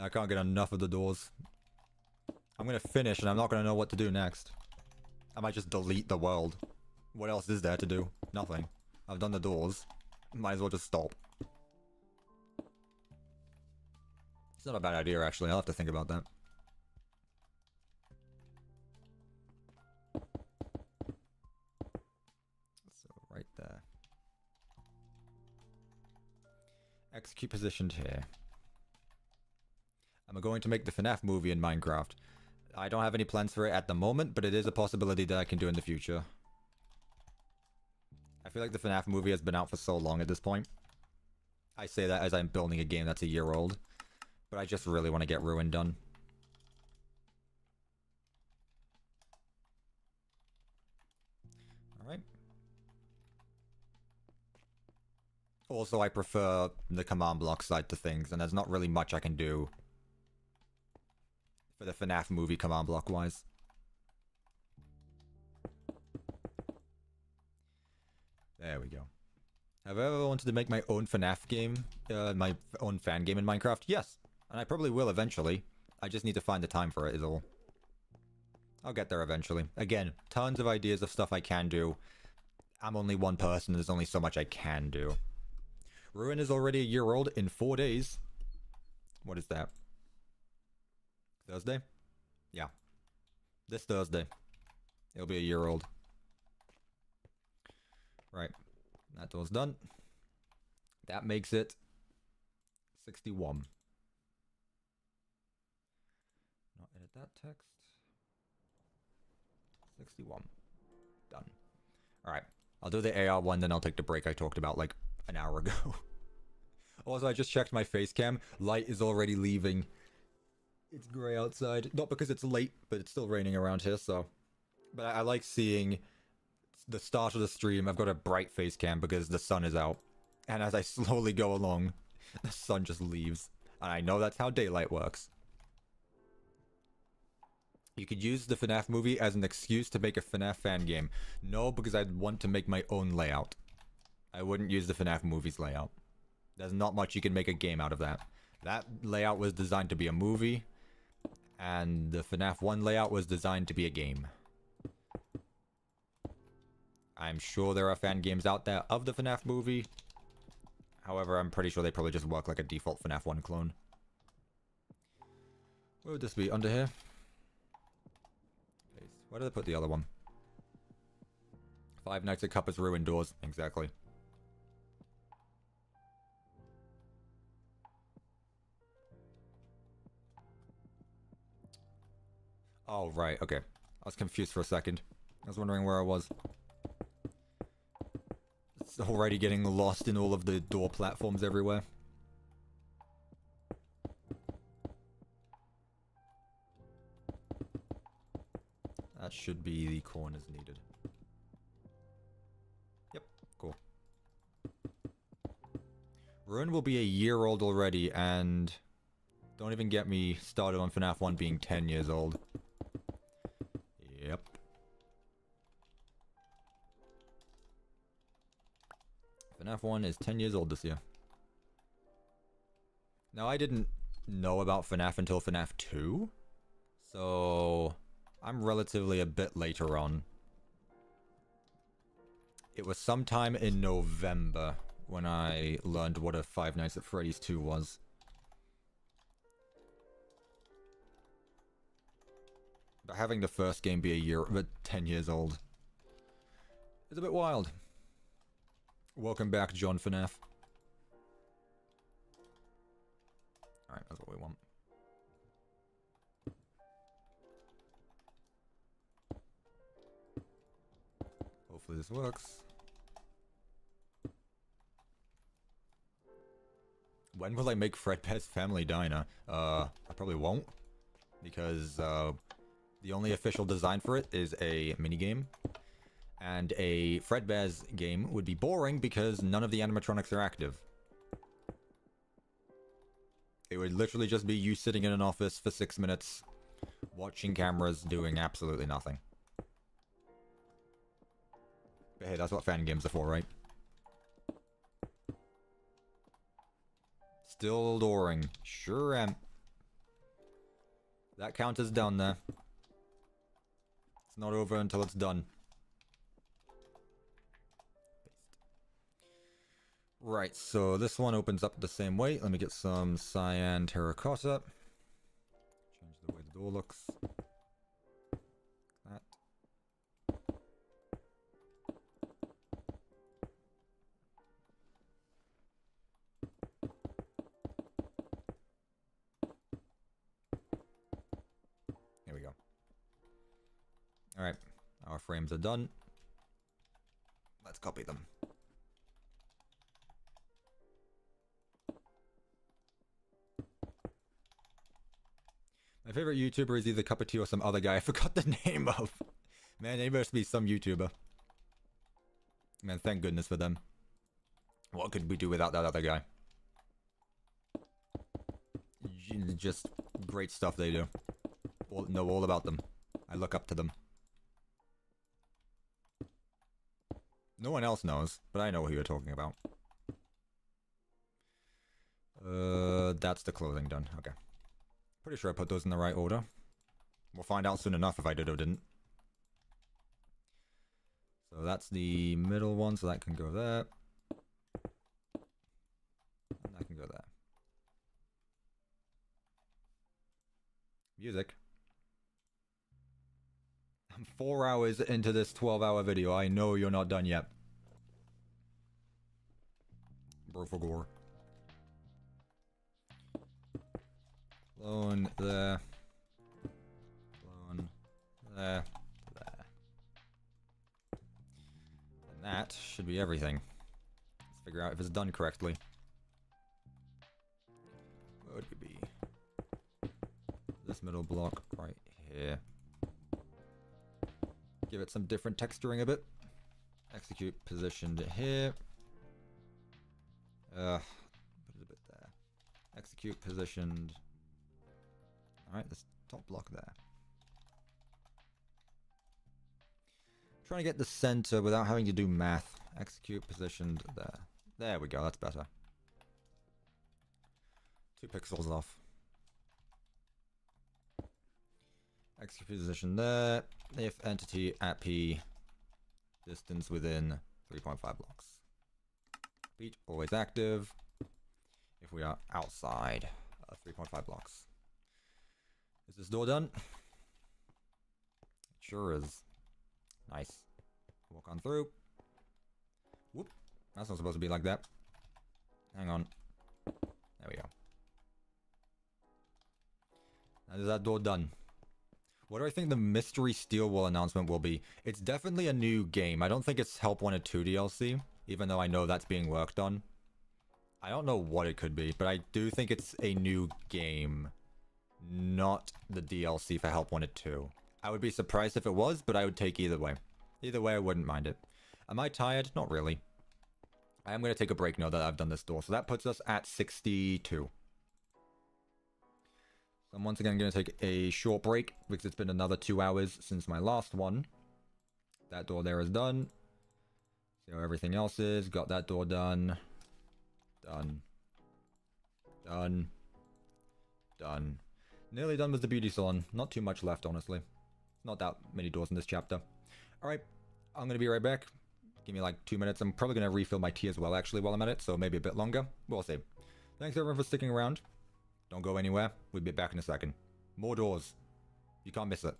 I can't get enough of the doors. I'm gonna finish, and I'm not gonna know what to do next. I might just delete the world. What else is there to do? Nothing. I've done the doors. Might as well just stop. It's not a bad idea, actually. I'll have to think about that. So, right there. Execute positioned here. I'm going to make the FNAF movie in Minecraft. I don't have any plans for it at the moment, but it is a possibility that I can do in the future. I feel like the FNAF movie has been out for so long at this point. I say that as I'm building a game that's a year old. But I just really want to get Ruin done. Alright. Also, I prefer the command block side to things, and there's not really much I can do for the FNAF movie command block wise. There we go. Have I ever wanted to make my own FNAF game? My own fan game in Minecraft? Yes. And I probably will eventually. I just need to find the time for it is all. I'll get there eventually. Again, tons of ideas of stuff I can do. I'm only one person, there's only so much I can do. Ruin is already a year old in 4 days. What is that? Thursday? Yeah. This Thursday. It'll be a year old. Right. That door's done. That makes it 61. Not edit that text. 61. Done. Alright. I'll do the AR one, then I'll take the break I talked about like an hour ago. Also, I just checked my face cam. Light is already leaving. It's grey outside. Not because it's late, but it's still raining around here, so. But I like seeing the start of the stream. I've got a bright face cam because the sun is out. And as I slowly go along, the sun just leaves. And I know that's how daylight works. You could use the FNAF movie as an excuse to make a FNAF fan game. No, because I'd want to make my own layout. I wouldn't use the FNAF movie's layout. There's not much you can make a game out of that. That layout was designed to be a movie, and the FNAF 1 layout was designed to be a game. I'm sure there are fan games out there of the FNAF movie. However, I'm pretty sure they probably just work like a default FNAF 1 clone. Where would this be? Under here? Where did I put the other one? Five Nights at Cuppa's Ruined Doors. Exactly. Oh, right. Okay. I was confused for a second. I was wondering where I was. It's already getting lost in all of the door platforms everywhere. That should be the corners needed. Yep, cool. Ruin will be a year old already, and don't even get me started on FNAF 1 being 10 years old. Yep. FNAF 1 is 10 years old this year. Now, I didn't know about FNAF until FNAF 2, so I'm relatively a bit later on. It was sometime in November when I learned what a Five Nights at Freddy's 2 was. But having the first game be 10 years old is a bit wild. Welcome back, John FNAF. Alright, that's what we want. Hopefully this works. When will I make Fredbear's Family Diner? I probably won't. Because, the only official design for it is a minigame. And a Fredbear's game would be boring because none of the animatronics are active. It would literally just be you sitting in an office for 6 minutes, watching cameras, doing absolutely nothing. But hey, that's what fan games are for, right? Still adoring. Sure am. That count is down there. It's not over until it's done. Right, so this one opens up the same way. Let me get some cyan terracotta. Change the way the door looks. That. There we go. Alright, our frames are done. Let's copy them. My favorite YouTuber is either CuppaTeaExe or some other guy I forgot the name of. Man, it must be some YouTuber. Man, thank goodness for them. What could we do without that other guy? Just great stuff they do. Know all about them. I look up to them. No one else knows, but I know who you're talking about. That's the clothing done. Okay. Pretty sure I put those in the right order. We'll find out soon enough if I did or didn't. So that's the middle one, so that can go there. And that can go there. Music. I'm 4 hours into this 12-hour video. I know you're not done yet. Bro for gore. Clone there. Clone there. There. And that should be everything. Let's figure out if it's done correctly. What would it be? This middle block right here. Give it some different texturing a bit. Execute positioned here. Put it a bit there. Execute positioned. Alright, this top block there. Trying to get the center without having to do math. Execute positioned there. There we go, that's better. 2 pixels off. Execute position there. If entity at P, distance within 3.5 blocks. Repeat, always active. If we are outside 3.5 blocks. Is this door done? It sure is. Nice. Walk on through. Whoop. That's not supposed to be like that. Hang on. There we go. Now is that door done? What do I think the mystery steel wall announcement will be? It's definitely a new game. I don't think it's Help Wanted 2 DLC, even though I know that's being worked on. I don't know what it could be, but I do think it's a new game, not the DLC for Help Wanted 2. I would be surprised if it was, but I would take either way. Either way, I wouldn't mind it. Am I tired? Not really. I am going to take a break now that I've done this door, so that puts us at 62. So I'm once again going to take a short break, because it's been another 2 hours since my last one. That door there is done. See how everything else is. Got that door done. Done. Done. Done. Nearly done with the beauty salon. Not too much left, honestly. Not that many doors in this chapter. Alright, I'm going to be right back. Give me like 2 minutes. I'm probably going to refill my tea as well, actually, while I'm at it, so maybe a bit longer. We'll see. Thanks, everyone, for sticking around. Don't go anywhere. We'll be back in a second. More doors. You can't miss it.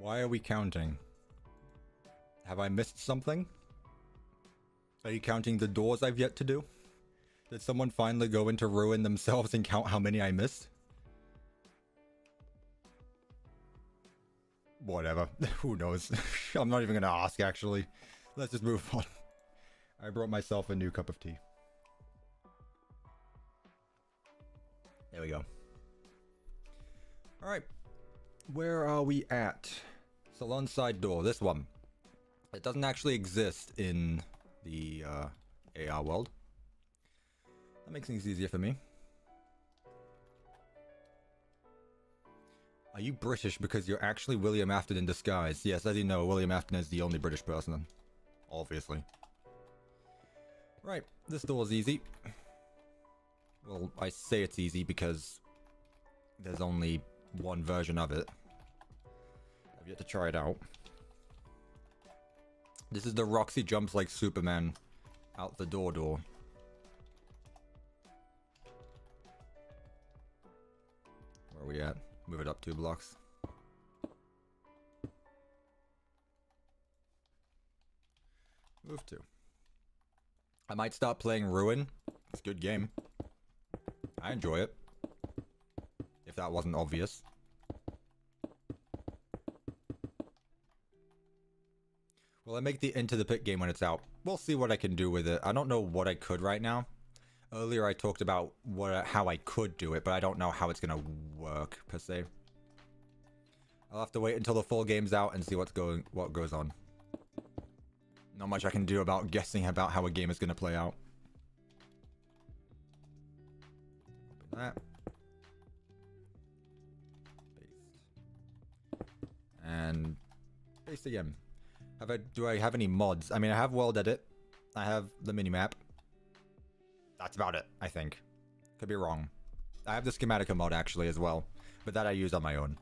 Why are we counting? Have I missed something? Are you counting the doors I've yet to do? Did someone finally go into ruin themselves and count how many I missed? Whatever. Who knows? I'm not even gonna ask, actually. Let's just move on. I brought myself a new cup of tea. There we go. Alright. Where are we at? Salon side door. This one. It doesn't actually exist in the AR world. That makes things easier for me. Are you British because you're actually William Afton in disguise? Yes, as you know, William Afton is the only British person. Obviously. Right, this door's easy. Well, I say it's easy because there's only one version of it. I've yet to try it out. This is the Roxy jumps like Superman out the door. Where are we at? Move it up 2 blocks. Move 2. I might start playing Ruin. It's a good game. I enjoy it. If that wasn't obvious. Will I make the Into the Pit game when it's out? We'll see what I can do with it. I don't know what I could right now. Earlier I talked about how I could do it, but I don't know how it's gonna work, per se. I'll have to wait until the full game's out and see what goes on. Not much I can do about guessing about how a game is gonna play out. Open that. Paste. And paste again. Do I have any mods? I mean, I have World Edit. I have the minimap. That's about it, I think. Could be wrong. I have the Schematica mod actually as well, but that I use on my own.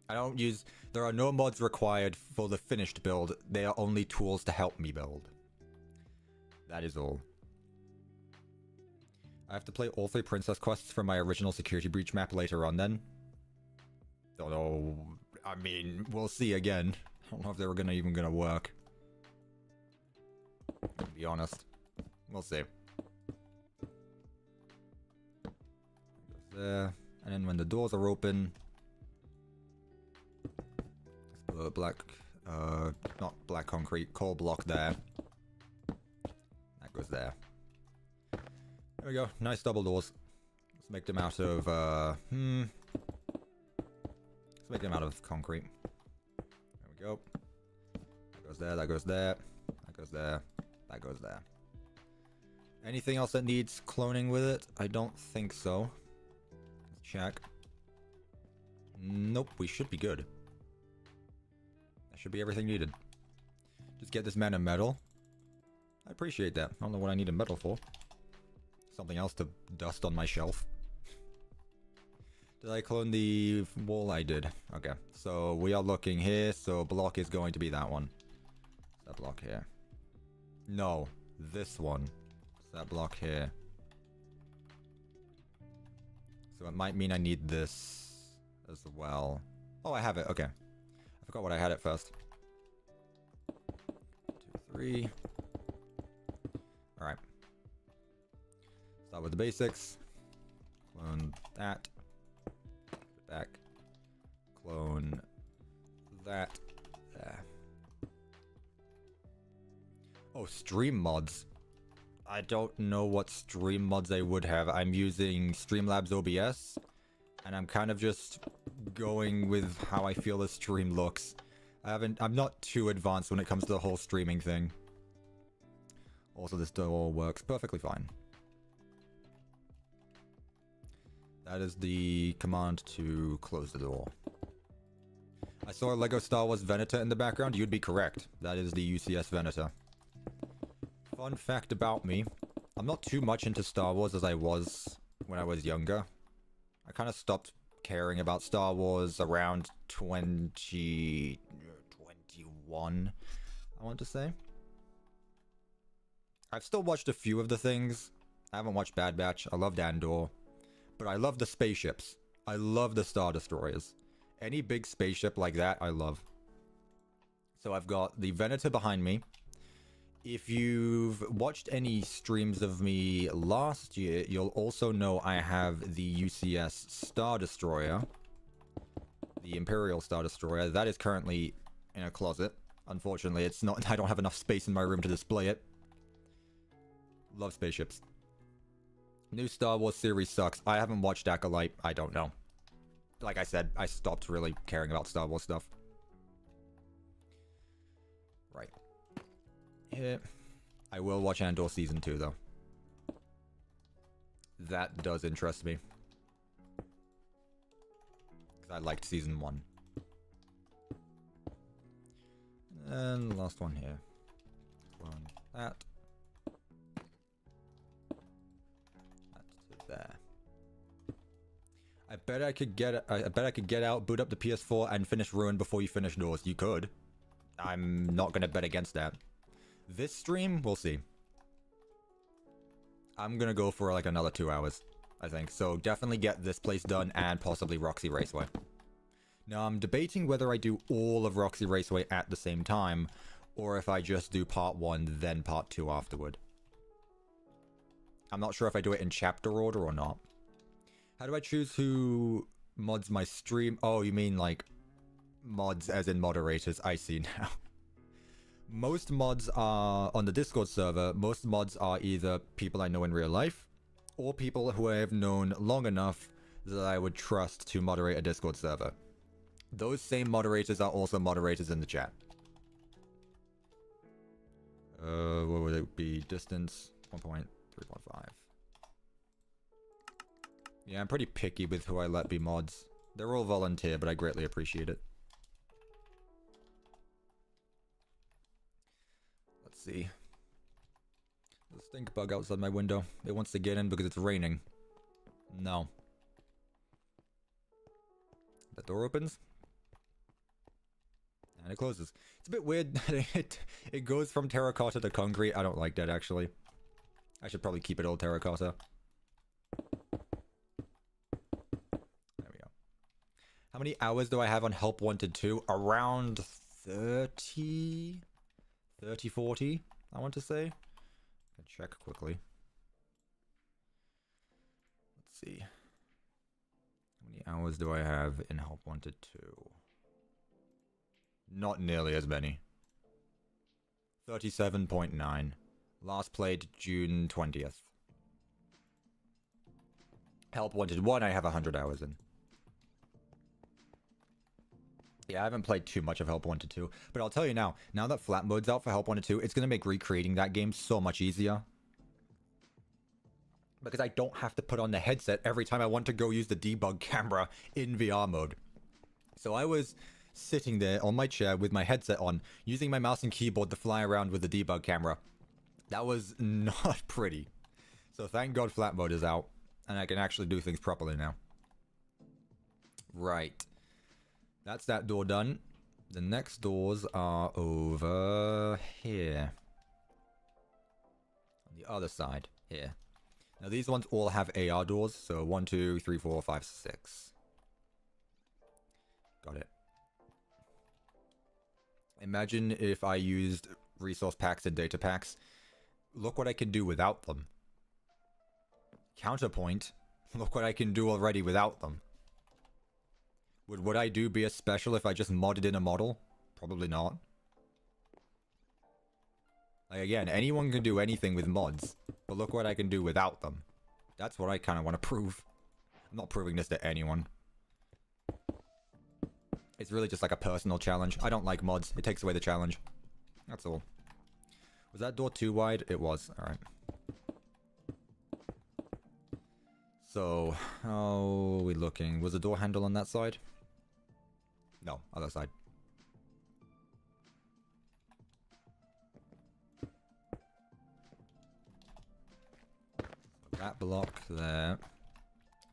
I don't use... There are no mods required for the finished build. They are only tools to help me build. That is all. I have to play all 3 princess quests from my original security breach map later on then. Don't know. I mean, we'll see again. I don't know if they were even gonna work. To be honest. We'll see. Goes there. And then when the doors are open... let's put a black... not black concrete, coal block there. That goes there. There we go. Nice double doors. Let's make them out of... let's make them out of concrete. There we go. That goes there, that goes there. That goes there. That goes there. Anything else that needs cloning with it? I don't think so. Let's check. Nope, we should be good. That should be everything needed. Just get this man a medal. I appreciate that. I don't know what I need a medal for. Something else to dust on my shelf. Did I clone the wall? I did. Okay, so we are looking here. So block is going to be that one. That block here. No, this one. That block here. So it might mean I need this as well. Oh, I have it. Okay. I forgot what I had at first. 2, 3. Alright. Start with the basics. Clone that. Put it back. Clone that. There. Oh, stream mods. I don't know what stream mods I would have. I'm using Streamlabs OBS, and I'm kind of just going with how I feel the stream looks. I'm not too advanced when it comes to the whole streaming thing. Also, this door works perfectly fine. That is the command to close the door. I saw a Lego Star Wars Venator in the background. You'd be correct. That is the UCS Venator. Fun fact about me, I'm not too much into Star Wars as I was when I was younger. I kind of stopped caring about Star Wars around 2021, I want to say. I've still watched a few of the things. I haven't watched Bad Batch. I loved Andor. But I love the spaceships. I love the Star Destroyers. Any big spaceship like that, I love. So I've got the Venator behind me. If you've watched any streams of me last year, you'll also know I have the UCS Star Destroyer. The Imperial Star Destroyer. That is currently in a closet. Unfortunately, it's not. I don't have enough space in my room to display it. Love spaceships. New Star Wars series sucks. I haven't watched Acolyte. I don't know. Like I said, I stopped really caring about Star Wars stuff. Right. Yeah. I will watch Andor Season 2, though. That does interest me. Because I liked Season 1. And the last one here. Clone that. That to there. I bet I could get out, boot up the PS4, and finish Ruin before you finish Doors. You could. I'm not gonna bet against that. This stream, we'll see. I'm gonna go for like another 2 hours, I think. So definitely get this place done and possibly Roxy Raceway. Now I'm debating whether I do all of Roxy Raceway at the same time, or if I just do part 1, then part 2 afterward. I'm not sure if I do it in chapter order or not. How do I choose who mods my stream? Oh, you mean like mods as in moderators? I see now. Most mods are on the Discord server. Most mods are either people I know in real life or people who I have known long enough that I would trust to moderate a Discord server. Those same moderators are also moderators in the chat. What would it be? Distance 1.3.5. Yeah, I'm pretty picky with who I let be mods. They're all volunteer, but I greatly appreciate it. Let's see. The stink bug outside my window. It wants to get in because it's raining. No. The door opens. And it closes. It's a bit weird that it goes from terracotta to concrete. I don't like that, actually. I should probably keep it all terracotta. There we go. How many hours do I have on Help Wanted 2? Around 30? 30, 40, I want to say. I can check quickly. Let's see. How many hours do I have in Help Wanted 2? Not nearly as many. 37.9. Last played June 20th. Help Wanted 1 I have 100 hours in. Yeah, I haven't played too much of Help Wanted 2, but I'll tell you now that flat mode's out for Help Wanted 2, it's going to make recreating that game so much easier. Because I don't have to put on the headset every time I want to go use the debug camera in VR mode. So I was sitting there on my chair with my headset on, using my mouse and keyboard to fly around with the debug camera. That was not pretty. So thank God flat mode is out, and I can actually do things properly now. Right. That's that door done. The next doors are over here. On the other side, here. Now these ones all have AR doors, so 1, 2, 3, 4, 5, 6. Got it. Imagine if I used resource packs and data packs. Look what I can do without them. Counterpoint. Look what I can do already without them. Would what I do be as special if I just modded in a model? Probably not. Like, again, anyone can do anything with mods, but look what I can do without them. That's what I kind of want to prove. I'm not proving this to anyone. It's really just like a personal challenge. I don't like mods. It takes away the challenge. That's all. Was that door too wide? It was. Alright. So, how are we looking? Was the door handle on that side? No, other side. So that block there.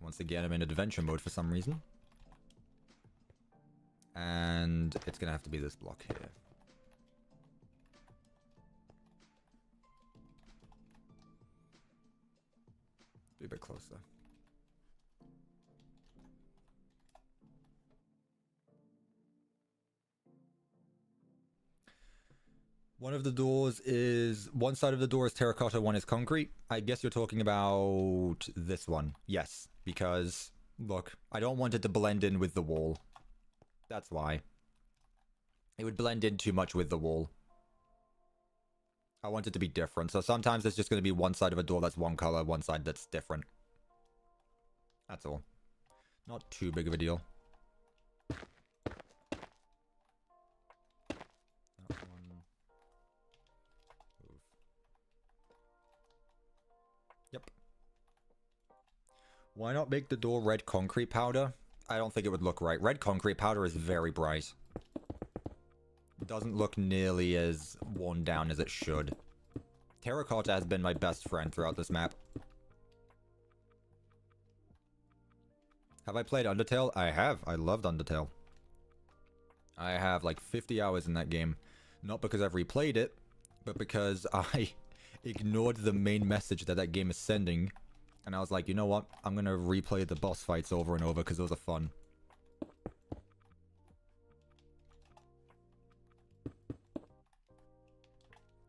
Once again, I'm in adventure mode for some reason. And it's gonna have to be this block here. Be a bit closer. One of the doors is... One side of the door is terracotta, one is concrete. I guess you're talking about this one. Yes, because... Look, I don't want it to blend in with the wall. That's why. It would blend in too much with the wall. I want it to be different. So sometimes it's just going to be one side of a door that's one color, one side that's different. That's all. Not too big of a deal. That one. Move. Yep. Why not make the door red concrete powder? I don't think it would look right. Red concrete powder is very bright. It doesn't look nearly as worn down as it should. Terracotta has been my best friend throughout this map. Have I played Undertale? I have. I loved Undertale. I have like 50 hours in that game. Not because I've replayed it, but because I ignored the main message that that game is sending. And I was like, you know what? I'm going to replay the boss fights over and over because those are fun.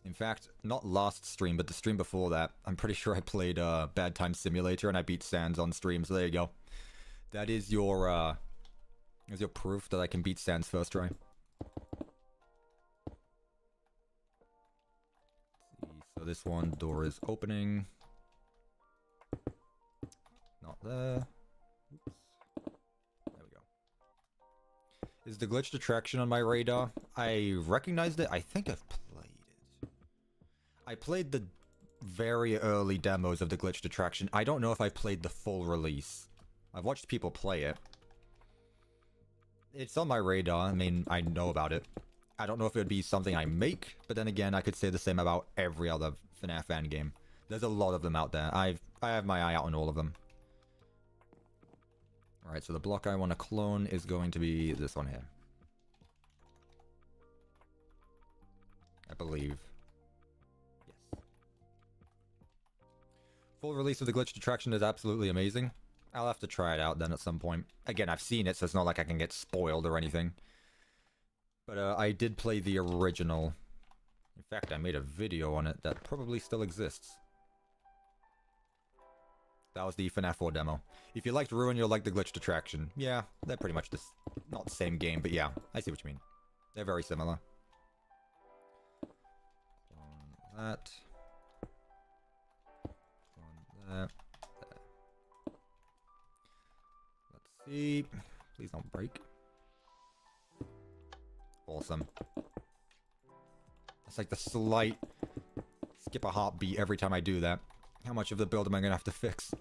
In fact, not last stream, but the stream before that, I'm pretty sure I played Bad Time Simulator and I beat Sans on stream, so there you go. That is your proof that I can beat Sans first try. Let's see, so this one door is opening. Not there. Oops. There we go. Is the glitched attraction on my radar? I recognized it. I think I've played it. I played the very early demos of the glitched attraction. I don't know if I played the full release. I've watched people play it. It's on my radar. I mean, I know about it. I don't know if it would be something I make, but then again, I could say the same about every other FNAF fan game. There's a lot of them out there. I have my eye out on all of them. Alright, so the block I want to clone is going to be this one here. I believe. Yes. Full release of the glitched attraction is absolutely amazing. I'll have to try it out then at some point. Again, I've seen it, so it's not like I can get spoiled or anything. But I did play the original. In fact, I made a video on it that probably still exists. That was the FNAF 4 demo. If you liked Ruin, you'll like the glitched attraction. Yeah, they're pretty much this, not the same game, but yeah, I see what you mean. They're very similar. That. That. Let's see. Please don't break. Awesome. That's like the slight skip a heartbeat every time I do that. How much of the build am I going to have to fix?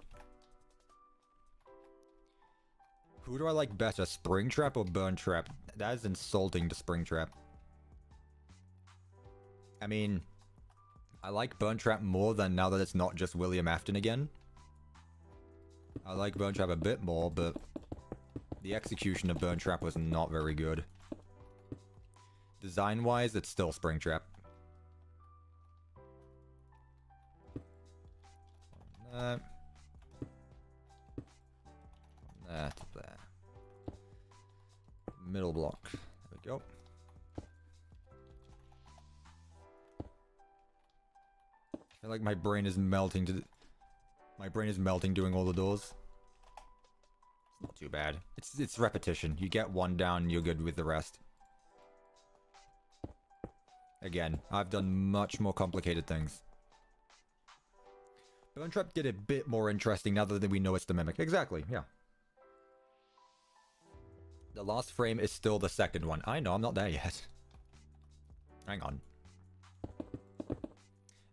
Who do I like better, Springtrap or Burntrap? That is insulting to Springtrap. I mean, I like Burntrap more than now that it's not just William Afton again. I like Burntrap a bit more, but the execution of Burntrap was not very good. Design-wise, it's still Springtrap. That. That. There. Middle block. There we go. I feel like my brain is melting to... My brain is melting doing all the doors. It's not too bad. It's repetition. You get one down, you're good with the rest. Again, I've done much more complicated things. Burntrap did a bit more interesting now that we know it's the Mimic. Exactly, yeah. The last frame is still the second one. I know, I'm not there yet. Hang on.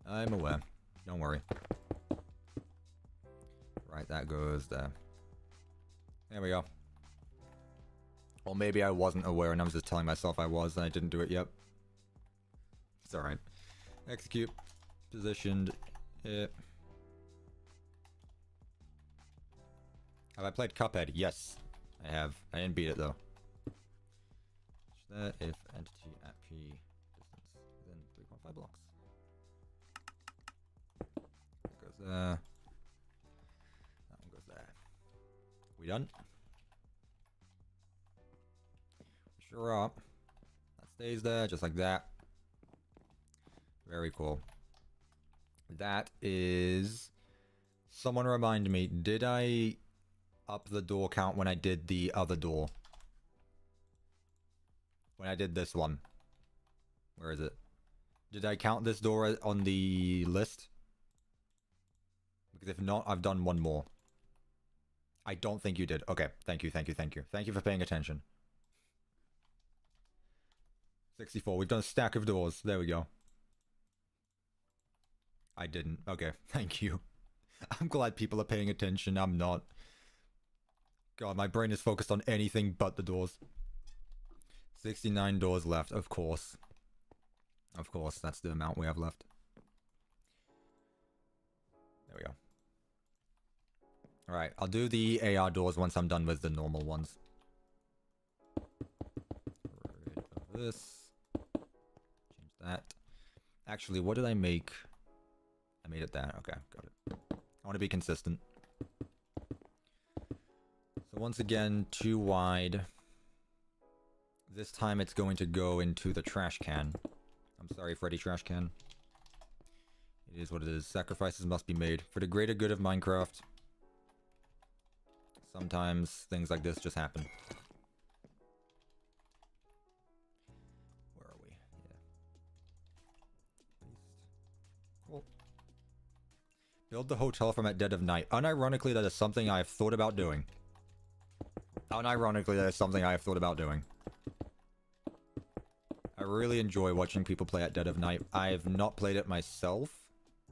I'm aware. Don't worry. Right, that goes there. There we go. Or maybe I wasn't aware and I was just telling myself I was and I didn't do it yet. It's alright. Execute. Positioned. It. Have I played Cuphead? Yes, I have. I didn't beat it though. That if entity at P distance within 3.5 blocks. That goes there. That one goes there. We done? Sure up. That stays there just like that. Very cool. That is... Someone remind me, did I up the door count when I did the other door? When I did this one. Where is it? Did I count this door on the list? Because if not, I've done one more. I don't think you did. Okay, thank you, thank you, thank you. Thank you for paying attention. 64, we've done a stack of doors. There we go. I didn't. Okay, thank you. I'm glad people are paying attention. I'm not. God, my brain is focused on anything but the doors. 69 doors left, of course. Of course, that's the amount we have left. There we go. Alright, I'll do the AR doors once I'm done with the normal ones. Rid of this. Change that. Actually, what did I make? I made it that. Okay, got it. I want to be consistent. So once again, too wide. This time it's going to go into the trash can. I'm sorry, Freddy Trash Can. It is what it is. Sacrifices must be made for the greater good of Minecraft. Sometimes things like this just happen. Where are we? Yeah. Cool. Build the hotel from at dead of night. Unironically, that is something I have thought about doing. Unironically, that is something I have thought about doing. I really enjoy watching people play at dead of night. I have not played it myself,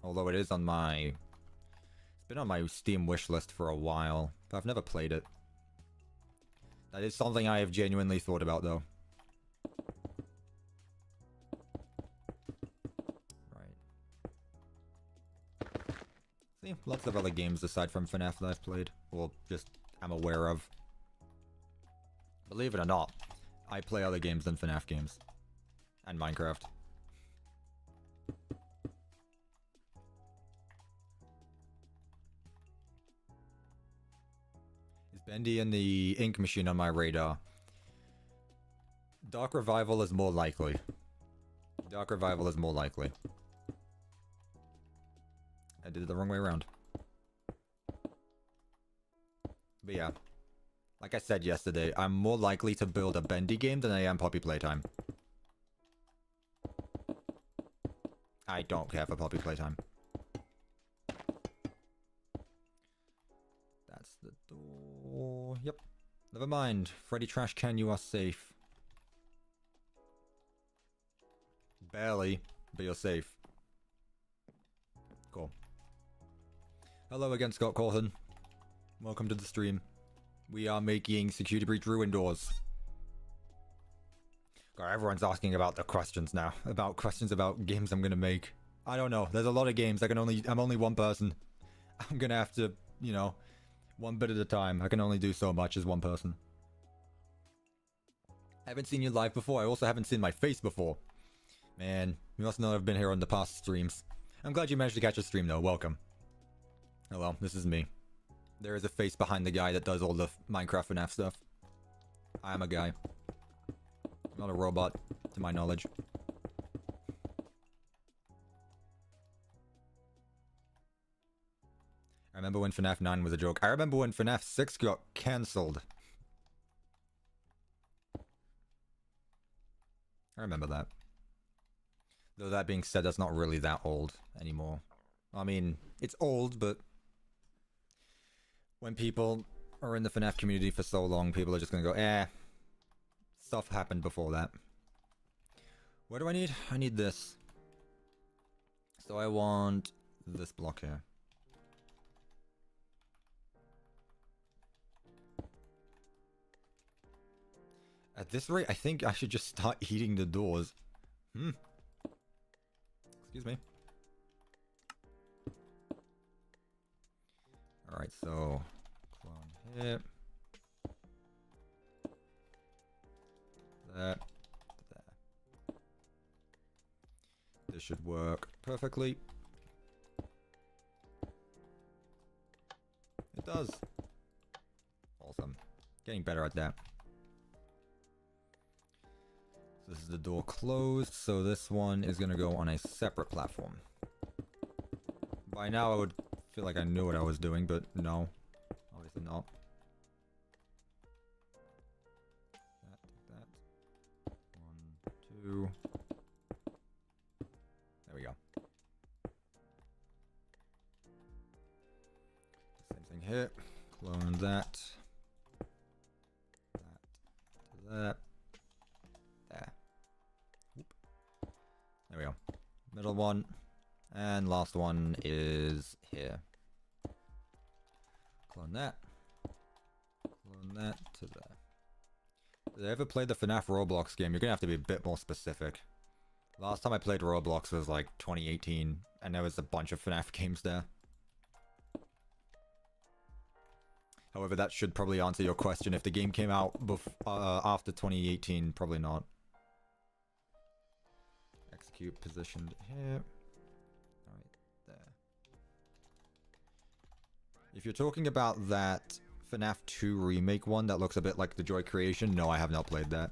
although it is on my... It's been on my Steam wish list for a while, but I've never played it. That is something I have genuinely thought about, though. Right. See, lots of other games aside from FNAF that I've played, or just am aware of. Believe it or not, I play other games than FNAF games. And Minecraft. Is Bendy and the ink machine on my radar? Dark Revival is more likely. Dark Revival is more likely. I did it the wrong way around. But yeah. Like I said yesterday, I'm more likely to build a Bendy game than I am Poppy Playtime. I don't care for Poppy Playtime. That's the door. Yep. Never mind. Freddy Trash Can, you are safe. Barely, but you're safe. Cool. Hello again, Scott Colton. Welcome to the stream. We are making Security Breach Ruin doors. God, everyone's asking about the questions now. About questions about games I'm gonna make. I don't know. There's a lot of games. I'm only one person. I'm gonna have to, you know, one bit at a time. I can only do so much as one person. I haven't seen you live before. I also haven't seen my face before. Man, you must know I've been here on the past streams. I'm glad you managed to catch a stream though. Welcome. Oh well, this is me. There is a face behind the guy that does all the Minecraft FNAF stuff. I am a guy. Not a robot, to my knowledge. I remember when FNAF 9 was a joke. I remember when FNAF 6 got cancelled. I remember that. Though that being said, that's not really that old anymore. I mean, it's old, but... when people are in the FNAF community for so long, people are just gonna go, eh... stuff happened before that. What do I need? I need this. So I want this block here. At this rate, I think I should just start eating the doors. Excuse me. Alright, so... clone here. There. This should work perfectly. It does. Awesome. Getting better at that. This is the door closed, so this one is gonna go on a separate platform. By now I would feel like I knew what I was doing, but no. Obviously not. That. 1, 2. There we go. Same thing here. Clone that. That to that. There. Whoop. There we go. Middle one. And last one is here. Clone that. Clone that to there. Did I ever play the FNAF Roblox game? You're gonna have to be a bit more specific. Last time I played Roblox was like 2018, and there was a bunch of FNAF games there. However, that should probably answer your question. If the game came out after 2018, probably not. Execute positioned here. Right there. If you're talking about that FNAF 2 remake one that looks a bit like the Joy Creation, no, I have not played that.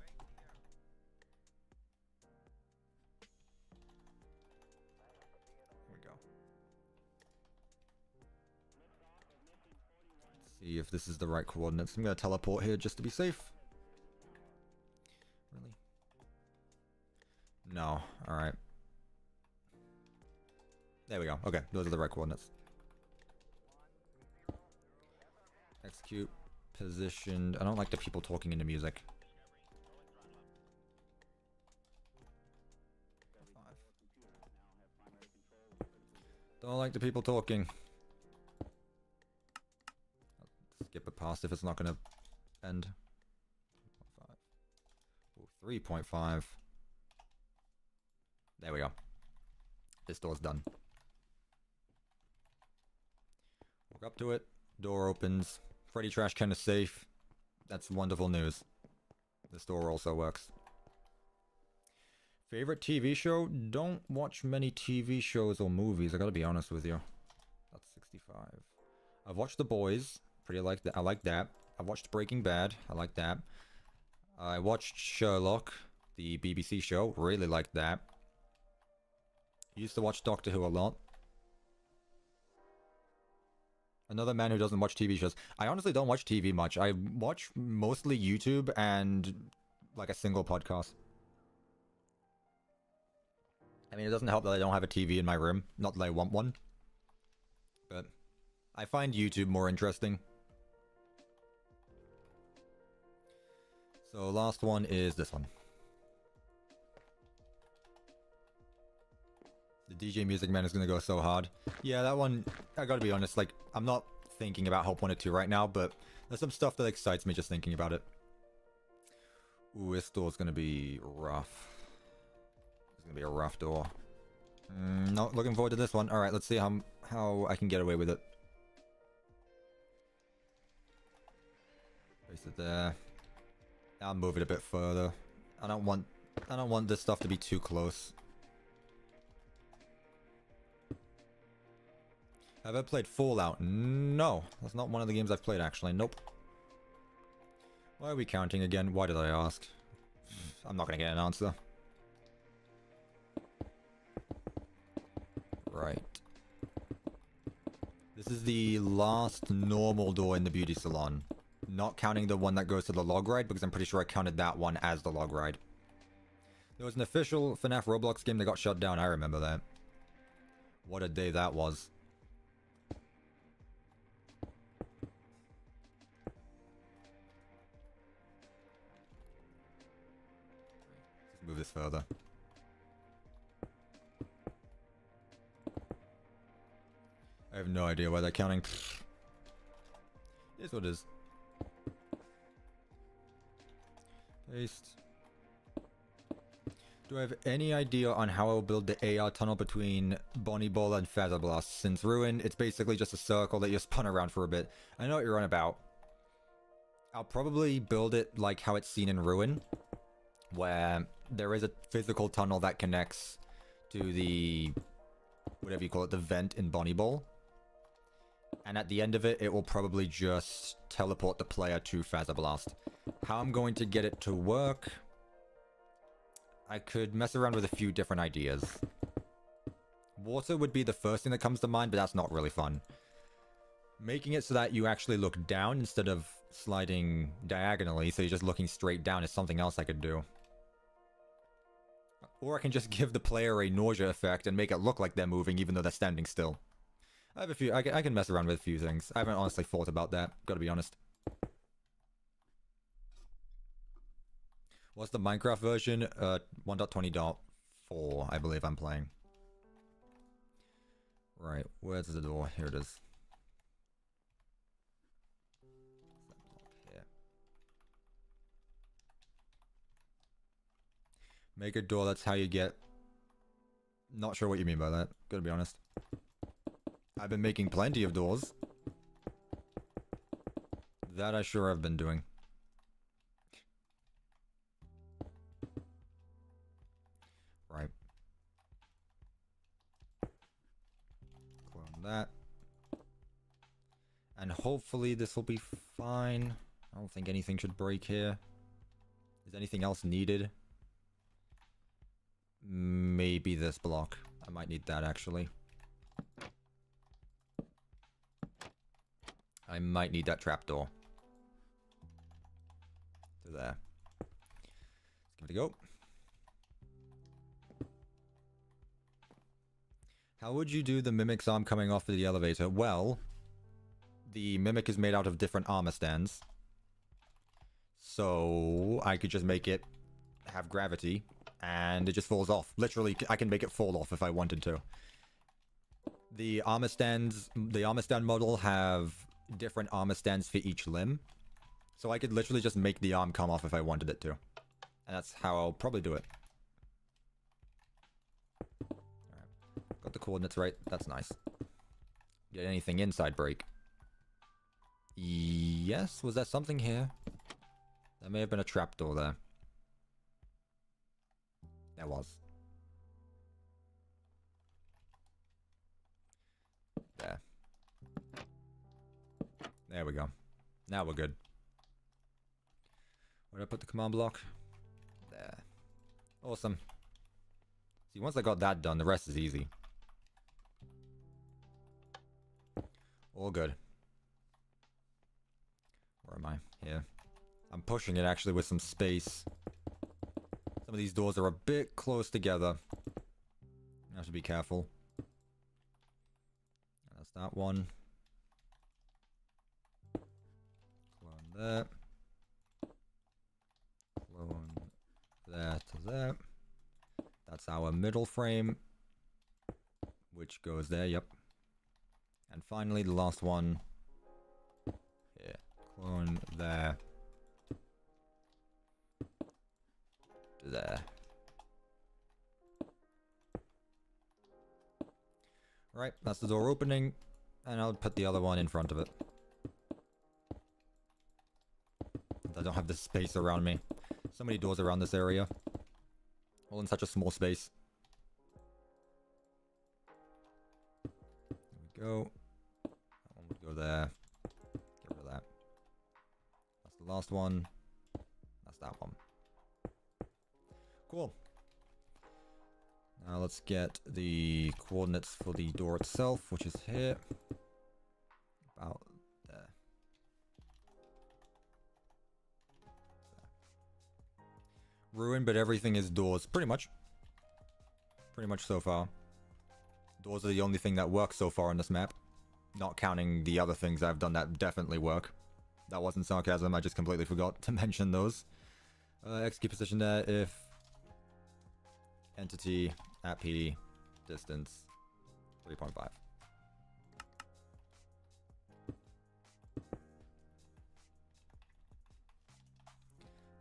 See if this is the right coordinates. I'm gonna teleport here just to be safe. Really? No. Alright. There we go. Okay, those are the right coordinates. Execute. Positioned. I don't like the people talking into music. 5. Don't like the people talking. Skip it past if it's not going to end. 3.5. There we go. This door's done. Walk up to it. Door opens. Freddy Trash Can is safe. That's wonderful news. This door also works. Favorite TV show? Don't watch many TV shows or movies, I gotta be honest with you. That's 65. I've watched The Boys. Pretty like that. I like that. I watched Breaking Bad. I like that. I watched Sherlock, the BBC show. Really liked that. Used to watch Doctor Who a lot. Another man who doesn't watch TV shows. I honestly don't watch TV much. I watch mostly YouTube and like a single podcast. I mean, it doesn't help that I don't have a TV in my room. Not that I want one. But I find YouTube more interesting. So last one is this one. The DJ Music Man is going to go so hard. Yeah, that one, I gotta be honest, like, I'm not thinking about Hope 1 or 2 right now, but there's some stuff that excites me just thinking about it. Ooh, this door's going to be rough. It's going to be a rough door. Not looking forward to this one. Alright, let's see how I can get away with it. Place it there. I'll move it a bit further. I don't want this stuff to be too close. Have I played Fallout? No. That's not one of the games I've played, actually. Nope. Why are we counting again? Why did I ask? I'm not gonna get an answer. Right. This is the last normal door in the beauty salon. Not counting the one that goes to the log ride, because I'm pretty sure I counted that one as the log ride. There was an official FNAF Roblox game that got shut down. I remember that. What a day that was. Let's move this further. I have no idea why they're counting. Here's what it is. Paste. Do I have any idea on how I'll build the AR tunnel between Bonnie Ball and Feather Blast? Since Ruin, it's basically just a circle that you spun around for a bit. I know what you're on about. I'll probably build it like how it's seen in Ruin, where there is a physical tunnel that connects to the, whatever you call it, the vent in Bonnie Ball. And at the end of it, it will probably just teleport the player to Feather Blast. How I'm going to get it to work, I could mess around with a few different ideas. Water would be the first thing that comes to mind, but that's not really fun. Making it so that you actually look down instead of sliding diagonally, so you're just looking straight down, is something else I could do. Or I can just give the player a nausea effect and make it look like they're moving even though they're standing still. I have a few, I can mess around with a few things. I haven't honestly thought about that, gotta be honest. What's the Minecraft version? 1.20.4, I believe I'm playing. Right, where's the door? Here it is. Make a door, that's how you get... Not sure what you mean by that, gotta be honest. I've been making plenty of doors. That I sure have been doing. Right. Clone that. And hopefully this will be fine. I don't think anything should break here. Is anything else needed? Maybe this block. I might need that actually. I might need that trapdoor. To there. Let's give it a go. How would you do the Mimic's arm coming off of the elevator? Well, the Mimic is made out of different armor stands. So I could just make it have gravity. And it just falls off. Literally, I can make it fall off if I wanted to. The armor stands, the armor stand model have different armor stands for each limb. So I could literally just make the arm come off if I wanted it to. And that's how I'll probably do it. Alright. Got the coordinates right. That's nice. Get anything inside break. Yes? Was there something here? There may have been a trapdoor there. There was. There. There we go. Now we're good. Where did I put the command block? There. Awesome. See, once I got that done, the rest is easy. All good. Where am I? Here. I'm pushing it actually with some space. Some of these doors are a bit close together. I have to be careful. That's that one. Clone that. Clone that to that. That's our middle frame. Which goes there, yep. And finally, the last one. Here. Clone there. There. Right, that's the door opening, and I'll put the other one in front of it. I don't have the space around me. So many doors around this area. All in such a small space. There we go. That one would go there. Get rid of that. That's the last one. That's that one. Cool. Now let's get the coordinates for the door itself, which is here. About there. Ruined, but everything is doors. Pretty much. Pretty much so far. Doors are the only thing that works so far on this map. Not counting the other things I've done that definitely work. That wasn't sarcasm, I just completely forgot to mention those. X key position there if... Entity at PD distance 3.5.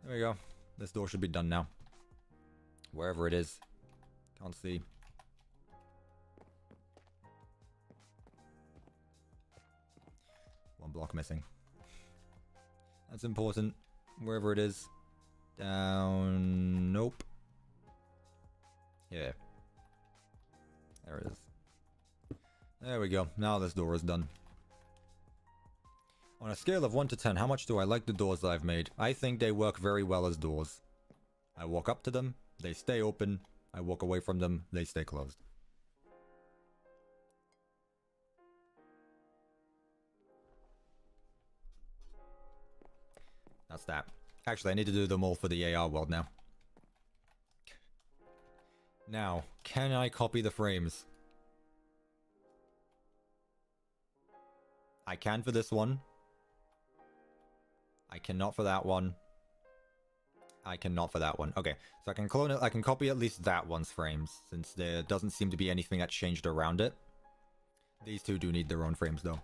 There we go. This door should be done now. Wherever it is. Can't see. One block missing. That's important. Wherever it is. Down. Nope. Yeah. There it is. There we go. Now this door is done. On a scale of 1 to 10, how much do I like the doors that I've made? I think they work very well as doors. I walk up to them, They stay open. I walk away from them. They stay closed. That's that. Actually, I need to do them all for the AR world now. Now, can I copy the frames? I can for this one. I cannot for that one. I cannot for that one. Okay, so I can clone it. I can copy at least that one's frames, since there doesn't seem to be anything that changed around it. These two do need their own frames, though.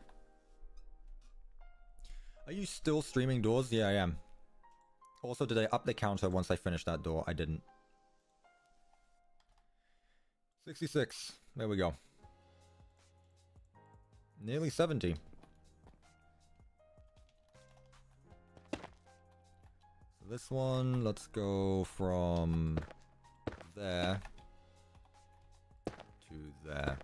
Are you still streaming doors? Yeah, I am. Also, did I up the counter once I finished that door? I didn't. 66. There we go. Nearly 70. So this one, let's go from there to there.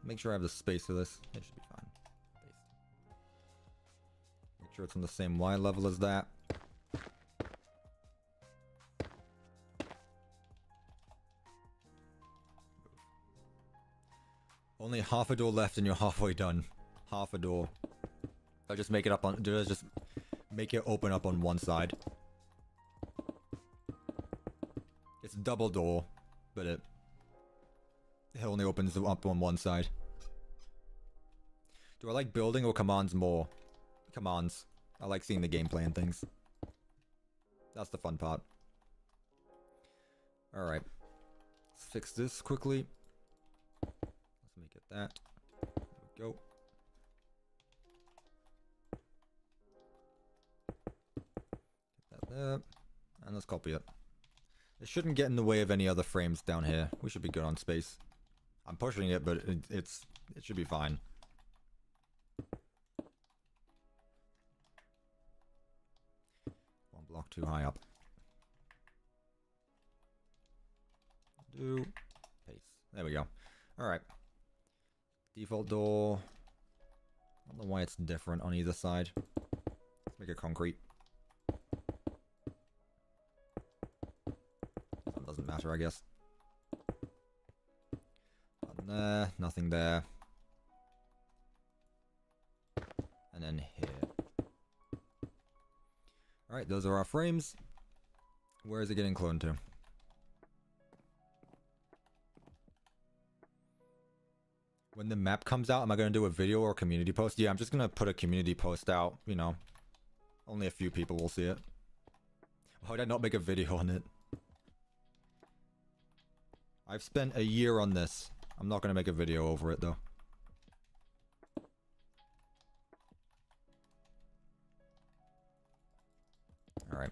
Make sure I have the space for this. It should be fine. Make sure it's on the same Y level as that. Only half a door left and you're halfway done. Half a door. I'll just make it up on... just make it open up on one side. It's a double door, but it only opens up on one side. Do I like building or commands more? Commands. I like seeing the gameplay and things. That's the fun part. Alright. Let's fix this quickly. Let's make it that. There we go. Get that there. And let's copy it. It shouldn't get in the way of any other frames down here. We should be good on space. I'm pushing it, but it should be fine. One block too high up. Do paste. There we go. Alright. Default door. I don't know why it's different on either side. Let's make it concrete. That doesn't matter, I guess. Nothing there, nothing there. And then here. Alright, those are our frames. Where is it getting cloned to? When the map comes out, am I going to do a video or a community post? Yeah, I'm just going to put a community post out, you know. Only a few people will see it. Why would I not make a video on it? I've spent a year on this. I'm not going to make a video over it, though. Alright.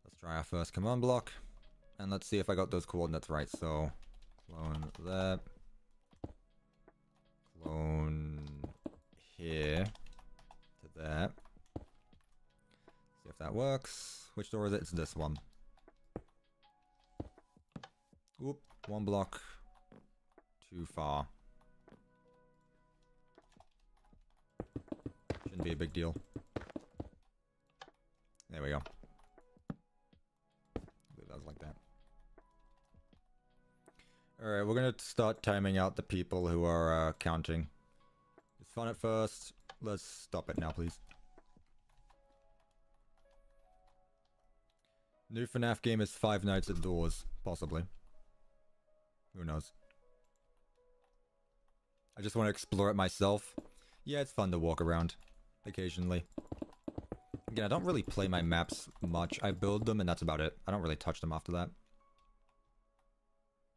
Let's try our first command block. And let's see if I got those coordinates right. So, clone that. Clone here to there. See if that works. Which door is it? It's this one. Oop, one block too far. Shouldn't be a big deal. There we go. I believe that was like that. Alright, we're gonna start timing out the people who are counting. It's fun at first. Let's stop it now, please. New FNAF game is Five Nights at Doors, possibly. Who knows? I just want to explore it myself. Yeah, it's fun to walk around occasionally. Again, I don't really play my maps much. I build them and that's about it. I don't really touch them after that.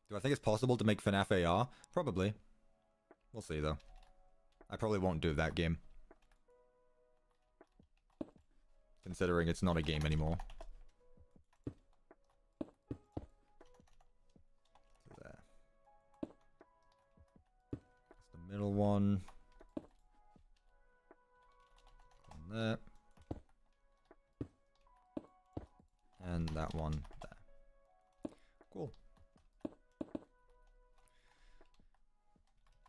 Do I think it's possible to make FNAF AR? Probably. We'll see though. I probably won't do that game. Considering it's not a game anymore. Middle one. On there. And that one there. Cool.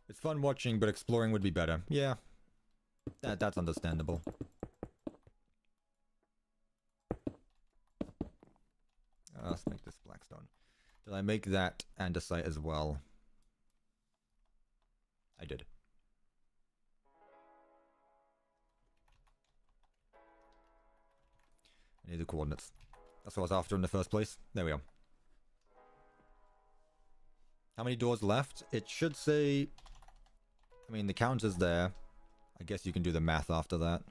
It's fun watching, but exploring would be better. Yeah. That's understandable. Let's make this blackstone. Did I make that andesite as well? I did. I need the coordinates. That's what I was after in the first place. There we go. How many doors left? It should say... I mean, the counter's there. I guess you can do the math after that.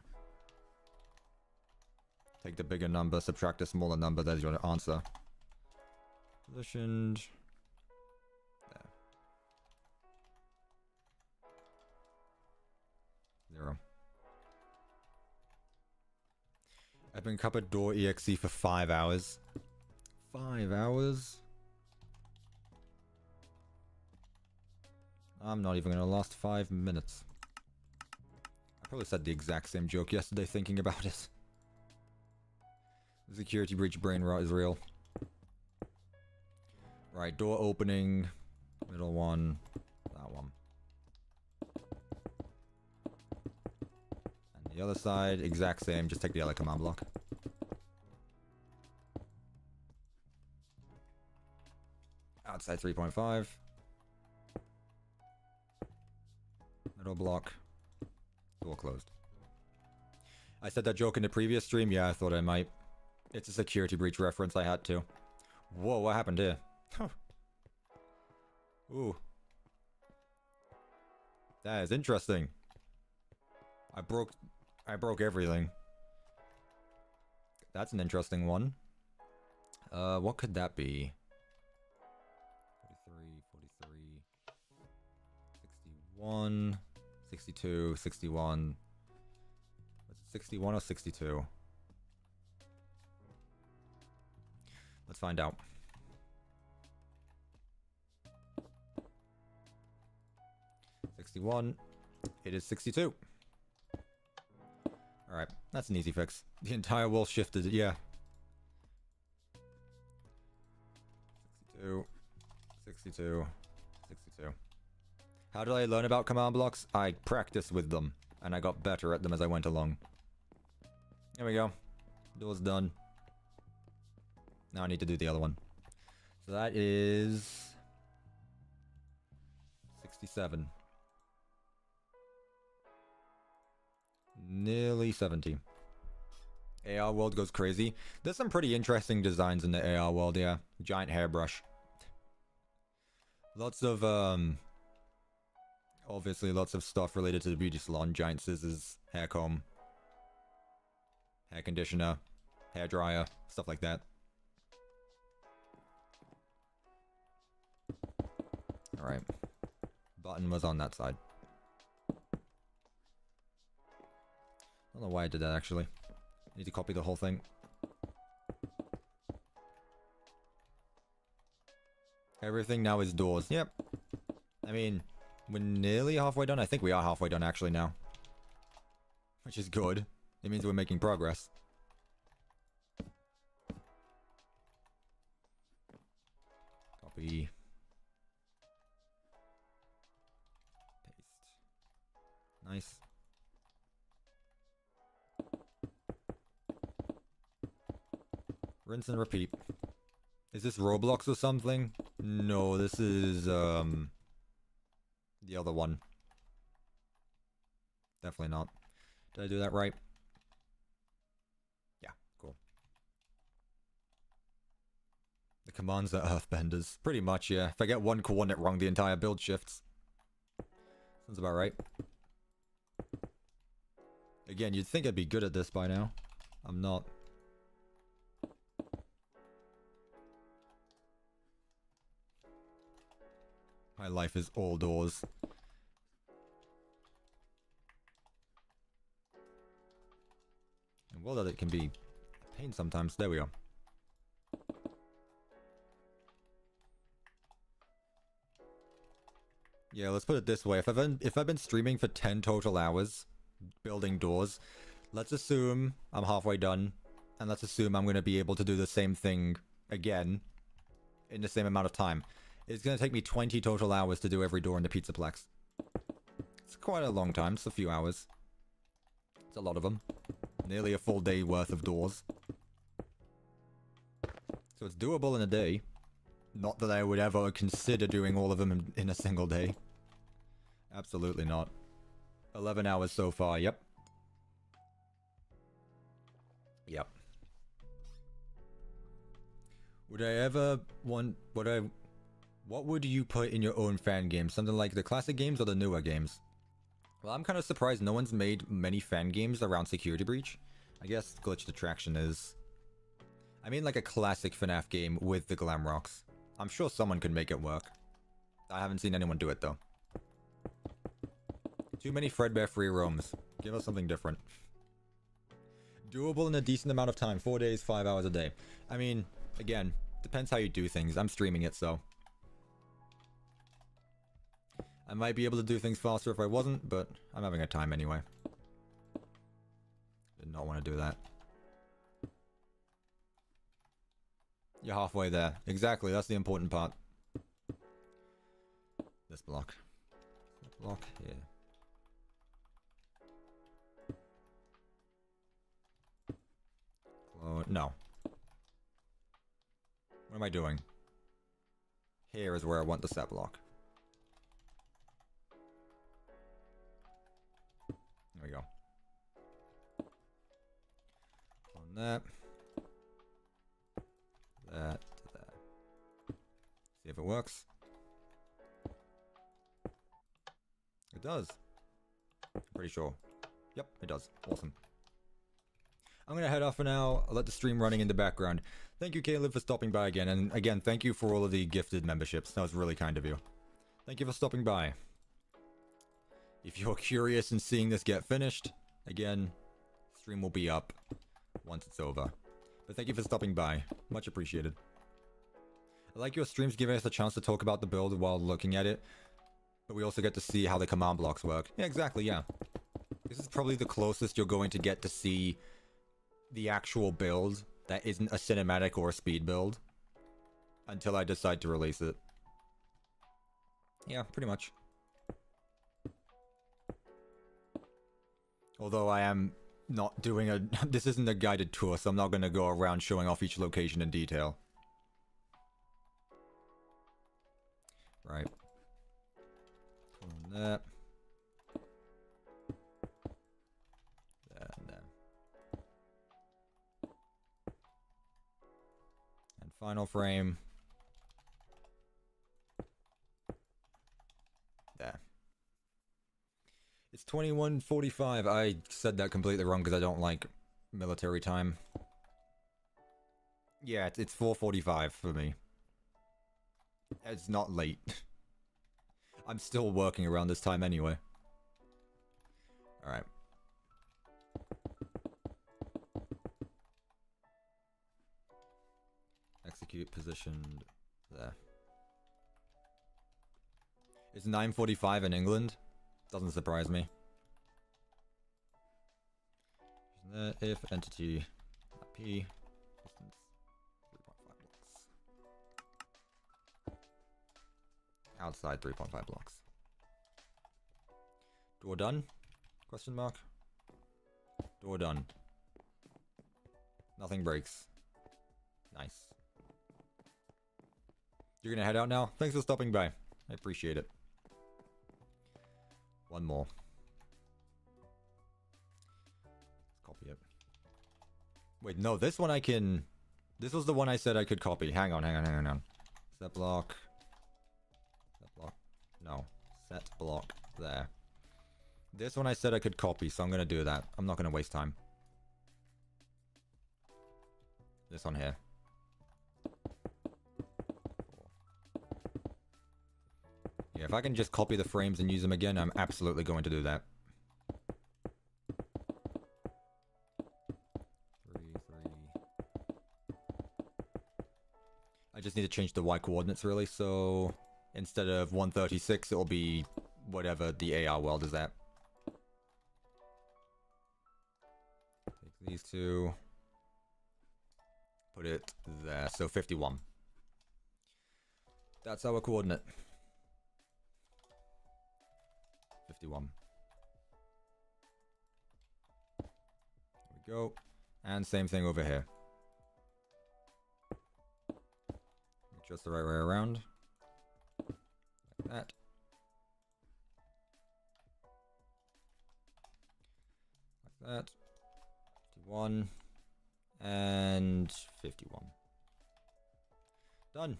Take the bigger number, subtract a smaller number, there's your answer. Positioned... there. 0. I've been CuppaTeaExe for 5 hours. 5 hours? I'm not even gonna last 5 minutes. I probably said the exact same joke yesterday thinking about it. The security breach brain rot is real. Right, door opening. Middle one. That one. And the other side, exact same, just take the other command block. Outside 3.5. Middle block. Door closed. I said that joke in the previous stream? Yeah, I thought I might. It's a security breach reference, I had to. Whoa, what happened here? Ooh. That is interesting. I broke everything. That's an interesting one. What could that be? 43, 43, 61, 62, 61. Was it 61 or 62? Let's find out. It is 62. Alright, that's an easy fix. The entire wall shifted, yeah. 62, 62, 62. How did I learn about command blocks? I practiced with them, and I got better at them as I went along. There we go. Door's done. Now I need to do the other one. So that is... 67. Nearly 70. AR world goes crazy. There's some pretty interesting designs in the AR world, yeah. Giant hairbrush. Lots of, obviously lots of stuff related to the beauty salon. Giant scissors, hair comb, hair conditioner, hair dryer, stuff like that. Alright. Button was on that side. I don't know why I did that, actually. I need to copy the whole thing. Everything now is doors. Yep. I mean, we're nearly halfway done. I think we are halfway done, actually, now. Which is good. It means we're making progress. Copy. Paste. Nice. Rinse and repeat. Is this Roblox or something? No, this is, the other one. Definitely not. Did I do that right? Yeah, cool. The commands are earthbenders. Pretty much, yeah. If I get one coordinate wrong, the entire build shifts. Sounds about right. Again, you'd think I'd be good at this by now. I'm not. My life is all doors. And well, that it can be a pain sometimes. There we go. Yeah, let's put it this way. If I've been streaming for 10 total hours, building doors, let's assume I'm halfway done, and let's assume I'm going to be able to do the same thing again in the same amount of time. It's going to take me 20 total hours to do every door in the Pizzaplex. It's quite a long time. It's a few hours. It's a lot of them. Nearly a full day worth of doors. So it's doable in a day. Not that I would ever consider doing all of them in a single day. Absolutely not. 11 hours so far, yep. Yep. Would I ever want... What would you put in your own fan games? Something like the classic games or the newer games? Well, I'm kind of surprised no one's made many fan games around Security Breach. I guess Glitched Attraction is... I mean like a classic FNAF game with the glam rocks. I'm sure someone could make it work. I haven't seen anyone do it though. Too many Fredbear free roams. Give us something different. Doable in a decent amount of time. 4 days, 5 hours a day. I mean, again, depends how you do things. I'm streaming it, so... I might be able to do things faster if I wasn't, but I'm having a time anyway. Did not want to do that. You're halfway there. Exactly, that's the important part. This block. This block here. No. What am I doing? Here is where I want the set block. There we go. On that. That to that. See if it works. It does. I'm pretty sure. Yep, it does. Awesome. I'm gonna head off for now. I'll let the stream running in the background. Thank you, Caleb, for stopping by again. And again, thank you for all of the gifted memberships. That was really kind of you. Thank you for stopping by. If you're curious in seeing this get finished, again, stream will be up once it's over. But thank you for stopping by. Much appreciated. I like your streams giving us a chance to talk about the build while looking at it. But we also get to see how the command blocks work. Yeah, exactly, yeah. This is probably the closest you're going to get to see the actual build that isn't a cinematic or a speed build. Until I decide to release it. Yeah, pretty much. Although I am not doing a... This isn't a guided tour, so I'm not going to go around showing off each location in detail. Right. On that. There and there. And final frame. There. It's 21:45. I said that completely wrong because I don't like military time. Yeah, it's 4:45 for me. It's not late. I'm still working around this time anyway. Alright. Execute positioned there. It's 9:45 in England. Doesn't surprise me. If entity P distance 3.5 blocks. Outside 3.5 blocks. Door done? Question mark. Door done. Nothing breaks. Nice. You're gonna head out now? Thanks for stopping by. I appreciate it. One more. Let's copy it. Wait, no, this one I can... This was the one I said I could copy. Hang on. Set block. Set block. No. Set block there. This one I said I could copy, so I'm going to do that. I'm not going to waste time. This one here. Yeah, if I can just copy the frames and use them again, I'm absolutely going to do that. 3, 3. I just need to change the Y coordinates really, so instead of 136, it'll be whatever the AR world is at. Take these two. Put it there, so 51. That's our coordinate. 51. Go. And same thing over here. Just the right way around. Like that. Like that. 51. And 51. Done.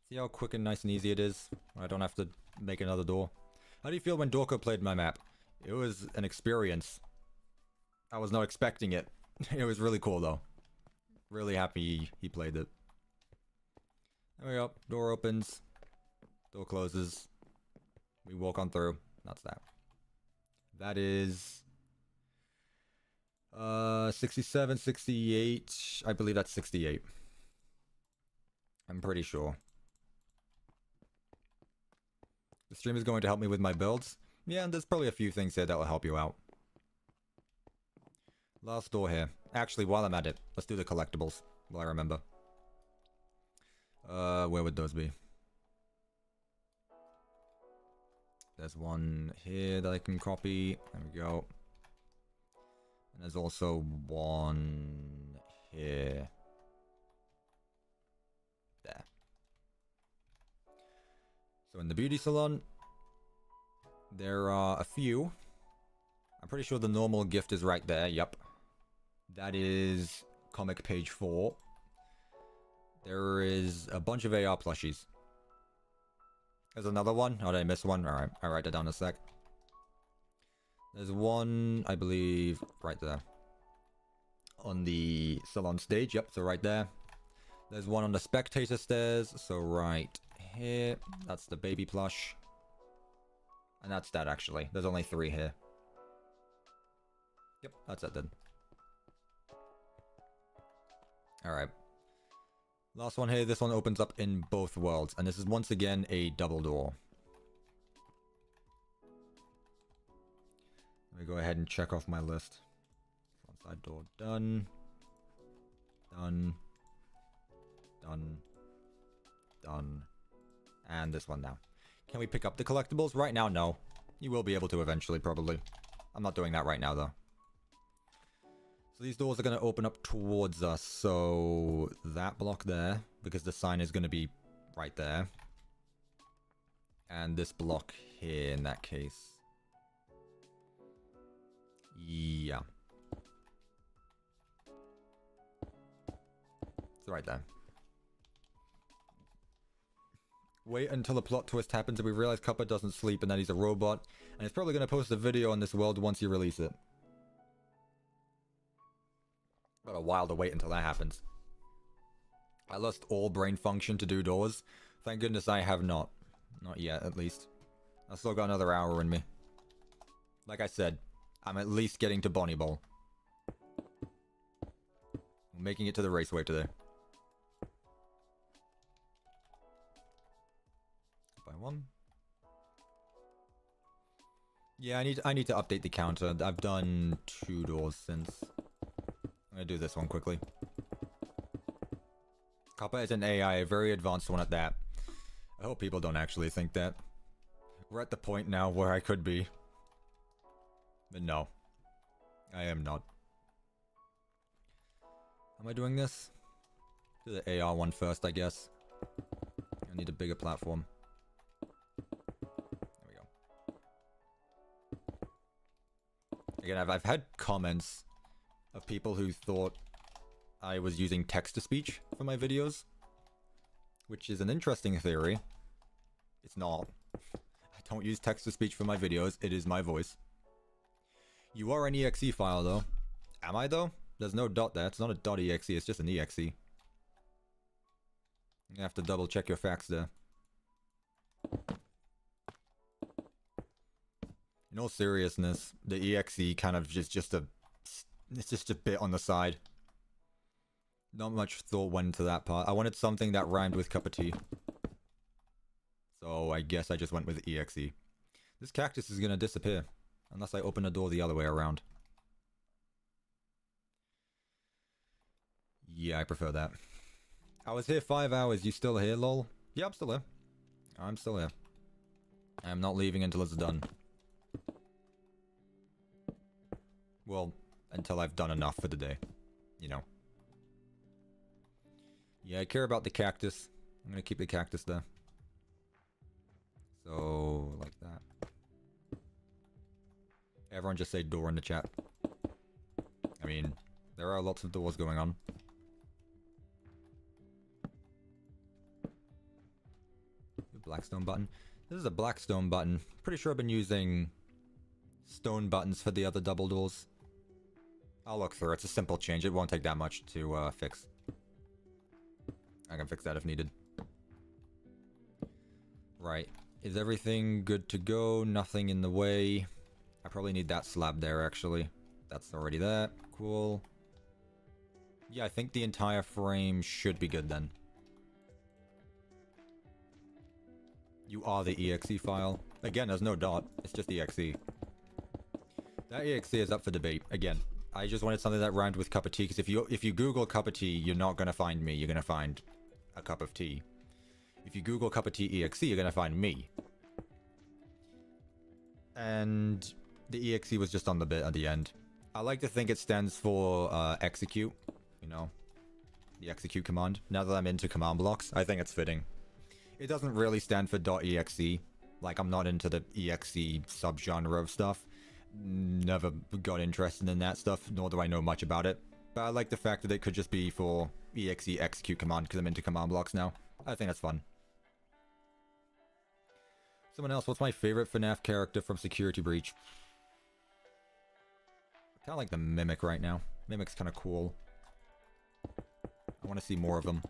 See how quick and nice and easy it is? I don't have to make another door. How do you feel when Dorko played my map? It was an experience. I was not expecting it. It was really cool though. Really happy he played it. There we go. Door opens. Door closes. We walk on through. That's that. That is 67, 68. I believe that's 68. I'm pretty sure. The stream is going to help me with my builds. Yeah, and there's probably a few things here that will help you out. Last door here. Actually, while I'm at it, let's do the collectibles. While I remember. Where would those be? There's one here that I can copy. There we go. And there's also one here. There. So in the beauty salon, there are a few. I'm pretty sure the normal gift is right there. Yep. That is comic page 4. There is a bunch of AR plushies. There's another one. Oh, did I miss one? Alright, I'll write that down in a sec. There's one, I believe, right there. On the salon stage. Yep, so right there. There's one on the spectator stairs. So right here. That's the baby plush. And that's that, actually. There's only 3 here. Yep, that's it then. Alright. Last one here. This one opens up in both worlds. And this is once again a double door. Let me go ahead and check off my list. Front side door done. Done. Done. Done. And this one now. Can we pick up the collectibles? Right now, no. You will be able to eventually, probably. I'm not doing that right now, though. So these doors are going to open up towards us. So that block there, because the sign is going to be right there. And this block here in that case. Yeah. It's right there. Wait until a plot twist happens and we realize Cuppa doesn't sleep and that he's a robot. And he's probably going to post a video on this world once you release it. Got a while to wait until that happens. I lost all brain function to do doors. Thank goodness I have not. Not yet, at least. I've still got another hour in me. Like I said, I'm at least getting to Bonnie Bowl. I'm making it to the raceway today. By 1. Yeah, I need to update the counter. I've done 2 doors since. I'm gonna do this one quickly. Cuppa is an AI, a very advanced one at that. I hope people don't actually think that. We're at the point now where I could be. But no. I am not. Am I doing this? Do the AR one first, I guess. I need a bigger platform. There we go. Again, I've had comments of people who thought I was using text-to-speech for my videos. Which is an interesting theory. It's not. I don't use text-to-speech for my videos. It is my voice. You are an exe file, though. Am I, though? There's no dot there. It's not a .exe. It's just an exe. You have to double-check your facts there. In all seriousness, the exe kind of just a... It's just a bit on the side. Not much thought went into that part. I wanted something that rhymed with cup of tea. So I guess I just went with exe. This cactus is gonna disappear. Unless I open the door the other way around. Yeah, I prefer that. I was here 5 hours. You still here, lol? Yeah, I'm still here. I'm still here. I'm not leaving until it's done. Well, until I've done enough for the day. You know. Yeah, I care about the cactus. I'm gonna keep the cactus there. So, like that. Everyone just say door in the chat. I mean, there are lots of doors going on. Blackstone button. This is a Blackstone button. Pretty sure I've been using stone buttons for the other double doors. I'll look through. It's a simple change. It won't take that much to fix. I can fix that if needed. Right. Is everything good to go? Nothing in the way. I probably need that slab there, actually. That's already there. Cool. Yeah, I think the entire frame should be good then. You are the exe file. Again, there's no dot. It's just exe. That exe is up for debate. Again, I just wanted something that rhymed with cup of tea, because if you Google cup of tea, you're not going to find me. You're going to find a cup of tea. If you Google CuppaTeaExe, you're going to find me. And the exe was just on the bit at the end. I like to think it stands for execute. You know, the execute command. Now that I'm into command blocks, I think it's fitting. It doesn't really stand for .exe. Like, I'm not into the exe subgenre of stuff. Never got interested in that stuff, nor do I know much about it. But I like the fact that it could just be for exe execute command, because I'm into command blocks now. I think that's fun. Someone else, what's my favorite FNAF character from Security Breach? I kind of like the Mimic right now. Mimic's kind of cool. I want to see more of them.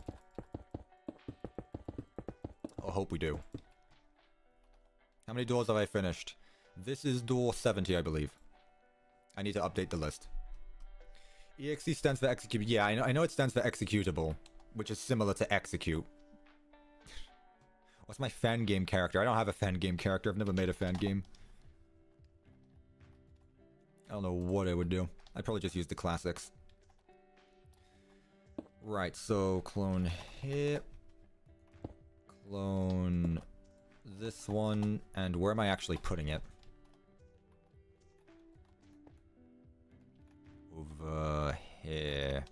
I hope we do. How many doors have I finished? This is door 70, I believe. I need to update the list. EXE stands for execute. Yeah, I know it stands for executable, which is similar to execute. What's my fan game character? I don't have a fan game character. I've never made a fan game. I don't know what I would do. I'd probably just use the classics. Right, so clone here. Clone this one. And where am I actually putting it? Over here.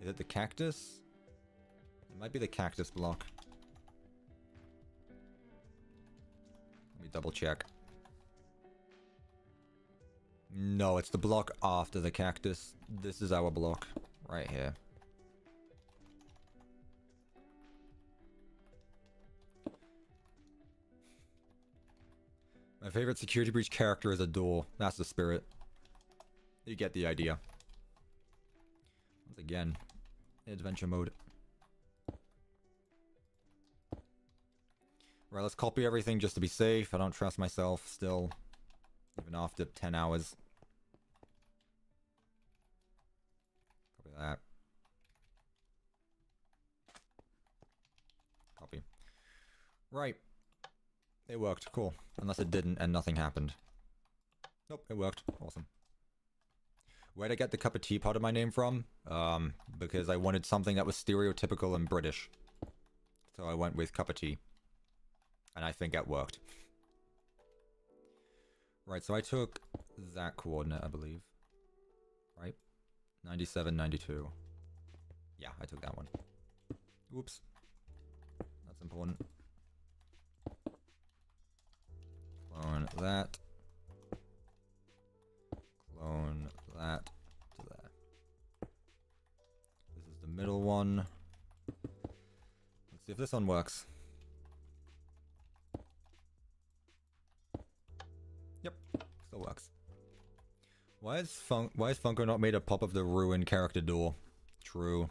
Is it the cactus? It might be the cactus block. Let me double check. No, it's the block after the cactus. This is our block. Right here. My favorite Security Breach character is a door. That's the spirit. You get the idea. Once again, adventure mode. Right, let's copy everything just to be safe. I don't trust myself still. Even after 10 hours. Copy that. Copy. Right. It worked. Cool. Unless it didn't and nothing happened. Nope, it worked. Awesome. Where'd I get the cup of tea part of my name from? Because I wanted something that was stereotypical and British. So I went with cup of tea. And I think that worked. Right, so I took that coordinate, I believe. Right? 97, 92. Yeah, I took that one. Oops. That's important. Clone that. Clone that to there. This is the middle one. Let's see if this one works. Yep, still works. Why is Funko not made a pop of the ruin character door? True.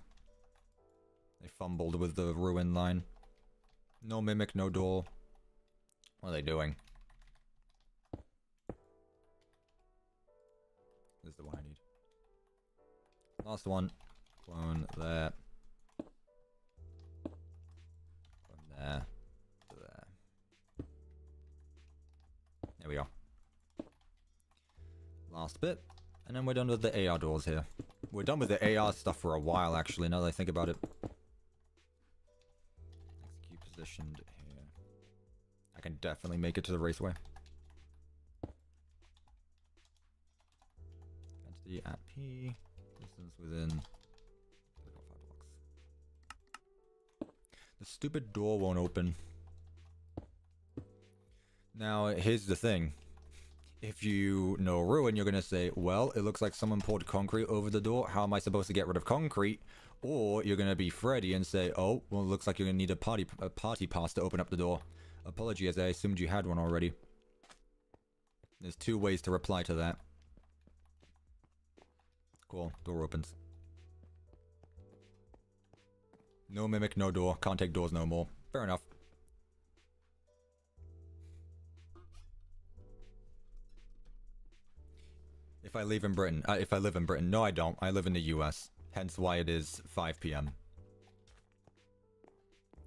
They fumbled with the ruin line. No mimic, no door. What are they doing? This is the one I need. Last one. Clone there. Clone there. To there. There we go. Last bit. And then we're done with the AR doors here. We're done with the AR stuff for a while, actually, now that I think about it. Execute positioned here. I can definitely make it to the raceway. 70 at P. Distance within 3.5 blocks. The stupid door won't open. Now, here's the thing. If you know Ruin, you're going to say, well, it looks like someone poured concrete over the door. How am I supposed to get rid of concrete? Or you're going to be Freddy and say, oh, well, it looks like you're going to need a party pass to open up the door. Apologies, I assumed you had one already. There's two ways to reply to that. Cool, door opens. No mimic, no door. Can't take doors no more. Fair enough. If I live in Britain. No, I don't. I live in the US. Hence why it is 5 p.m.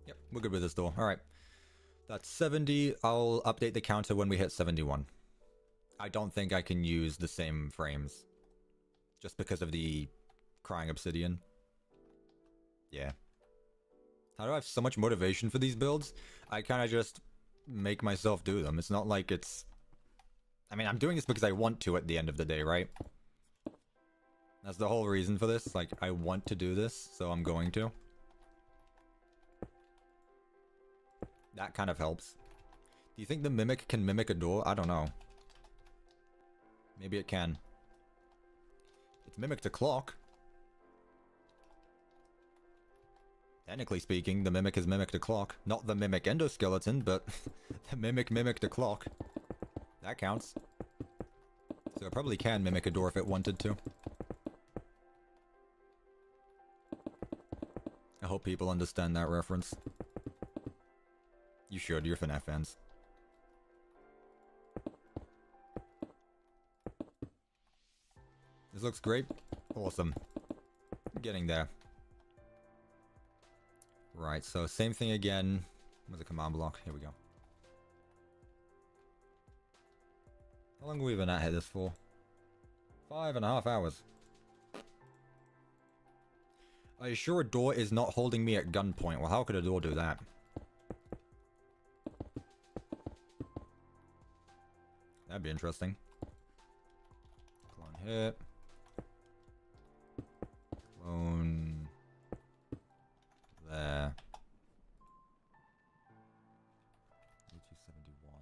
Yep, we're good with this door. Alright. That's 70. I'll update the counter when we hit 71. I don't think I can use the same frames. Just because of the crying obsidian. Yeah. How do I have so much motivation for these builds? I kind of just make myself do them. It's not like it's... I mean, I'm doing this because I want to at the end of the day, right? That's the whole reason for this. Like, I want to do this, so I'm going to. That kind of helps. Do you think the mimic can mimic a door? I don't know. Maybe it can. It's mimicked a clock. Technically speaking, the mimic has mimicked a clock. Not the mimic endoskeleton, but the mimic mimicked a clock. That counts. So it probably can mimic a door if it wanted to. I hope people understand that reference. You should, you're FNAF fans. This looks great. Awesome. Getting there. Right, so same thing again with the command block. Here we go. How long have we been at here this for? 5.5 hours. Are you sure a door is not holding me at gunpoint? Well, how could a door do that? That'd be interesting. Clone hit. Clone. There. 271.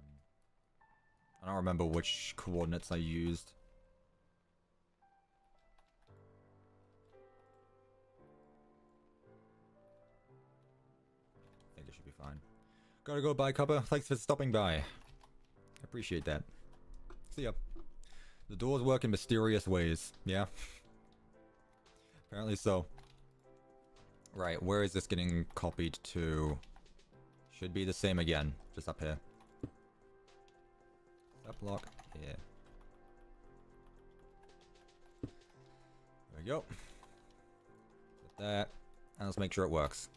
I don't remember which coordinates I used. I think it should be fine. Gotta go, bye, Cuppa. Thanks for stopping by. I appreciate that. See ya. The doors work in mysterious ways. Yeah. Apparently so. Right, where is this getting copied to? Should be the same again. Just up here. That block. Yeah. There we go. Put that. And let's make sure it works.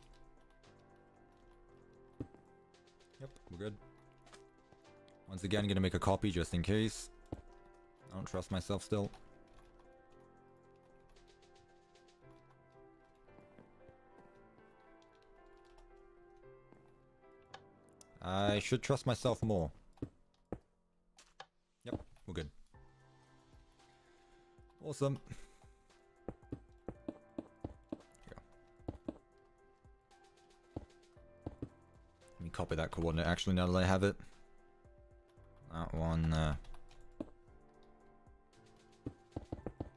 Yep, we're good. Once again, gonna make a copy just in case. I don't trust myself still. I should trust myself more. Yep, we're good. Awesome. Here we go. Let me copy that coordinate actually now that I have it. That one,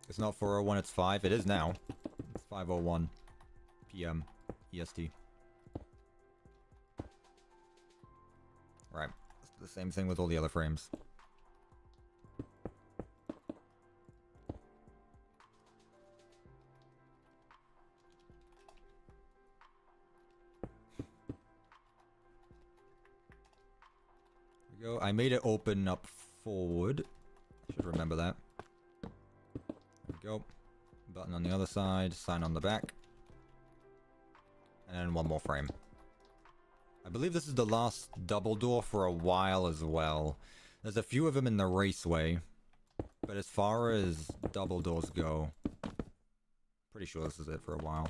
it's not 4:01, it's 5. It is now. It's 5:01 p.m. EST. Right. It's the same thing with all the other frames. There we go. I made it open up forward. Should remember that. There we go. Button on the other side, sign on the back. And then one more frame. I believe this is the last double door for a while as well. There's a few of them in the raceway. But as far as double doors go, pretty sure this is it for a while.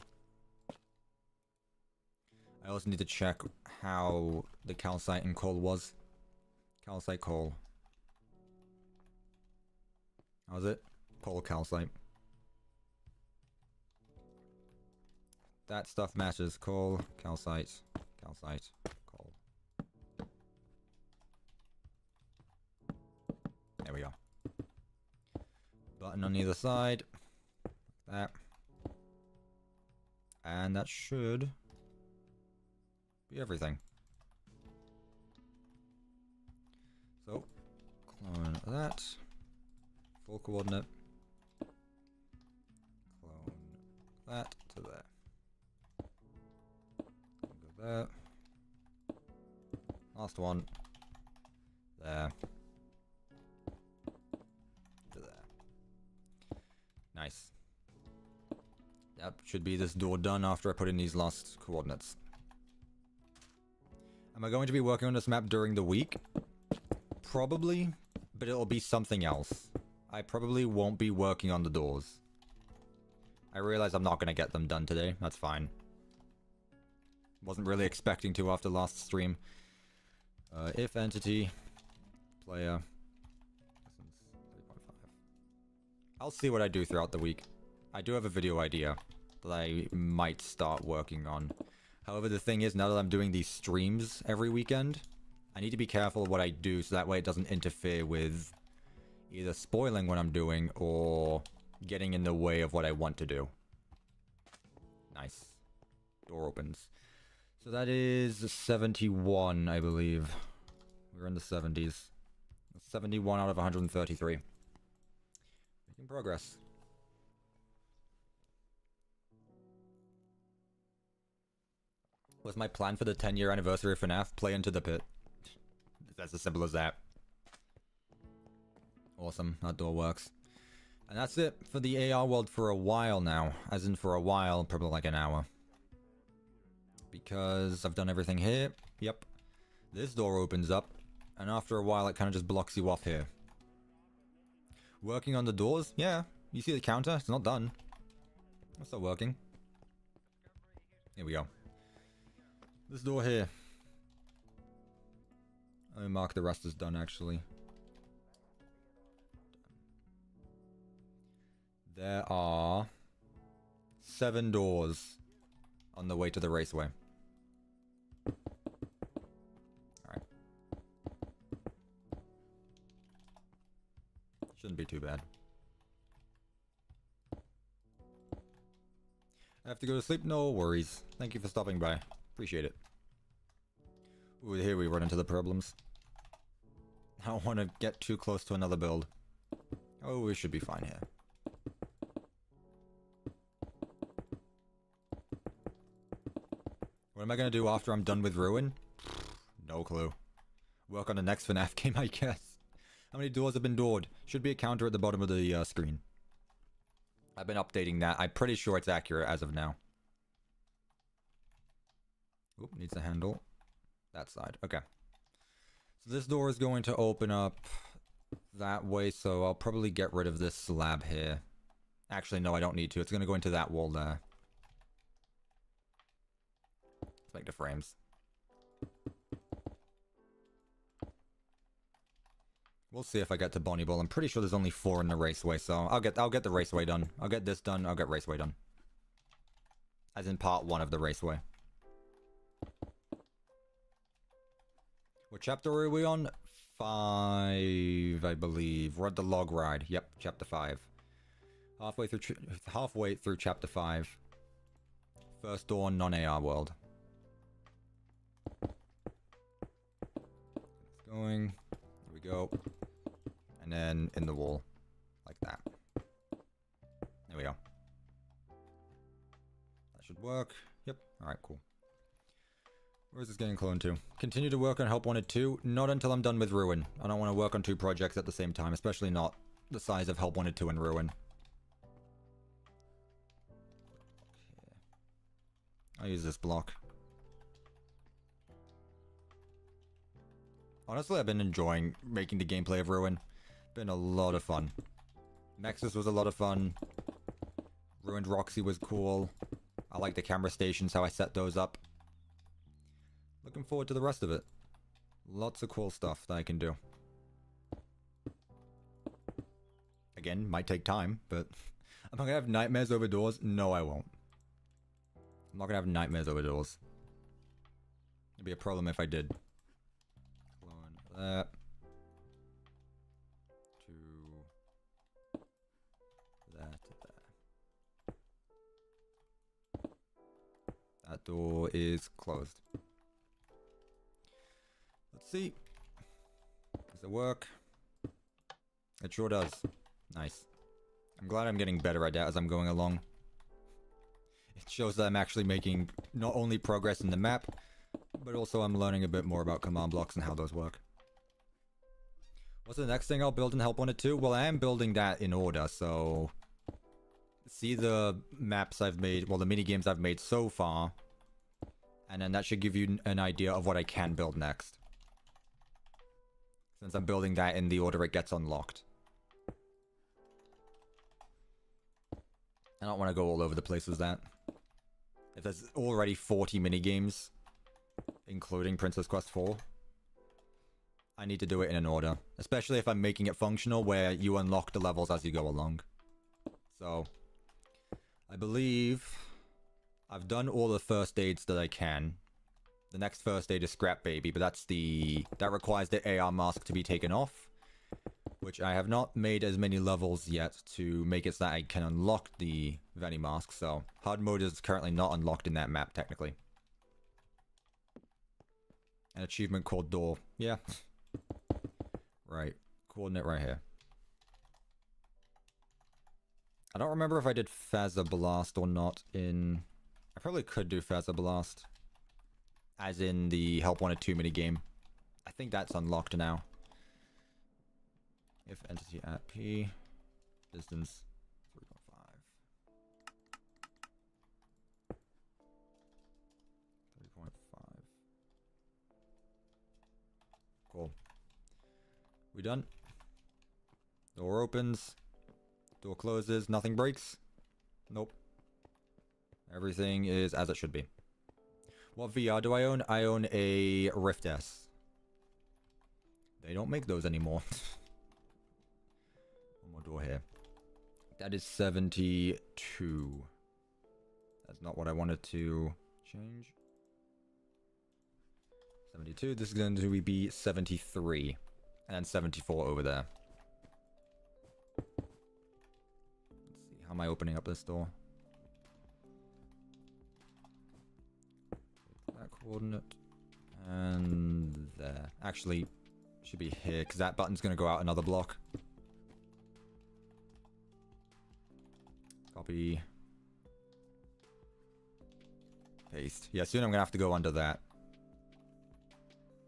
I also need to check how the calcite and coal was. Calcite, coal. How was it? Coal, calcite. That stuff matches. Coal, calcite, calcite, coal. There we go. Button on either side. Like that. And that should be everything. So, clone that. Full coordinate. Clone that to there. Go there. Last one. There. To there. Nice. That should be this door done after I put in these last coordinates. Am I going to be working on this map during the week? Probably, but it'll be something else. I probably won't be working on the doors. I realize I'm not going to get them done today. That's fine. Wasn't really expecting to after last stream. If entity, player, 3.5. I'll see what I do throughout the week. I do have a video idea that I might start working on. However, the thing is, now that I'm doing these streams every weekend, I need to be careful of what I do so that way it doesn't interfere with either spoiling what I'm doing or getting in the way of what I want to do. Nice. Door opens. So that is 71, I believe. We're in the 70s. 71 out of 133. Making progress. What's my plan for the 10-year anniversary of FNAF? Play Into the Pit. That's as simple as that. Awesome, that door works. And that's it for the AR world for a while now. As in for a while, probably like an hour. Because I've done everything here. Yep. This door opens up. And after a while, it kind of just blocks you off here. Working on the doors? Yeah. You see the counter? It's not done. It's still working. Here we go. This door here. Let me mark the rest as done, actually. There are 7 doors on the way to the raceway. Alright. Shouldn't be too bad. I have to go to sleep? No worries. Thank you for stopping by. Appreciate it. Ooh, here we run into the problems. I don't want to get too close to another build. Oh, we should be fine here. What am I going to do after I'm done with Ruin? No clue. Work on the next FNAF game, I guess. How many doors have been doored? Should be a counter at the bottom of the screen. I've been updating that. I'm pretty sure it's accurate as of now. Oop, needs a handle. That side. Okay. So this door is going to open up that way, so I'll probably get rid of this slab here. Actually, no, I don't need to. It's going to go into that wall there. Let's make the frames. We'll see if I get to Bonnie Ball. I'm pretty sure there's only 4 in the raceway, so I'll get the raceway done. I'll get this done. I'll get raceway done. As in part 1 of the raceway. What chapter are we on? 5, I believe. We're at the log ride. Yep, chapter 5. Halfway through chapter 5. First door non-AR world. It's going. There we go. And then in the wall. Like that. There we go. That should work. Yep. Alright, cool. Where is this getting cloned to? Continue to work on Help Wanted 2. Not until I'm done with Ruin. I don't want to work on 2 projects at the same time, especially not the size of Help Wanted 2 and Ruin. Okay. I'll use this block. Honestly, I've been enjoying making the gameplay of Ruin. Been a lot of fun. Nexus was a lot of fun. Ruined Roxy was cool. I like the camera stations, how I set those up. Looking forward to the rest of it. Lots of cool stuff that I can do. Again, might take time, but am I gonna have nightmares over doors? No, I won't. I'm not gonna have nightmares over doors. It'd be a problem if I did. Clone that. To that to that. That door is closed. Let's see. Does it work? It sure does. Nice. I'm glad I'm getting better at that as I'm going along. It shows that I'm actually making not only progress in the map, but also I'm learning a bit more about command blocks and how those work. What's the next thing I'll build in Help Wanted 2? Well, I am building that in order, so... See the maps I've made, well, the mini-games I've made so far. And then that should give you an idea of what I can build next. Since I'm building that in the order it gets unlocked. I don't want to go all over the place with that. If there's already 40 minigames, including Princess Quest 4, I need to do it in an order. Especially if I'm making it functional, where you unlock the levels as you go along. So, I believe I've done all the first aids that I can. The next first aid is Scrap Baby, but that requires the AR mask to be taken off. Which I have not made as many levels yet to make it so that I can unlock the Veni mask, so hard mode is currently not unlocked in that map, technically. An achievement called Door. Yeah. Right. Coordinate right here. I don't remember if I did Phaser Blast or not in... I probably could do Phaser Blast. As in the Help Wanted 2 minigame. I think that's unlocked now. If entity at P, distance 3.5. 3.5. Cool. We done? Door opens. Door closes. Nothing breaks. Nope. Everything is as it should be. What VR do I own? I own a Rift S. They don't make those anymore. Door here. That is 72. That's not what I wanted to change. 72. This is going to be 73. And then 74 over there. Let's see. How am I opening up this door? That coordinate. And there. Actually, should be here, because that button's going to go out another block. Copy. Paste. Yeah, soon I'm going to have to go under that.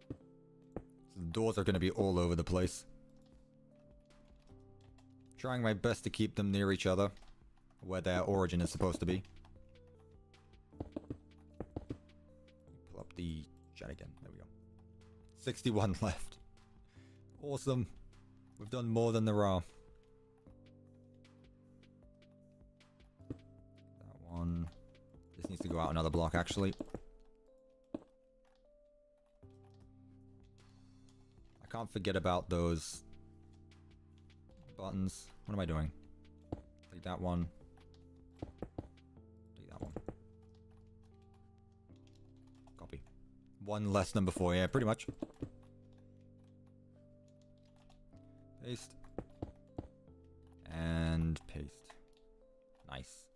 So the doors are going to be all over the place. Trying my best to keep them near each other. Where their origin is supposed to be. Pull up the chat again. There we go. 61 left. Awesome. We've done more than there are. One. This needs to go out another block, actually. I can't forget about those buttons. What am I doing? Take that one. Take that one. Copy. One less than before, yeah, pretty much. Paste. And paste. Nice.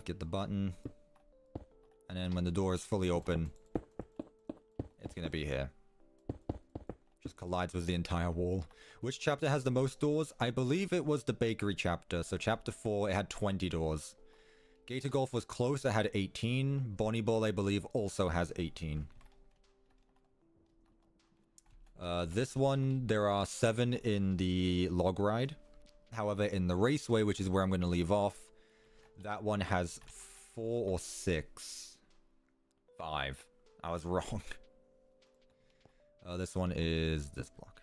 Get the button. And then when the door is fully open, it's gonna be here. Just collides with the entire wall. Which chapter has the most doors? I believe it was the bakery chapter. So chapter 4, it had 20 doors. Gator Golf was close, it had 18. Bonnie Ball, I believe, also has 18. This one, there are 7 in the log ride. However, in the raceway, which is where I'm going to leave off, that one has 4 or 6. 5. I was wrong. This one is this block.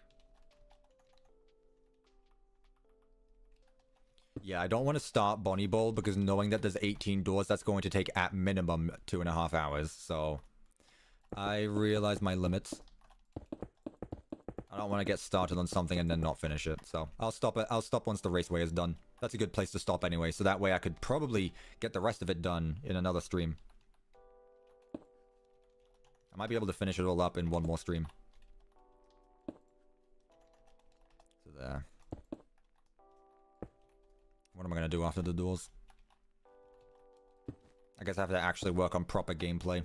Yeah, I don't want to start Bonnie Bowl because knowing that there's 18 doors, that's going to take at minimum 2.5 hours. So I realize my limits. I I don't want to get started on something and then not finish it. So I'll stop it. I'll stop once the raceway is done. That's a good place to stop anyway. So that way I could probably get the rest of it done in another stream. I might be able to finish it all up in one more stream. So there. What am I going to do after the doors? I guess I have to actually work on proper gameplay.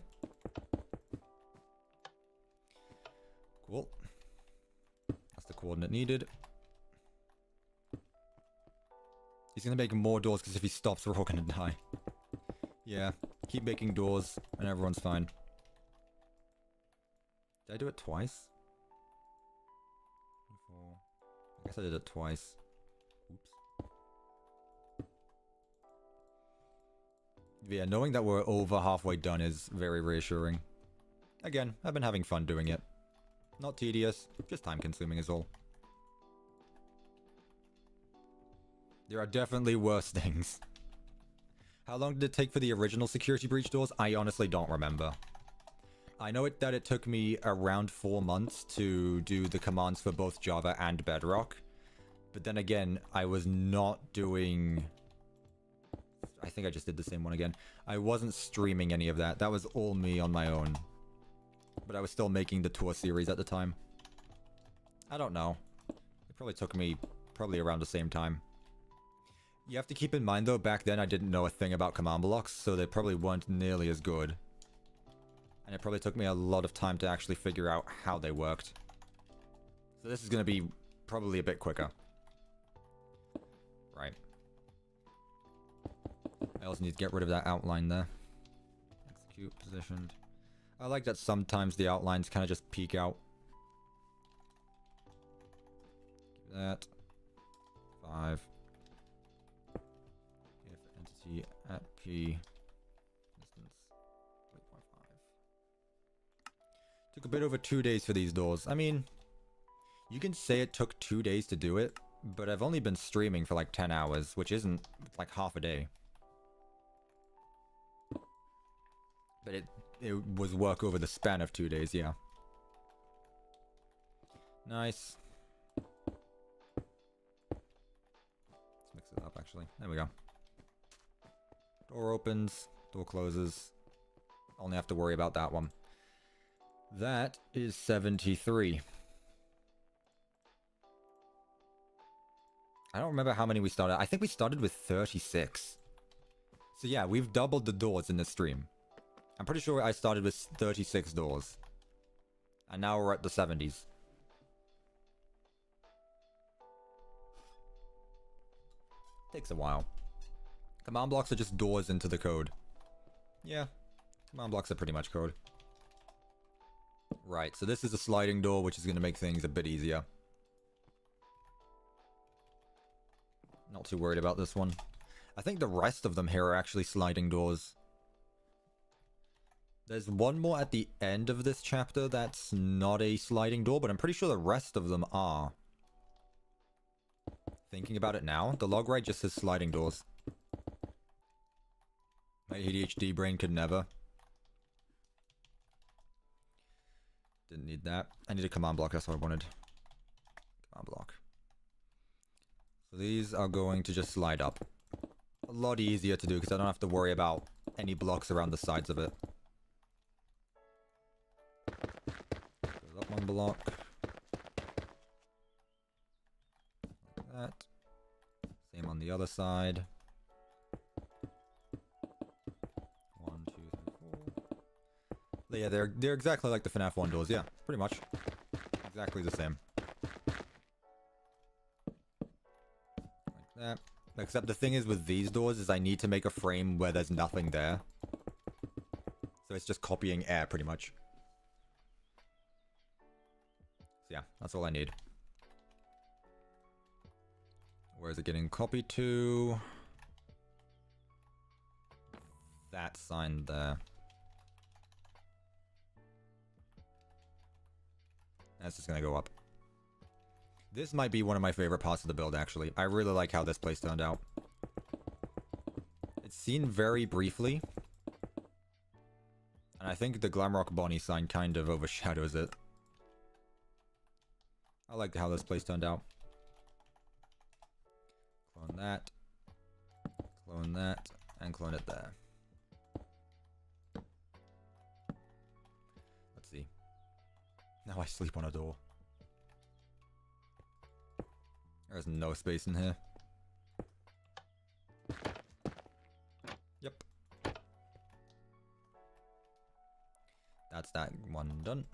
Cool. That's the coordinate needed. He's going to make more doors because if he stops, we're all going to die. Yeah, keep making doors and everyone's fine. Did I do it twice? I guess I did it twice. Oops. Yeah, knowing that we're over halfway done is very reassuring. Again, I've been having fun doing it. Not tedious, just time consuming is all. There are definitely worse things. How long did it take for the original security breach doors? I honestly don't remember. I know that it took me around 4 months to do the commands for both Java and Bedrock. But then again, I was not doing... I think I just did the same one again. I wasn't streaming any of that. That was all me on my own. But I was still making the tour series at the time. I don't know. It probably took me around the same time. You have to keep in mind though, back then I didn't know a thing about command blocks, so they probably weren't nearly as good. And it probably took me a lot of time to actually figure out how they worked. So this is going to be probably a bit quicker. Right. I also need to get rid of that outline there. Execute positioned. I like that sometimes the outlines kind of just peek out. That. 5. If entity at P. Distance 3.5. Took a bit over 2 days for these doors. I mean, you can say it took 2 days to do it, but I've only been streaming for like 10 hours, which isn't like half a day. But it was work over the span of 2 days, yeah. Nice. Let's mix it up, actually. There we go. Door opens, door closes. Only have to worry about that one. That is 73. I don't remember how many we started. I think we started with 36. So yeah, we've doubled the doors in this stream. I'm pretty sure I started with 36 doors. And now we're at the 70s. Takes a while. Command blocks are just doors into the code. Yeah, command blocks are pretty much code. Right, so this is a sliding door, which is going to make things a bit easier. Not too worried about this one. I think the rest of them here are actually sliding doors. There's one more at the end of this chapter that's not a sliding door, but I'm pretty sure the rest of them are. Thinking about it now, the log ride just says sliding doors. My ADHD brain could never. Didn't need that. I need a command block, that's what I wanted. Command block. So these are going to just slide up. A lot easier to do because I don't have to worry about any blocks around the sides of it. Goes up one block. Like that. Same on the other side. 1, 2, 3, 4. Yeah, they're exactly like the FNAF 1 doors. Yeah, pretty much. Exactly the same. Like that. Except the thing is with these doors is I need to make a frame where there's nothing there. So it's just copying air pretty much. So yeah, that's all I need. Where is it getting copied to? That sign there. That's just gonna go up. This might be one of my favorite parts of the build, actually. I really like how this place turned out. It's seen very briefly. And I think the Glamrock Bonnie sign kind of overshadows it. I like how this place turned out. Clone that. Clone that. And clone it there. Let's see. Now I sleep on a door. There's no space in here. Yep. That's that one done.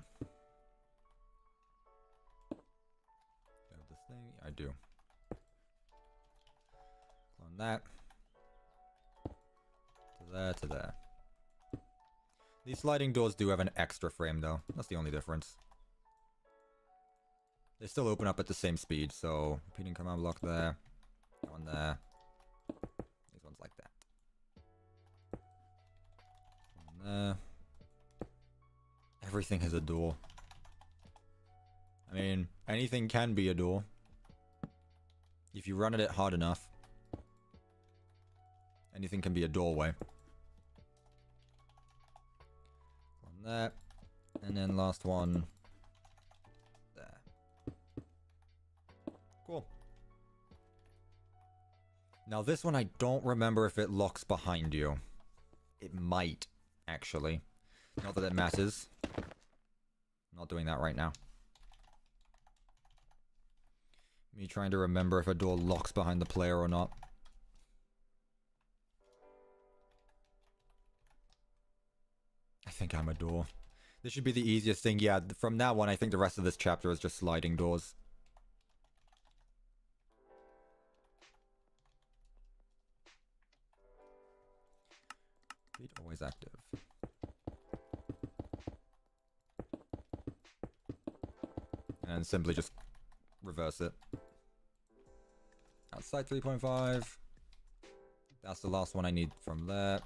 Do I have this thing? I do. Clone that. To there, to there. These sliding doors do have an extra frame though. That's the only difference. They still open up at the same speed, so repeating command block there. One there. These ones like that. One there. Everything has a door. I mean, anything can be a door. If you run at it hard enough. Anything can be a doorway. One there. And then last one. There. Cool. Now this one I don't remember if it locks behind you. It might, actually. Not that it matters. I'm not doing that right now. Me trying to remember if a door locks behind the player or not. I think I'm a door. This should be the easiest thing. Yeah, from now on, I think the rest of this chapter is just sliding doors. Feet always active. And simply just reverse it. Outside 3.5. That's the last one I need from there.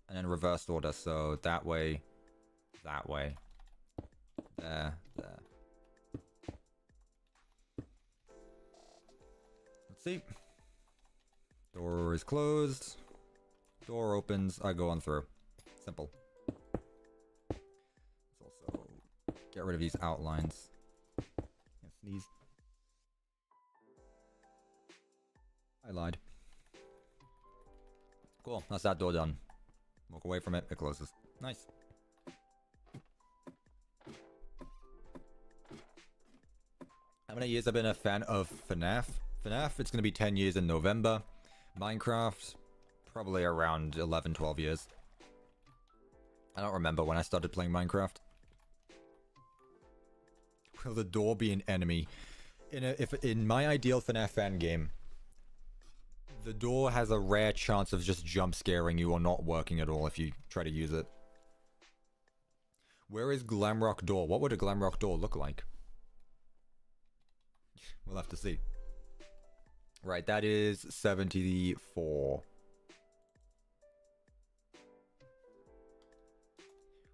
And then reversed order, so that way, there, there. Let's see. Door is closed. Door opens, I go on through. Simple. Let's also get rid of these outlines. Can't sneeze. I lied. Cool, that's that door done. Walk away from it, it closes. Nice. How many years have I been a fan of FNAF? FNAF, it's going to be 10 years in November. Minecraft, probably around 11, 12 years. I don't remember when I started playing Minecraft. Will the door be an enemy? In my ideal FNAF fan game, the door has a rare chance of just jump scaring you or not working at all if you try to use it. Where is Glamrock door? What would a Glamrock door look like? We'll have to see. Right, that is 74.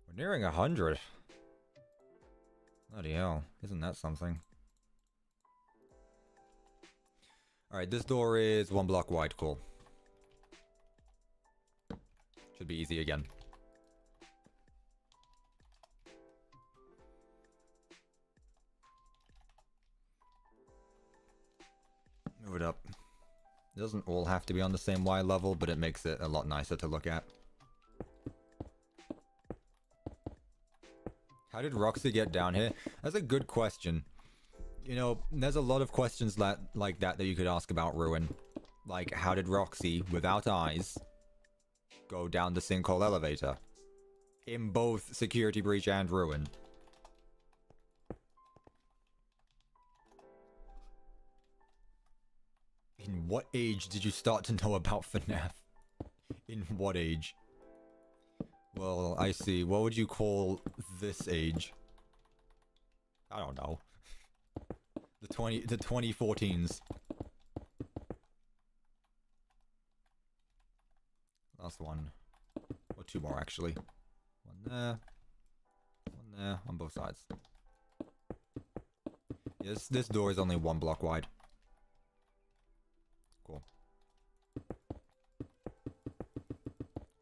We're nearing 100. Bloody hell, isn't that something? Alright, this door is 1 block wide, cool. Should be easy again. Move it up. It doesn't all have to be on the same Y level, but it makes it a lot nicer to look at. How did Roxy get down here? That's a good question. You know, there's a lot of questions like that you could ask about Ruin. Like, how did Roxy, without eyes, go down the sinkhole elevator? In both Security Breach and Ruin. In what age did you start to know about FNAF? In what age? Well, I see. What would you call this age? I don't know. The 2014s. Last one. Or 2 more, actually. One there. One there, on both sides. Yes, this door is only 1 block wide. Cool.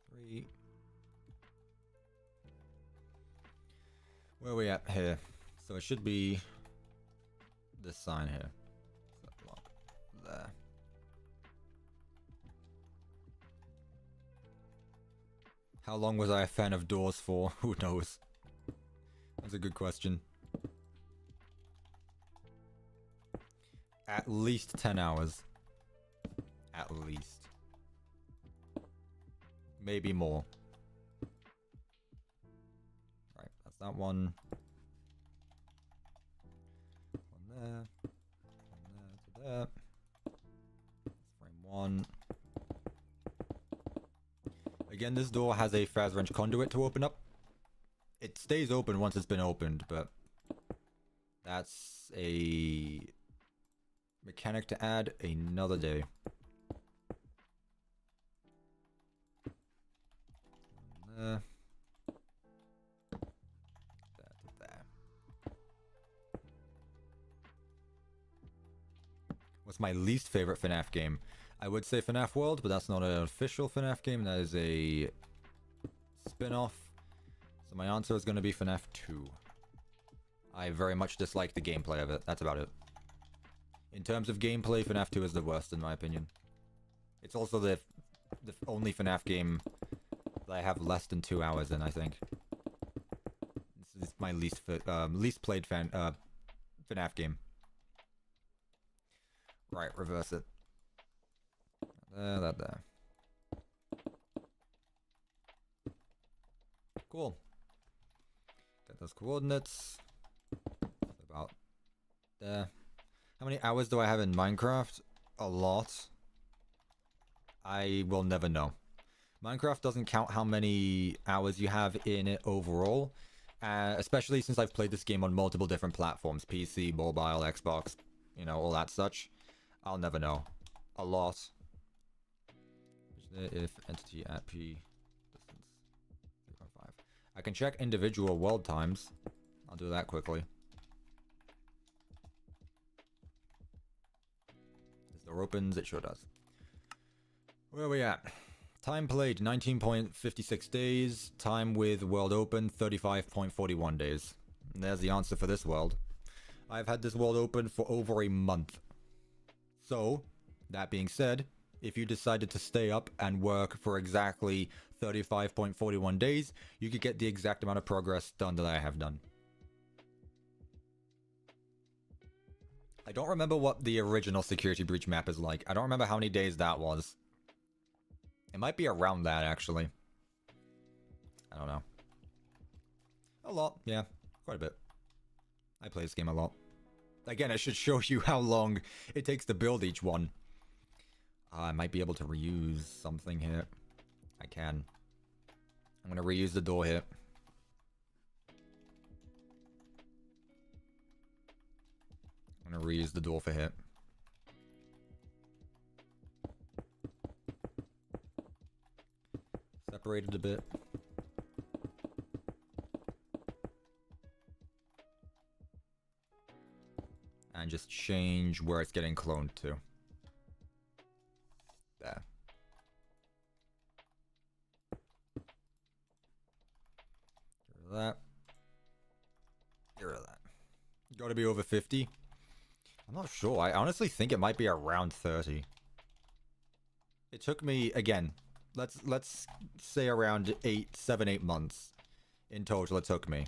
3. Where are we at here? So it should be this sign here. There. How long was I a fan of doors for? Who knows? That's a good question. At least 10 hours. At least. Maybe more. Right, that's that one. One there. One there to there. Frame one. Again, this door has a Faz wrench conduit to open up. It stays open once it's been opened, but that's a mechanic to add another day. There. There to there. What's my least favorite FNAF game? I would say FNAF World, but that's not an official FNAF game. That is a spin-off. So my answer is going to be FNAF 2. I very much dislike the gameplay of it. That's about it. In terms of gameplay, FNAF 2 is the worst in my opinion. It's also the only FNAF game that I have less than 2 hours in, I think. This is my least played FNAF game. Right, reverse it. There. Cool. Get those coordinates. About there. How many hours do I have in Minecraft? A lot. I will never know. Minecraft doesn't count how many hours you have in it overall. Especially since I've played this game on multiple different platforms. PC, mobile, Xbox, you know, all that such. I'll never know. A lot. If entity at P distance 3.5. I can check individual world times. I'll do that quickly. This door opens, it sure does. Where are we at? Time played 19.56 days. Time with world open 35.41 days. And there's the answer for this world. I've had this world open for over a month. So, that being said, if you decided to stay up and work for exactly 35.41 days, you could get the exact amount of progress done that I have done. I don't remember what the original security breach map is like. I don't remember how many days that was. It might be around that, actually. I don't know. A lot, yeah. Quite a bit. I play this game a lot. Again, it should show you how long it takes to build each one. I might be able to reuse something here. I can. I'm going to reuse the door here. I'm going to reuse the door for here. Separated a bit. And just change where it's getting cloned to. There. Get rid of that. Get rid of that. Gotta be over 50. I'm not sure. I honestly think it might be around 30. It took me, again, let's say around 7, 8 months in total it took me.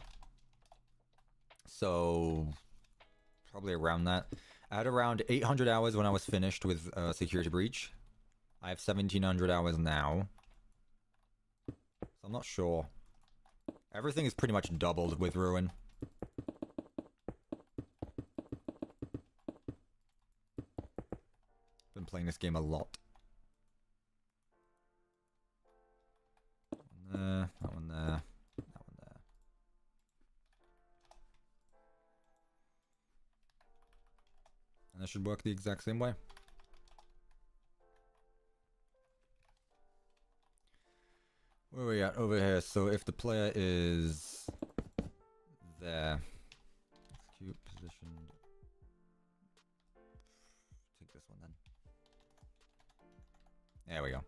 So, probably around that. I had around 800 hours when I was finished with Security Breach. I have 1700 hours now. So I'm not sure. Everything is pretty much doubled with Ruin. Been playing this game a lot. That one there, that one there, that one there. And it should work the exact same way. Where are we at? Over here. So if the player is there, execute positioned. Take this one then. There we go.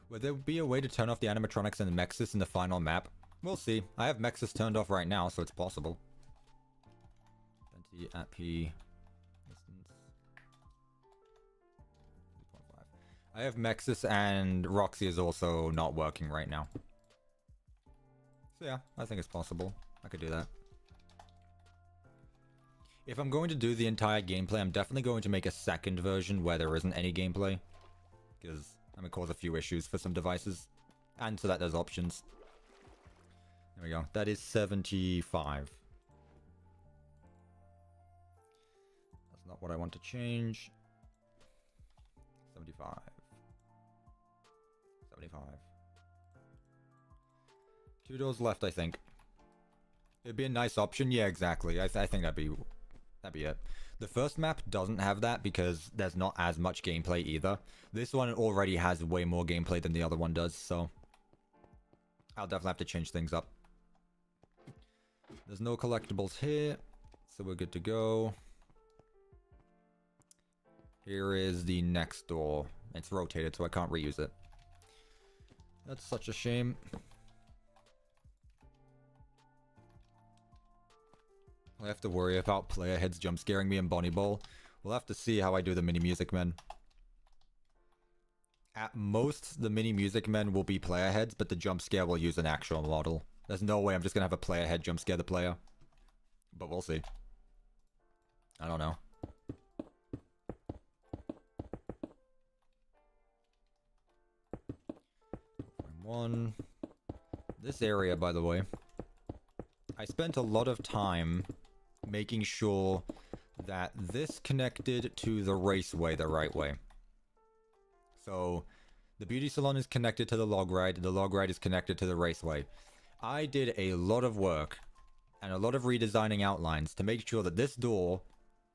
Would there be a way to turn off the animatronics and the Mexis in the final map? We'll see. I have Mexus turned off right now, so it's possible. 20 at P. Distance. 3.5. I have Mexus and Roxy is also not working right now. So yeah, I think it's possible. I could do that. If I'm going to do the entire gameplay, I'm definitely going to make a second version where there isn't any gameplay. Because that would cause a few issues for some devices. And so that there's options. There we go. That is 75. That's not what I want to change. 75. 75. 2 doors left, I think. It'd be a nice option. Yeah, exactly. I think that'd be it. The first map doesn't have that because there's not as much gameplay either. This one already has way more gameplay than the other one does, so I'll definitely have to change things up. There's no collectibles here, so we're good to go. Here is the next door. It's rotated, so I can't reuse it. That's such a shame. I have to worry about player heads jump scaring me in Bonnie Bowl. We'll have to see how I do the mini music men. At most, the mini music men will be player heads, but the jump scare will use an actual model. There's no way I'm just gonna have a player head jump scare the player. But we'll see. I don't know. One. This area, by the way, I spent a lot of time making sure that this connected to the raceway the right way. So, the beauty salon is connected to the log ride is connected to the raceway. I did a lot of work and a lot of redesigning outlines to make sure that this door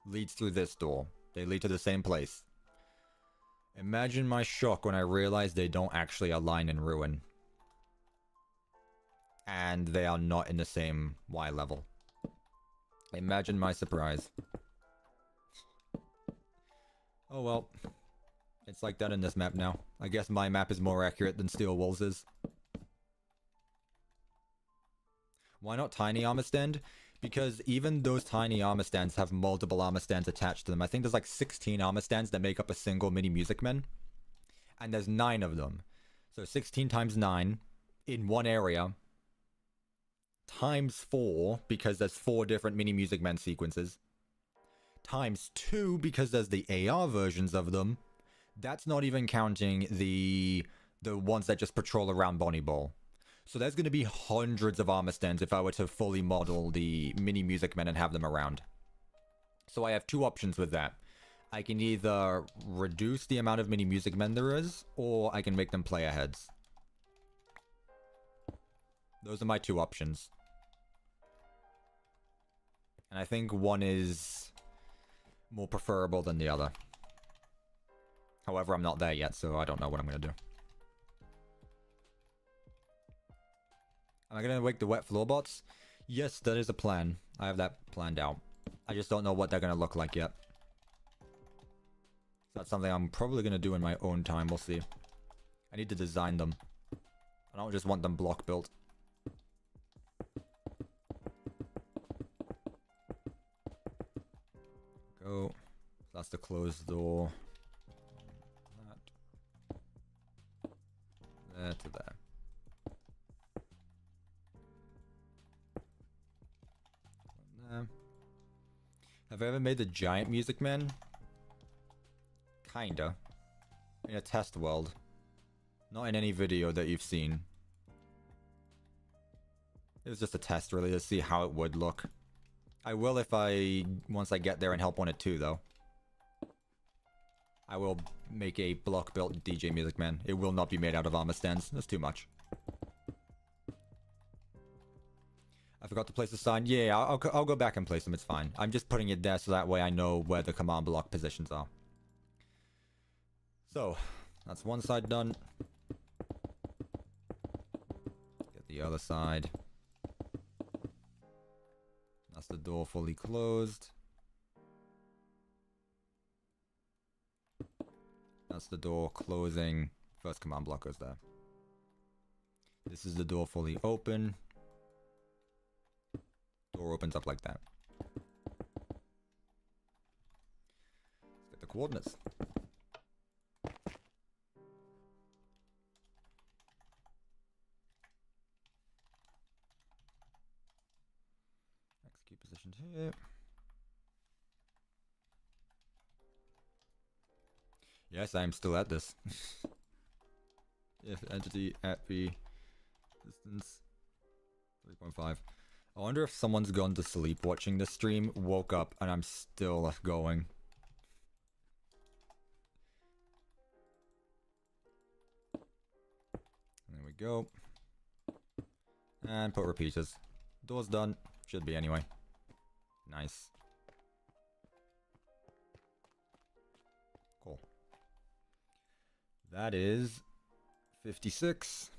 leads through this door. They lead to the same place. Imagine my shock when I realized they don't actually align in Ruin. And they are not in the same Y level. Imagine my surprise. Oh well. It's like that in this map now. I guess my map is more accurate than Steel Wolves is. Why not tiny armor stand? Because even those tiny armor stands have multiple armor stands attached to them. I think there's like 16 armor stands that make up a single mini music man. And there's 9 of them. So 16 times 9 in one area. Times 4, because there's 4 different mini music men sequences. Times 2, because there's the AR versions of them. That's not even counting the ones that just patrol around Bonnie Bowl. So there's going to be hundreds of armor stands if I were to fully model the mini music men and have them around. So I have 2 options with that. I can either reduce the amount of mini music men there is, or I can make them player heads. Those are my 2 options. And I think one is more preferable than the other. However, I'm not there yet, so I don't know what I'm going to do. Am I going to wake the wet floorbots? Yes, that is a plan. I have that planned out. I just don't know what they're going to look like yet. So that's something I'm probably going to do in my own time. We'll see. I need to design them. I don't just want them block built. Go. That's the closed door. That. There to there. Have I ever made the giant music man? Kinda. In a test world. Not in any video that you've seen. It was just a test really to see how it would look. I will once I get there and help on it too though. I will make a block built DJ music man. It will not be made out of armor stands. That's too much. I forgot to place the sign. Yeah, I'll go back and place them. It's fine. I'm just putting it there so that way I know where the command block positions are. So, that's one side done. Get the other side. That's the door fully closed. That's the door closing. First command block goes there. This is the door fully open. Door opens up like that. Let's get the coordinates. Execute positioned here. Yes, I am still at this. If entity at the distance 3.5. I wonder if someone's gone to sleep watching this stream, woke up, and I'm still going. There we go. And put repeaters. Door's done. Should be anyway. Nice. Cool. That is 56.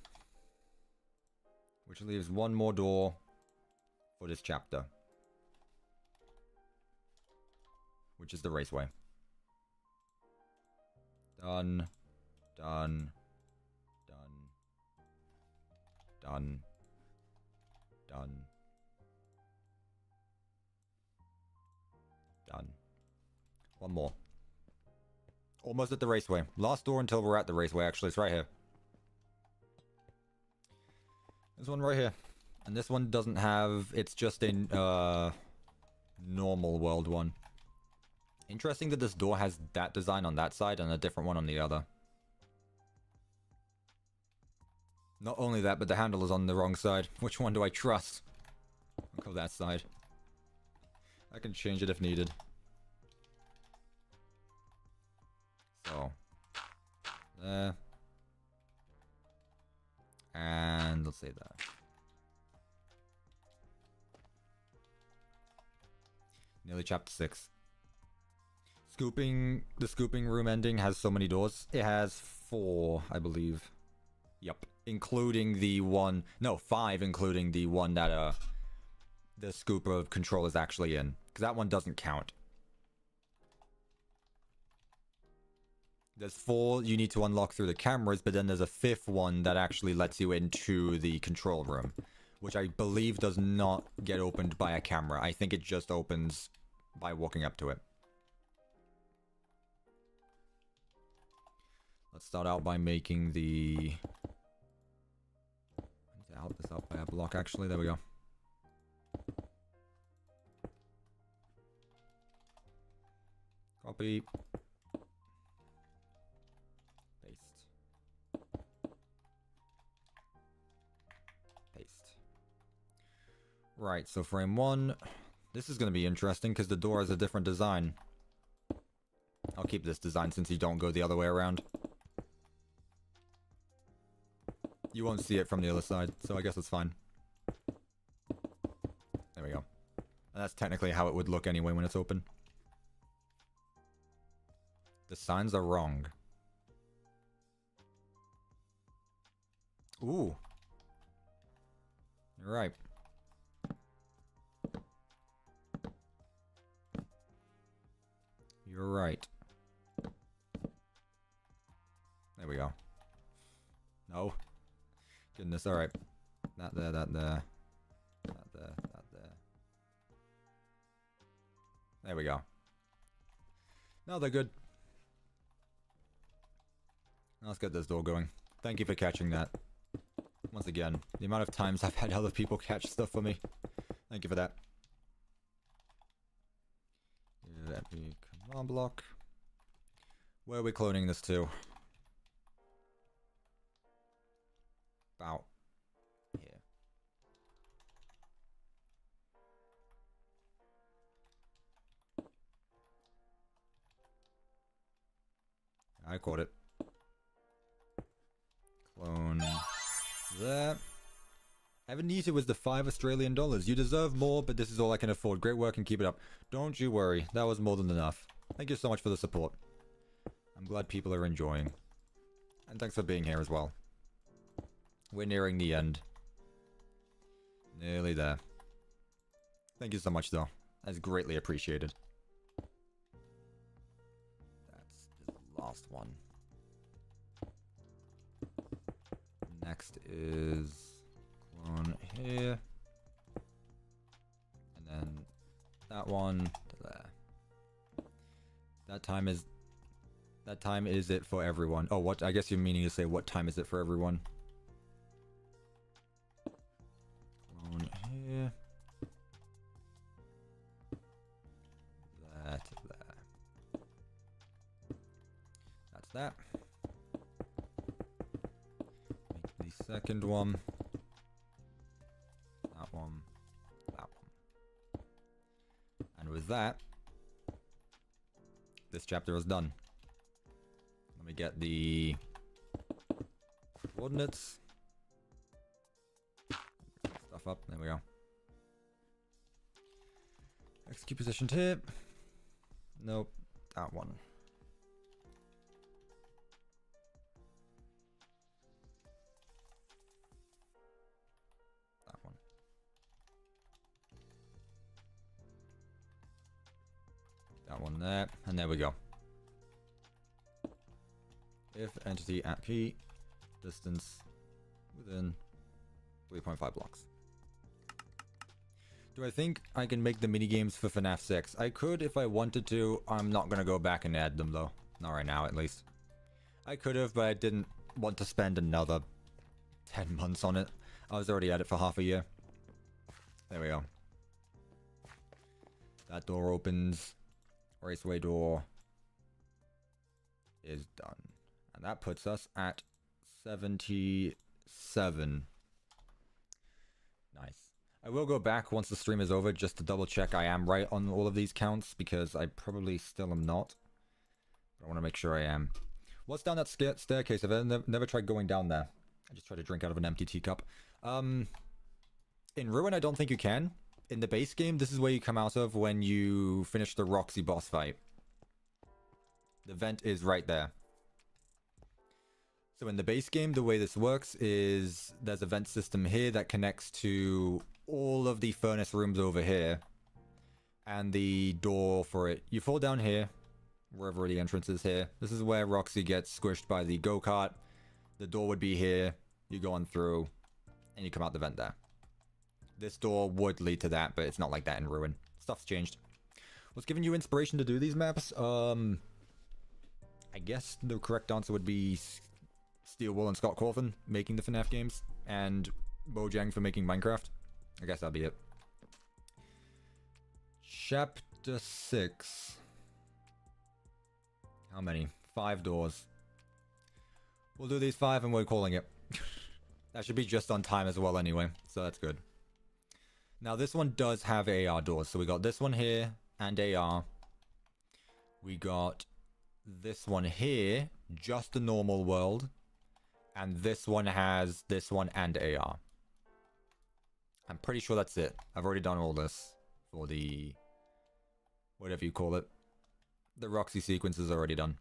Which leaves one more door for this chapter. Which is the raceway. Done. Done. Done. Done. Done. Done. One more. Almost at the raceway. Last door until we're at the raceway, actually. It's right here. There's one right here. And this one doesn't have... It's just a normal world one. Interesting that this door has that design on that side and a different one on the other. Not only that, but the handle is on the wrong side. Which one do I trust? I'll go that side. I can change it if needed. So. There. And let's say that. Nearly chapter 6. The scooping room ending has so many doors. It has 4, I believe. Yep. Including the one... No, 5 including the one that the scooper control is actually in. Because that one doesn't count. There's 4 you need to unlock through the cameras, but then there's a 5th one that actually lets you into the control room. Which I believe does not get opened by a camera. I think it just opens by walking up to it. Let's start out by making the... I need to help this out by a block, actually. There we go. Copy. Paste. Paste. Right, so frame 1. This is going to be interesting because the door has a different design. I'll keep this design since you don't go the other way around. You won't see it from the other side, so I guess it's fine. There we go. And that's technically how it would look anyway when it's open. The signs are wrong. Ooh. You're right. You're right. There we go. No. Goodness, alright. That there, that there. That there, that there. There we go. Now they're good. Now let's get this door going. Thank you for catching that. Once again, the amount of times I've had other people catch stuff for me. Thank you for that. Let me command block. Where are we cloning this to? About here. I caught it. Clone there. Evanita was the $5 Australian. You deserve more, but this is all I can afford. Great work and keep it up. Don't you worry. That was more than enough. Thank you so much for the support. I'm glad people are enjoying. And thanks for being here as well. We're nearing the end. Nearly there. Thank you so much, though. That's greatly appreciated. That's the last one. Next is... clone here. That one to there. That time is it for everyone. Oh, what? I guess you're meaning to say what time is it for everyone? Clone here. That there. That's that. Make the second one. That one. That one. And with that, this chapter is done. Let me get the coordinates. Stuff up. There we go. Execute position tip. Nope. That one. That one. That one there. And there we go. If entity at key, distance within 3.5 blocks. Do I think I can make the minigames for FNAF 6? I could if I wanted to. I'm not going to go back and add them though. Not right now at least. I could have, but I didn't want to spend another 10 months on it. I was already at it for half a year. There we go. That door opens. Raceway door is done. And that puts us at 77. Nice. I will go back once the stream is over just to double check I am right on all of these counts, because I probably still am not. But I want to make sure I am. What's down that staircase? I've never tried going down there. I just tried to drink out of an empty teacup. In Ruin, I don't think you can. In the base game, this is where you come out of when you finish the Roxy boss fight. The vent is right there. So in the base game, the way this works is there's a vent system here that connects to all of the furnace rooms over here. And the door for it. You fall down here, wherever the entrance is here. This is where Roxy gets squished by the go-kart. The door would be here. You go on through, and you come out the vent there. This door would lead to that, but it's not like that in Ruin. Stuff's changed. What's giving you inspiration to do these maps? I guess the correct answer would be Steel Wool and Scott Cawthon making the FNAF games, and Mojang for making Minecraft. I guess that'll be it. Chapter 6. How many? 5 doors. We'll do these 5 and we're calling it. That should be just on time as well anyway, so that's good. Now this one does have AR doors, so we got this one here and AR. We got this one here, just a normal world. And this one has this one and AR. I'm pretty sure that's it. I've already done all this for the... whatever you call it. The Roxy sequence is already done.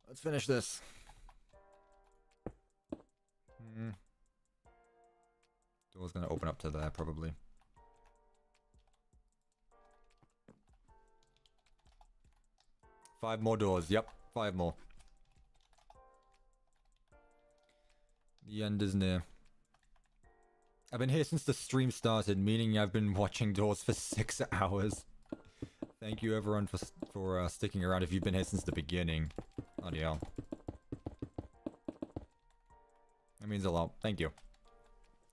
Let's finish this. Door's gonna open up to there, probably. Five more doors. Yep, 5 more. The end is near. I've been here since the stream started, meaning I've been watching doors for 6 hours. Thank you everyone for sticking around if you've been here since the beginning. Bloody hell. That means a lot. Thank you.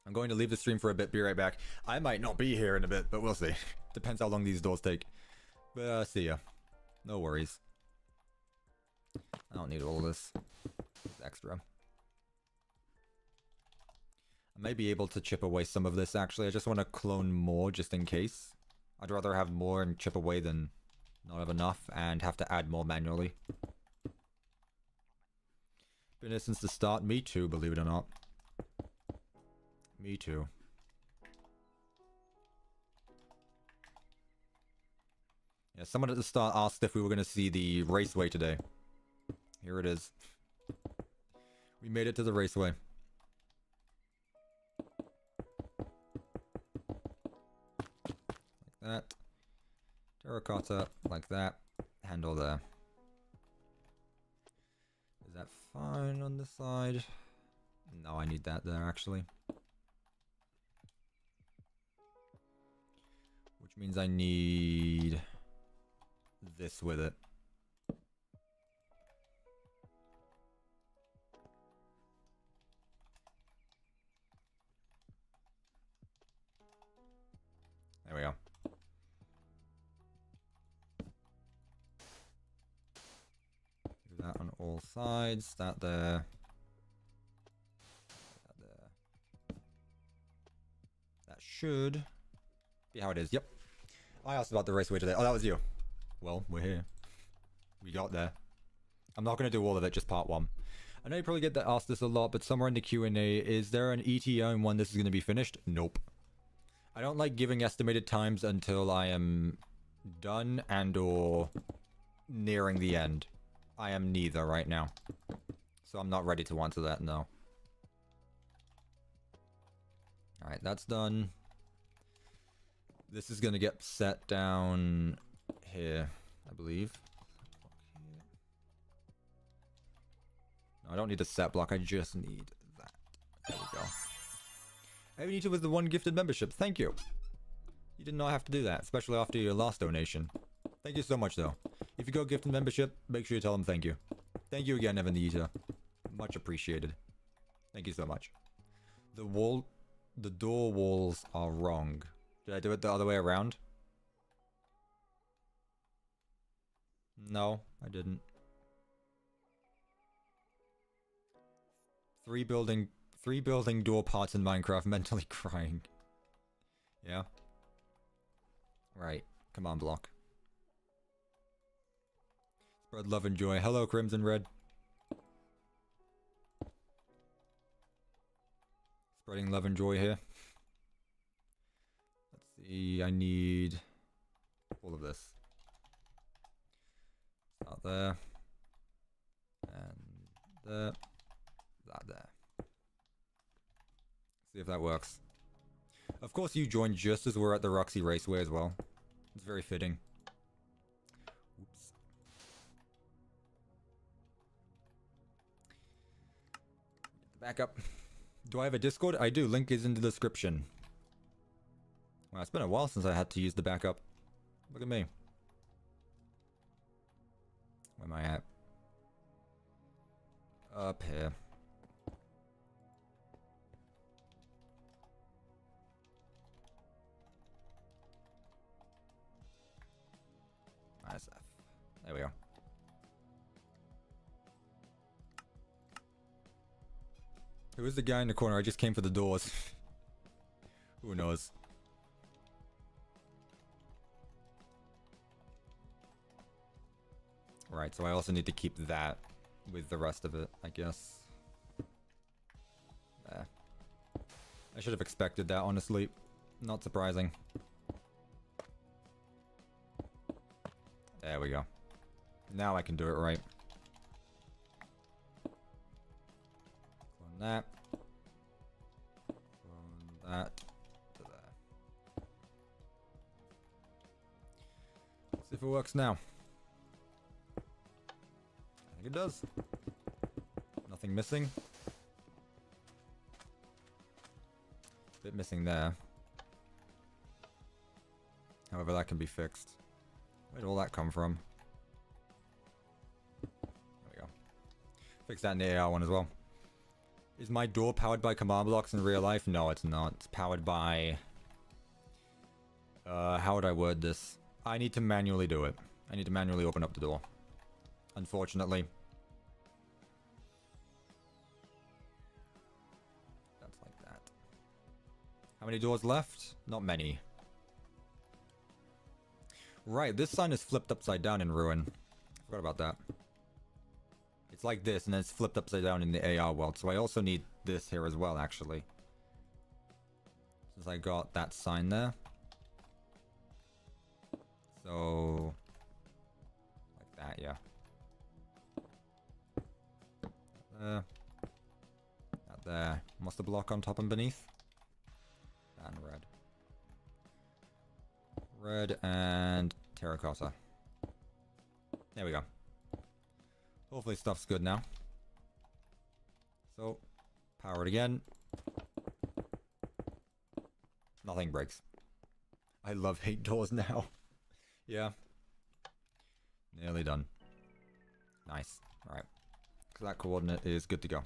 I'm going to leave the stream for a bit, be right back. I might not be here in a bit, but we'll see. Depends how long these doors take. But see ya. No worries. I don't need all this. It's extra. I may be able to chip away some of this actually. I just want to clone more just in case. I'd rather have more and chip away than not have enough and have to add more manually. Been here since the start. Me too, believe it or not. Me too. Yeah, someone at the start asked if we were going to see the raceway today. Here it is. We made it to the raceway. Like that. Terracotta, like that. Handle there. Is that fine on this side? No, I need that there actually. means I need this with it. There we go. Do that on all sides. That there. That there. That should be how it is. Yep. I asked about the raceway today. Oh, that was you. Well, we're here. We got there. I'm not going to do all of it, just part 1. I know you probably get asked this a lot, but somewhere in the Q&A, is there an ETA on when this is going to be finished? Nope. I don't like giving estimated times until I am done and or nearing the end. I am neither right now. So I'm not ready to answer that, no. Alright, that's done. This is going to get set down here, I believe. No, I don't need a set block, I just need that. There we go. Avenita was the 1 gifted membership. Thank you. You did not have to do that, especially after your last donation. Thank you so much, though. If you go gifted membership, make sure you tell them thank you. Thank you again, Avenita. Much appreciated. Thank you so much. The door walls are wrong. Did I do it the other way around? No, I didn't. 3 building door parts in Minecraft, mentally crying. Yeah. Right. Come on, block. Spread love and joy. Hello, Crimson Red. Spreading love and joy here. Let's see, I need all of this. Start there. And there. That there. See if that works. Of course you joined just as we're at the Roxy Raceway as well. It's very fitting. Oops. Get the backup. Do I have a Discord? I do. Link is in the description. Wow, it's been a while since I had to use the backup. Look at me. Where am I at? Up here. Minus F. There we go. Who is the guy in the corner? I just came for the doors. Who knows? Right, so I also need to keep that with the rest of it, I guess. There. I should have expected that, honestly. Not surprising. There we go. Now I can do it right. Clone that. Clone that to there. See if it works now. I think it does. Nothing missing. Bit missing there. However, that can be fixed. Where did all that come from? There we go. Fix that in the AR one as well. Is my door powered by command blocks in real life? No, it's not. It's powered by... how would I word this? I need to manually do it. I need to manually open up the door. Unfortunately. That's like that. How many doors left? Not many. Right, this sign is flipped upside down in Ruin. Forgot about that. It's like this, and then it's flipped upside down in the AR world. So I also need this here as well, actually. Since I got that sign there. So... like that, yeah. There. That there. Must a block on top and beneath. And red. Red and terracotta. There we go. Hopefully stuff's good now. So, power it again. Nothing breaks. I love hate doors now. Yeah. Nearly done. Nice. Alright. So that coordinate is good to go.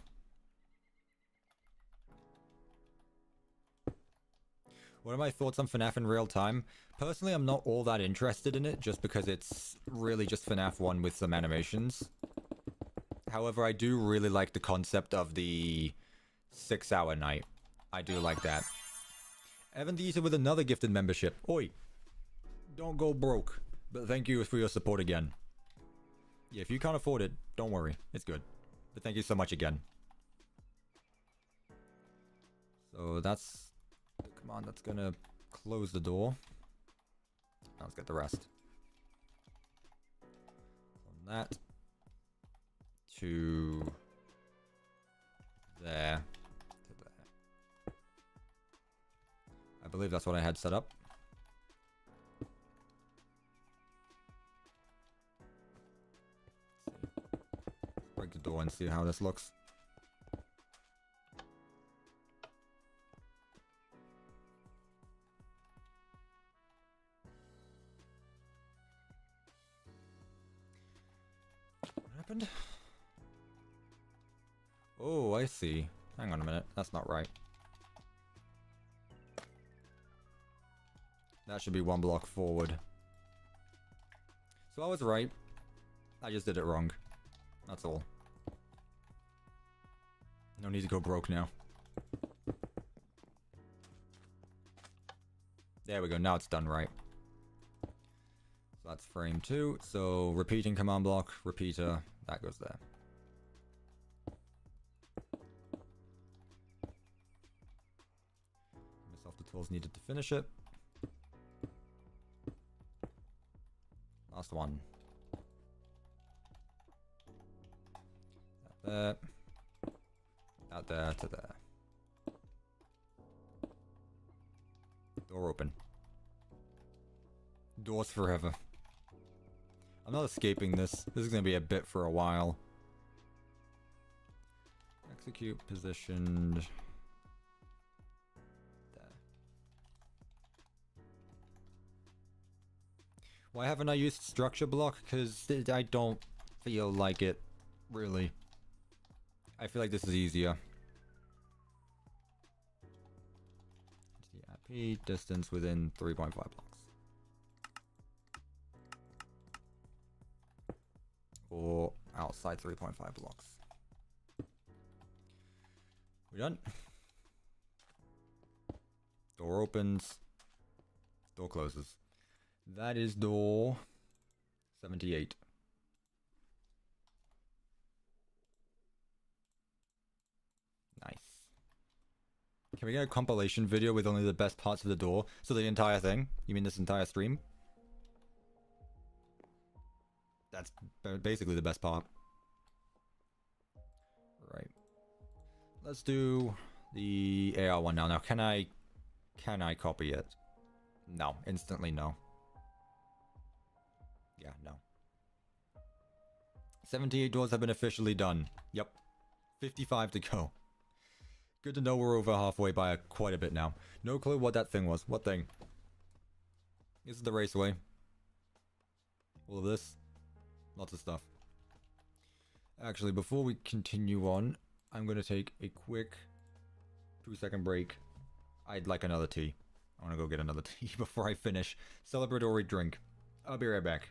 What are my thoughts on FNAF in real time? Personally, I'm not all that interested in it, just because it's really just FNAF 1 with some animations. However, I do really like the concept of the 6-hour night. I do like that. Evan Deezer with another gifted membership. Oi! Don't go broke. But thank you for your support again. Yeah, if you can't afford it, don't worry. It's good. But thank you so much again. So that's the command that's gonna close the door. Now let's get the rest. From that to there to there. I believe that's what I had set up. Break the door and see how this looks. What happened? Oh, I see. Hang on a minute. That's not right. That should be 1 block forward. So I was right. I just did it wrong. That's all. No need to go broke now. There we go. Now it's done right. So that's frame 2. So repeating command block, repeater, that goes there. Miss off the tools needed to finish it. Last one. That there. That there to there. Door open. Doors forever. I'm not escaping this. This is going to be a bit for a while. Execute positioned. There. Why haven't I used structure block? Because I don't feel like it, really. I feel like this is easier. IP distance within 3.5 blocks. Or outside 3.5 blocks. We done? Door opens. Door closes. That is door 78. Nice. Can we get a compilation video with only the best parts of the door? So the entire thing? You mean this entire stream? That's basically the best part. Right. Let's do the AR one now. Now, can I copy it? No. Instantly no. Yeah, no. 78 doors have been officially done. Yep. 55 to go. Good to know we're over halfway by quite a bit now. No clue what that thing was. What thing? This is the raceway. All of this. Lots of stuff. Actually, before we continue on, I'm going to take a quick 2-second break. I'd like another tea. I want to go get another tea before I finish. Celebratory drink. I'll be right back.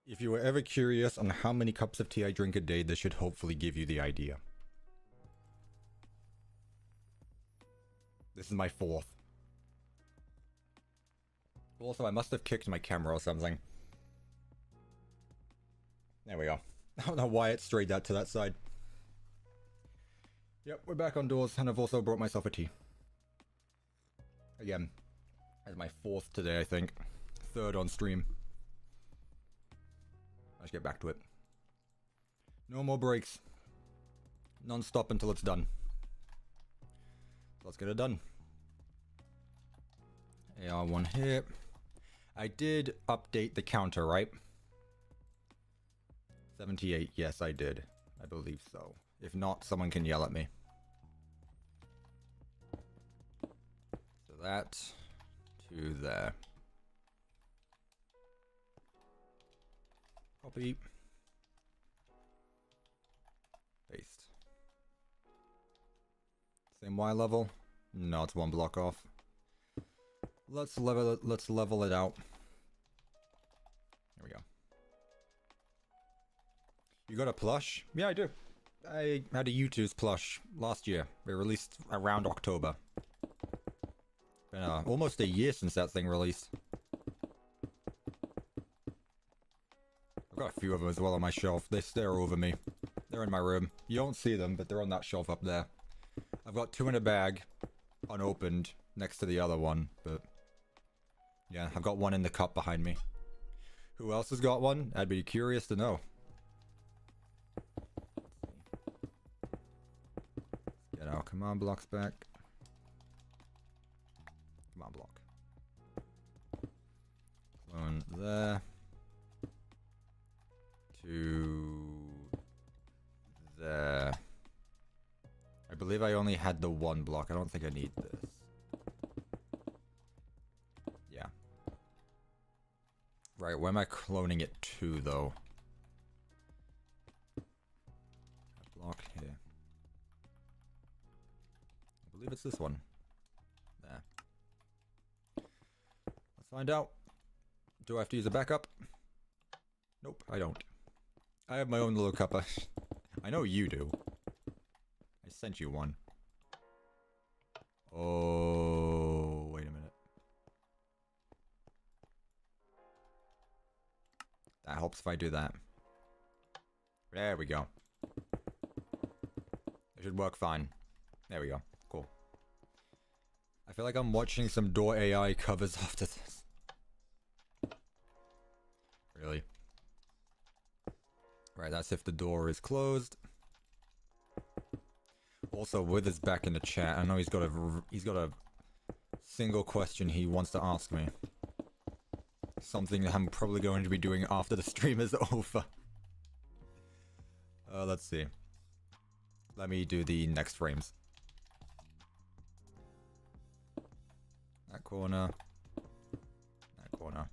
If you were ever curious on how many cups of tea I drink a day, this should hopefully give you the idea. This is my 4th. Also, I must have kicked my camera or something. There we go. I don't know why it strayed that to that side. Yep, we're back on doors, and I've also brought myself a tea. Again, that's my 4th today, I think. 3rd on stream. Let's get back to it. No more breaks. Non-stop until it's done. So let's get it done. AR1 here. I did update the counter, right? 78, yes I did. I believe so. If not, someone can yell at me. So that to there. Copy. Paste. Same Y level? No, it's 1 block off. Let's level it out. There we go. You got a plush? Yeah, I do. I had a U2's plush last year. It released around October. Been almost a year since that thing released. I've got a few of them as well on my shelf. They stare over me. They're in my room. You don't see them, but they're on that shelf up there. I've got 2 in a bag, unopened, next to the other one, but... yeah, I've got 1 in the cup behind me. Who else has got one? I'd be curious to know. Get our command blocks back. Command block. Clone there. To there. I believe I only had the 1 block. I don't think I need this. Yeah. Right, where am I cloning it to, though? A block here. I believe it's this one. There. Let's find out. Do I have to use a backup? Nope, I don't. I have my own little cuppa. I know you do. I sent you one. Oh, wait a minute. That helps if I do that. There we go. It should work fine. There we go. Cool. I feel like I'm watching some Door AI covers after this. Really? Right, that's if the door is closed. Also, Wither's back in the chat. I know he's got a single question he wants to ask me. Something that I'm probably going to be doing after the stream is over. Let's see. Let me do the next frames. That corner. That corner.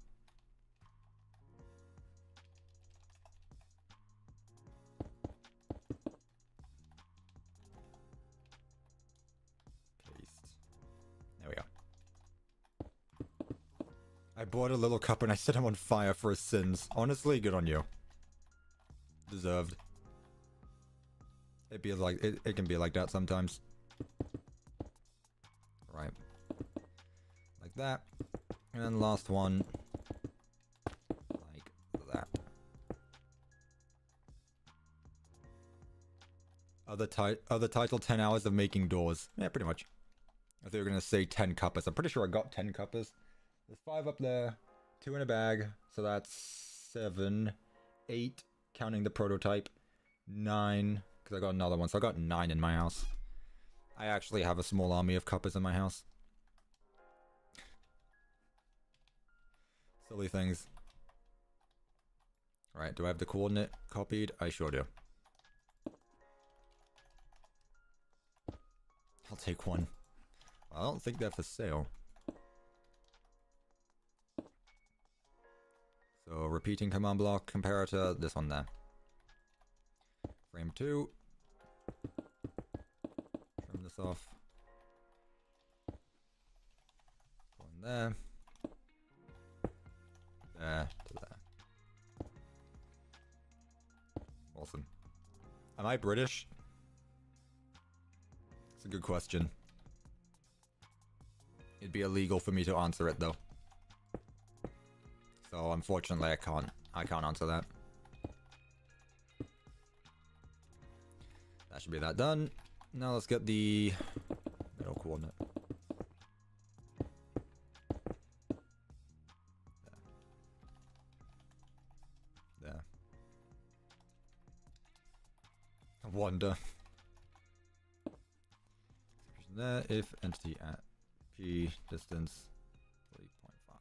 I bought a little cup and I set him on fire for his sins. Honestly, good on you. Deserved. It can be like that sometimes. Right. Like that. And then last one. Like that. Other title, 10 hours of making doors. Yeah, pretty much. I thought you were going to say 10 cuppas. I'm pretty sure I got 10 cuppas. There's 5 up there, 2 in a bag, so that's 7, 8, counting the prototype, 9, because I got another one, so I got 9 in my house. I actually have a small army of cuppas in my house. Silly things. Right, do I have the coordinate copied? I sure do. I'll take one. I don't think they're for sale. So, repeating command block, comparator, this one there. Frame 2. Trim this off. Go in there. There to there. Am I British? It's a good question. It'd be illegal for me to answer it though. So unfortunately I can't answer that. That should be that done. Now let's get the middle coordinate. There. I wonder. There, if entity at P distance 3.5.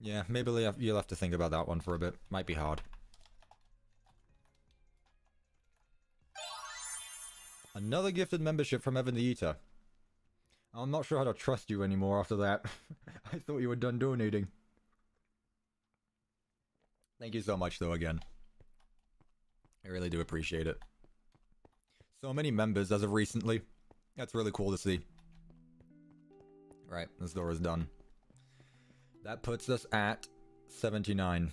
Yeah, maybe you'll have to think about that one for a bit. Might be hard. Another gifted membership from Evan the Eater. I'm not sure how to trust you anymore after that. I thought you were done donating. Thank you so much though again. I really do appreciate it. So many members as of recently. That's really cool to see. Right, this door is done. That puts us at 79.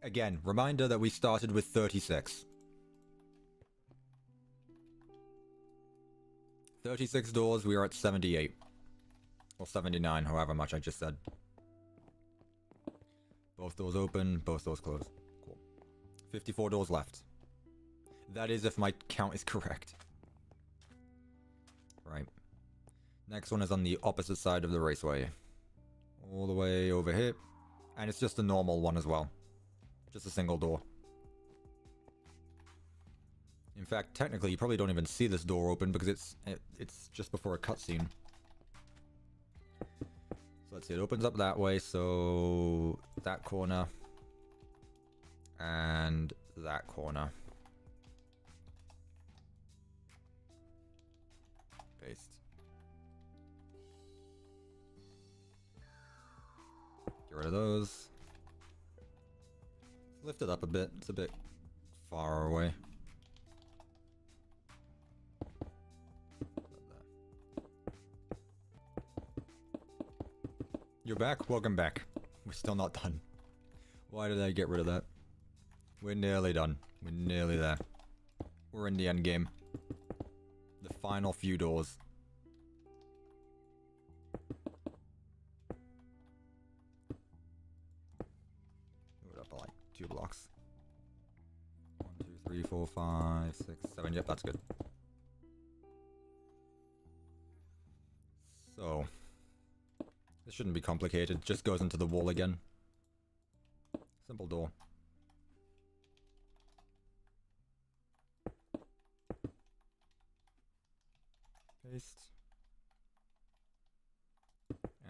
Again, reminder that we started with 36. 36 doors, we are at 78. Or 79, however much I just said. Both doors open, both doors closed. Cool. 54 doors left. That is if my count is correct. Right. Next one is on the opposite side of the raceway. All the way over here. And it's just a normal one as well. Just a single door. In fact, technically, you probably don't even see this door open because it's just before a cutscene. So let's see, it opens up that way, so that corner and that corner. Paste. Get rid of those. Lift it up a bit. It's a bit far away. You're back? Welcome back. We're still not done. Why did I get rid of that? We're nearly done. We're nearly there. We're in the end game. The final few doors. Move it up by like 2 blocks. 1, 2, 3, 4, 5, 6, 7. Yep, that's good. So, this shouldn't be complicated. Just goes into the wall again. Simple door. Paste.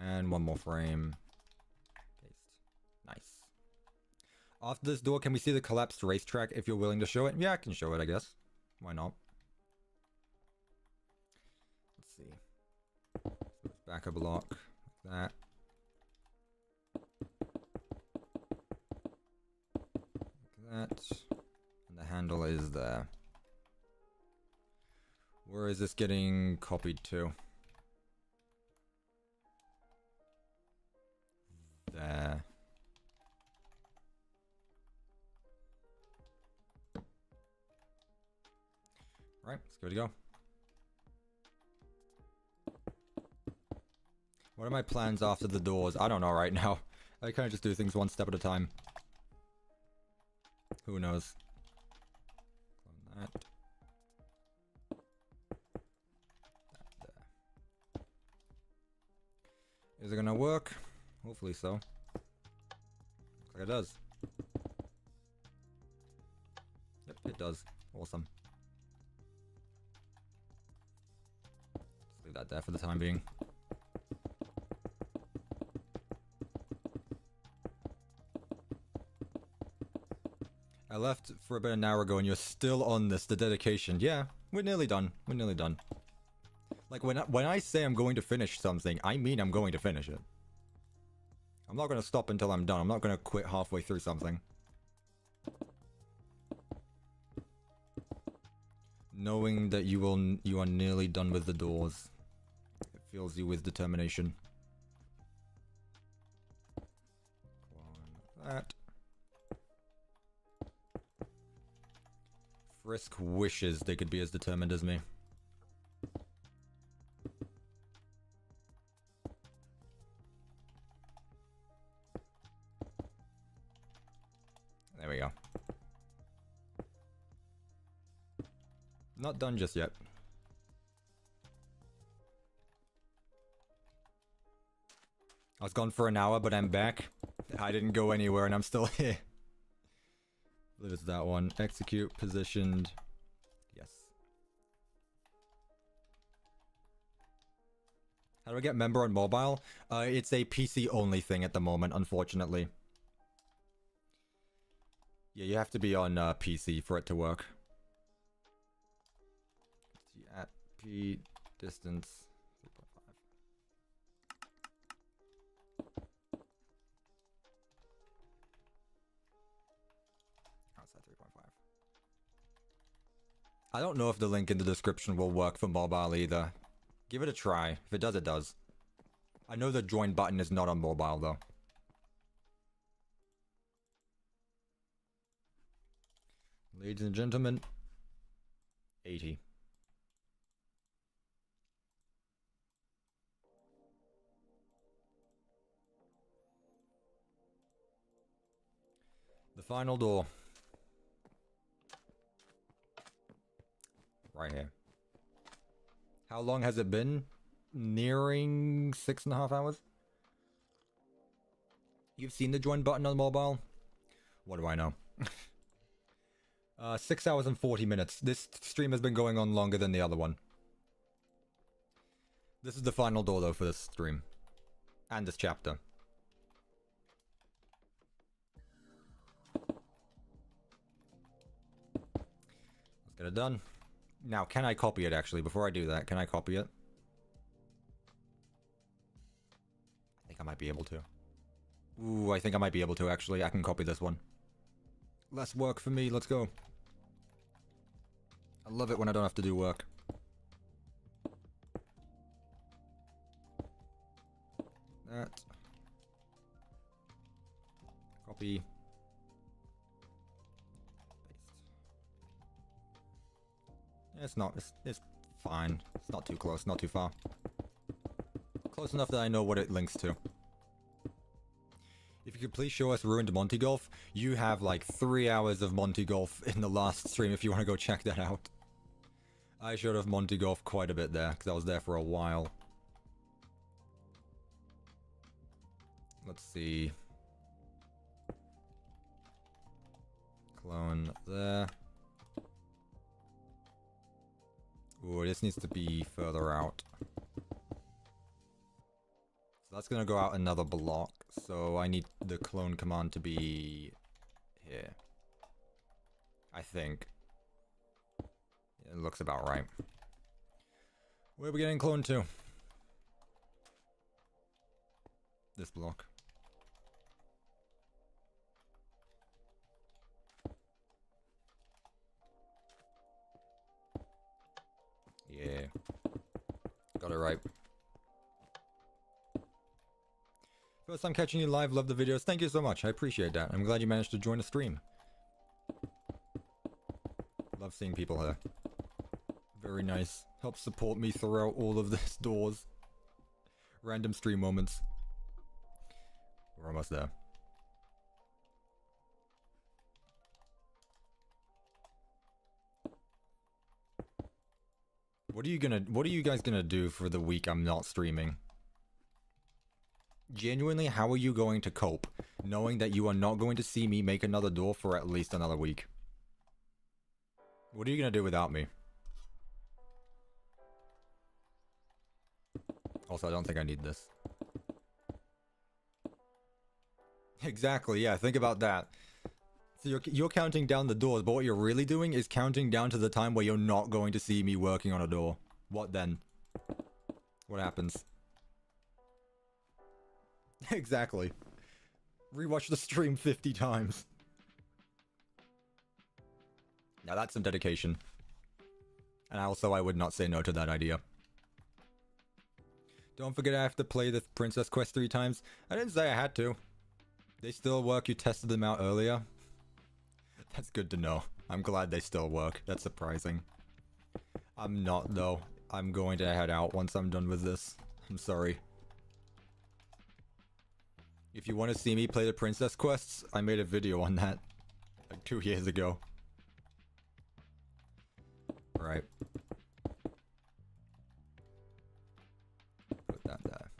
And one more frame. Paste. Nice. After this door, can we see the collapsed racetrack if you're willing to show it? Yeah, I can show it, I guess. Why not? Let's see. So it's back a block. Like that. Like that. And the handle is there. Where is this getting copied to? There. Right, let's give it a go. What are my plans after the doors? I don't know right now. I kind of just do things one step at a time. Who knows? Clone that. That there. Is it gonna work? Hopefully so. Looks like it does. Yep, it does. Awesome. Let's leave that there for the time being. I left for about an hour ago and you're still on this, the dedication. Yeah, we're nearly done. We're nearly done. Like, when I say I'm going to finish something, I mean I'm going to finish it. I'm not going to stop until I'm done. I'm not going to quit halfway through something. Knowing that you are nearly done with the doors, it fills you with determination. Frisk wishes they could be as determined as me. There we go. Not done just yet. I was gone for an hour, but I'm back. I didn't go anywhere and I'm still here. I believe it's that one. Execute, positioned. Yes. How do I get member on mobile? It's a PC only thing at the moment, unfortunately. Yeah, you have to be on PC for it to work. At P distance 3.5. Outside 3.5. I don't know if the link in the description will work for mobile either. Give it a try. If it does, it does. I know the join button is not on mobile though. Ladies and gentlemen, 80. The final door. Right here. How long has it been? Nearing 6.5 hours? You've seen the join button on mobile? What do I know? 6 hours and 40 minutes. This stream has been going on longer than the other one. This is the final door though for this stream. And this chapter. Let's get it done. Now, can I copy it actually? Before I do that, can I copy it? I think I might be able to. Ooh, I think I might be able to actually. I can copy this one. Less work for me, let's go. I love it when I don't have to do work. That. Copy. Paste. It's not, it's fine. It's not too close, not too far. Close enough that I know what it links to. If you could please show us Ruined Monty Golf. You have like 3 hours of Monty Golf in the last stream if you want to go check that out. I showed off Monty Golf quite a bit there, because I was there for a while. Let's see. Clone there. Ooh, this needs to be further out. So that's gonna go out another block. So I need the clone command to be here. I think. It looks about right. Where are we getting cloned to? This block. Yeah. Got it right. First time catching you live, love the videos. Thank you so much. I appreciate that. I'm glad you managed to join the stream. Love seeing people here. Very nice. Helps support me throughout all of this doors. Random stream moments. We're almost there. What are you guys gonna do for the week I'm not streaming? Genuinely, how are you going to cope, knowing that you are not going to see me make another door for at least another week? What are you gonna do without me? Also, I don't think I need this. Exactly, yeah, think about that. So you're counting down the doors, but what you're really doing is counting down to the time where you're not going to see me working on a door. What then? What happens? Exactly. Rewatch the stream 50 times. Now that's some dedication. And also, I would not say no to that idea. Don't forget I have to play the Princess Quest 3 times. I didn't say I had to. They still work, you tested them out earlier. That's good to know. I'm glad they still work. That's surprising. I'm not, though. I'm going to head out once I'm done with this. I'm sorry. If you want to see me play the princess quests, I made a video on that like 2 years ago. Right. Put that there.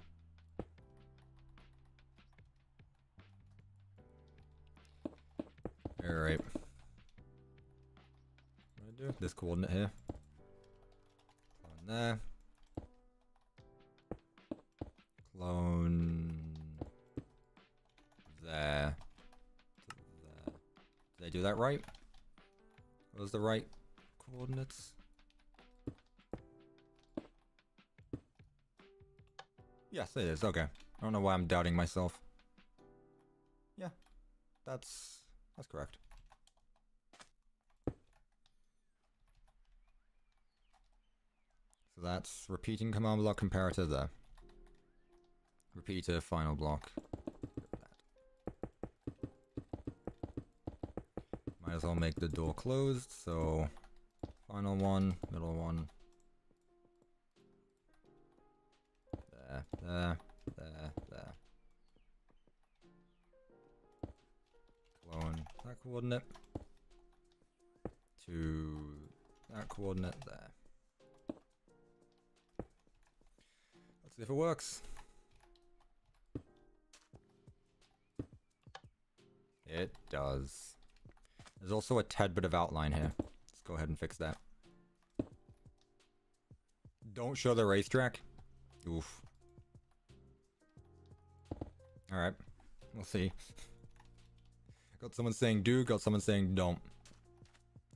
Alright. What do I do? This coordinate here. Clone there. Clone there. Did I do that right? What was the right coordinates? Yes, it is. Okay. I don't know why I'm doubting myself. Yeah, that's correct. So that's repeating command block comparator there. Repeater final block. Might as well make the door closed, so final one, middle one. There. Clone that coordinate to that coordinate there. Let's see if it works. It does. There's also a tad bit of outline here. Let's go ahead and fix that. Don't show the racetrack. Oof. Alright. We'll see. Got someone saying do, got someone saying don't.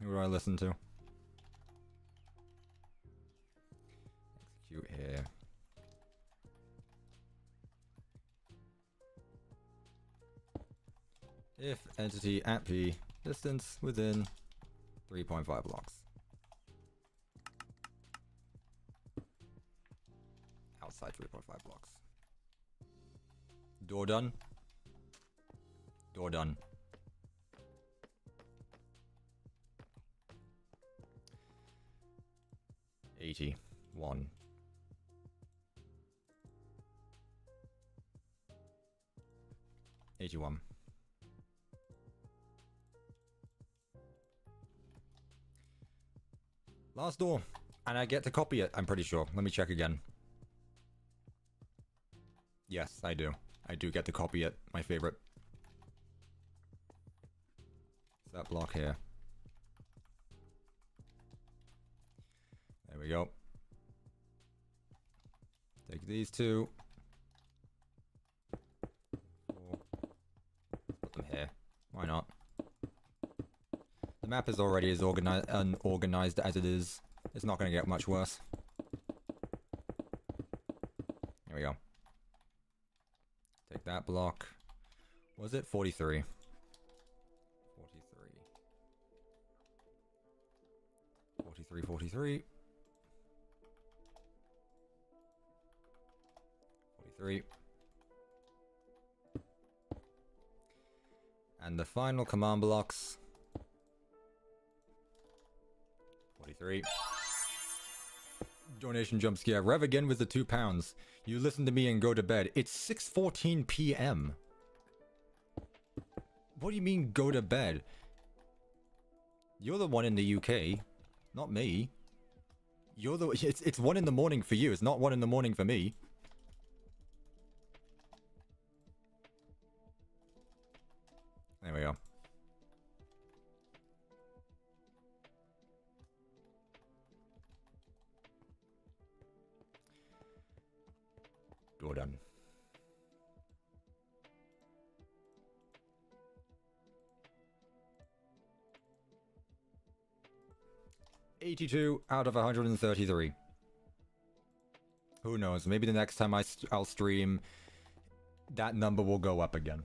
Who do I listen to? Execute here. If entity at P, distance within 3.5 blocks. Outside 3.5 blocks. Door done. Door done. $81. 81. Last door. And I get to copy it, I'm pretty sure. Let me check again. Yes, I do. I do get to copy it. My favorite. It's that block here. There we go. Take these two. Put them here. Why not? The map is already as unorganized as it is. It's not going to get much worse. Here we go. Take that block. Was it 43? 43. 43. 43. And the final command blocks. 43. Donation jump scare. Rev again with the £2. You listen to me and go to bed. It's 6:14 p.m. What do you mean go to bed? You're the one in the UK, not me. You're the it's 1 in the morning for you. It's not 1 in the morning for me. There we go. Door done. $82 out of 133. Who knows? Maybe the next time I'll stream, that number will go up again.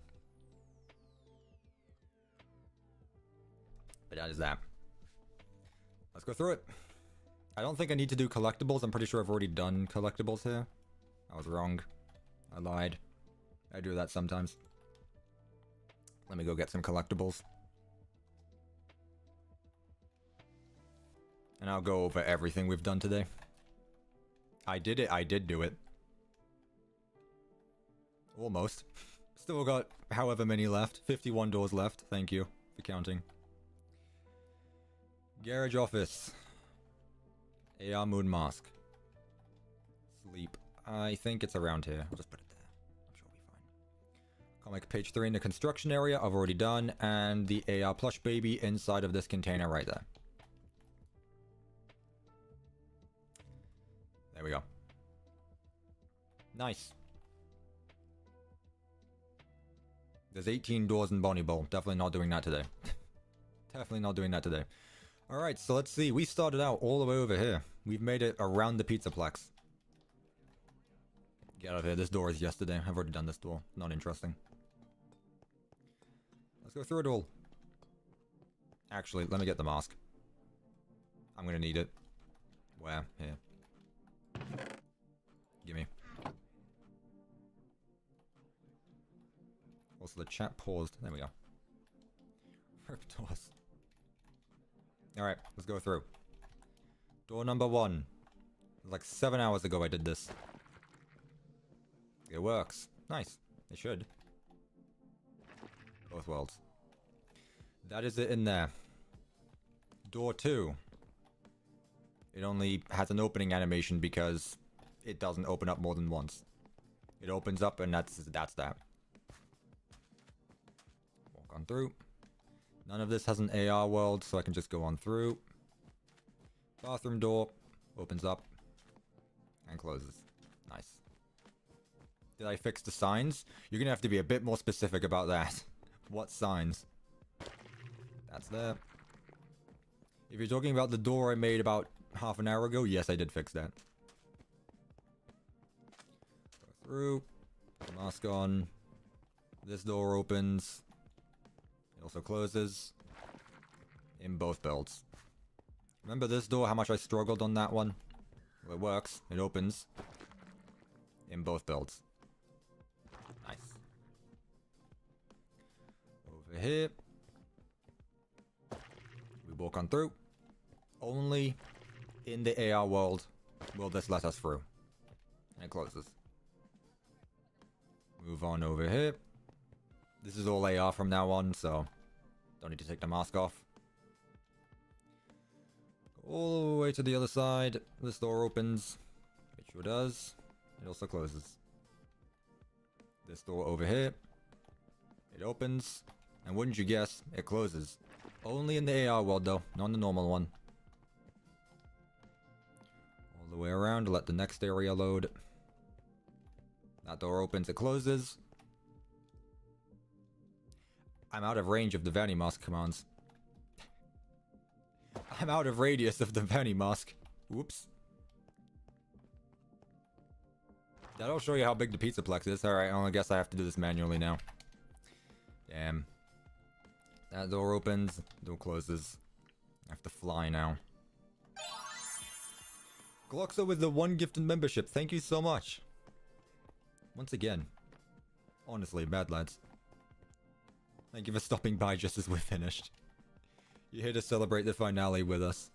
But that is that. Let's go through it. I don't think I need to do collectibles. I'm pretty sure I've already done collectibles here. I was wrong. I lied. I do that sometimes. Let me go get some collectibles. And I'll go over everything we've done today. I did it. I did do it. Almost. Still got however many left. 51 doors left. Thank you for counting. Garage office. AR moon mask. Sleep. I think it's around here. I'll just put it there. I'm sure it'll be fine. Comic page 3 in the construction area. I've already done. And the AR plush baby inside of this container right there. There we go. Nice. There's 18 doors in Bonnie Bowl. Definitely not doing that today. Definitely not doing that today. Alright, so let's see. We started out all the way over here. We've made it around the Pizzaplex. Get out of here. This door is yesterday. I've already done this door. Not interesting. Let's go through it all. Actually, let me get the mask. I'm gonna need it. Where? Here. Gimme. Also, the chat paused. There we go. Rip doors. Alright, let's go through. Door number 1. Like 7 hours ago I did this. It works. Nice. It should. Both worlds. That is it in there. Door 2. It only has an opening animation because it doesn't open up more than once. It opens up and that's that. Walk on through. None of this has an AR world, so I can just go on through. Bathroom door opens up and closes. Nice. Did I fix the signs? You're gonna have to be a bit more specific about that. What signs? That's there. If you're talking about the door I made about half an hour ago, yes, I did fix that. Go through. Put the mask on. This door opens. It also closes. In both builds. Remember this door, how much I struggled on that one? Well, it works. It opens. In both builds. Nice. Over here. We walk on through. Only in the AR world will this let us through. And it closes. Move on over here. This is all AR from now on, so don't need to take the mask off. Go all the way to the other side. This door opens. It sure does. It also closes. This door over here. It opens. And wouldn't you guess, it closes. Only in the AR world though, not in the normal one. All the way around to let the next area load. That door opens, it closes. I'm out of range of the Vanny Mask commands. I'm out of radius of the Vanny Mask. Whoops. That'll show you how big the Pizzaplex is. Alright, I guess I have to do this manually now. Damn. That door opens, door closes. I have to fly now. Gloxo with the 1 gifted membership. Thank you so much. Once again. Honestly, bad lads. Thank you for stopping by just as we're finished. You're here to celebrate the finale with us.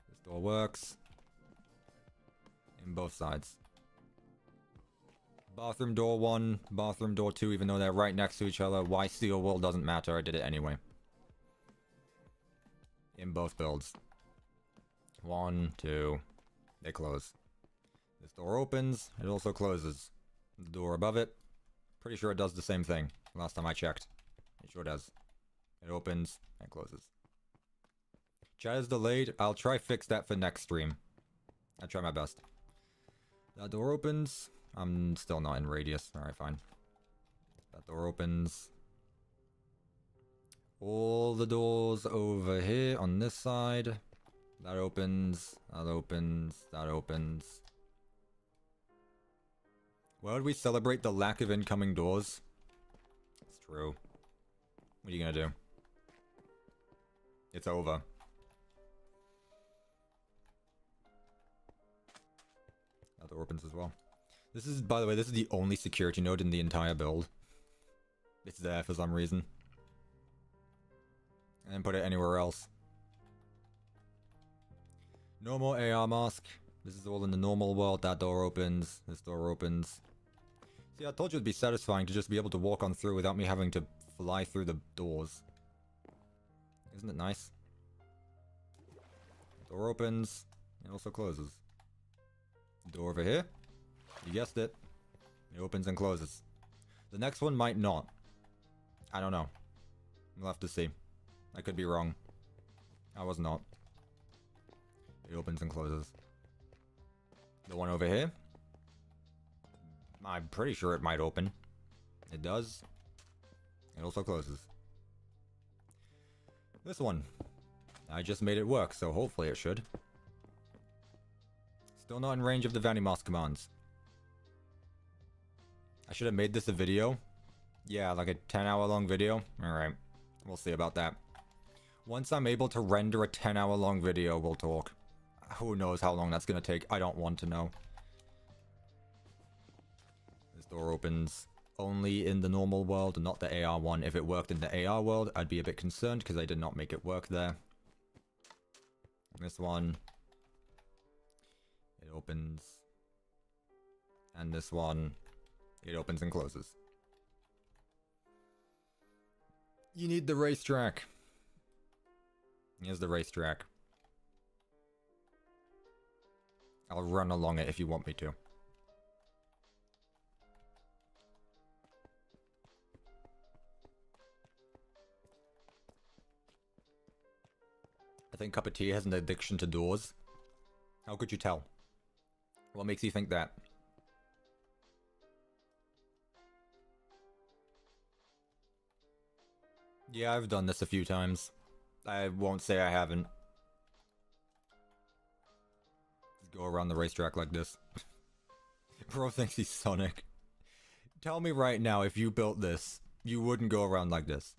This door works. In both sides. Bathroom door 1, bathroom door 2, even though they're right next to each other. Why steel wool doesn't matter, I did it anyway. In both builds. 1, 2, they close. This door opens, it also closes. The door above it, pretty sure it does the same thing. Last time I checked. It sure does. It opens and closes. Chat is delayed, I'll try fix that for next stream. I'll try my best. That door opens. I'm still not in radius. Alright, fine. That door opens. All the doors over here on this side. That opens. That opens. That opens. Why would we celebrate the lack of incoming doors? It's true. What are you gonna do? It's over. That door opens as well. This is, by the way, this is the only security node in the entire build. It's there for some reason. And and put it anywhere else. No more AR mask. This is all in the normal world. That door opens. This door opens. See, I told you it'd be satisfying to just be able to walk on through without me having to fly through the doors. Isn't it nice? Door opens. It also closes. Door over here. You guessed it. It opens and closes. The next one might not. I don't know. We'll have to see. I could be wrong. I was not. It opens and closes. The one over here. I'm pretty sure it might open. It does. It also closes. This one. I just made it work, so hopefully it should. Still not in range of the Vanimas commands. I should have made this a video. Yeah, like a 10-hour long video. Alright. We'll see about that. Once I'm able to render a 10-hour long video, we'll talk. Who knows how long that's gonna take. I don't want to know. This door opens only in the normal world, not the AR one. If it worked in the AR world, I'd be a bit concerned because I did not make it work there. This one. It opens. And this one. It opens and closes. You need the racetrack. Here's the racetrack. I'll run along it if you want me to. I think CuppaTeaExe has an addiction to doors. How could you tell? What makes you think that? Yeah, I've done this a few times. I won't say I haven't. Just go around the racetrack like this. Bro thinks he's Sonic. Tell me right now, if you built this, you wouldn't go around like this.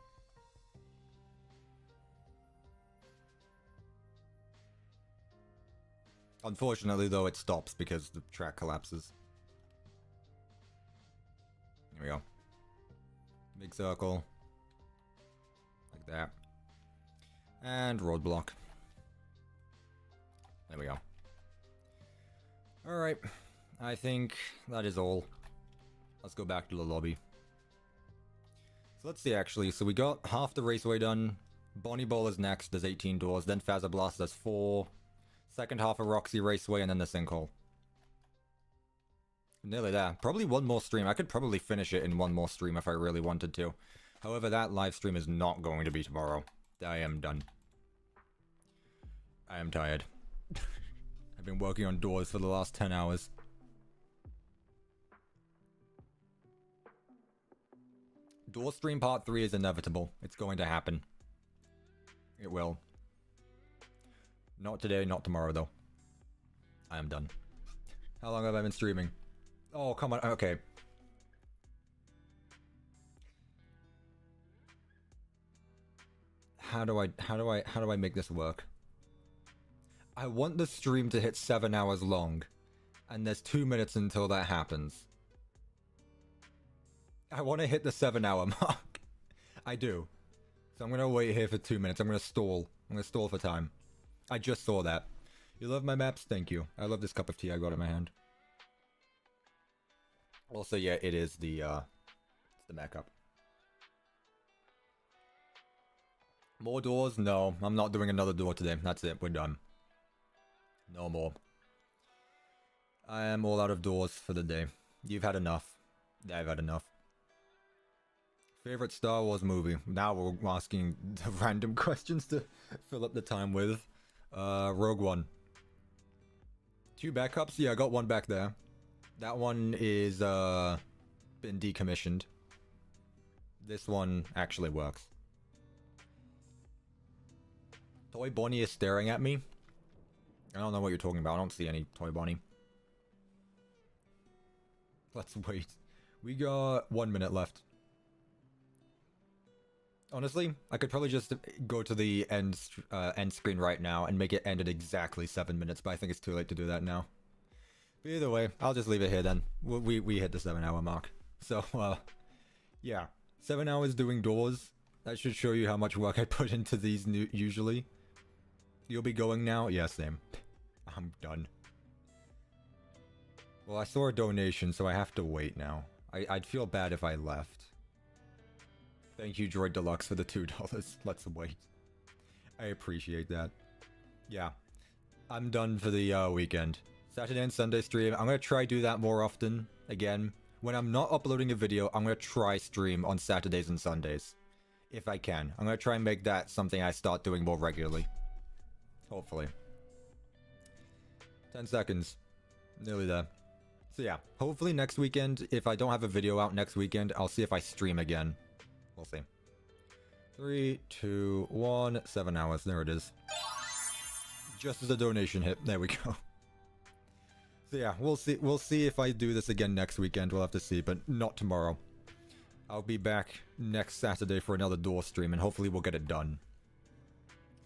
Unfortunately, though, it stops because the track collapses. Here we go. Big circle. Like that. And roadblock. There we go. Alright. I think that is all. Let's go back to the lobby. So let's see, actually. So we got half the raceway done. Bonnie Ball is next. There's 18 doors. Then Fazza Blast, there's 4. Second half of Roxy Raceway, and then the sinkhole. Nearly there. Probably one more stream. I could probably finish it in one more stream if I really wanted to. However, that live stream is not going to be tomorrow. I am done. I am tired. I've been working on doors for the last 10 hours. Door stream part 3 is inevitable. It's going to happen. It will. Not today, not tomorrow, though. I am done. How long have I been streaming? Oh, come on. Okay. How do I make this work? I want the stream to hit 7 hours long, and there's 2 minutes until that happens. I want to hit the 7-hour mark. I do. So I'm gonna wait here for 2 minutes. I'm gonna stall. I'm gonna stall for time. I just saw that. You love my maps? Thank you. I love this cup of tea I got in my hand. Also, yeah, it is the backup. More doors? No, I'm not doing another door today. That's it. We're done. No more. I am all out of doors for the day. You've had enough. I've had enough. Favorite Star Wars movie? Now we're asking the random questions to fill up the time with. Rogue One. 2 backups? Yeah, I got one back there. That one is, been decommissioned. This one actually works. Toy Bonnie is staring at me. I don't know what you're talking about. I don't see any Toy Bonnie. Let's wait. We got 1 minute left. Honestly, I could probably just go to the end screen right now and make it end at exactly 7 minutes, but I think it's too late to do that now. But either way, I'll just leave it here then. We hit the 7-hour mark. So, yeah. 7 hours doing doors. That should show you how much work I put into these usually. You'll be going now? Yeah, same. I'm done. Well, I saw a donation, so I have to wait now. I'd feel bad if I left. Thank you, Droid Deluxe, for the $2. Let's wait. I appreciate that. Yeah. I'm done for the weekend. Saturday and Sunday stream. I'm gonna try do that more often. Again, when I'm not uploading a video, I'm gonna try stream on Saturdays and Sundays. If I can. I'm gonna try and make that something I start doing more regularly. Hopefully. 10 seconds. Nearly there. So yeah, hopefully next weekend, if I don't have a video out next weekend, I'll see if I stream again. We'll see. 3, 2, 1, 7 hours. There it is. Just as the donation hit. There we go. So yeah, we'll see if I do this again next weekend. We'll have to see, but not tomorrow. I'll be back next Saturday for another door stream, and hopefully we'll get it done.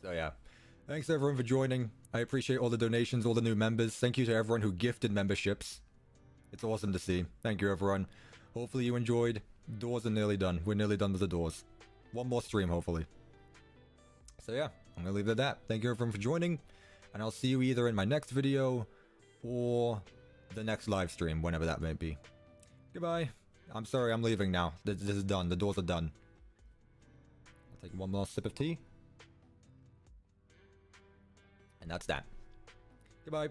So yeah. Thanks everyone for joining. I appreciate all the donations, all the new members. Thank you to everyone who gifted memberships. It's awesome to see. Thank you everyone. Hopefully you enjoyed. Doors are nearly done. We're nearly done with the doors. One more stream, hopefully. So yeah, I'm gonna leave it at that. Thank you everyone for joining, and I'll see you either in my next video or the next live stream, whenever that may be. Goodbye. I'm sorry, I'm leaving now. This is done. The doors are done. I'll take one more sip of tea. And that's that. Goodbye.